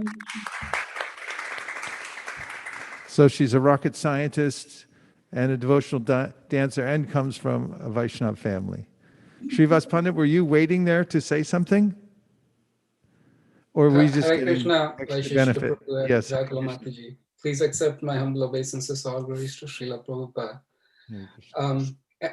So she's a rocket scientist and a devotional dancer, and comes from a Vaishnava family. Srivas Pandit, were you waiting there to say something? Or were you just Hare getting Krishna, extra benefit? Yes. Mataji. Please accept my humble obeisances, all glories to Srila Prabhupada.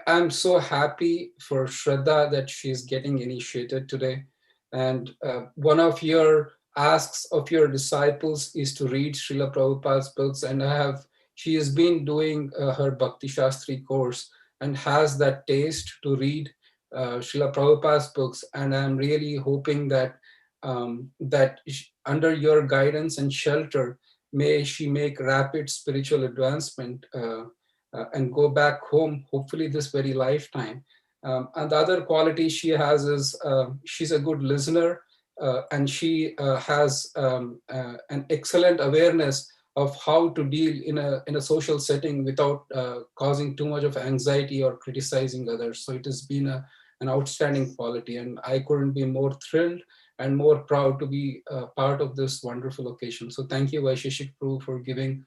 I'm so happy for Shraddha that she's getting initiated today. And one of your asks of your disciples is to read Srila Prabhupada's books, and she has been doing her Bhakti Shastri course and has that taste to read Srila Prabhupada's books. And I'm really hoping that under your guidance and shelter, may she make rapid spiritual advancement and go back home, hopefully this very lifetime. And the other quality she has is she's a good listener, and she has an excellent awareness of how to deal in a social setting without causing too much of anxiety or criticizing others. So it has been an outstanding quality, and I couldn't be more thrilled and more proud to be part of this wonderful occasion. So thank you, Vaisesika Prabhu, for giving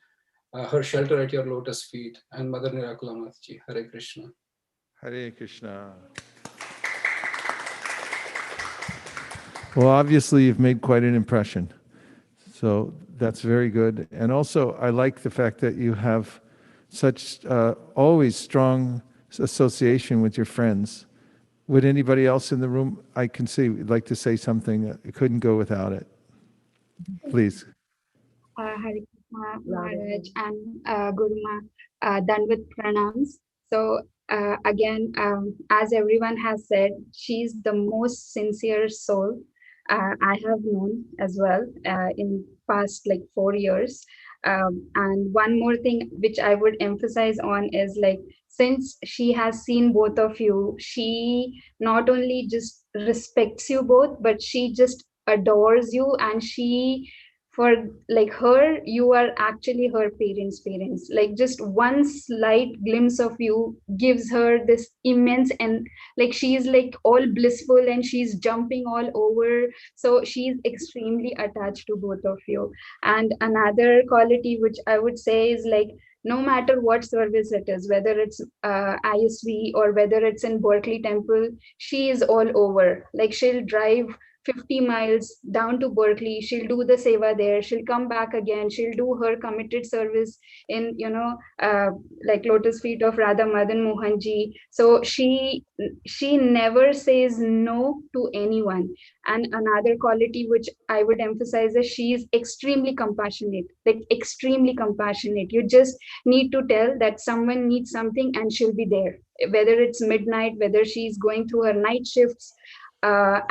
her shelter at your lotus feet, and Mother Nirakula Mataji. Hare Krishna. Hare Krishna. Well, obviously you've made quite an impression. So that's very good. And also I like the fact that you have such always strong association with your friends. Would anybody else in the room, I can see, would like to say something? I couldn't go without it. Please. Hare Krishna Maharaj and Guru Ma, done with pranams. So again, as everyone has said, she's the most sincere soul I have known as well in past 4 years. And one more thing which I would emphasize on is since she has seen both of you, she not only just respects you both, but she just adores you, and she, for her, you are actually her parents. Just one slight glimpse of you gives her this immense, and she's all blissful and she's jumping all over. So she's extremely attached to both of you. And another quality which I would say is no matter what service it is, whether it's ISV or whether it's in Berkeley Temple, she is all over. She'll drive 50 miles down to Berkeley, she'll do the seva there, she'll come back again, she'll do her committed service in lotus feet of Radha Madan Mohanji. So she never says no to anyone. And another quality which I would emphasize is she is extremely compassionate, extremely compassionate. You just need to tell that someone needs something and she'll be there, whether it's midnight, whether she's going through her night shifts. I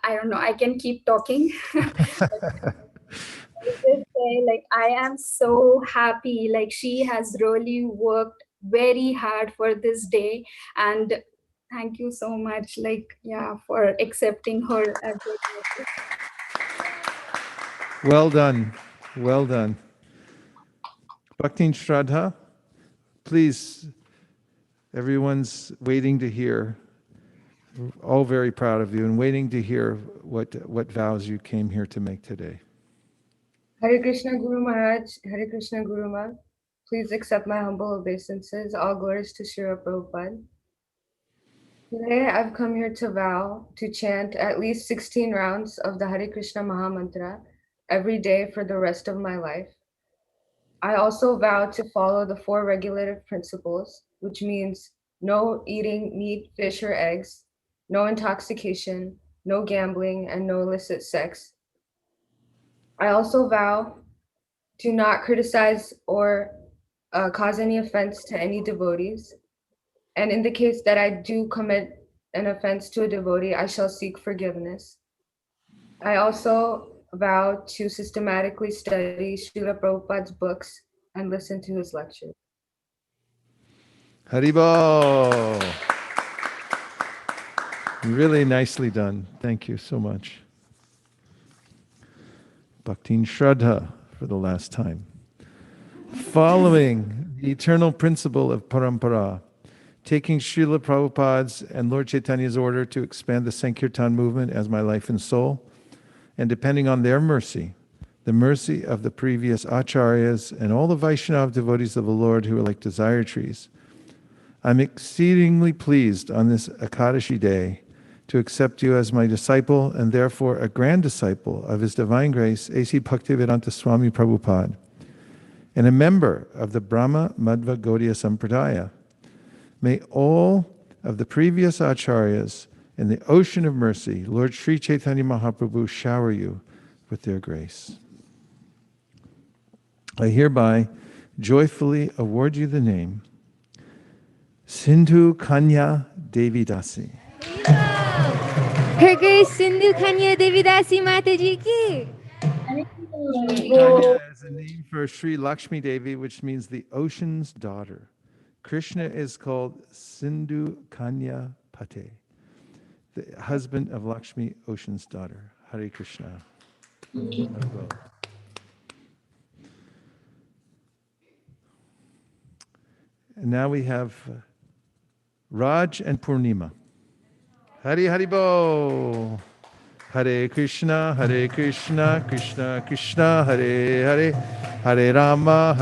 don't know, I can keep talking. I just say I am so happy, she has really worked very hard for this day, and thank you so much, like, yeah, for accepting her as your daughter. Well done. Well done. Bhaktin Shraddha, please, everyone's waiting to hear. We're all very proud of you and waiting to hear what vows you came here to make today. Hare Krishna Guru Maharaj, Hare Krishna Guru Ma. Please accept my humble obeisances. All glories to Srila Prabhupada. Today I've come here to vow to chant at least 16 rounds of the Hare Krishna Maha Mantra every day for the rest of my life. I also vow to follow the 4 regulative principles, which means no eating meat, fish, or eggs, no intoxication, no gambling, and no illicit sex. I also vow to not criticize or cause any offense to any devotees. And in the case that I do commit an offense to a devotee, I shall seek forgiveness. I also vow to systematically study Srila Prabhupada's books and listen to his lectures. Haribol! Really nicely done. Thank you so much. Bhaktin Shraddha for the last time. Following the eternal principle of parampara, taking Srila Prabhupada's and Lord Chaitanya's order to expand the Sankirtan movement as my life and soul, and depending on their mercy, the mercy of the previous acharyas and all the Vaishnava devotees of the Lord who are like desire trees, I'm exceedingly pleased on this Ekadashi day to accept you as my disciple and therefore a grand disciple of His Divine Grace, A.C. Bhaktivedanta Swami Prabhupada, and a member of the Brahma Madhva Gaudiya Sampradaya. May all of the previous acharyas in the ocean of mercy, Lord Sri Chaitanya Mahaprabhu, shower you with their grace. I hereby joyfully award you the name Sindhu Kanya Devi Dasi. Her Grace Sindhu Kanya Devi Dasi Mataji ki. Kanya is a name for Sri Lakshmi Devi, which means the ocean's daughter. Krishna is called Sindhu Kanya Pate, the husband of Lakshmi, ocean's daughter. Hare Krishna. And now we have Raj and Purnima. Hari Haribo. Hare Krishna, Krishna Krishna, Hare Hare, Hare Rama,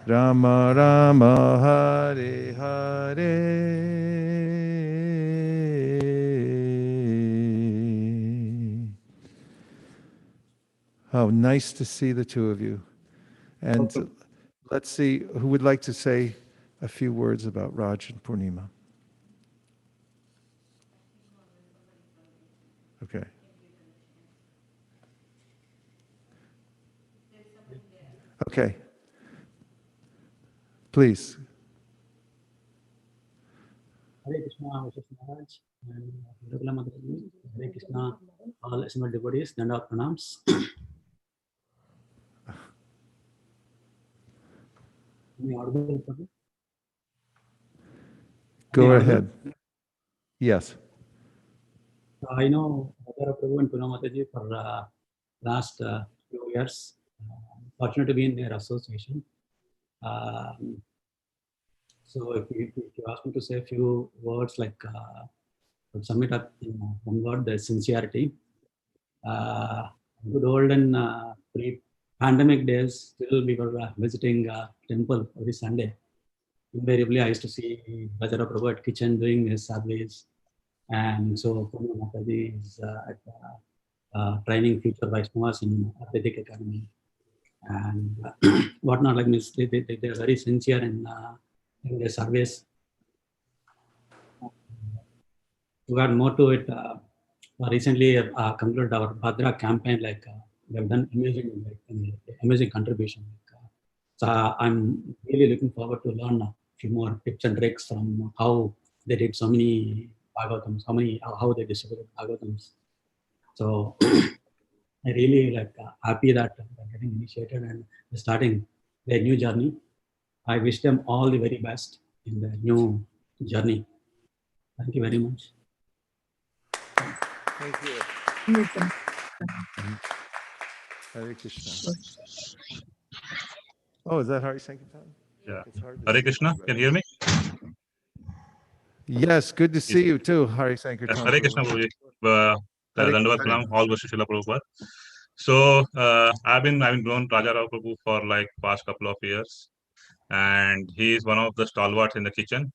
Rama Rama, Hare Hare. How nice to see the two of you. And let's see who would like to say a few words about Raj and Purnima. Okay. Okay. Please. Hare Krishna, Vaisesika Maharaj, and Ragula Mataji. Hare Krishna, all assembled devotees, Danda pranams. Am I audible? Go ahead. Yes. I know Radha Prabhu and Puna Mataji for last few years. Fortunate to be in their association. So if you ask me to say a few words, like sum it up in one word, the sincerity. Good old and pre-pandemic days, still we were visiting temple every Sunday. Invariably, I used to see Rajara Prabhu at kitchen doing his service. And so Purna Mataji is at training future Vaisnavas in Vedic Academy. And whatnot, like this, they are very sincere in their service. To add more to it, recently concluded our Bhadra campaign, like we have done amazing contribution. So I'm really looking forward to learn a few more tips and tricks from how they did so many Bhagavatams, how they distributed Bhagavatams. So I really happy that I'm getting initiated and starting their new journey. I wish them all the very best in their new journey. Thank you very much. Thank you. Hare Krishna. Oh, is that Hari Sankirtan? Yeah. It's hard to Hare see. Krishna, can you hear me? Yes, good to see you too, Hari Sankirtan. Hare Krishna, Guruji. Hare Dandavat Krishna. Salam, all worship Srila Prabhupada. So I've been known Raja Rao Prabhu for like past couple of years, and he is one of the stalwarts in the kitchen.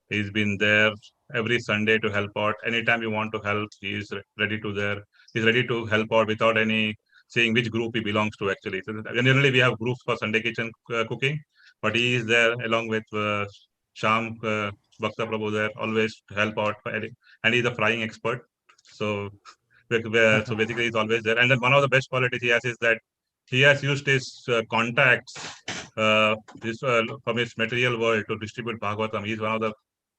He's been there every Sunday to help out. Anytime you want to help, he's ready to there. He's ready to help out without any saying which group he belongs to. Actually, so generally we have groups for Sunday kitchen cooking, but he is there along with Sham Bhakta Prabhu there always to help out, and he's a frying expert. So so basically he's always there. And then one of the best qualities he has is that he has used his contacts from his material world to distribute Bhagavatam.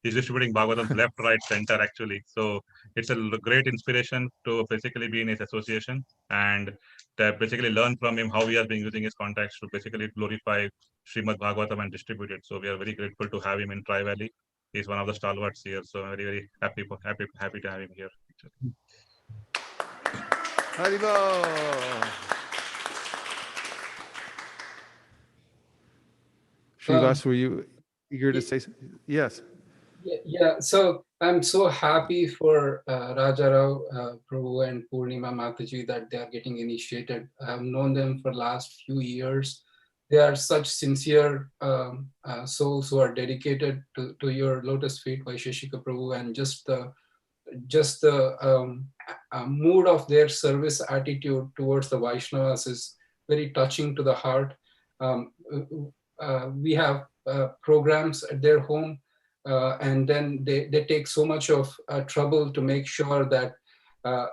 He's distributing Bhagavatam left, right, center actually. So it's a great inspiration to basically be in his association and to basically learn from him how he has been using his contacts to basically glorify Srimad Bhagavatam and distribute it. So we are very grateful to have him in Tri Valley. He's one of the stalwarts here. So I'm very, very happy to have him here. Haribo. Srivas, were you eager to say something? Yes. Yeah, so I'm so happy for Raja Rao Prabhu and Purnima Mataji that they are getting initiated. I have known them for the last few years. They are such sincere souls who are dedicated to your lotus feet, Vaisesika Prabhu, and just the mood of their service attitude towards the Vaishnavas is very touching to the heart. We have programs at their home, and then they take so much of trouble to make sure that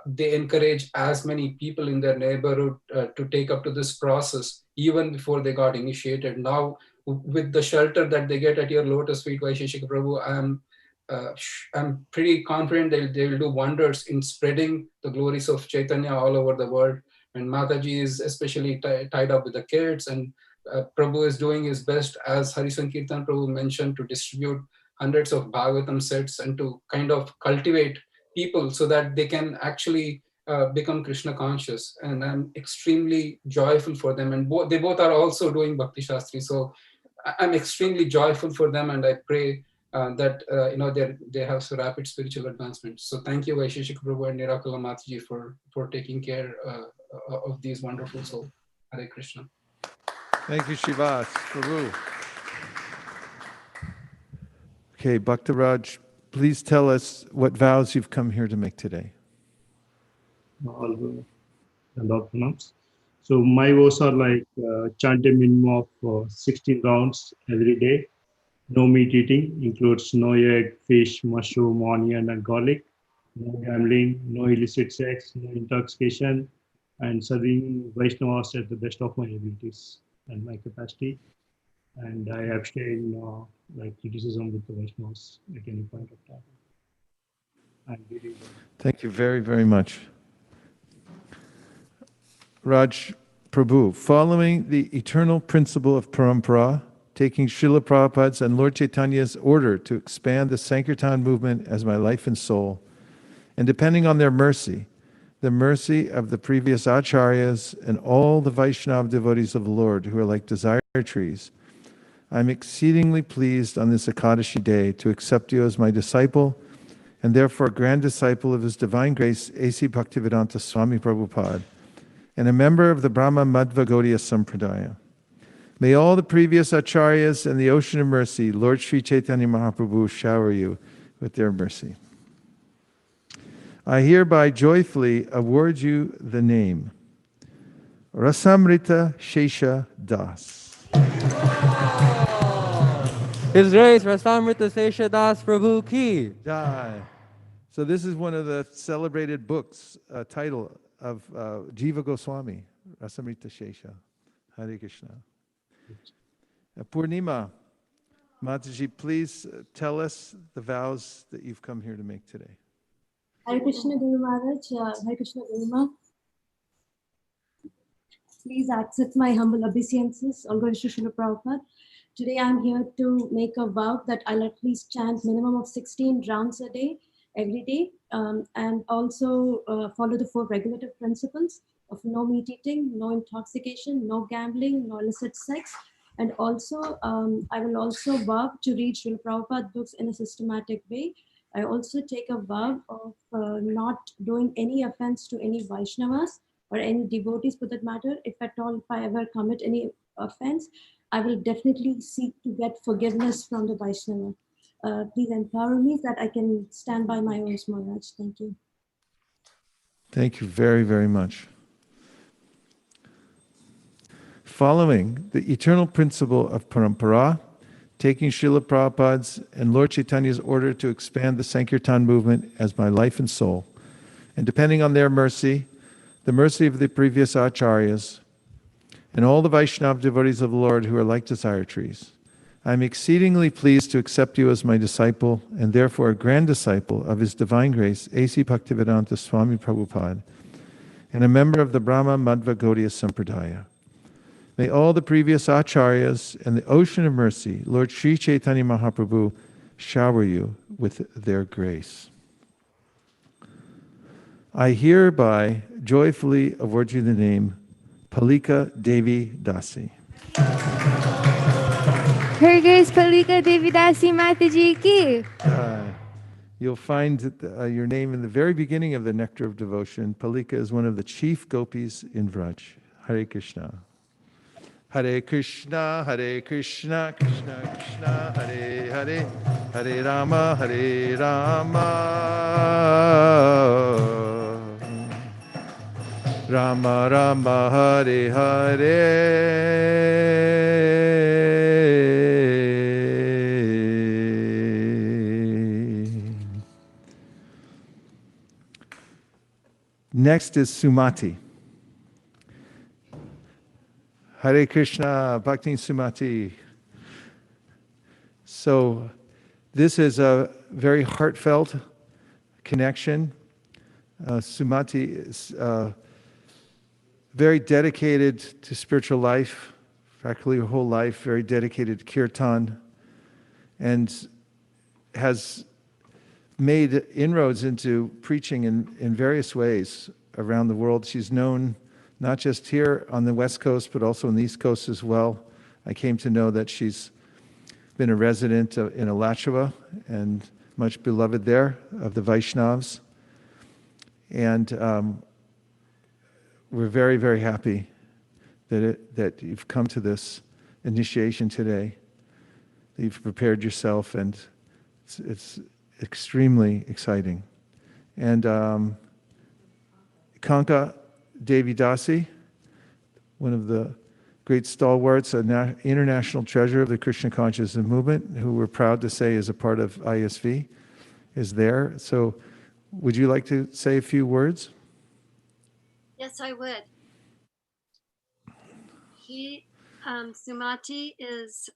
they encourage as many people in their neighborhood to take up to this process even before they got initiated. Now, with the shelter that they get at your lotus feet, Vaisesika Prabhu, I'm pretty confident they will do wonders in spreading the glories of Chaitanya all over the world. And Mataji is especially tied up with the kids, and Prabhu is doing his best, as Hari Sankirtan Prabhu mentioned, to distribute hundreds of Bhagavatam sets and to kind of cultivate people so that they can actually become Krishna conscious. And I'm extremely joyful for them. And they both are also doing Bhakti Shastri. So I'm extremely joyful for them, and I pray that they have so rapid spiritual advancement. So thank you, Vaisesika Prabhu and Nirakala Mataji, for taking care of these wonderful souls. Hare Krishna. Thank you, Srivas. Prabhu. Okay, Bhaktaraj, please tell us what vows you've come here to make today. All pronouns. So my vows are like chant a minimum of 16 rounds every day. No meat eating, includes no egg, fish, mushroom, onion, and garlic. No gambling, no illicit sex, no intoxication, and serving Vaishnavas at the best of my abilities and my capacity. And I abstain like criticism with the Vaishnavas at any point of time. Thank you very, very much. Raj Prabhu, following the eternal principle of parampara, taking Srila Prabhupada's and Lord Chaitanya's order to expand the Sankirtan movement as my life and soul, and depending on their mercy, the mercy of the previous acharyas and all the Vaishnava devotees of the Lord who are like desire trees, I'm exceedingly pleased on this Ekadashi day to accept you as my disciple and therefore grand disciple of His Divine Grace, A.C. Bhaktivedanta Swami Prabhupada, and a member of the Brahma Madhva Gaudiya Sampradaya. May all the previous acharyas and the ocean of mercy, Lord Sri Chaitanya Mahaprabhu, shower you with their mercy. I hereby joyfully award you the name Rasamrita Shesha Das. His Grace Rasamrita Shesha Das Prabhu Ki. Jai. So this is one of the celebrated books, title of Jiva Goswami, Rasamrita Shesha. Hare Krishna. Purnima, Mataji, please tell us the vows that you've come here to make today. Hare Krishna Guru Maharaj, Hare Krishna Guru Ma. Please accept my humble obeisances. All glories to Srila Prabhupada. Today I'm here to make a vow that I'll at least chant minimum of 16 rounds a day, every day, and also follow the 4 regulative principles of no meat eating, no intoxication, no gambling, no illicit sex. And also, I will also vow to read Srila Prabhupada books in a systematic way. I also take a vow of not doing any offense to any Vaishnavas or any devotees for that matter. If at all, if I ever commit any offense, I will definitely seek to get forgiveness from the Vaishnava. Please empower me that I can stand by my own Maharaj. Thank you. Thank you very, very much. Following the eternal principle of parampara, taking Srila Prabhupada's and Lord Chaitanya's order to expand the Sankirtan movement as my life and soul, and depending on their mercy, the mercy of the previous acharyas, and all the Vaishnava devotees of the Lord who are like desire trees, I am exceedingly pleased to accept you as my disciple, and therefore a grand disciple of His Divine Grace, A.C. Bhaktivedanta Swami Prabhupada, and a member of the Brahma Madhva Gaudiya Sampradaya. May all the previous acharyas and the ocean of mercy, Lord Sri Chaitanya Mahaprabhu, shower you with their grace. I hereby joyfully award you the name Palika Devi Dasi. Her Grace Palika Devi Dasi Mataji ki. You'll find your name in the very beginning of the Nectar of Devotion. Palika is one of the chief gopis in Vraj. Hare Krishna. Hare Krishna, Hare Krishna, Krishna Krishna, Hare Hare, Hare Rama, Hare Rama, Rama Rama, Hare Hare. Next is Sumati. Hare Krishna, Bhakti Sumati. So this is a very heartfelt connection. Sumati is very dedicated to spiritual life, practically her whole life, very dedicated to kirtan, and has made inroads into preaching in various ways around the world. She's known not just here on the West Coast, but also on the East Coast as well. I came to know that she's been a resident in Alachua and much beloved there of the Vaishnavas. And we're very, very happy that you've come to this initiation today, that you've prepared yourself, and it's extremely exciting. And Kanka Devi Dasi, one of the great stalwarts, an international treasure of the Krishna consciousness movement, who we're proud to say is a part of ISV, is there. So would you like to say a few words? Yes, I would. Sumati is,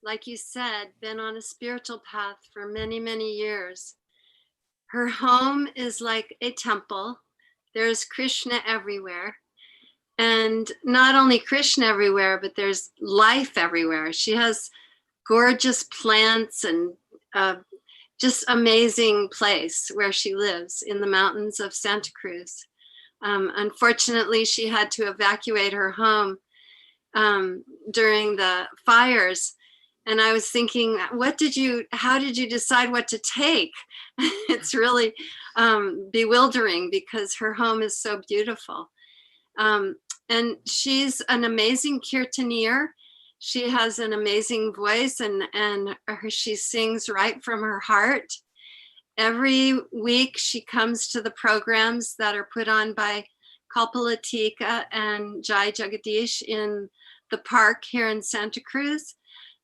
like you said, been on a spiritual path for many, many years. Her home is like a temple. There's Krishna everywhere. And not only Krishna everywhere, but there's life everywhere. She has gorgeous plants and just amazing place where she lives in the mountains of Santa Cruz. Unfortunately, she had to evacuate her home during the fires. And I was thinking, how did you decide what to take? It's really bewildering because her home is so beautiful. And she's an amazing kirtaneer. She has an amazing voice and she sings right from her heart. Every week she comes to the programs that are put on by Kalpalatika and Jai Jagadish in the park here in Santa Cruz.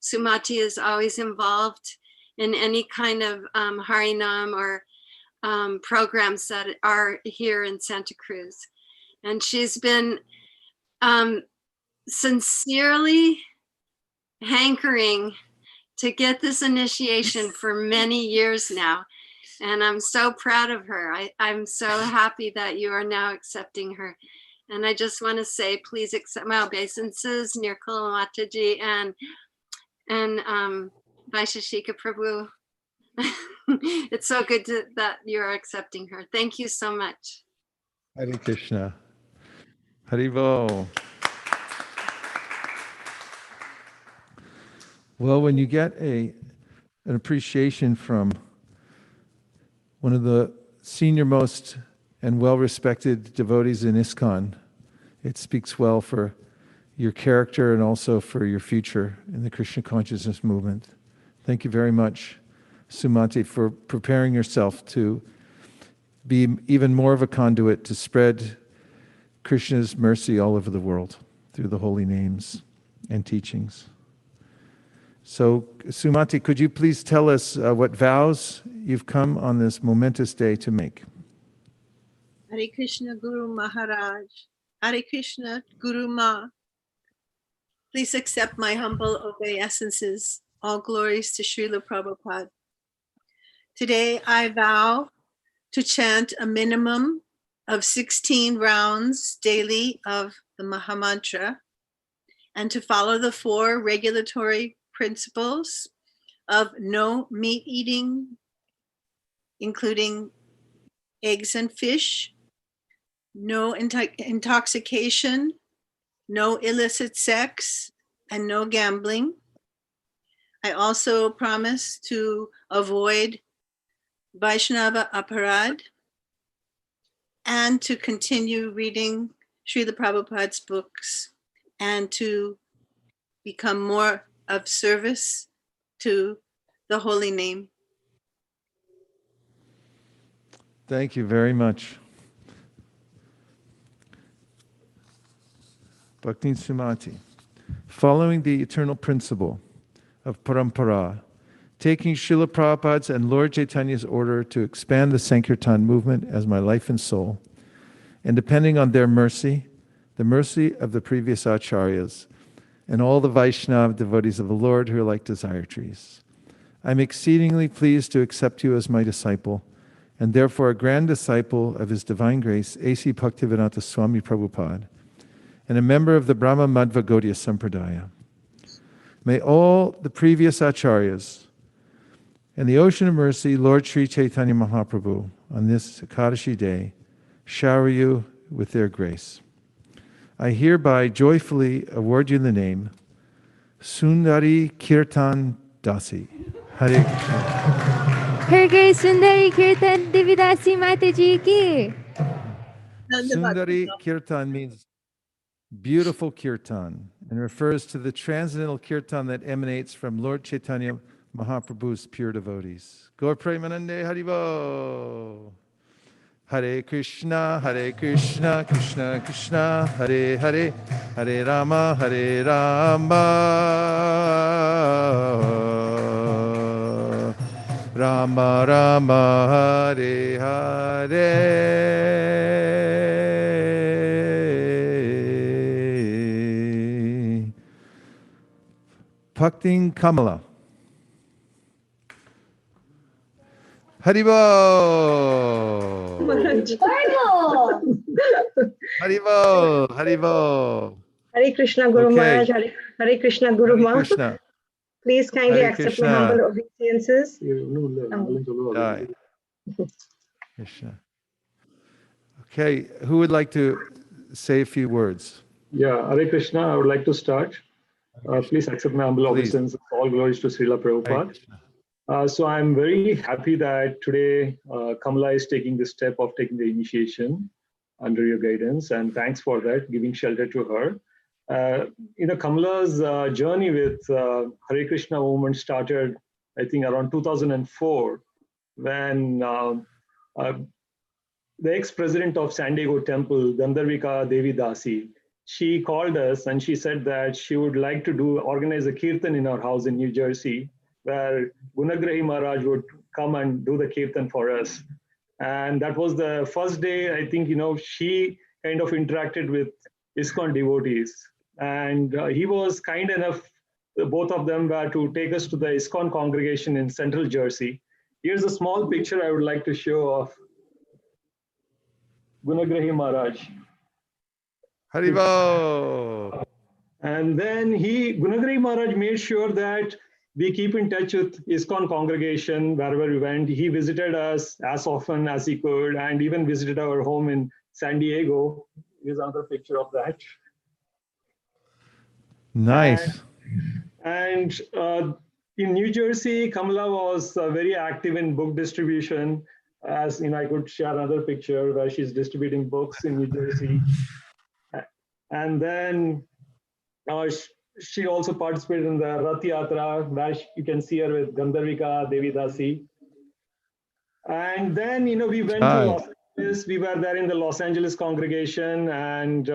Sumati is always involved in any kind of Harinam or programs that are here in Santa Cruz. And she's been sincerely hankering to get this initiation for many years now. And I'm so proud of her. I'm so happy that you are now accepting her. And I just want to say, please accept my obeisances, Nirkala Mataji and Vaisesika Prabhu. It's so good that you're accepting her. Thank you so much. Hare Krishna. Haribo. Well, when you get an appreciation from one of the senior most and well-respected devotees in ISKCON, it speaks well for your character and also for your future in the Krishna consciousness movement. Thank you very much, Sumati, for preparing yourself to be even more of a conduit to spread Krishna's mercy all over the world through the holy names and teachings. So, Sumati, could you please tell us what vows you've come on this momentous day to make? Hare Krishna Guru Maharaj, Hare Krishna Guru Ma. Please accept my humble obeisances. All glories to Srila Prabhupada. Today I vow to chant a minimum of 16 rounds daily of the Mahamantra and to follow the 4 regulatory principles of no meat eating, including eggs and fish, no intoxication, no illicit sex, and no gambling. I also promise to avoid Vaisnava aparad and to continue reading Srila Prabhupada's books and to become more of service to the holy name. Thank you very much. Bhakti Sumati. Following the eternal principle of parampara, taking Srila Prabhupada's and Lord Chaitanya's order to expand the Sankirtan movement as my life and soul, and depending on their mercy, the mercy of the previous acharyas, and all the Vaishnava devotees of the Lord who are like desire trees. I'm exceedingly pleased to accept you as my disciple, and therefore a grand disciple of His Divine Grace, A.C. Bhaktivedanta Swami Prabhupada, and a member of the Brahma Madhva Gaudiya Sampradaya. May all the previous acharyas and the ocean of mercy, Lord Sri Chaitanya Mahaprabhu, on this Ekadashi day, shower you with their grace. I hereby joyfully award you the name Sundari Kirtan Dasi. Hare Krishna. Her Grace Sundari Kirtan Devidasi Mataji ki. Sundari Kirtan means beautiful kirtan and refers to the transcendental kirtan that emanates from Lord Chaitanya Mahaprabhu's pure devotees. Gaur Premanande Haribo. Hare Krishna, Krishna Krishna, Hare Hare, Hare Rama, Rama Rama, Hare Hare. Bhaktin Kamala. Haribo! Haribo! Haribo! Hare Krishna Guru Maharaj, Hare Krishna Guru Ma. Krishna. Please kindly Hare accept Krishna. my humble obeisances. Jai. Krishna. Okay, who would like to say a few words? Yeah, Hare Krishna, I would like to start. Please accept my humble obeisances. All glories to Srila Prabhupada. So I'm very happy that today Kamala is taking the step of taking the initiation under your guidance, and thanks for that, giving shelter to her. Kamala's journey with Hare Krishna movement started, I think, around 2004, when the ex-president of San Diego Temple, Gandharvika Devi Dasi, she called us and she said that she would like to organize a kirtan in our house in New Jersey, where Gunagrahi Maharaj would come and do the kirtan for us. And that was the first day, I think, she kind of interacted with ISKCON devotees. And he was kind enough, both of them were to take us to the ISKCON congregation in Central Jersey. Here's a small picture I would like to show of Gunagrahi Maharaj. Haribo! And then Gunagari Maharaj made sure that we keep in touch with ISKCON congregation wherever we went. He visited us as often as he could and even visited our home in San Diego. Here's another picture of that. Nice. And in New Jersey, Kamala was very active in book distribution. As I could share another picture where she's distributing books in New Jersey. And then she also participated in the Rath Yatra, where you can see her with Gandharvika Devi Dasi. And then, we went to Los Angeles. We were there in the Los Angeles congregation. And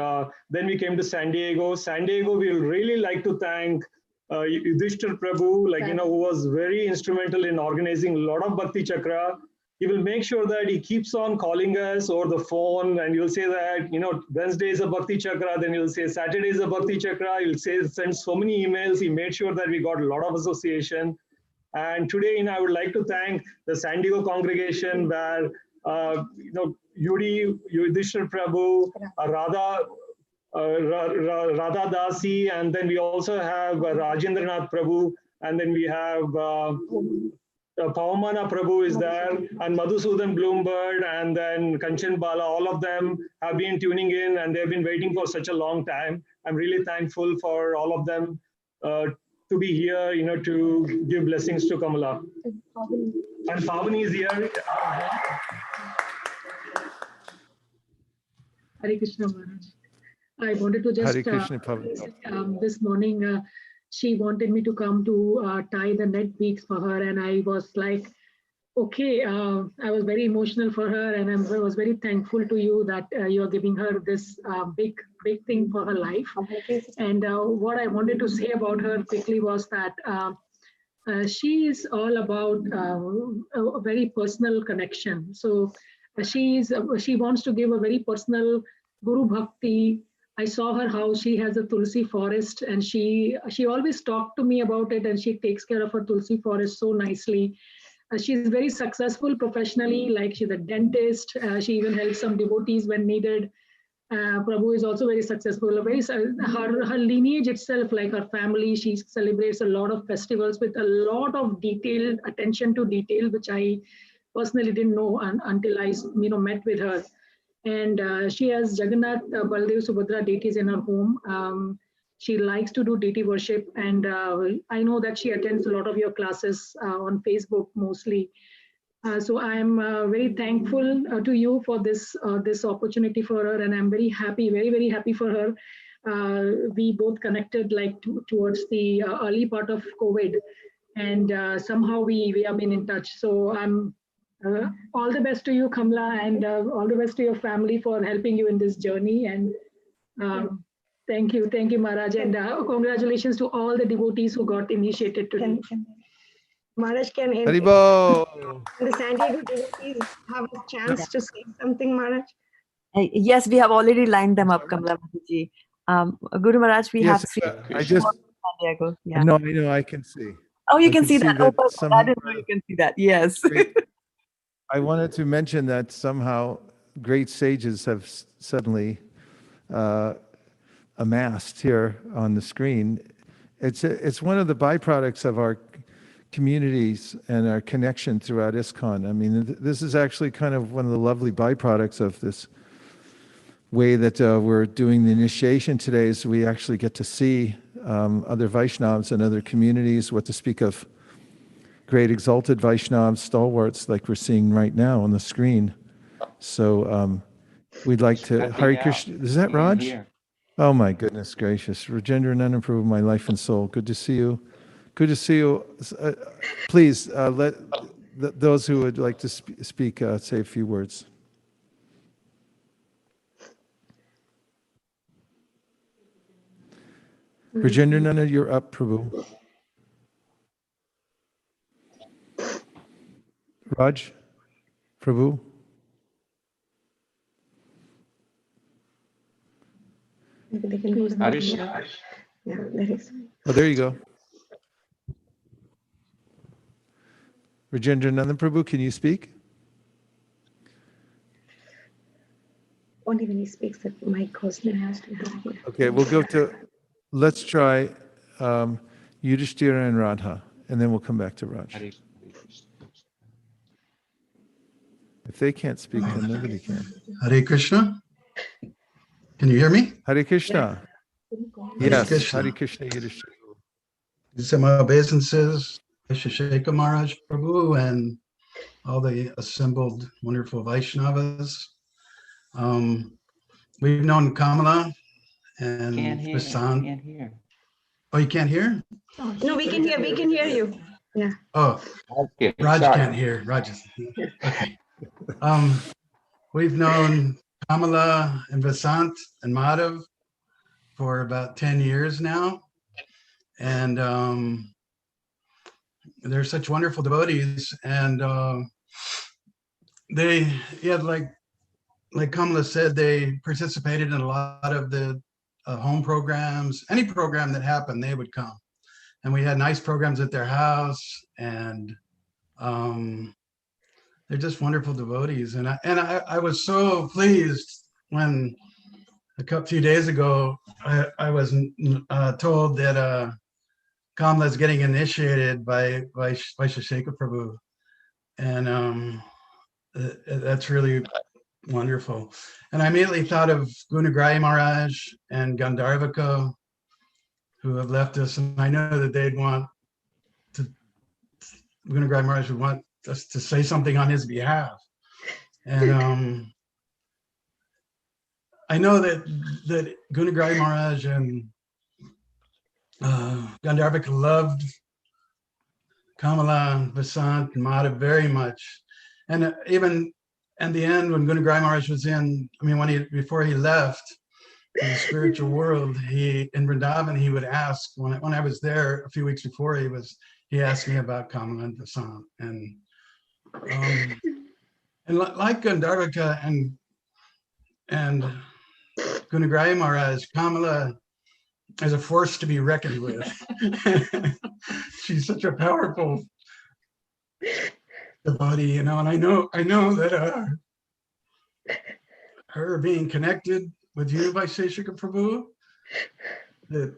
then we came to San Diego. San Diego, we would really like to thank Yudhishthir Prabhu, who was very instrumental in organizing a lot of Bhakti Chakra. He will make sure that he keeps on calling us over the phone, and you'll say that, Wednesday is a Bhakti Chakra, then you'll say Saturday is a Bhakti Chakra. You'll say, send so many emails. He made sure that we got a lot of association. And today, I would like to thank the San Diego congregation where, Yudhishthir Prabhu, Radha Dasi, and then we also have Rajendranath Prabhu, and then we have Pavamana Prabhu is there, and Madhusudan Bloombird, and then Kanchan Bala. All of them have been tuning in, and they've been waiting for such a long time. I'm really thankful for all of them to be here, to give blessings to Kamala. And Pavani is here. Hare Krishna Maharaj. I wanted to just, Hare Krishna, this morning, she wanted me to come to tie the net beads for her, and I was like, okay, I was very emotional for her, and I was very thankful to you that you're giving her this big thing for her life. And what I wanted to say about her quickly was that she is all about a very personal connection. So she wants to give a very personal Guru Bhakti. I saw her how she has a Tulsi forest, and she always talked to me about it, and she takes care of her Tulsi forest so nicely. She's very successful professionally, like she's a dentist. She even helps some devotees when needed. Prabhu is also very successful. Her lineage itself, like her family, she celebrates a lot of festivals with a lot of detailed attention to detail, which I personally didn't know until I met with her. And she has Jagannath, Baldev, Subhadra deities in her home. She likes to do deity worship, and I know that she attends a lot of your classes on Facebook mostly. So I'm very thankful to you for this opportunity for her, and I'm very happy, very, very happy for her. We both connected towards the early part of COVID, and somehow we have been in touch. So I'm all the best to you, Kamla, and all the best to your family for helping you in this journey. And thank you, Maharaj, and congratulations to all the devotees who got initiated today. Maharaj, can Haribo! the San Diego devotees have a chance to say something, Maharaj? Yes, we have already lined them up, Kamala Mataji. Guru Maharaj, we have three. I just, San Diego. Yeah. No, I know, I can see. Oh, you can see that. Oh, somehow, I didn't know you can see that. Yes. I wanted to mention that somehow great sages have suddenly amassed here on the screen. It's one of the byproducts of our communities and our connection throughout ISKCON. I mean, this is actually kind of one of the lovely byproducts of this way that we're doing the initiation today, is we actually get to see other Vaishnavas and other communities, what to speak of great exalted Vaishnavas, stalwarts like we're seeing right now on the screen. So we'd like to, Hare Krishna, is that Raj? Oh my goodness gracious. Rajendra Nandan Prabhu, my life and soul. Good to see you. Good to see you. Please let those who would like to speak say a few words. Rajendra Nandan, you're up, Prabhu. Raj, Prabhu. Maybe they can go somewhere. Yeah, there is. Oh, there you go. Rajendra Nandan Prabhu, can you speak? Only when he speaks, that mic goes there. Okay, we'll go to, let's try Yudhishthira and Radha, and then we'll come back to Raj. If they can't speak, then nobody can. Hare Krishna. Can you hear me? Hare Krishna. Hare Yes, Krishna. Hare Krishna Yudhishthira. These are my obeisances, Vaisesika Maharaj Prabhu, and all the assembled wonderful Vaishnavas. We've known Kamala and Vasant. Can't hear. Oh, you can't hear? No, we can hear you. Yeah. Oh, Okay, Raj sorry. can't hear. Raj is okay. We've known Kamala and Vasant and Madhav for about 10 years now. And they're such wonderful devotees. And they, yeah, like Kamala said, they participated in a lot of the home programs. Any program that happened, they would come. And we had nice programs at their house, and they're just wonderful devotees. And I was so pleased when a few days ago I was told that Kamala is getting initiated by Vaisesika Prabhu, and that's really wonderful. And I immediately thought of Gunagrahi Maharaj and Gandharvika, who have left us, and I know that they'd want to, Gunagrahi Maharaj would want us to say something on his behalf. And I know that Gunagrahi Maharaj and Gandharvika loved Kamala, Vasant, and Madhav very much. And even at the end, when Gunagrahi Maharaj was before he left the spiritual world, in Vrindavan, he would ask, when I was there a few weeks before, he asked me about Kamala and Vasant. And like Gandharvika and Gunagrahi Maharaj, Kamala is a force to be reckoned with. She's such a powerful devotee, and I know that her being connected with you, Vaisesika Prabhu, that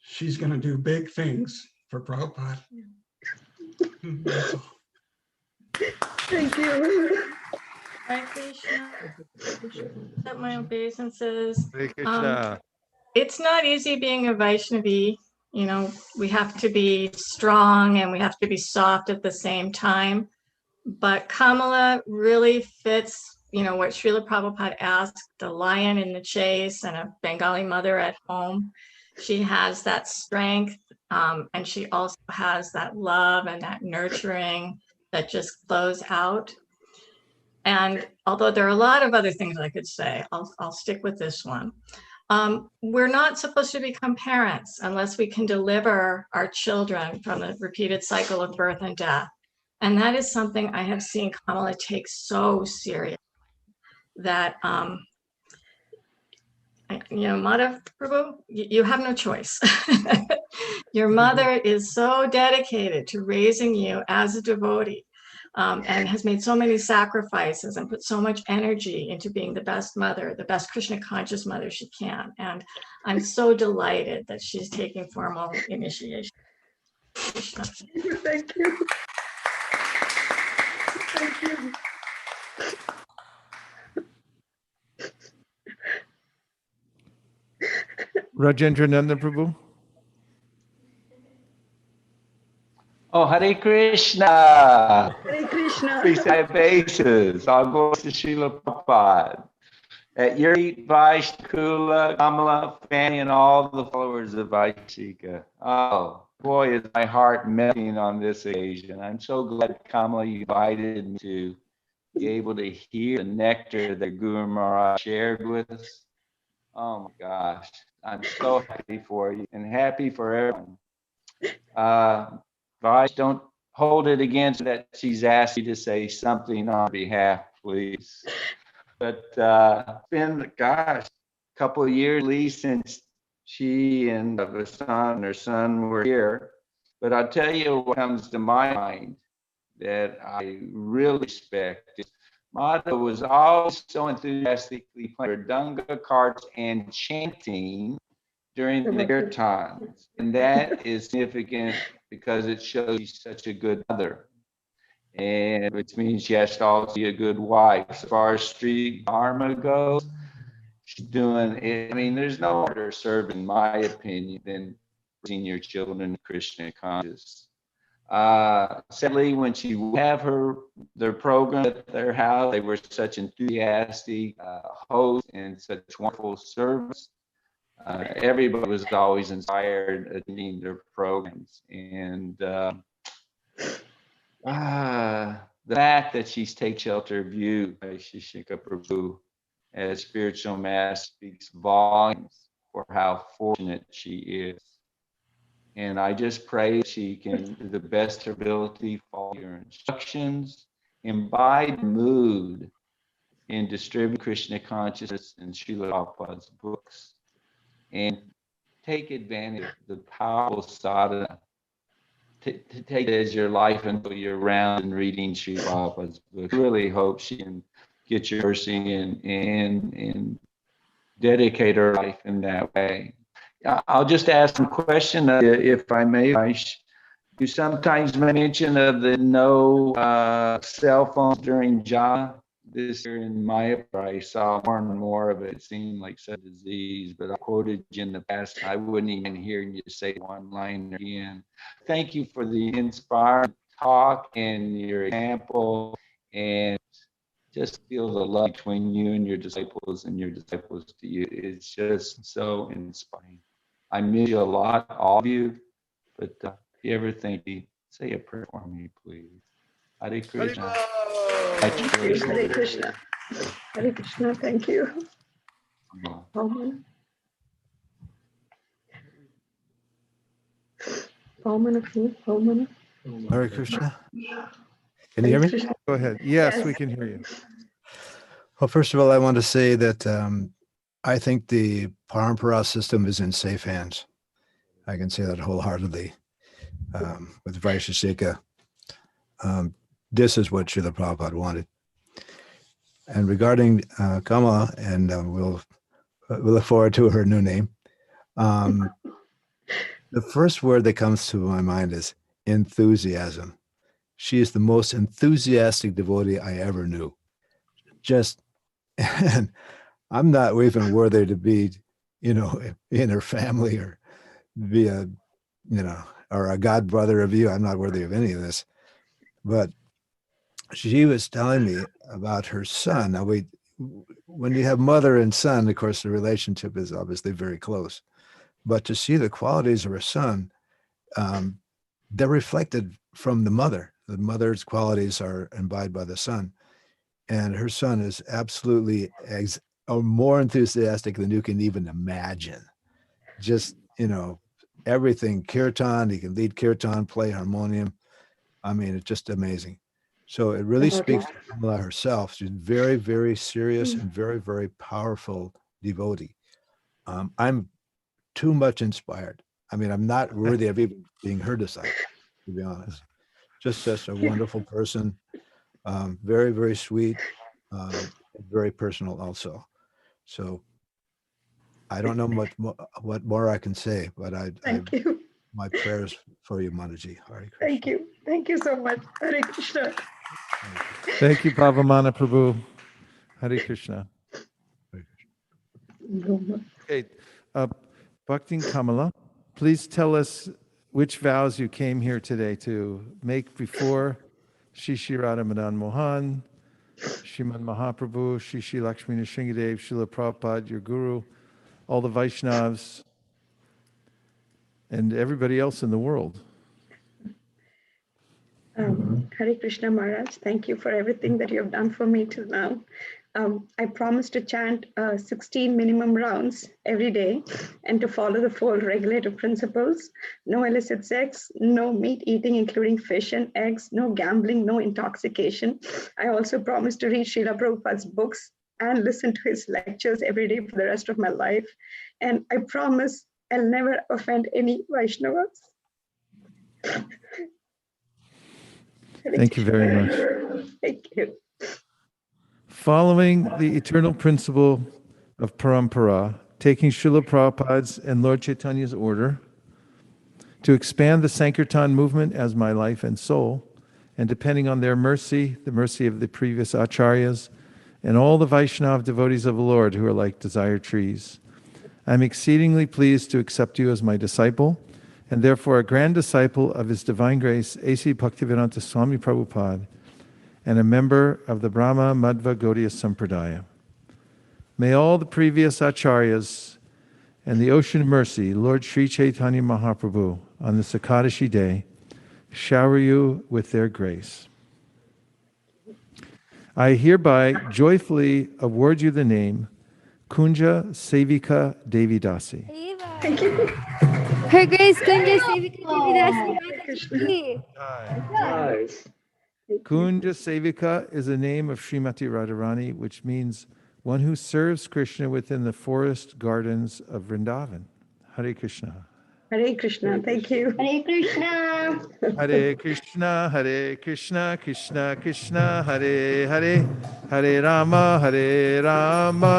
she's going to do big things for Prabhupada. That's all. Thank you. Hare Krishna. Accept my obeisances. Hare Krishna. It's not easy being a Vaishnavi. We have to be strong and we have to be soft at the same time. But Kamala really fits, what Srila Prabhupada asked, the lion in the chase and a Bengali mother at home. She has that strength, and she also has that love and that nurturing that just flows out. And although there are a lot of other things I could say, I'll stick with this one. We're not supposed to become parents unless we can deliver our children from the repeated cycle of birth and death. And that is something I have seen Kamala take so serious that, Madhav Prabhu, you have no choice. Your mother is so dedicated to raising you as a devotee, and has made so many sacrifices and put so much energy into being the best mother, the best Krishna conscious mother she can. And I'm so delighted that she's taking formal initiation. Thank you. Thank you. Rajendra Nanda Prabhu. Oh, Hare Krishna. Hare Krishna. Please say bases. All glory to Srila Prabhupada. At your feet, Vaishkula, Kamala, Fanny, and all the followers of Vaisesika. Oh, boy, is my heart melting on this occasion. I'm so glad, Kamala, you invited me to be able to hear the nectar that Guru Maharaj shared with us. Oh my gosh, I'm so happy for you and happy for everyone. Vice, don't hold it against that she's asked you to say something on behalf, please. But it's been, gosh, a couple of years at least since she and Vasant and her son were here. But I'll tell you what comes to my mind that I really respect is Madhava was always so enthusiastically playing Mridanga cards and chanting during the kirtans. And that is significant because it shows she's such a good mother. And which means she has to also be a good wife. As far as street dharma goes, she's doing it. I mean, there's no harder service, in my opinion, than raising your children Krishna conscious. Sadly, when she would have their program at their house, they were such enthusiastic hosts and such wonderful service. Everybody was always inspired attending their programs. And the fact that she's take shelter of you, Vaisesika Prabhu, as spiritual master speaks volumes for how fortunate she is. And I just pray she can, to the best of her ability, follow your instructions, imbibe mood in distributing Krishna consciousness and Srila Prabhupada's books, and take advantage of the powerful sadhana to take it as your life until you're around and reading Srila Prabhupada's books. I really hope she can get your mercy and dedicate her life in that way. I'll just ask a question, if I may. You sometimes mention of the no cell phones during jhana. This year in Mayapur, I saw more and more of it. It seemed like such a disease, but I quoted you in the past. I wouldn't even hear you say one line again. Thank you for the inspiring talk and your example, and just feel the love between you and your disciples to you. It's just so inspiring. I miss you a lot, all of you, but if you ever think, say a prayer for me, please. Hare Krishna. Hare Krishna. Hare Krishna. Thank you. Hare Krishna. Can you hear me? Go ahead. Yes, we can hear you. Well, first of all, I want to say that I think the Parampara system is in safe hands. I can say that wholeheartedly. With Vaisesika, this is what Srila Prabhupada wanted. And regarding Kamala, and we'll look forward to her new name. The first word that comes to my mind is enthusiasm. She is the most enthusiastic devotee I ever knew. And I'm not even worthy to be, in her family or be or a god brother of you. I'm not worthy of any of this. But she was telling me about her son. Now, when you have mother and son, of course, the relationship is obviously very close. But to see the qualities of her son, they're reflected from the mother. The mother's qualities are imbibed by the son. And her son is absolutely more enthusiastic than you can even imagine. Just, everything, kirtan, he can lead kirtan, play harmonium. I mean, it's just amazing. So it really speaks to Kamala herself. She's very, very serious and very, very powerful devotee. I'm too much inspired. I mean, I'm not worthy of even being her disciple, to be honest. Just such a wonderful person. Very, very sweet, very personal also. So I don't know what more I can say, but Thank you. My prayers for you, Mataji. Hare Krishna. Thank you. Thank you so much. Hare Krishna. Thank you, Pavamana Prabhu. Hare Krishna. Okay, Bhakti Kamala, please tell us which vows you came here today to make before Shishi Radha Madan Mohan, Shriman Mahaprabhu, Shishi Lakshmi Nrsingadev, Srila Prabhupada, your guru, all the Vaishnavas, and everybody else in the world. Hare Krishna Maharaj, thank you for everything that you have done for me till now. I promise to chant 16 minimum rounds every day and to follow the 4 regulative principles: no illicit sex, no meat eating, including fish and eggs, no gambling, no intoxication. I also promise to read Srila Prabhupada's books and listen to his lectures every day for the rest of my life. And I promise I'll never offend any Vaishnavas. Thank you very much. Thank you. Following the eternal principle of parampara, taking Srila Prabhupada's and Lord Chaitanya's order, to expand the Sankirtan movement as my life and soul, and depending on their mercy, the mercy of the previous acharyas, and all the Vaishnava devotees of the Lord who are like desire trees. I'm exceedingly pleased to accept you as my disciple, and therefore a grand disciple of His Divine Grace, A.C. Bhaktivedanta Swami Prabhupada, and a member of the Brahma Madhva Gaudiya Sampradaya. May all the previous acharyas and the ocean of mercy, Lord Sri Chaitanya Mahaprabhu, on this Ekadashi day, shower you with their grace. I hereby joyfully award you the name Kunja Sevika Devi Dasi. Thank you. Her Grace Kunja Sevika Devi Dasi. Nice. Kunja Sevika is a name of Srimati Radharani, which means one who serves Krishna within the forest gardens of Vrindavan. Hare Krishna. Hare Krishna. Thank you. Hare Krishna. Hare Krishna, Hare Krishna, Krishna Krishna, Hare Hare, Hare Rama, Hare Rama,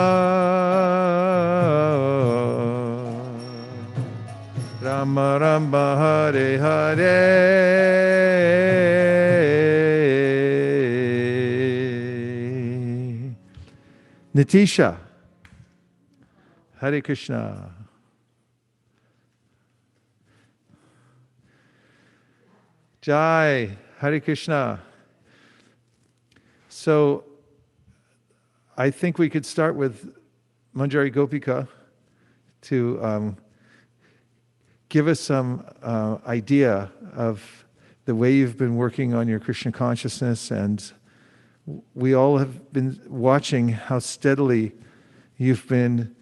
Rama Rama, Hare Hare. Nitisha, Hare Krishna. Jai, Hare Krishna. So I think we could start with Manjari Gopika to give us some idea of the way you've been working on your Krishna consciousness, and we all have been watching how steadily you've been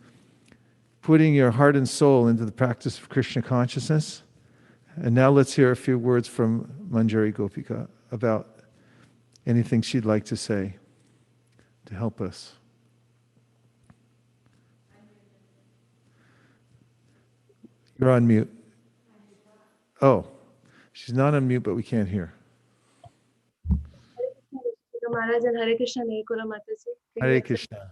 putting your heart and soul into the practice of Krishna consciousness. And now let's hear a few words from Manjari Gopika about anything she'd like to say to help us. You're on mute. Oh, she's not on mute, but we can't hear. Maharaj and Hare Krishna Nekura Mataji. Hare Krishna.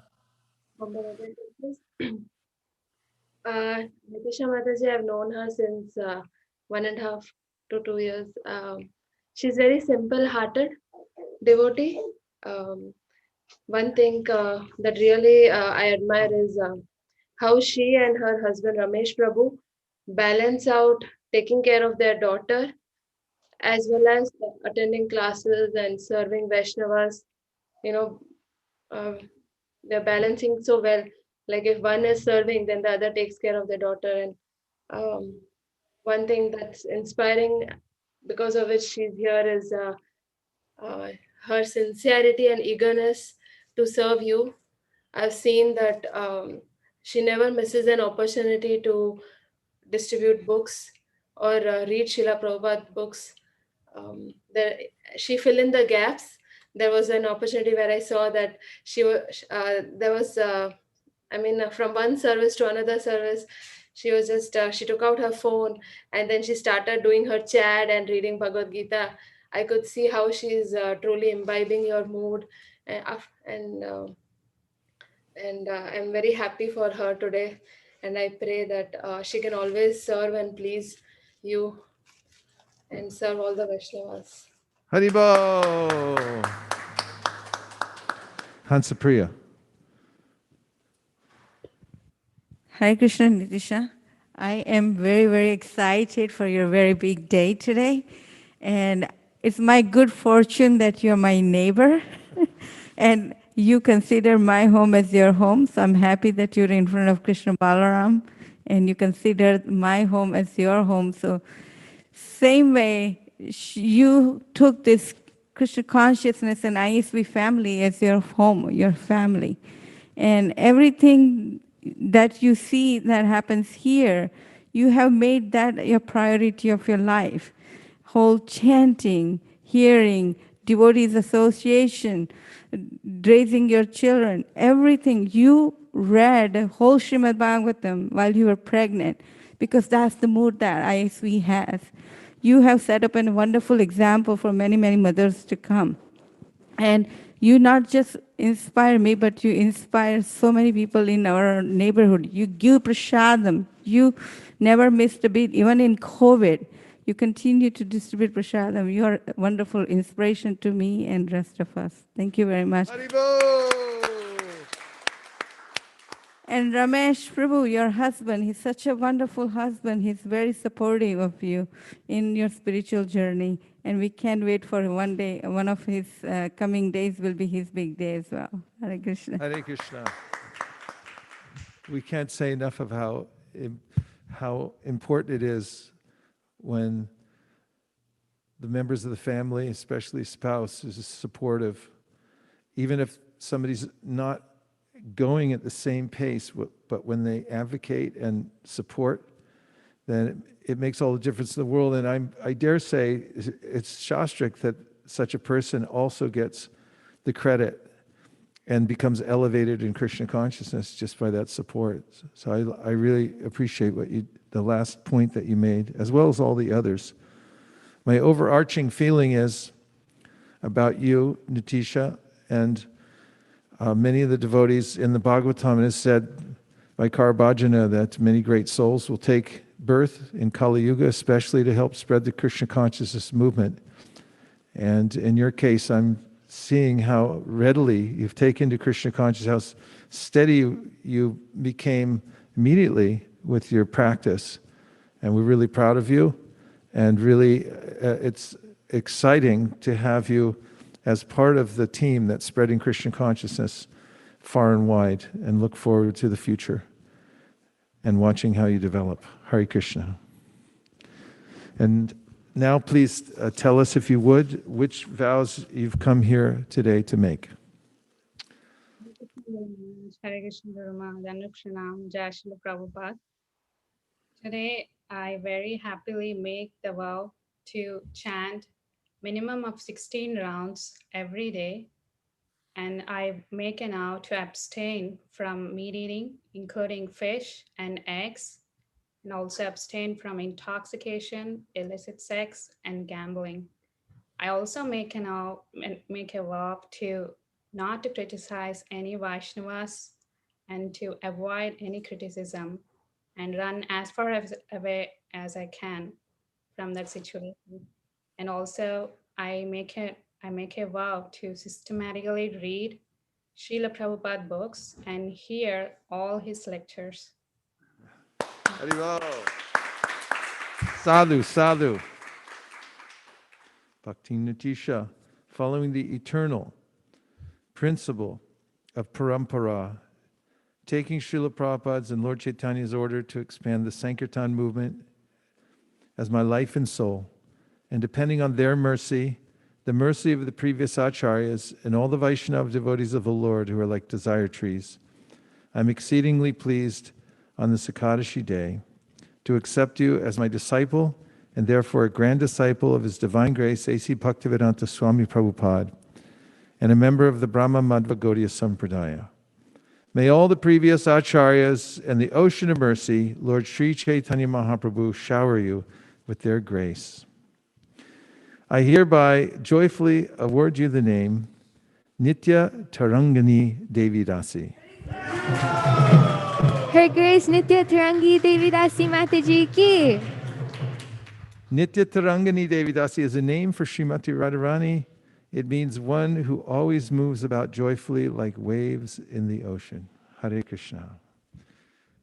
Nitisha Mataji, I've known her since 1.5 to 2 years. She's very simple-hearted devotee. One thing that really I admire is how she and her husband Ramesh Prabhu balance out taking care of their daughter as well as attending classes and serving Vaishnavas. You know, they're balancing so well. Like if one is serving, then the other takes care of the daughter. And one thing that's inspiring, because of which she's here, is her sincerity and eagerness to serve you. I've seen that she never misses an opportunity to distribute books or read Srila Prabhupada books. She filled in the gaps. There was an opportunity where I saw that from one service to another service, she was just, she took out her phone and then she started doing her chat and reading Bhagavad Gita. I could see how she's truly imbibing your mood. And I'm very happy for her today. And I pray that she can always serve and please you and serve all the Vaishnavas. Haribo! Hansapriya. Hare Krishna, Nitisha. I am very, very excited for your very big day today. And it's my good fortune that you're my neighbor. And you consider my home as your home. So I'm happy that you're in front of Krishna Balaram. And you consider my home as your home. So same way, you took this Krishna consciousness and ISV family as your home, your family. And everything that you see that happens here, you have made that your priority of your life. Whole chanting, hearing, devotees association, raising your children, everything. You read whole Srimad Bhagavatam while you were pregnant, because that's the mood that ISV has. You have set up a wonderful example for many, many mothers to come. And you not just inspire me, but you inspire so many people in our neighborhood. You give prasadam. You never missed a beat, even in COVID. You continue to distribute prasadam. You are a wonderful inspiration to me and rest of us. Thank you very much. And Ramesh Prabhu, your husband, he's such a wonderful husband. He's very supportive of you in your spiritual journey. And we can't wait for one day, one of his coming days will be his big day as well. Hare Krishna. Hare Krishna. We can't say enough of how important it is when the members of the family, especially spouse, is supportive. Even if somebody's not going at the same pace, but when they advocate and support, then it makes all the difference in the world. And I dare say it's shastric that such a person also gets the credit and becomes elevated in Krishna consciousness just by that support. So I really appreciate the last point that you made, as well as all the others. My overarching feeling is about you, Nitisha, and many of the devotees in the Bhagavatam. It is said by Karabhajana that many great souls will take birth in Kali Yuga, especially to help spread the Krishna consciousness movement. And in your case, I'm seeing how readily you've taken to Krishna consciousness, how steady you became immediately with your practice. And we're really proud of you. And really, it's exciting to have you as part of the team that's spreading Krishna consciousness far and wide, and look forward to the future and watching how you develop. Hare Krishna. And now please tell us, if you would, which vows you've come here today to make. Hare Krishna Guruma, Danukshana, Jai Srila Prabhupada. Today, I very happily make the vow to chant minimum of 16 rounds every day. And I make a vow to abstain from meat eating, including fish and eggs, and also abstain from intoxication, illicit sex, and gambling. I also make a vow to not to criticize any Vaishnavas and to avoid any criticism and run as far away as I can from that situation. And also I make a vow to systematically read Srila Prabhupada books and hear all his lectures. Haribol. Sadhu, sadhu. Bhakti Natisha, following the eternal principle of parampara, taking Srila Prabhupada's and Lord Chaitanya's order to expand the Sankirtan movement as my life and soul, and depending on their mercy, the mercy of the previous acharyas, and all the Vaishnava devotees of the Lord who are like desire trees, I'm exceedingly pleased on this Ekadashi day to accept you as my disciple, and therefore a grand disciple of His Divine Grace, A.C. Bhaktivedanta Swami Prabhupada, and a member of the Brahma Madhva Gaudiya Sampradaya. May all the previous acharyas and the ocean of mercy, Lord Sri Chaitanya Mahaprabhu, shower you with their grace. I hereby joyfully award you the name Nitya Tarangani Devi Dasi. Her Grace Nitya Tarangi Devi Dasi Mataji ki. Nitya Tarangani Devi Dasi is a name for Srimati Radharani. It means one who always moves about joyfully like waves in the ocean. Hare Krishna.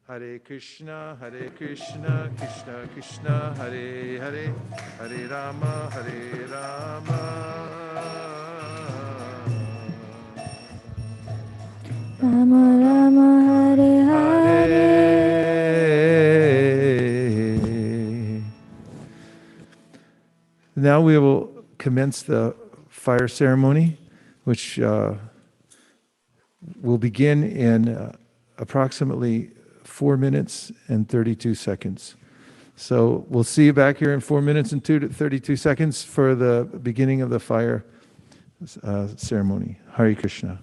Hare Krishna, Hare Krishna, Krishna Krishna, Hare Hare, Hare Rama, Hare Rama. Rama Rama Hare Hare. Now we will commence the fire ceremony, which will begin in approximately 4 minutes and 32 seconds. So we'll see you back here in 4 minutes and 32 seconds for the beginning of the fire ceremony. Hare Krishna.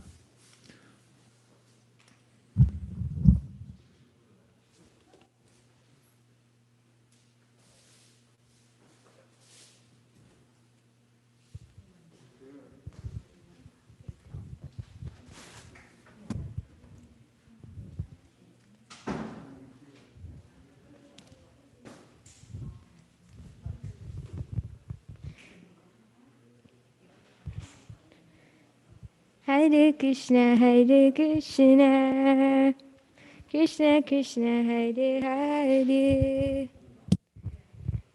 Hare Krishna, Hare Krishna, Krishna Krishna, Hare Hare,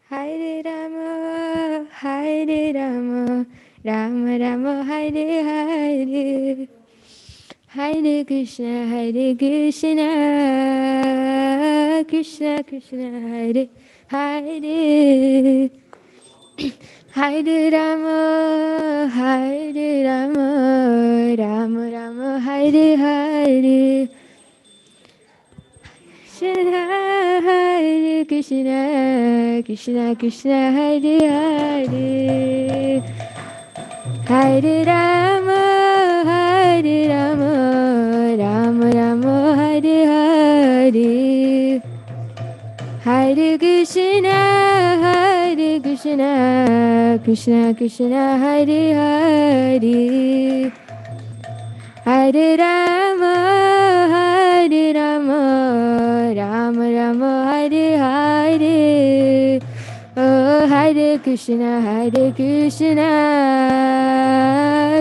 Hare Rama, Hare Rama, Rama Rama, Hare Hare, Hare Krishna, Hare Krishna, Krishna Krishna, Hare Hare, Hare Rama, Hare Rama, Rama Rama, Hare Hare, Hare Krishna, Krishna Krishna, Hare Hare, Hare Rama, Hare Rama, Rama Rama, Hare Hare, Hare Krishna, Hare Krishna, Krishna Krishna, Hare Hare, Hare Rama, Hare Rama, Rama Rama, Hare Hare. Oh, Hare Krishna, Hare Krishna,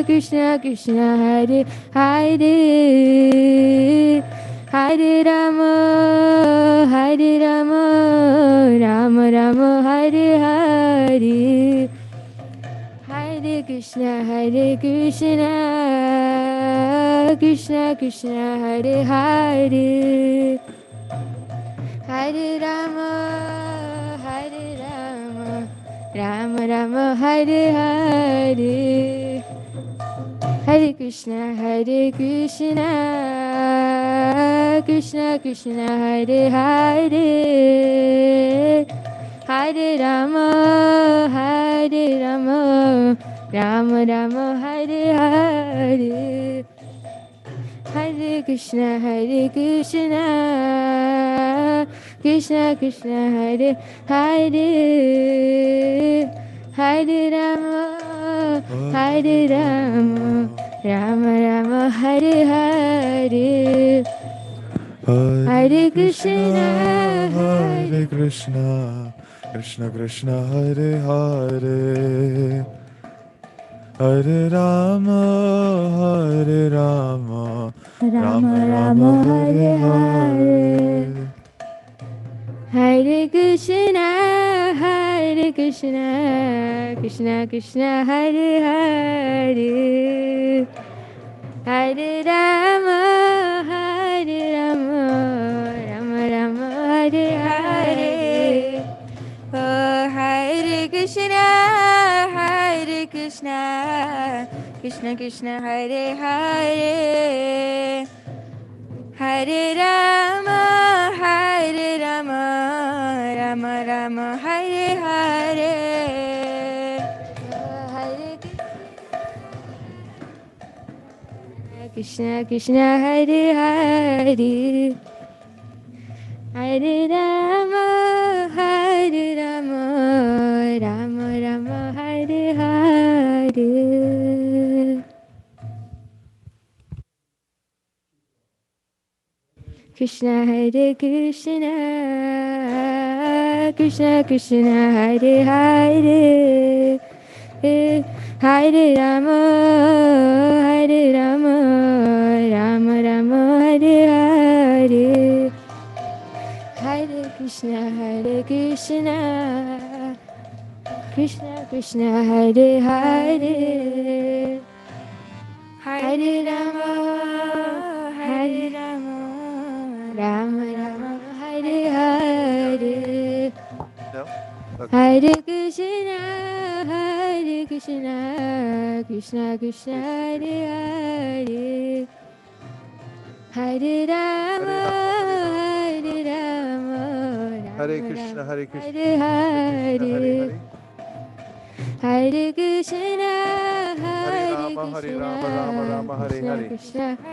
Krishna Krishna, Hare Hare, Hare Rama, Hare Rama, Rama Rama, Hare Hare, Hare Krishna, Hare Krishna, Krishna Krishna, Hare Hare, Hare Rama, Hare Rama, Rama Rama, Hare Hare, Hare Krishna, Hare Krishna, Krishna Krishna, Hare Hare, Hare Rama, Hare Rama, Rama Rama, Hare Hare, Hare Krishna, Hare Krishna, Krishna Krishna, Hare Hare, Hare Rama, Hare Rama, Rama Rama, Hare Hare, Hare Krishna, Hare Krishna, Krishna Krishna, Hare Hare, Hare Rama, Hare Rama, Rama Rama, Hare Hare. Hare Krishna, Hare Krishna, Krishna Krishna, Hare Hare, Hare Rama, Hare Rama, Rama Rama, Hare Hare. Oh, Hare Krishna, Hare Krishna, Krishna Krishna, Hare Hare, Hare Rama, Hare Rama, Rama Rama, Hare Hare. Hare Krishna, Krishna, Hare Hare, Hare Rama, Hare Rama, Rama Rama, Hare Hare. Krishna, Hare Krishna, Krishna Krishna, Hare Hare, Hare Rama, Hare Rama, Rama Rama, Hare Hare, Hare Krishna, Hare Krishna, Krishna Krishna, Hare Hare, Hare Rama, Hare Rama, Rama Rama, Hare Hare, Hare Krishna, Hare Krishna, Krishna Krishna, Hare Hare, Hare Rama, Hare Rama, Hare Krishna, Hare Krishna, Hare Hare, Hare Krishna, Hare Rama, Hare Rama, Rama Rama, Hare Hare,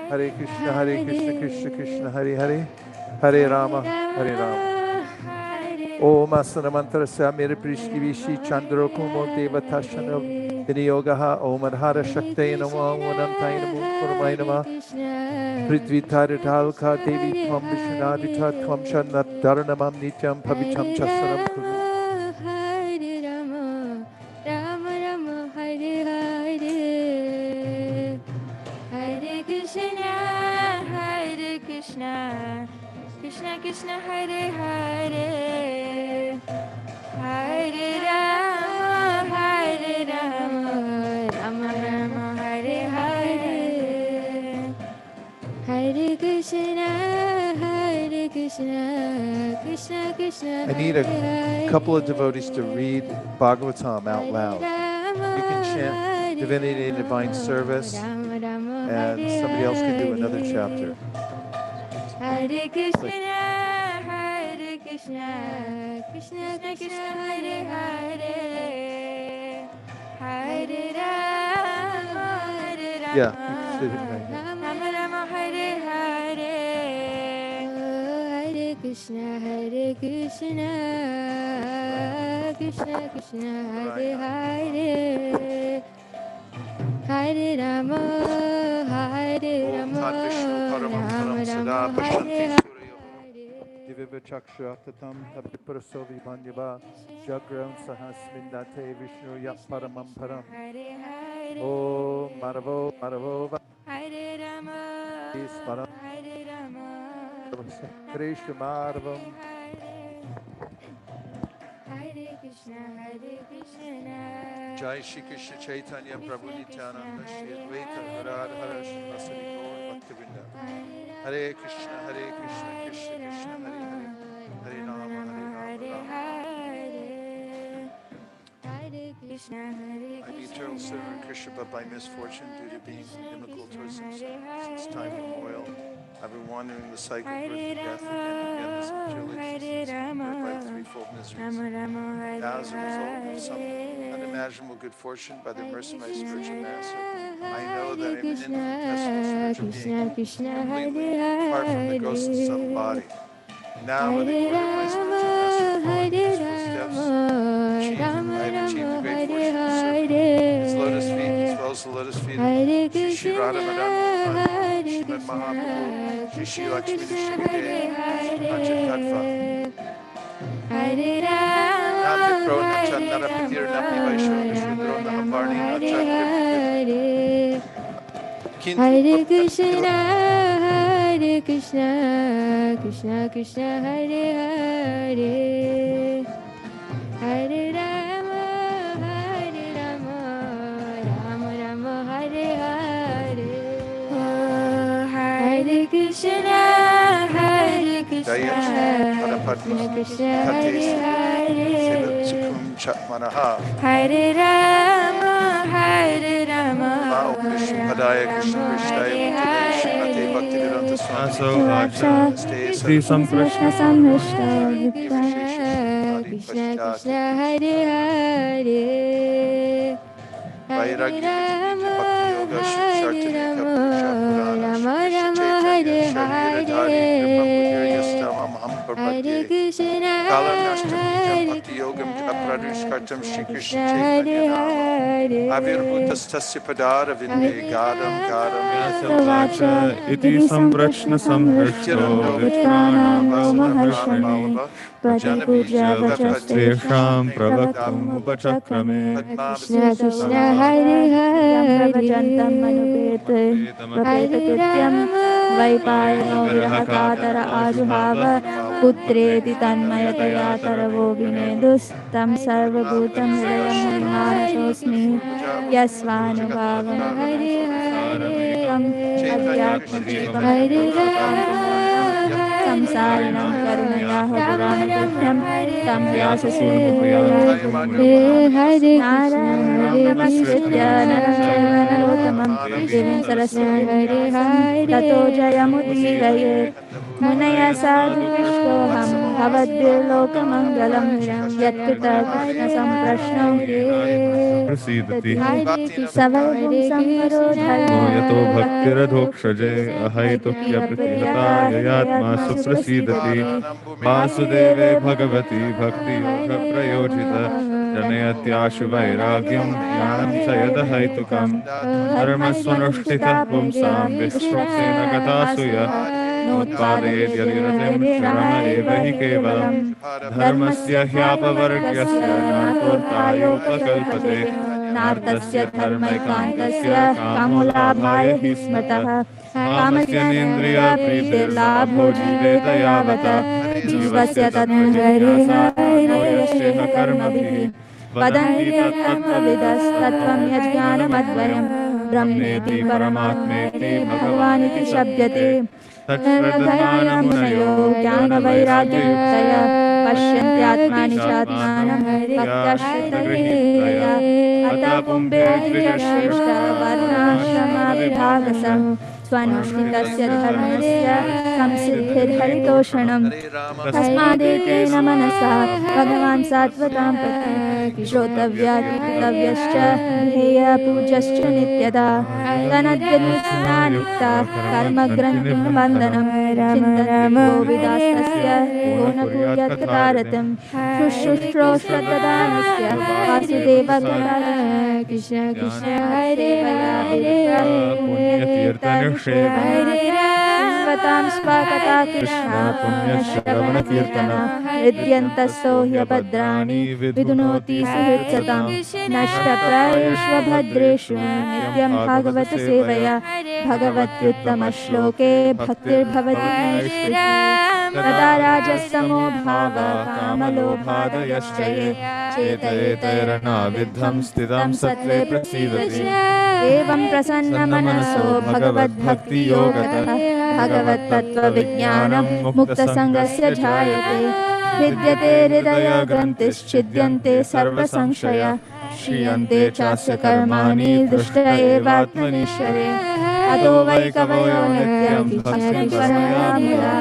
Hare Krishna, Hare Krishna, Krishna Krishna, Hare Hare, Hare Rama, Hare Rama. Om Asana Mantrasya Mere Prishti Vishi Chandra Kumo Devatashanam Viniyogaha Om Adhara Shakti Namo Anantai Namo Kurmai Nama Prithvi Taritalka Devi Tvam Vishunadita Tvam Shanat Dharanamam Nityam Pavicham Chasanam Kuru. Hare Rama, Rama Rama, Hare Hare, Krishna, Krishna Krishna Hare Hare, Hare Rama, Hare Rama, Rama Rama Hare Hare, Hare Krishna, Krishna Krishna I need Hare a Hare, couple of devotees to read Bhagavatam out loud. You can chant Divinity and Divine Service, Rama Rama and Hare somebody else can do another Hare, chapter. Hare Krishna, Krishna Krishna Hare Hare, Hare Rama, Hare Yeah, Rama, you can sit it right here. Rama Rama Hare Hare, Hare Krishna, Krishna Krishna Hare Hare, Hare Rama, Hare Rama, Rama Rama Hare Hare. Divivachakshratatam Tapiprasovi Banyava Jagran Sahasmindate Vishnu Yap Paramam Param Om Maravo Maravo Hare Rama, Smaram Hare Rama, Krishna Marvam Hare Krishna, Jai Shri Krishna Chaitanya Prabhu Nityananda Shri Advaita Radhara Srivasadi Gaur Bhaktivinoda Hare Krishna Krishna Krishna Hare Hare Hare Rama I'm the eternal servant of Krishna, but by misfortune, due to being inimical towards him since time immemorial, I've been wandering the cycle of birth and death again and again. This material existence is led by threefold miseries. Now, as a result of some unimaginable good fortune, by the mercy of my spiritual master, I know that I'm an infinitesimal spiritual being, completely apart from the gross and subtle body. Now, by the glory of my spiritual master, following his footsteps, I've achieved the great fortune to serve his lotus feet, as well as the lotus feet of Shri Shri Radha Madan Srimad Mahaprabhu, Shri Shri Lakshmi Nishikade, Pancha Tattva. Hare Nam Rama, Vipro Nachan Hare Narapatir Napi Rama, Vaishro Nishindro Rama Rama Nahambarni Hare Nachan Hare, Kintu Hare Krishna, Krishna Krishna Hare Hare, Hare Rama, Hare Rama, Rama Rama Hare Hare, Hare Krishna, Krishna Krishna Hare Hare, Sukum Chatmanaha Hare Rama, Hare Rama, Padaya Krishna Rama Krishnaya Hare Bhutale Srimate Hare. Bhaktivedanta Swami Aso Vacha Vacha Sri Sam Krishna Krishna Samhita Krishna Krishna Hare Hare, Hare Vairagya Bhakti Rama, Yoga Hare Shartanika Purusha Rama, Purana Rama Shri Krishna Rama Chaitanya Hare Sharira Dhari Kripa Pudir Hare, Yastam Aham Hare Prapatye Krishna, Kalam Nashtam Nijam Hare Bhakti Yogam Japradush Krishna, Kartam Shri Krishna Krishna Krishna Chaitanya Hare Nama Hare, Avirbhutastasya Padara Vinde Hare Gadam Gadam Vyasa Vacha Vacha Iti Samprashna Samhrishto Nityanando Viprana Vipranam no Vasana Maharshane, Prabhavala Pati Jana Puja Bija Vachastesha, Tesham Pravatam Pravatam Upachakrame, Upachakrame Krishna Krishna Hare Pravajantam Hare, manupete Prapeta Hare Tutyam Rama, Vaipayano Virahakatara Virahakatara Ajuhava Ajuhava Putreti Tanmayataya Tanmayataya Taravo Taravodvinedus Vinedus Tam Sarvabhutam Hridayam Hrimanasosmi Yasvanubavam Tam Adhyatma Deepam Shankam Samsarinam Karunaya Purana Tam Vyasasya Narayanam Namaskritya Naram Chaiva Narottamam Devim Saraswati Vyasam Tato Jayamudiraye Munaya Sadhu Krishtoham Bhavadvilokamangalam Yatkita Krishna Samprashnam Tati Savalgum Moyato Samvarodhaya Bhaktiradhokshaje Ahaitukya Pratihata Yayatma Yatma Suprasidati Suprasidati Vasudeve Bhagavati Bhakti Yoga Prayojita Janayatyashu Vairagyam Jnanam Chayadahaitukam Dharmasvanushtita Pumsam Vishwasena Gatasuya Notpadayed Yadiratim Sharama Evahi Kevalam Dharmasya Hyapavargyasya Nartortayopakalpate Nartasya Dharmaikantasya Kamulabhaya Hismata कामस्येन्द्रिय प्रीतिर्लाभो जीवेत यावत् जीवस्य तत्त्वजिज्ञासान्वयस्येह कर्मभिः वदन्ति तत्त्वविदस्तत्त्वं यज्ञानमद्वयं ब्रह्मेति परमात्मेति भगवानिति शब्दते तच्छ्रद्धमानमुनयो ज्ञानवैराग्ययुक्तया पश्यन्त्यात्मानि चात्मानं भक्त्या श्रुतगृहीतया अतः पुंभेर्द्विजश्रेष्ठ वर्णाश्रमाविभागसः स्वनुष्ठितस्य धर्मस्य संसिद्धिर्हरितोषणम् तस्मादेतेन मनसा भगवान् सात्वतां प्रति श्रोतव्या कीर्तव्यश्च ध्येयः पूज्यश्च नित्यदा तनद्यनुस्नानिता कर्मग्रन्थिबन्धनं चिन्तनं गोविदास्तस्य को न कुर्यात्कारतं शुश्रूषोश्रद्धानस्य वासुदेवगणः कृष्ण कृष्ण हरे हरे पुण्यतीर्थनिक्षेपतां स्वागता कृष्ण पुण्यश्रवणकीर्तना हृद्यन्तस्तो ह्यभद्राणि विधुनोति सुहृत्सतां नष्टप्रायेष्व भद्रेषु नित्यं भागवत सेवया भगवत्युत्तमश्लोके भक्तिर्भवति नैष्ठिकी तदा राजस्तमो भाव कामलोभादयश्च ये चेतयेतैरनाविद्धं स्थितं सत्त्वे प्रसीदति एवं प्रसन्नमनसो भगवद्भक्तियोगतः भगवत्तत्त्वविज्ञानं मुक्तसङ्गस्य जायते भिद्यते हृदयग्रन्थिश्छिद्यन्ते सर्वसंशया क्षीयन्ते चास्य कर्माणि दृष्ट एवात्मनीश्वरे अतो वै कवयो नित्यं भक्तिं परमामुदा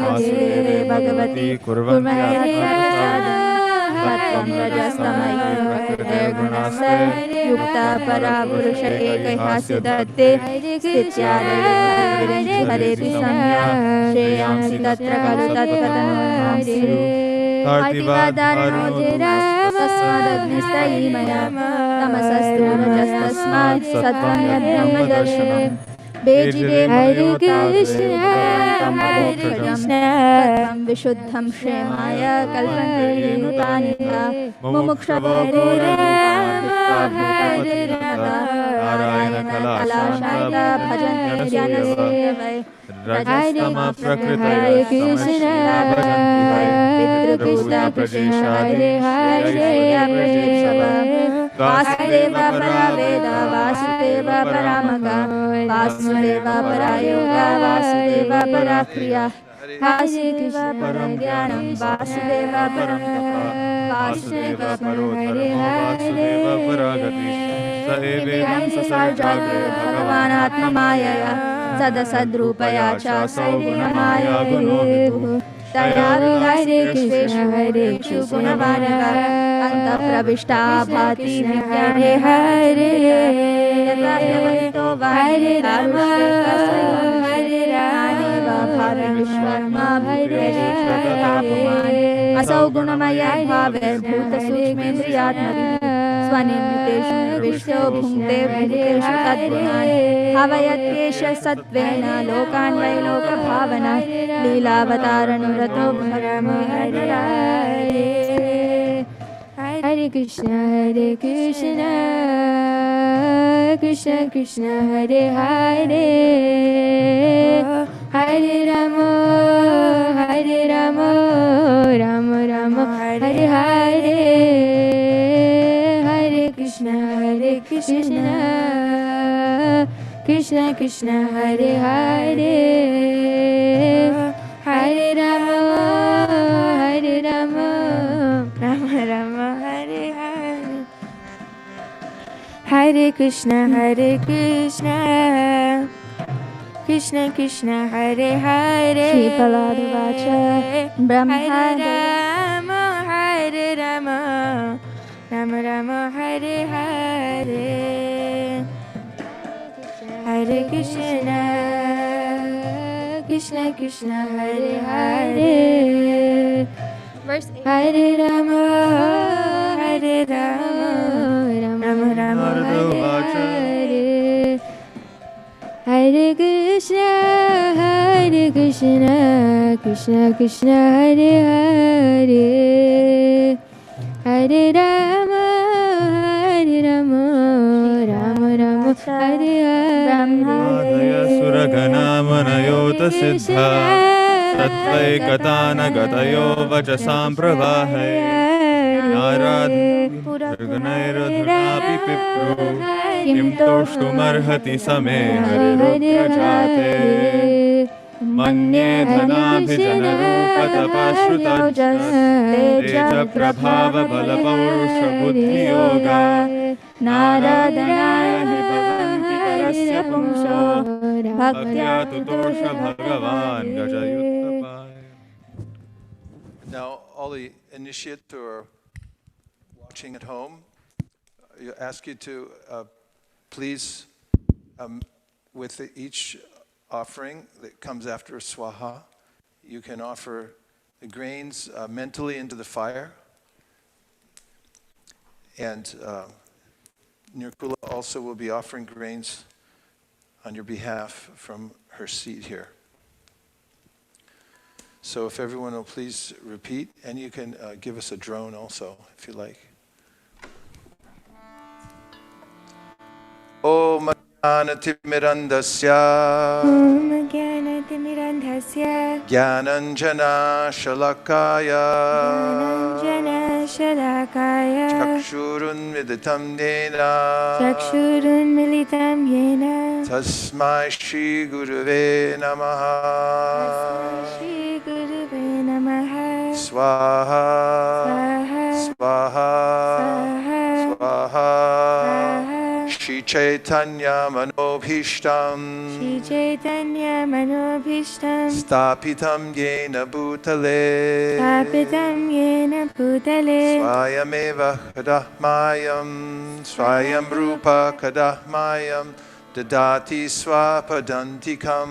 वासुदेवे भगवति कुर्वन्त्यात्मप्रसादं तत्त्वं रजस्तमये प्रकृतिर्गुणस्य युक्ता परा पुरुष एकैहास्य दत्ते स्थित्यादये हरेति संज्ञा श्रेयांसि तत्र खलु तत्कथनमंसि तस्मादग्निस्तयि मया तमसस्तु रजस्तस्मात् सत्त्वं यद्ब्रह्मदर्शनम् बेजिरे हरे कृष्ण हरे कृष्ण तत्त्वं विशुद्धं क्षेमाय कल्पन्ते येनुतानि मुमुक्षवो नारायणकलाशान्ता भजन्ते ज्ञानसेवै रजस्तमः प्रकृतये पितृपूजा प्रजेशादि वासुदेव परा वेद वासुदेव परामगा वासुदेव परा योगा वासुदेव परा क्रिया वासुदेव परं ज्ञानं वासुदेव परं तपः वासुदेव परो धर्मो वासुदेव परा गतिः स एवेदं ससर्जाग्रे भगवान् आत्ममायया सदसद्रूपया च सौगुणमाया गुणो विभुः तया विश्वेषु हरेषु गुणवानिका अन्तःप्रविष्टा भाति विज्ञाने हरे हरे राम हरे राम भावे विश्वमा असौ गुणमया भावे भूतसूक्ष्मेन्द्रियात्मभिः स्वनिर्मितेषु विश्वो भुङ्क्ते भूतेषु तद्गुणान् भावयत्येष सत्त्वेन लोकान् वै लोकभावना लीलावतारनुरतो भरम हरे हरे कृष्ण कृष्ण कृष्ण हरे हरे हरे राम राम राम हरे हरे हरे कृष्ण कृष्ण कृष्ण हरे हरे हरे राम राम राम हरे हरे हरे कृष्ण कृष्ण कृष्ण हरे हरे श्रीपलादवाच ब्रह्मा राम राम राम हरे हरे हरे कृष्ण कृष्ण हरे हरे हरे राम राम राम हरे हरे कृष्ण कृष्ण कृष्ण हरे हरे हरे राम राम राम हरे हरे सुरगणा siddha satvaigatana-gatayo vachasam pravahe naradhanairadhunapi pipru kim toshtumarhati same harirudrajate manye dhanabhijanarupatapashrutajja teja prabhava balapurusha buddhi yoga naradhanaya hi bhavanti parasya pumso bhaktya tutosha bhagavan gajayuttapaya. Now, all the initiates who are watching at home, I ask you to please, with each offering that comes after swaha, you can offer the grains mentally into the fire. And Nirkula also will be offering grains on your behalf from her seat here. So if everyone will please repeat, and you can give us a drone also, if you like. Om Jnanatimirandasya Jnananjana Shalakaya Chakshurun Militam Yena Tasmai Shri Gurave Namaha Swaha Swaha Swaha Shri Chaitanya Manobhishtam Stapitam Yena Bhutale Swayameva Kadahmayam Swayam Rupa Kadahmayam Dadati Swapadantikam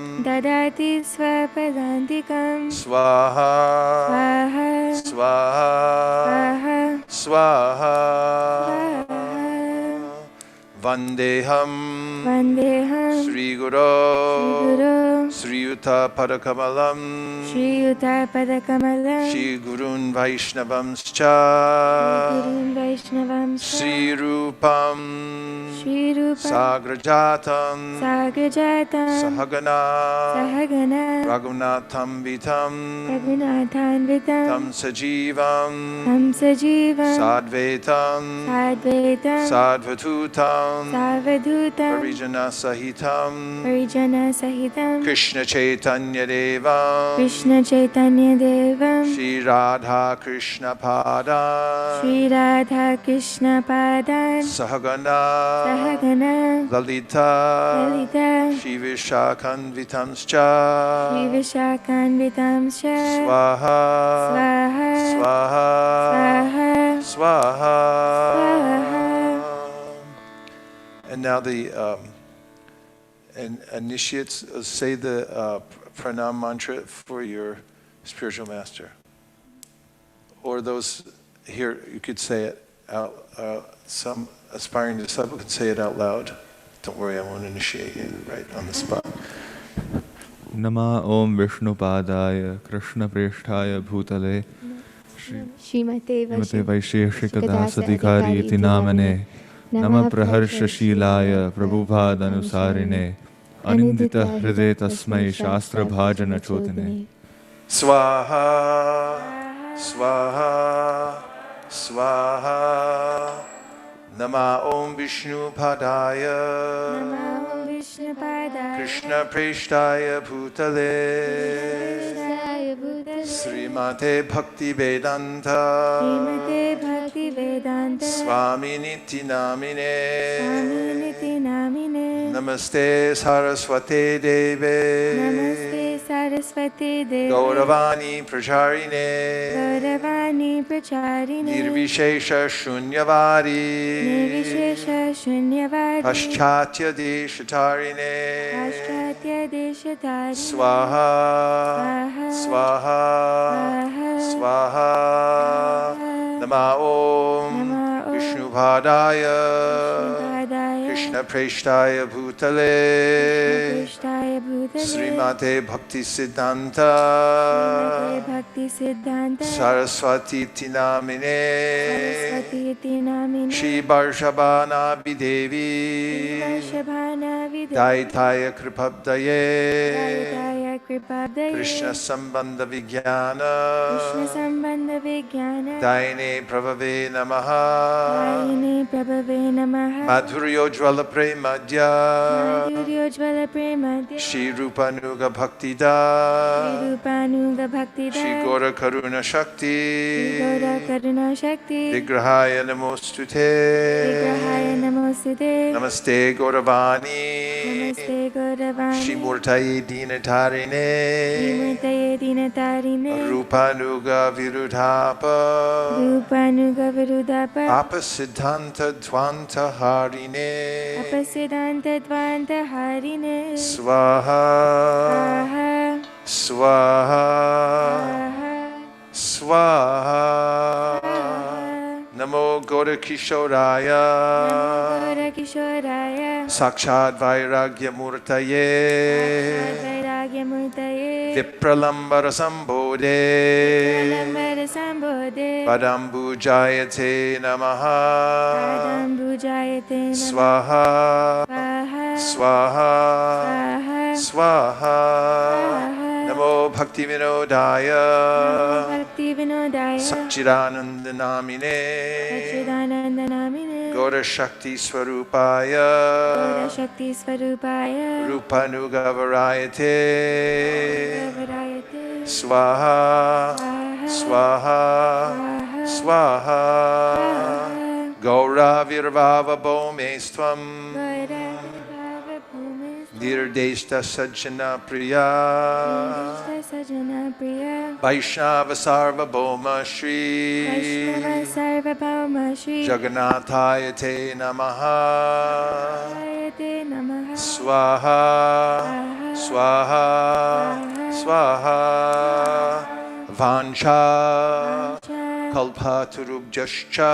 Swaha Swaha Swaha Vandeham Sri Guru Sri Yuta Padakamalam Sri Gurun Vaishnavamscha Sri Rupam Sagrajatam Sahagana Raghunatham Vitam Tam Sajivam Sadvetam Sadvatutam Parijana Sahitam Krishna Chaitanya Devam Shri Radha Krishna Padan Sahagana Lalita Shri Vishakanvitamscha Swaha Swaha Swaha. And now the initiates say the pranam mantra for your spiritual master. Or those here, you could say it out, some aspiring disciple could say it out loud. Don't worry, I won't initiate you right on the spot. Nama Om Vishnu Padaya Krishna Preshtaya Bhutale Shrimate Vaisesika Dasa Adhikari iti Namane Nama Praharsha Shilaya Prabhupada Anusarine Anindita Hriday Tasmai Shastra Bhajana Chotane Swaha Swaha Swaha Nama Om Vishnu Padaya Krishna Preshtaya Bhutale Srimate Bhakti Vedanta Swami Niti Namine Namaste Saraswate Deve Gauravani Pracharine Nirvishesha Shunyavadi Paschatya Deshatarine Swaha Swaha Swaha Nama Om Vishnu Padaya Krishna Preshtaya Bhutale Srimate Bhakti Siddhanta Saraswati Tinamine Shri Varshabhana Videvi Daitaya Kripabdaye Kripabdaye Krishna Sambandha Vijnana Krishna Sambandha Vijnana Daine Prabhave Namaha Daine Prabhave Namaha Madhuryojvala Premadya Madhuryojvala Premadya Shri Rupanuga Bhaktida Shri Rupanuga Bhaktida Shri Gora Karuna Shakti Shri Gora Karuna Shakti Vigrahaya Namostute Vigrahaya Namostute Namaste Gauravani Namaste Gauravani Shri Murtaye Dinatarine Shrimataye Dinatarine Rupanuga Virudhapa Rupanuga Virudapa Apasiddhanta Dvanta Harine Apasiddhanta Dvanta Harine Swaha Swaha Swaha Swaha Namo Gaura Kishoraya Gora Kishoraya Sakshad Vairagya Murtaye Vairagya Murtaye Vipralambara Sambodhe Pralambara Sambodhe Padambujayate Namaha Padambujayate Swaha Swaha Swaha Namo Bhakti Vinodaya Bhakti Vinodaya Satchidananda Namine Satchidananda Namine Gaura Shakti Swarupaya Gaura Shakti Swarupaya Rupanuga Varayate Varayate Swaha Swaha Swaha Gaura Virvava Bhomestvam Nirdeshta Sajjana Priya Sajjana Priya Vaishnava Sarva Bhoma Shri Vaishnava Sarvabhauma Shri Jagannatayate Namaha Jagannatayate Namaha Swaha Swaha Swaha Vancha Kalpatarubhyascha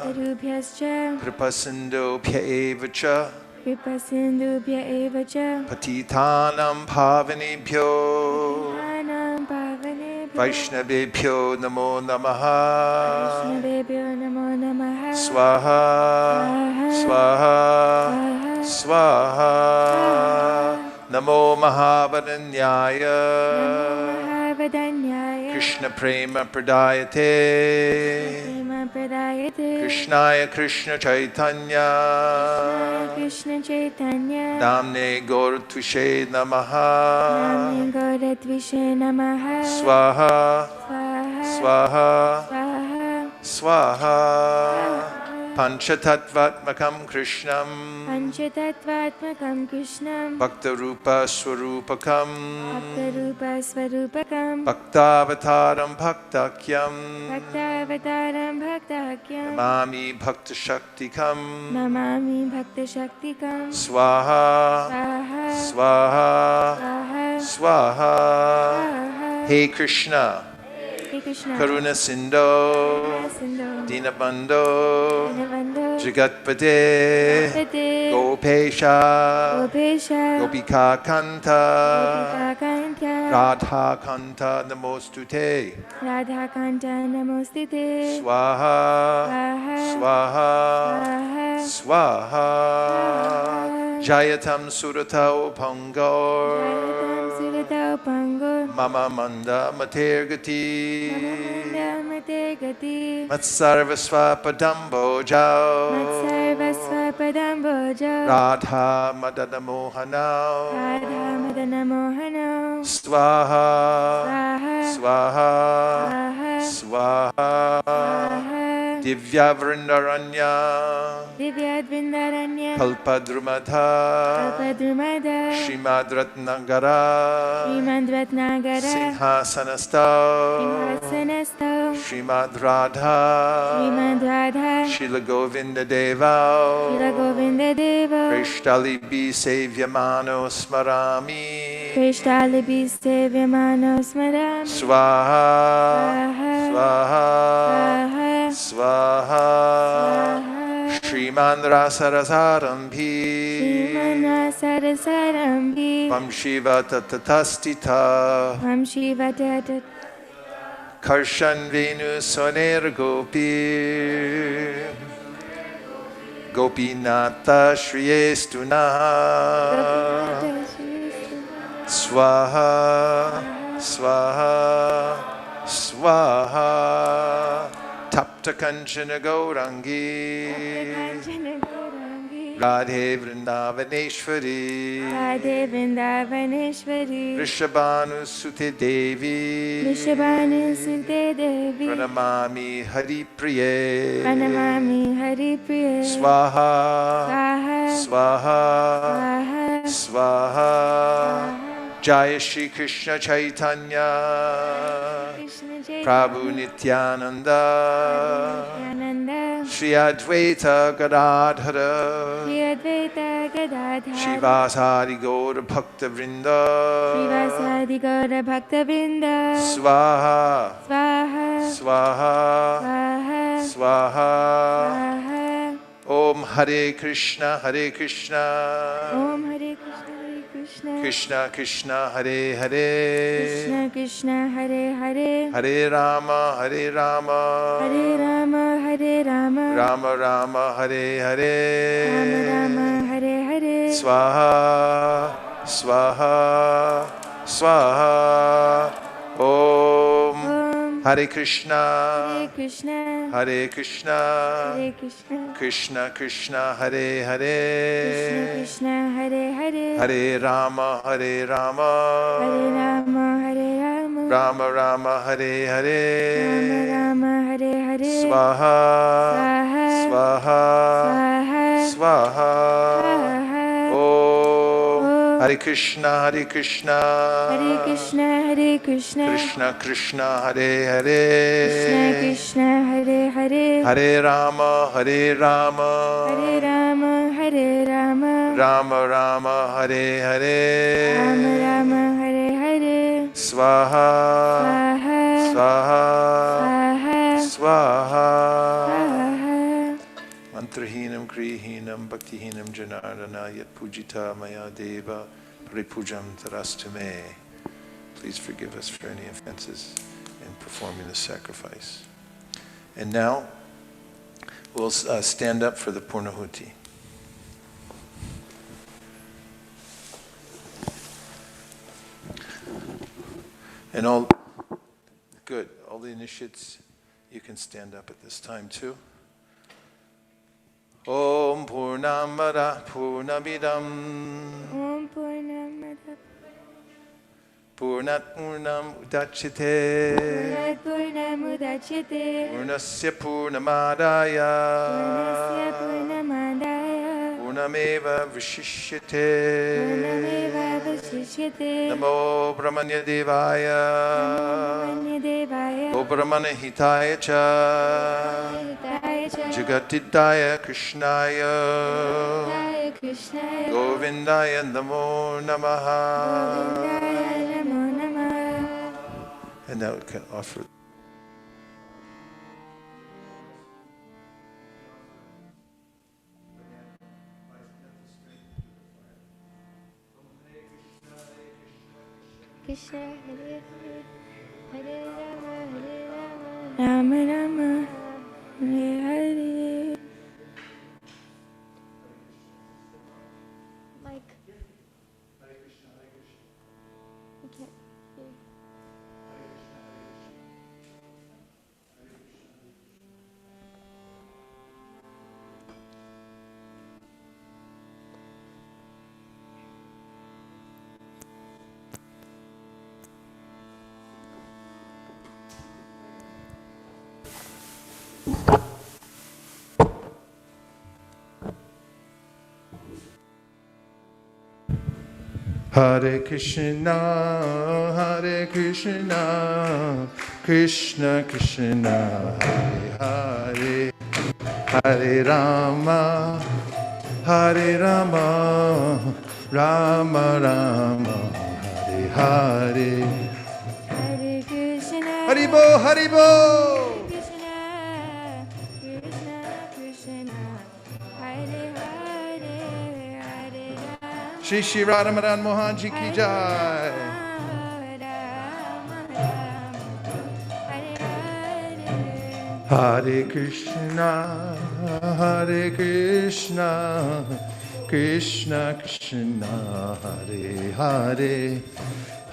Kalpatarubhyascha Kripasindhu Pyaevacha Kripasindhubhya evacha Patitanam Pavanebhyo Anam Pavanebhyo Vaishnavebhyo Namo Namaha Vaishnavebhyo Namo Namaha Swaha Swaha Swaha Namo Mahavaranyaya Mahavadanyaya Krishna Prema Pradayate Prema Pradayate Krishnaya Krishna Chaitanya Krishna Chaitanya Namne Gaur Tvishe Namaha Namne Gauratvishe Namaha Swaha Swaha Swaha Swaha Panchatattvatmakam Krishnam Panchatattvatmakam Krishnam Bhakta Rupa Swarupakam Bhakta Rupa Swarupakam Bhaktavataram Bhaktakyam Bhaktavataram Bhaktakyam Namami Bhakta Shaktikam Namami Bhakta Shaktikam Swaha Swaha Swaha Hey Krishna Hey Krishna Karuna Sindho Dinabandho Jagatpate Gopesha Gopika Kanta Radha Kanta Namostute Radha Kanta Namostite Swaha Swaha Swaha Jayatam Surata Upangor Mama Manda Matergati Matsarvasva Padambo Jao Radha Madana Mohanao Swaha Swaha Swaha Divya Vrindaranya Kalpadrumadha Srimad Ratnagara Sinhasanastau Srimad Radha Shila Govinda Devao Krishtalibi Sevyamano Smarami Swaha Swaha Swaha Shriman Rasarasarambi Vam Shiva Tatatastita Karshan Venu Soner Gopi Gopinata Shriyestuna Swaha, Swaha, Swaha. Tapta Kanchana Gaurangi, Radhe Vrindavaneshwari, Radhe Vrindavaneshwari, Rishabhanu Sute Devi, Rishabhanu Sute Devi, Pranamami Hari Priye, Pranamami Hari Priye, Swaha, Swaha, Swaha, Swaha. Jaya Shri Krishna Chaitanya, Prabhu Nityananda, Shri Advaita Gadadhara, Shivasari Gaura Bhakta Vrinda, Swaha, Swaha, Swaha, Swaha. Om Hare Krishna, Hare Krishna, Om Hare Krishna, Hare Krishna, Krishna Krishna, Hare Hare, Krishna Krishna, Hare Hare, Hare Rama, Hare Rama, Hare Rama, Hare Rama, Rama Rama, Hare Hare, Rama Rama, Hare Hare, Swaha, Swaha, Swaha. Om Hare Krishna, Hare Krishna, Hare Krishna, Hare Krishna, Krishna Krishna, Hare Hare, Krishna Krishna, Hare Hare, Hare Rama, Hare Rama, Hare Rama, Hare Rama, Rama Rama, Hare Hare, Rama Rama, Hare Hare, Swaha, Swaha, Swaha, Swaha, Swaha. Om Hare Krishna, Hare Krishna, Hare Krishna, Hare Krishna, Krishna Krishna, Hare Hare, Krishna Krishna, Hare Hare, Hare Rama, Hare Rama, Hare Rama, Hare Rama, Rama Rama, Hare Hare, Rama Rama, Hare Hare, Swaha, Swaha, Swaha, Swaha, Swaha. Swaha. Mantrahinam krihinam bhaktihinam janardana yat pujita maya deva paripujam tarastume. Please forgive us for any offenses in performing the sacrifice. And now we'll stand up for the Purnahuti. And all the initiates, you can stand up at this time too. Om Purnamada Purnamidam Om Purnamada Purnat Purnam Udachyate Purnat Purnam Udachyate Purnasya Purnamadaya Purnasya Purnamadaya Purnameva Vishishyate Purnameva Vasishyate Namo Brahmanya Devaya Namo Devaya O Brahmana Hitaya Cha Jagatidaya Krishnaya Krishnaya Govindaya Namo Namaha. Govindaya Namo Namaha. And now we can offer. Krishna Hare Hare, Hare Rama, Hare Rama, Rama Rama, Hare Hare. Mike. Okay. Hare Krishna, Hare Krishna, Krishna Krishna, Hare Hare, Hare Rama, Hare Rama, Rama Rama, Hare Hare. Hare Krishna, Haribo, Haribo. Krishna, Krishna Krishna, Hare Hare, Hare Rama. Shri Shri Radha Madan Mohan Ji Ki Jai. Hare Krishna, Hare Krishna, Krishna Krishna, Hare Hare,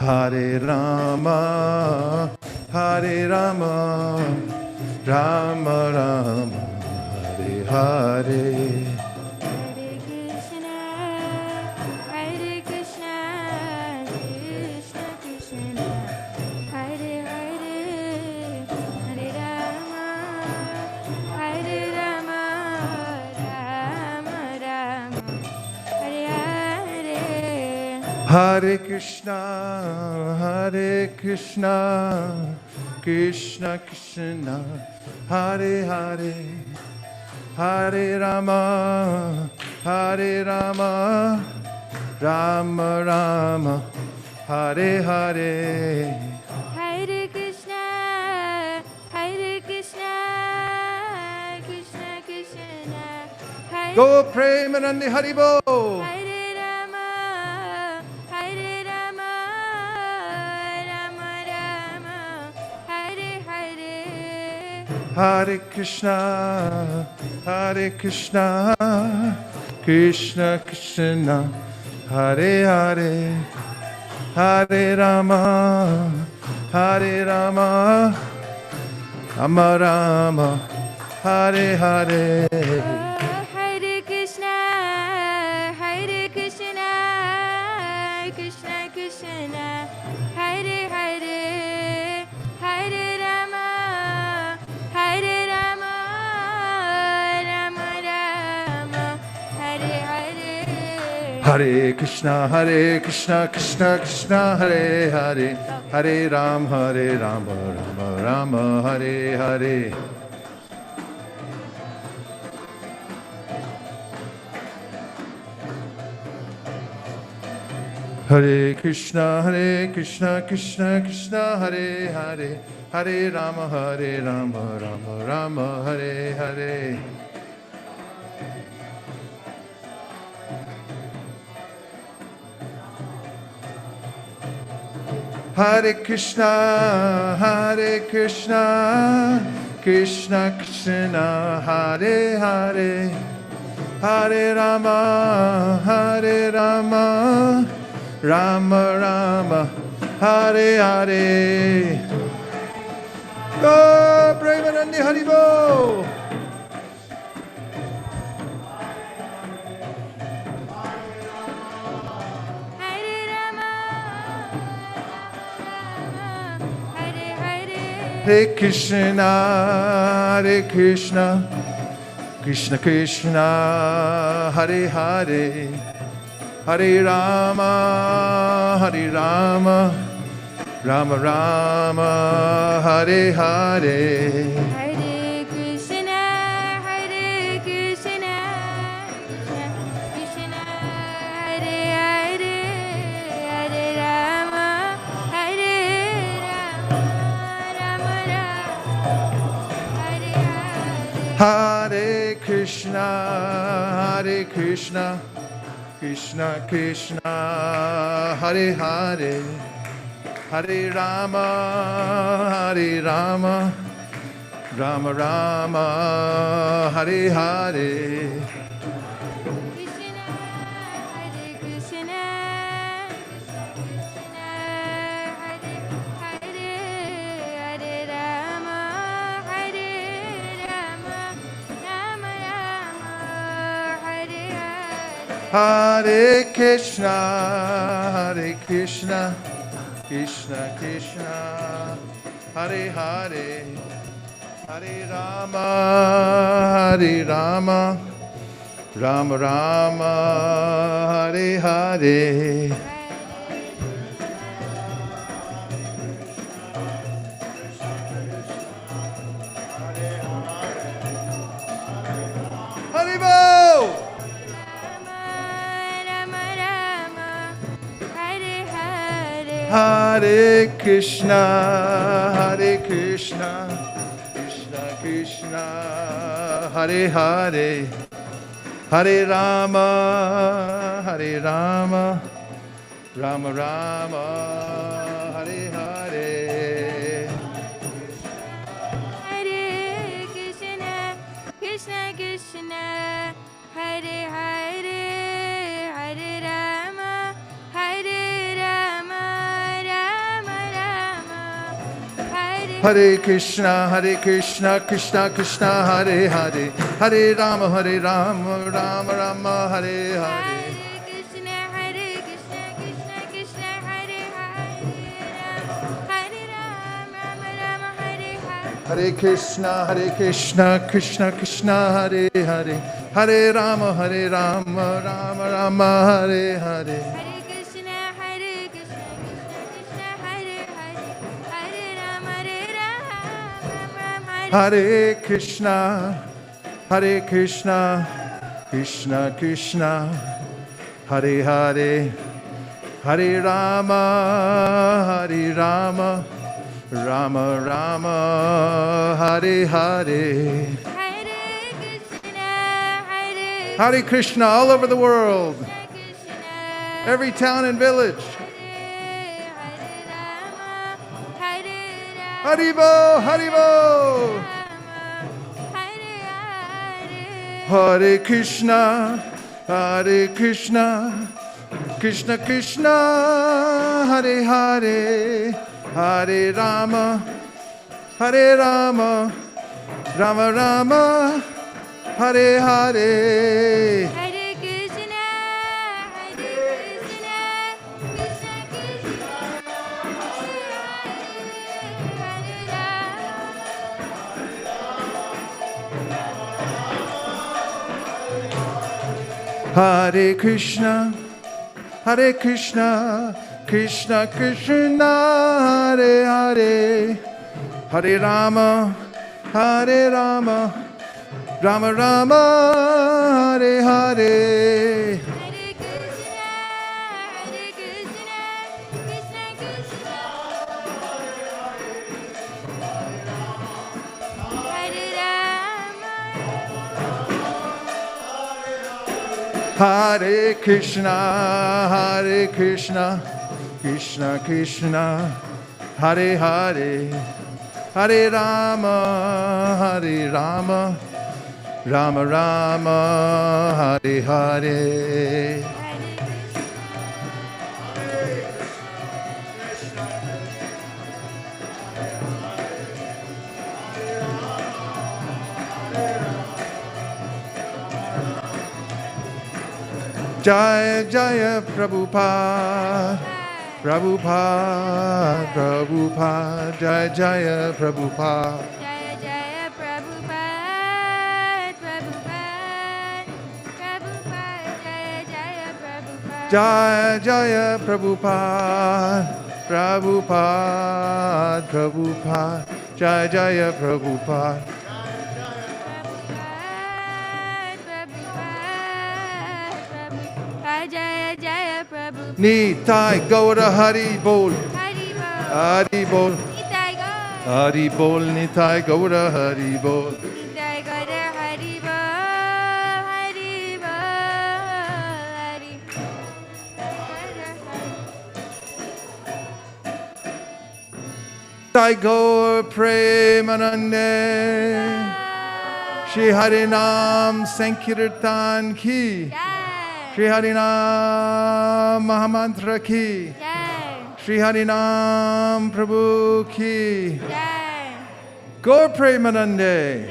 Hare Rama, Hare Rama, Rama Rama, Hare Hare. Hare Krishna, Krishna Krishna, Hare Hare, Hare Rama, Hare Rama, Rama Rama, Hare Hare. Hare Krishna, Krishna Krishna, Hare Hare, Hare Rama, Rama Rama, Hare Hare. Hare Krishna, Krishna Krishna, Hare Go Premanandi Haribo. Hare Rama, Rama Rama, Hare Hare. Hare Krishna, Krishna Krishna, Hare Hare, Hare Rama, Rama Rama, Hare Hare. Hare Krishna, Krishna Krishna, Hare Hare, Hare Rama, Rama Rama, Hare Hare. Hare Krishna, Krishna Krishna, Hare Hare, Hare Rama, Rama Rama, Hare Hare. Hare Krishna, Krishna Krishna, Hare Hare, Hare Rama, Rama Rama, Hare Hare. Hare Krishna, Krishna Krishna, Hare Hare, Hare Rama, Rama Rama, Hare Hare. Go Premanandi Haribo. Hare Krishna, Krishna Krishna, Hare Hare, Hare Rama, Rama Rama, Hare Hare. Hare Krishna, Krishna Krishna, Hare Hare, Hare Rama, Rama Rama, Hare Hare. Hare Krishna, Krishna Krishna, Hare Hare, Hare Rama, Rama Rama, Hare Hare. Hare Krishna, Krishna Hare Hare, Hare Rama, Rama Rama, Hare Hare. Hare Krishna, Krishna Krishna, Hare Hare, Hare Rama, Rama Rama, Hare Hare. Haribo! Rama Rama, Hare Hare. Hare Krishna, Krishna Krishna, Hare Hare, Hare Rama, Rama Rama, Hare Hare. Hare Krishna, Krishna Krishna, Hare Hare, Hare Rama, Rama Hare Krishna, Krishna Krishna, Hare Hare, Hare Rama, Rama Rama, Hare Hare. Hare Krishna, Krishna Krishna, Hare Hare, Hare Rama, Rama Rama, Hare Hare. Hare Krishna, Krishna Krishna, Hare Hare, Hare Rama, Rama Rama, Hare Hare. Hare Krishna all over the world, every town and village. Haribo, Haribo. Hare Krishna, Krishna Krishna, Hare Hare, Hare Rama, Rama Rama, Hare Hare. Hare Krishna, Krishna Krishna, Hare Hare, Hare Rama, Rama Rama, Hare Hare. Hare Krishna, Krishna Krishna, Hare Hare, Hare Rama, Rama Rama, Hare Hare. Jaya Jaya Prabhupada, Prabhupada, Prabhupada, Jaya Jaya Prabhupada. Jaya Jaya Prabhupada, Prabhupada, Prabhupada, Jaya Jaya Prabhupada. Jaya Jaya Prabhupada, Prabhupada, Prabhupada, Jaya Jaya Prabhupada. Jaya Jaya Prabhupada. Nitai Gaura Hari Bol, Hari Bol, Hari Bol, Nitai Gaura, Hari Bol, Nitai Gaura Hari Bol. Nitai Gaura Hari Bol, Hari Bol, Hari. Nitai Gaur Premanande, Shri Harinam Sankirtan Ki, Shri Harinam Mahamantra Ki, Shri Harinam Prabhu Ki, Gaur Premanande.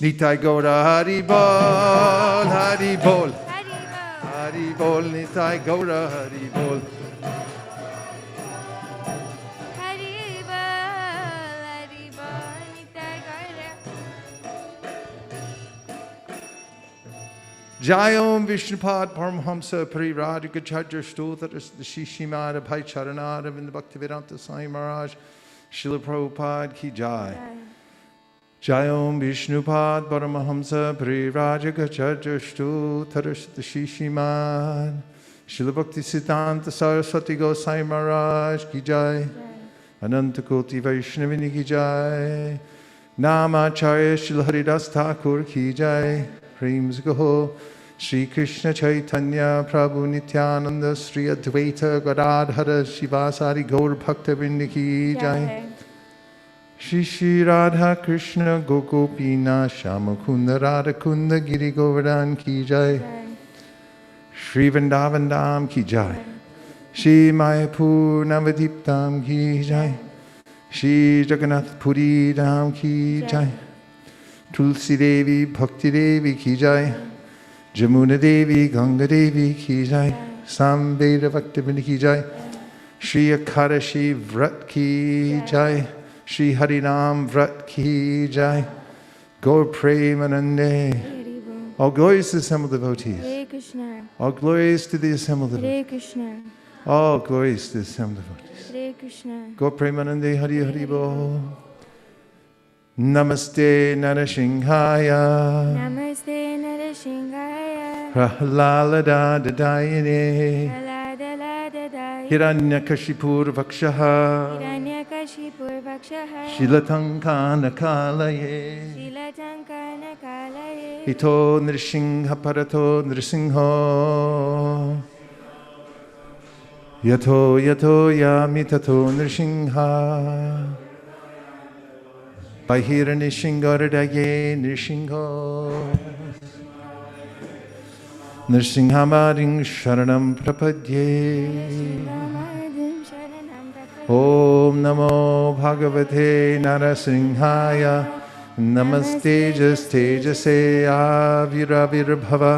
Nitai Gaura Hari Bol, Hari Bol, Hari Bol, Nitai Gaura Hari Bol. Jayom Vishnupad Paramhamsa Parivrajaka Chadra Stotaras the Shishimada Bhai Charanada Vinda Bhaktivedanta Sai Maharaj Srila Prabhupada Ki Jai. Jayom Vishnupad Paramahamsa Parivrajaka Chadra Stotaras the Shishimad Srila Bhaktisiddhanta Saraswati Gosai Maharaj Ki Jai. Ananta Koti Vaishnavini Ki Jai. Namacharya Srila Haridas Thakur Ki Jai. Prams Gaho Shri Krishna Chaitanya Prabhu Nityananda Sri Advaita Gadadhara Shivasari Gaur Bhakta Vrinda Ki Jai. Shri Shri Radha Krishna Gokopina Shamakunda Radha Kunda Giri Govardhan Ki Jai. Shri Vrindavan Dham Ki Jai. Shri Mayapur Navadiptam Ki Jai. Shri Jagannath Puri Dham ki jai. Tulsi Devi Bhakti Devi ki jai. Jamuna Devi Ganga Devi ki jai. Samveda Bhaktivinoda ki jai. Shri Akadashi Vrat ki jai. Shri Harinam Vrat ki jai. Gaur Premanande. All glories to the assembled devotees. Hare Krishna. All glories to the assembled Hare devotees. Krishna. All glories to the assembled devotees. Hare Krishna. Gaur Premanande Hari Hari Bol. Namaste Narashinghaya. Namaste Narashinghaya. Prahlada Dadayane. Praladadadadaya. Hiranyakashipur Vakshaha. Hiranyakashipur Vakshaha. Shilatankana-kalaye. Shilatankana-kalaye. Ito Nrishingha Parato Nrisimho. Yato Yato Yamitato Nrishingha. Bahira Nrishingaradaye Nrishingho. Nrsinghamaring Sharanam Prapadye. Om Namo Bhagavate Narasimhaya. Namaste Tejase Aviravirbhava.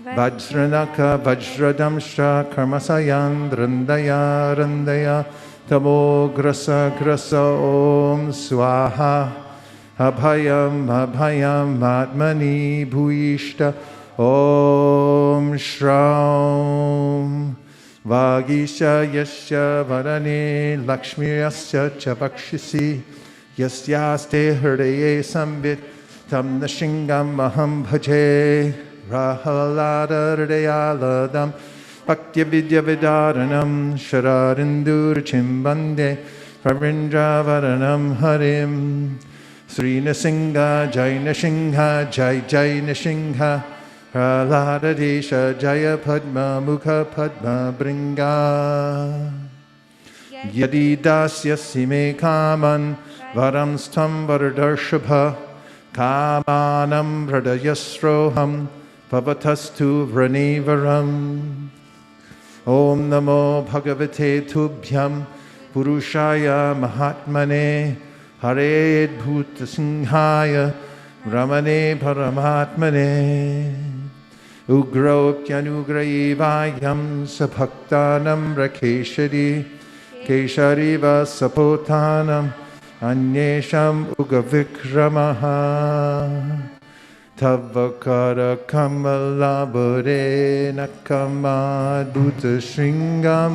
Vajranaka Vajradamshra Karmasayan Randaya Randaya. Tamo Grasa Grasa Om Swaha. Abhayam Abhayam Atmani Bhuishta. Om Shraum Vagisha Yasya Varane Lakshmi Yasya Chavakshisi Yasyaste Hridaye Sambit Tam Nashingam Maham Bhaje Rahalada Hridayaladam Bhaktya Vidya Vidaranam Shararindur Chimbande Pravindra Varanam Harim Sri Nasingha Jai Nasingha Jai Jai Nasingha Prahlada Desha Jaya Padma Mukha Padma Bringa Yadi Dasya Sime Kaman Varam Stam Varadarshabha Kamanam Hridayasroham Pavatastu Vranivaram Om Namo Bhagavate Tubhyam Purushaya Mahatmane Hare Bhuta Singhaya Ramane Paramatmane Ugro Pyanugrayivayam Sabhaktanam Rakeshari Keshariva Sapotanam Anyesham Ugavikramaha Tavakara Kamalabure Nakamadhuta Shringam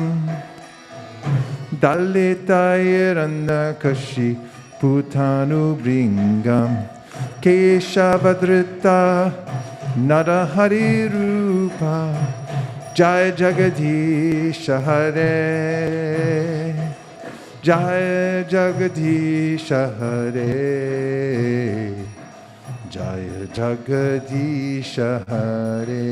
Dalitayaranda Kashi Putanu Bringam Keshavadrita Narahari Rupa Jai Jagadisha Hare Jai Jagadisha Hare Jai Jagadisha Hare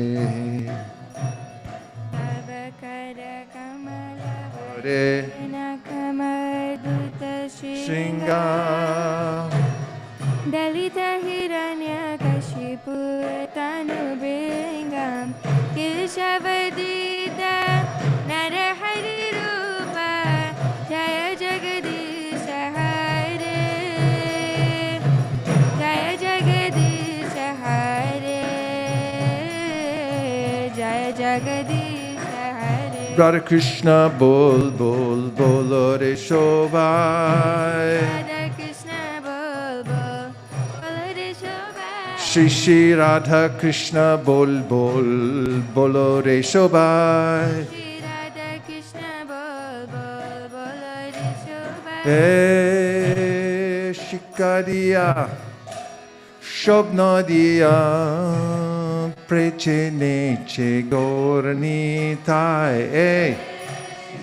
Hare Shringam Dalita Hiranya Kashipu Tanu Bringam Keshavadita Narahari Rupa Jaya Jagadisha Hare Jaya Jagadisha Hare Jaya Jagadisha Hare Radha Krishna Bol Bol Bolo Re Shobhai Radha Krishna Bol Bol Bolo Re Shobhai Shri Shri Radha Krishna Bol Bol Bolo Re Shobhai Shri Radha Krishna Bol Bol Bolo Re Shobhai Shikadiya Shobnadiya Preche Neche Gornitai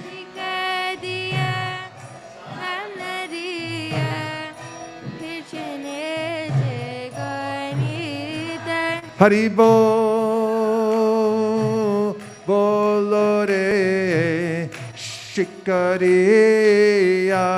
Shikadiya Ramnadiya Krishna Jagornita Haribo Bolore Shikariya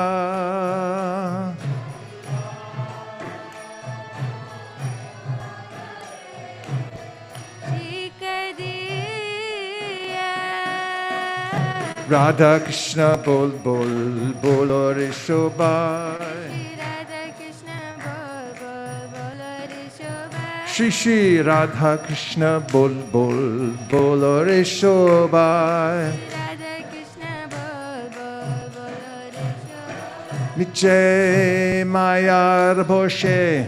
Radha Krishna bol bol bolo re shobai. Shri Shri Radha Krishna bol bol bolo re shobai. Niche mayar boshe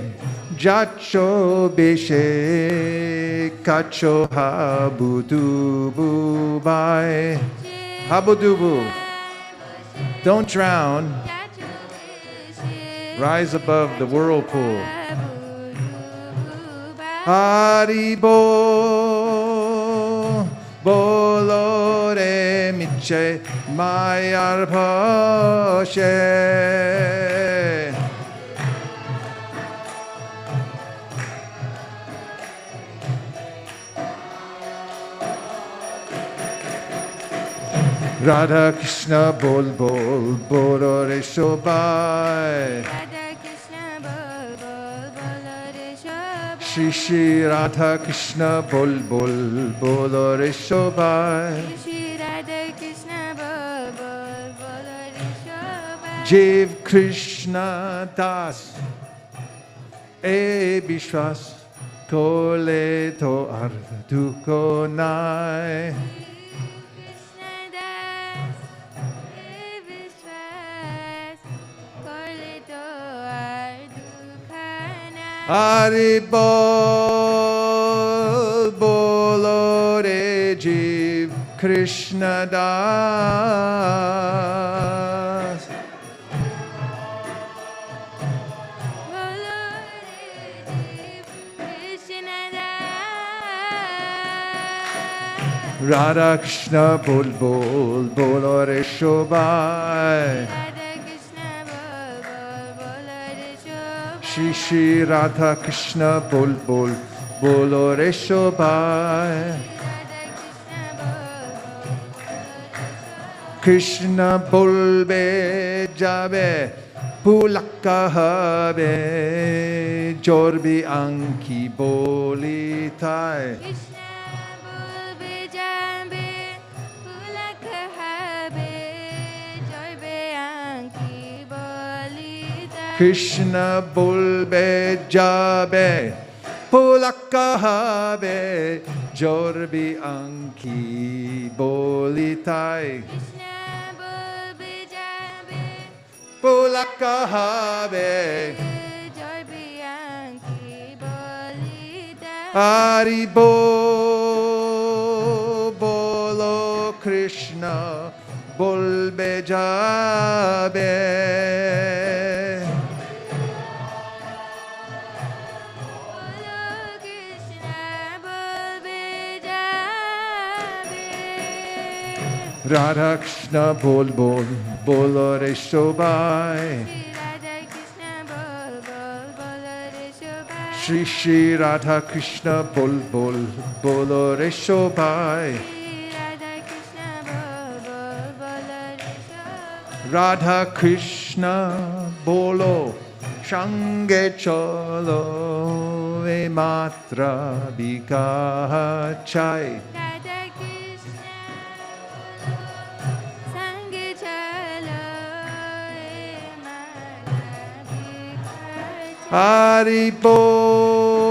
jacho beshe kacho habudubu bai. Habudubu. Don't drown. Rise above the whirlpool. Haribo bolo re miche mayar boshe. Radha Krishna bol bol bolo re shobai. Shri Shri Radha Krishna bol bol bolo re shobai. Jiv Krishna Das e Bishwas kole to arduko nai. Hari bol bolo re Jiv Krishna Das. Radha Krishna bol bol bolo re shobai. Shri Shri Radha Krishna bol bol bolo re shobai. Krishna bolbe jabe pulakka habe jorbi anki boli tai. Krishna bolbe jabe pulakka habe jorbi anki bolitai. Pulakka habe Hari bo bolo Krishna bolbe jabe. Radha Krishna bol bol bolo re shobai. Shri Shri Radha Krishna bol bol bolo re shobai. Radha Krishna bolo shange cholo e matra bikachai. Hari bolo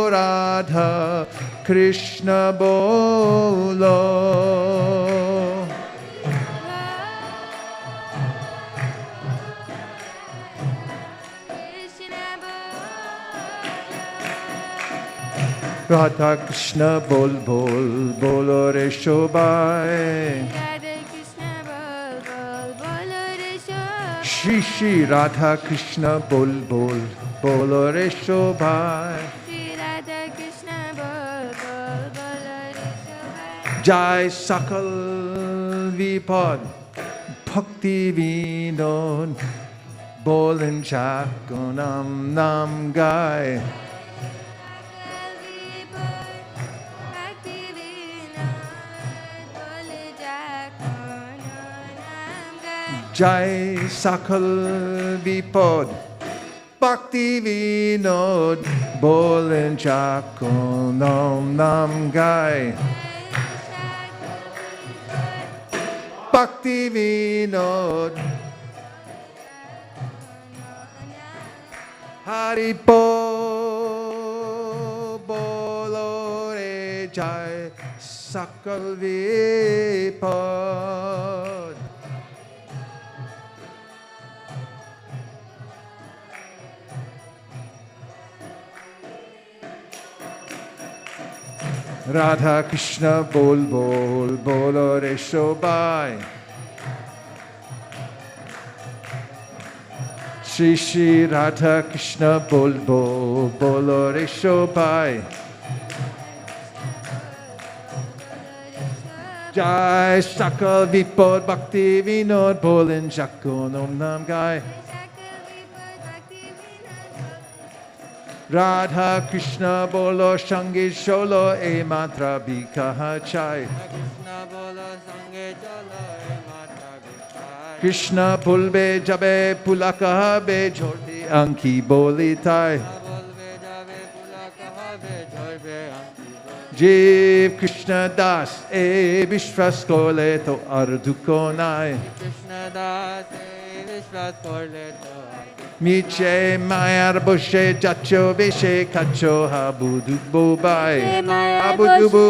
Radha Krishna bolo. Radha Krishna bol bol bolo re shobai. Shri Shri Radha Krishna bol bol bolo re shobai. Jai Sakal Vipad Bhakti Vinod Bolin Chakonam Nam Gai. Jai Sakal Vipad Bhakti Vinod Bolin Chakonam Nam Gai. bhakti vinod. Hari bolo re jai sakal vipad. Radha Krishna bol bol bolo re shobai. Shri Shri Radha Krishna bol bol bolo re shobai. Jai Sakal Vipod Bhakti Vinod Bolin Jakon Om Nam Gai. Radha Krishna bolo Shangi Sholo E Mantra Bikaha Chai. Krishna Pulbe Jabe Pulakaha Be Jhoti Anki Bolitai. Jiv Krishna Das E Vishwas Kole To Ardukonai. Miche Mayar Boshe Jacho Vishe Kacho Habudu Bobai. Habudubu.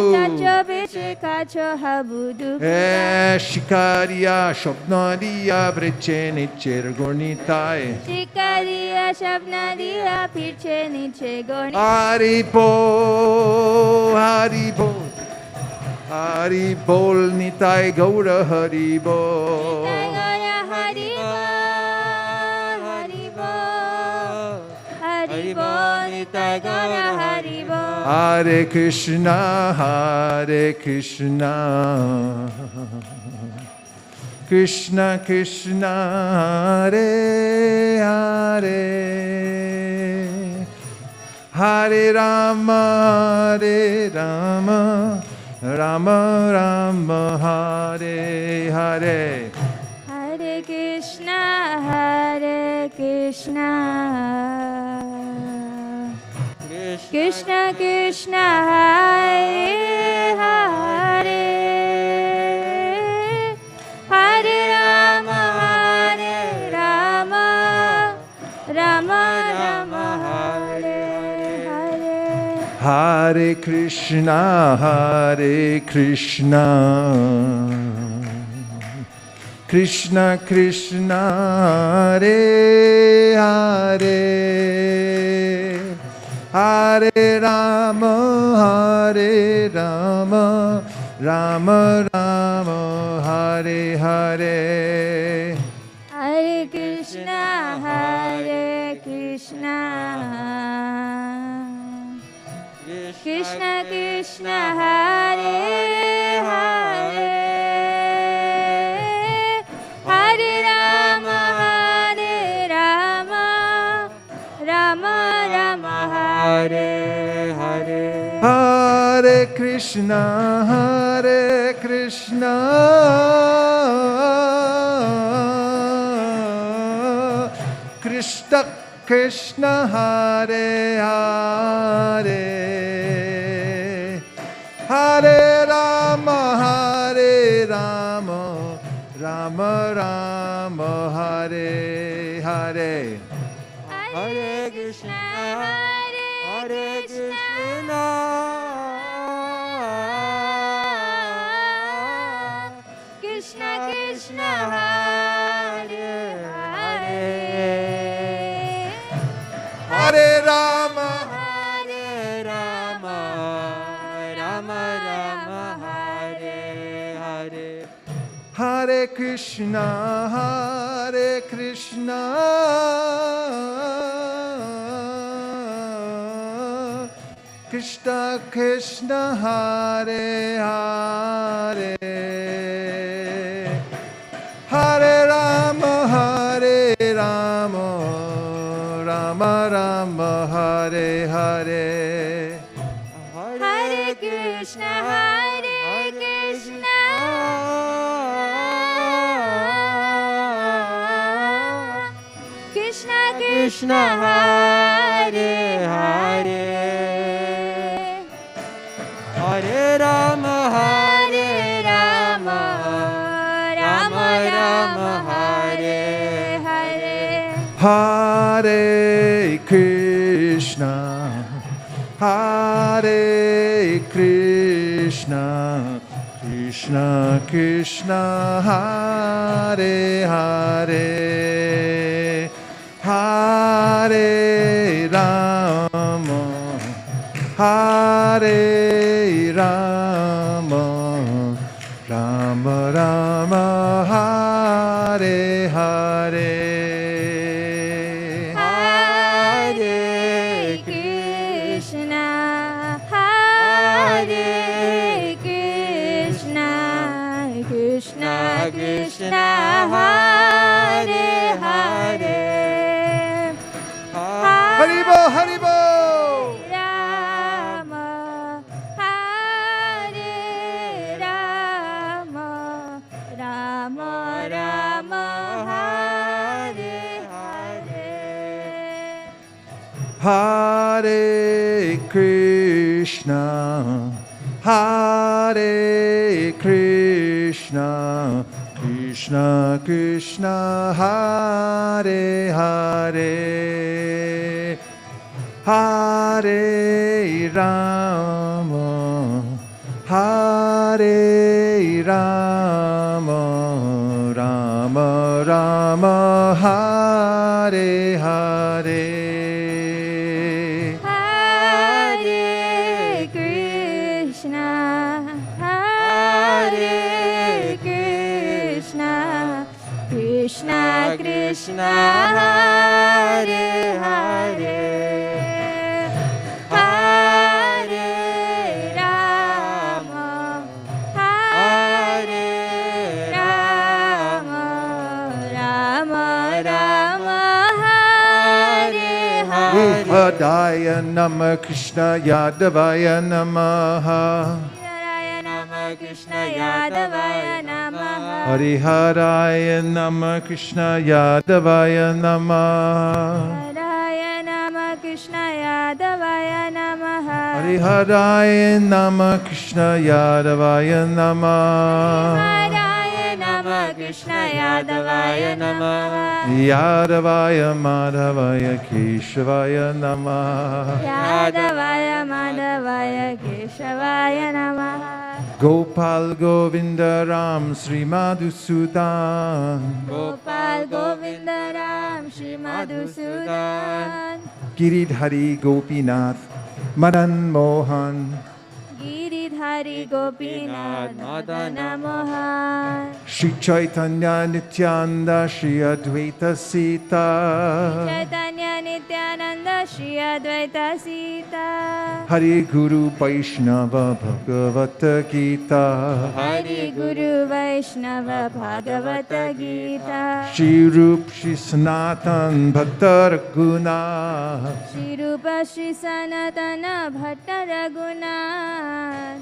Shikaria Shopnadia Vreche Nicher Gornitai. Shikaria Shabnadia Pirche Niche Gorni. Haribo, Haribo, Haribol Nitai Gaura Haribo. Hare Krishna, Hare Krishna, Krishna Krishna, Hare Hare, Hare Rama, Hare Rama, Rama Rama, Hare Hare. Hare Krishna, Hare Krishna, Krishna Krishna, Hare Hare, Hare Rama, Hare Rama, Rama Rama, Hare Hare. Hare Krishna, Hare Krishna, Krishna Krishna, Hare Hare, Hare Rama, Hare Rama, Rama Rama, Hare Hare. Hare Krishna, Hare Krishna, Krishna Krishna, Hare Hare, Hare Rama, Hare Rama, Rama Rama, Hare Hare. Hare Krishna, Hare Krishna, Krishna Krishna, Hare Hare, Hare Rama, Hare Rama, Rama Rama, Hare Hare. Hare Krishna, Hare Krishna, Krishna Krishna, Hare Hare, Hare Rama, Hare Rama, Rama Rama, Hare Hare. Hare Krishna, Hare Krishna, Krishna Krishna, Hare Hare, Hare Rama, Hare Rama, Rama Rama, Hare Hare. Hare Krishna, Hare Krishna, Krishna Krishna, Hare Hare, Hare Rama, Hare Rama, Rama Hare Krishna, Hare Krishna, Krishna Krishna, Hare Hare, Hare Rama, Hare Rama, Rama Rama, Hare Hare. Krishna, Hare Hare, Haribo, Haribo, Rama, Hare Rama, Rama Rama, Hare Hare, Hare Krishna, Hare Krishna, Krishna Krishna, Hare Hare, Hare Rama, Hare Rama, Rama Rama, Hare Hare. Krishna Krishna, Hare Hare, Hare Rama, Hare Rama, Rama Rama, Hare Hare. Hridaya Namah Krishna Yadavaya Namaha, Krishna Yadavaya Namaha, Hariharaya Namah Krishna Yadavaya Namaha, Haraya Nama Krishna Yadavaya Namaha, Hariharaya Namah Krishna Yadavaya Namaha, Haraya Nama Krishna Yadavaya Namaha, Yadavaya Madhavaya Keshavaya Namaha, Yadavaya Madhavaya Keshavaya Namaha, Gopal Govinda Ram Sri Madhusudan, Gopal Govinda Ram Shri Madhusudan, Giridhari Gopinath Madan Mohan, Giridhari Gopinath Madana Mohan, Shri Chaitanya Nityananda Shri Advaita Sita, Chaitanya Nityananda Shri Advaita Sita, Hari Guru Vaishnava Bhagavata Gita, Hari Guru Vaishnava Bhagavata Gita, Shri Rup Shri Sanatan Bhatta Raguna, Shri Rupa Shri Sanatana Bhatta Raguna,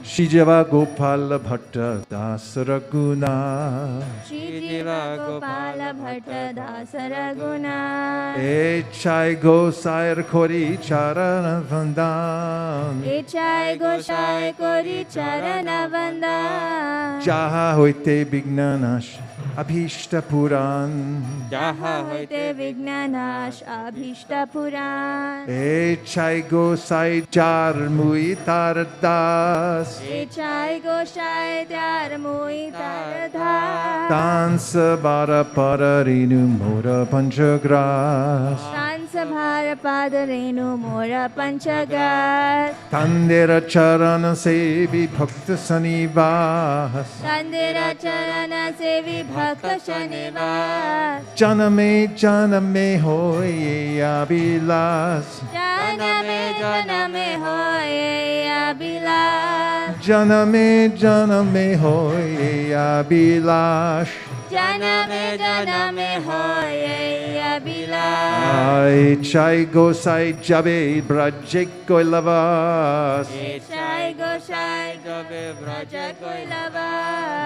Shri Java Gopala Bhatta Dasa Raguna, Shri Jiva Gopala Bhatta Dasa Raguna, Echai Gosair Kori Charana Vandan, Ichai Goshai Kori Charana Vandan, Jaha Hoite Bignanash Abhishta Puran, Jaha Hoite Vignanash Abhishta Puran, Echai Gosai Jar Muitar Das, Ichai Goshai Tyar Muitar Dha, Tansa Bara Pararinu Mora Panchagras, Tansa Bhara Padarenu Mora Panchagas, Tandera Charana Sevi Bhakta Sanivas, Tandira Charana Sevi Bhakta Shanivas, Janame Janame Hoye Abilas, Janame Janame Hoye Abhilash, Janame Janame Hoye Abilash, Janame Janame Hoye Abhilash, Ai Chai Gosai Jabe Brajek Goilavas, Ichai Goshai Jabe Braja Koilava,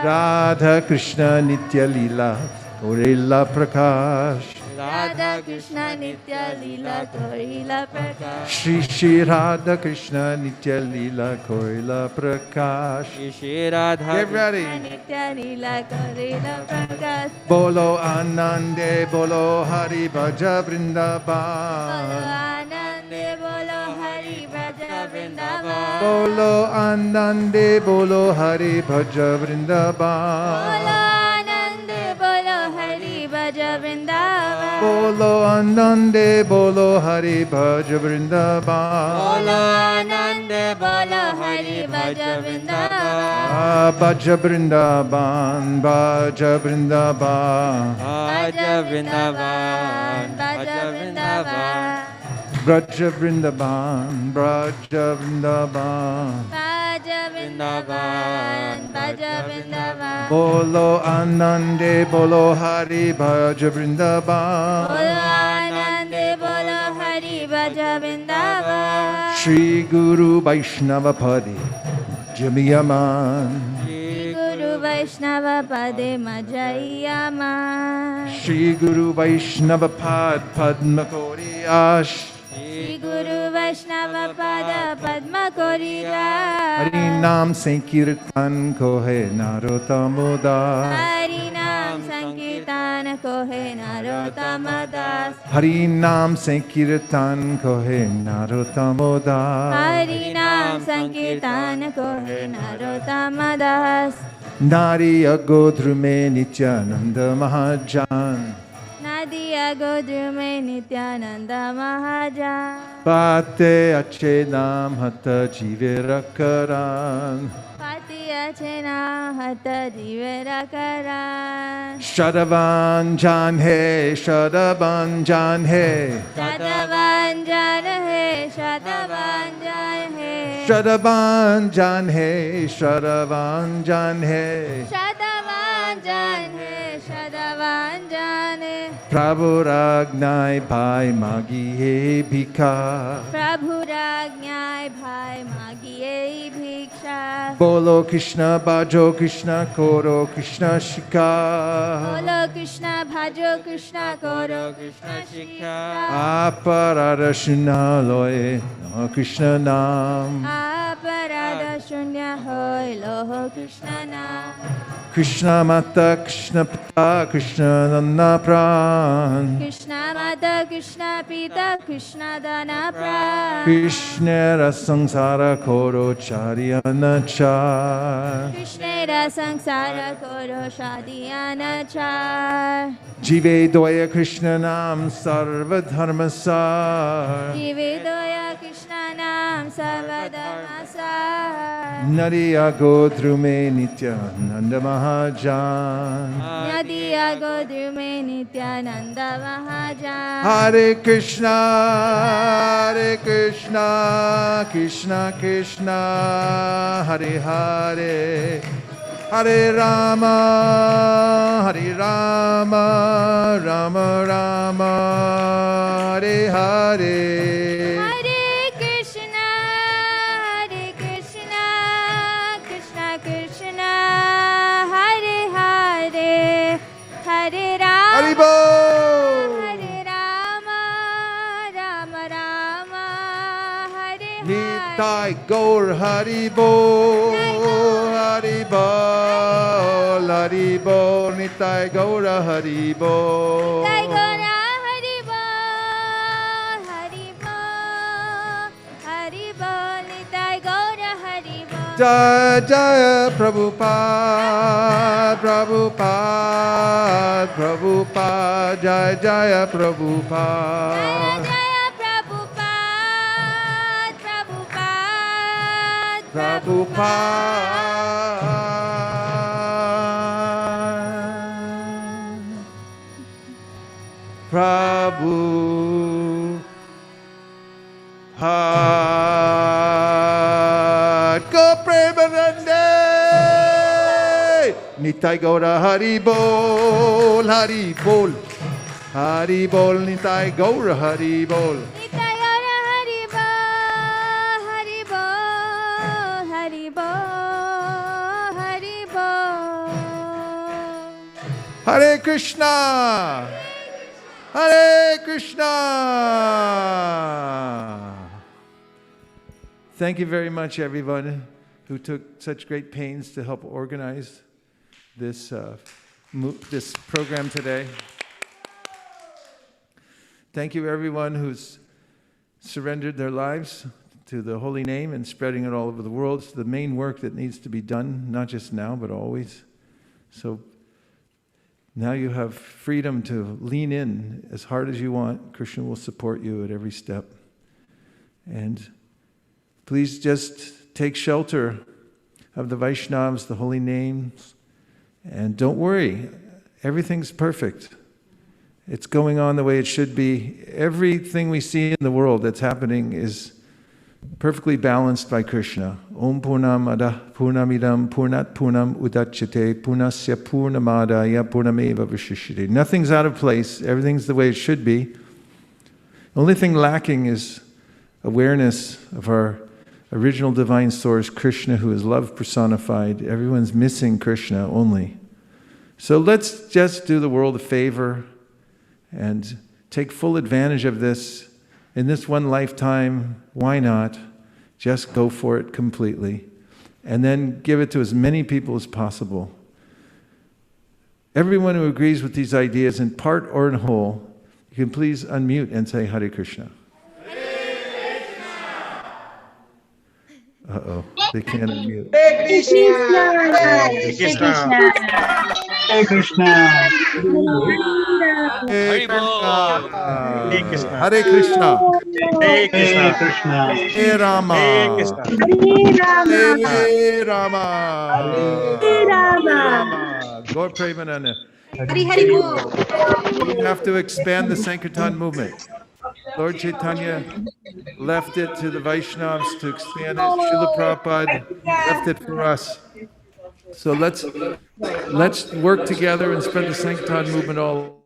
Radha Krishna Nitya Lila Orilla Prakash, Radha Krishna Nitya Lila Korila Prakash. Shri Shri Radha Krishna Nitya Lila Korila Prakash. Shri Radha Get ready. Nitya Lila Korila Prakash. Bolo Anande Bolo Hari Bhaja Vrindavan. Anande Bolo Hari Bhaja Vrindavan. Bolo Anande Bolo Hari Bhaja Vrindavan. Anande Bolo Hari Bhaja Vrindavan. Bolo Anande Bolo Hari Bhaja Vrindavan. Bolo Anande Bolo Hari Bhaja Vrindavan. Bhaja Vrindavan, Bhaja Vrindavan. Bhaja Vrindavan, Bhaja Vrindavan. Braja Vrindavan, Braja Vrindavan. Bhaja Vrindavan, Bhaja Vrindavan. Bolo Anande Bolo Hari Bhaja Vrindavan. Bolo Anande Bolo Hari Bhaja Vrindavan. Shri Guru Vaisnava Padi Jamiyaman. Shri Guru Vaishnava Pade Majayaman. Shri Guru Vaisnava Pad Padma Kori Ash. Shri Guru Vaishnava Pada Padma Korira. Hari Nam Sankirtan Kohe Narottam Das. Hari Nam Sankirtan Kohe Narottam Das. Hari Nam Sankirtan Kohe Narottam Das. Hari Nam Sankirtan Kohe Narottam Das. Nari Agodrume Nityananda Mahajan. Nadiya Godrume Nityananda Mahajan. Bate Ache Nam Hata Jivera Karan. Patiya Chena Hata Jivera Karan. Shadavan Jan He, Shadavan Jan He. Shadavan Jan He, Shadavan Jan He. Shadavan Jan He, Shadavan Jan He. Shadavan Jan He, Shadavan Jan He. Prabhu Ragnai Bhai Magi He Bhika. Prabhu Ragnai Bhai Magiye Bhiksha. Bolo Krishna Bhajo Krishna Koro Krishna Shika. Bolo Krishna Bhajo Krishna Koro Krishna Shika. Aparada Shunya Loye Krishna Nam. Aparada Shunya Hoy Loho Krishna Nam. Krishna Mata Krishna Pita Krishna Dana Pran. Krishna Mata Krishna Pita Krishna Dana Pran. Krishna Rasangsara Koro Charyana Char. Krishna Sangsara Koro Shadiyana Char. Jive Doya Krishna Nam Sarva Dharma Sar. Jivedoya Krishna Nam Sarvadharma Sar. Nadiya Godrume Nityananda Mahajan. Nadiya Godrume Nityananda Mahajan. Hare Krishna, Hare Krishna, Krishna Krishna, Hare Hare. Hare Rama, Hare Rama, Rama Rama, Hare Hare. Hare Krishna, Hare Krishna, Krishna Krishna, Hare Hare. Hare Rama, Haribol. Hare Rama, Rama Rama, Hare Hare. Nitai Gaur Haribol, Haribol, Haribol, Nitai Gaura Haribol. Nitai Gaura Haribol, Haribol, Haribol, Nitai Gaura Haribol. Jaya Jaya Prabhupada, Prabhupada, Prabhupada, Jaya Jaya Prabhupada. Jaya Prabhupada, Prabhupada, Prabhupada. Prabhu Go Preparatory Nitai Gaura Haribol Haribol Haribol Nitai Gaura Haribol Nitai Gaura Haribol, Haribol, Haribol, Haribol. Hare Krishna Hare Krishna. Thank you very much, everyone who took such great pains to help organize this, this program today. Thank you, everyone who's surrendered their lives to the holy name and spreading it all over the world. It's the main work that needs to be done, not just now, but always. So now you have freedom to lean in as hard as you want. Krishna will support you at every step. And please just take shelter of the Vaishnavas, the holy names, and don't worry, everything's perfect. It's going on the way it should be. Everything we see in the world that's happening is perfectly balanced by Krishna. Om Purnamada Purnamidam Purnat Purnam Udachyate Purnasya Purnamadaya Purnameva Vishishyate. Nothing's out of place. Everything's the way it should be. The only thing lacking is awareness of our original divine source, Krishna, who is love personified. Everyone's missing Krishna only. So let's just do the world a favor and take full advantage of this in this one lifetime. Why not? Just go for it completely. And then give it to as many people as possible. Everyone who agrees with these ideas in part or in whole, you can please unmute and say Hare Krishna. Uh-oh, they can't unmute. Hare Krishna. Hare Krishna. Hare Krishna. Hare Krishna. Hare Krishna. Hare Rama. Hare Rama. Hare Rama. Gaur Premanana. Hari Bol. We have to expand the Sankirtan movement. Lord Chaitanya left it to the Vaishnavas to expand it. Srila Prabhupada left it for us. So let's work together and spread the Sankirtan movement all.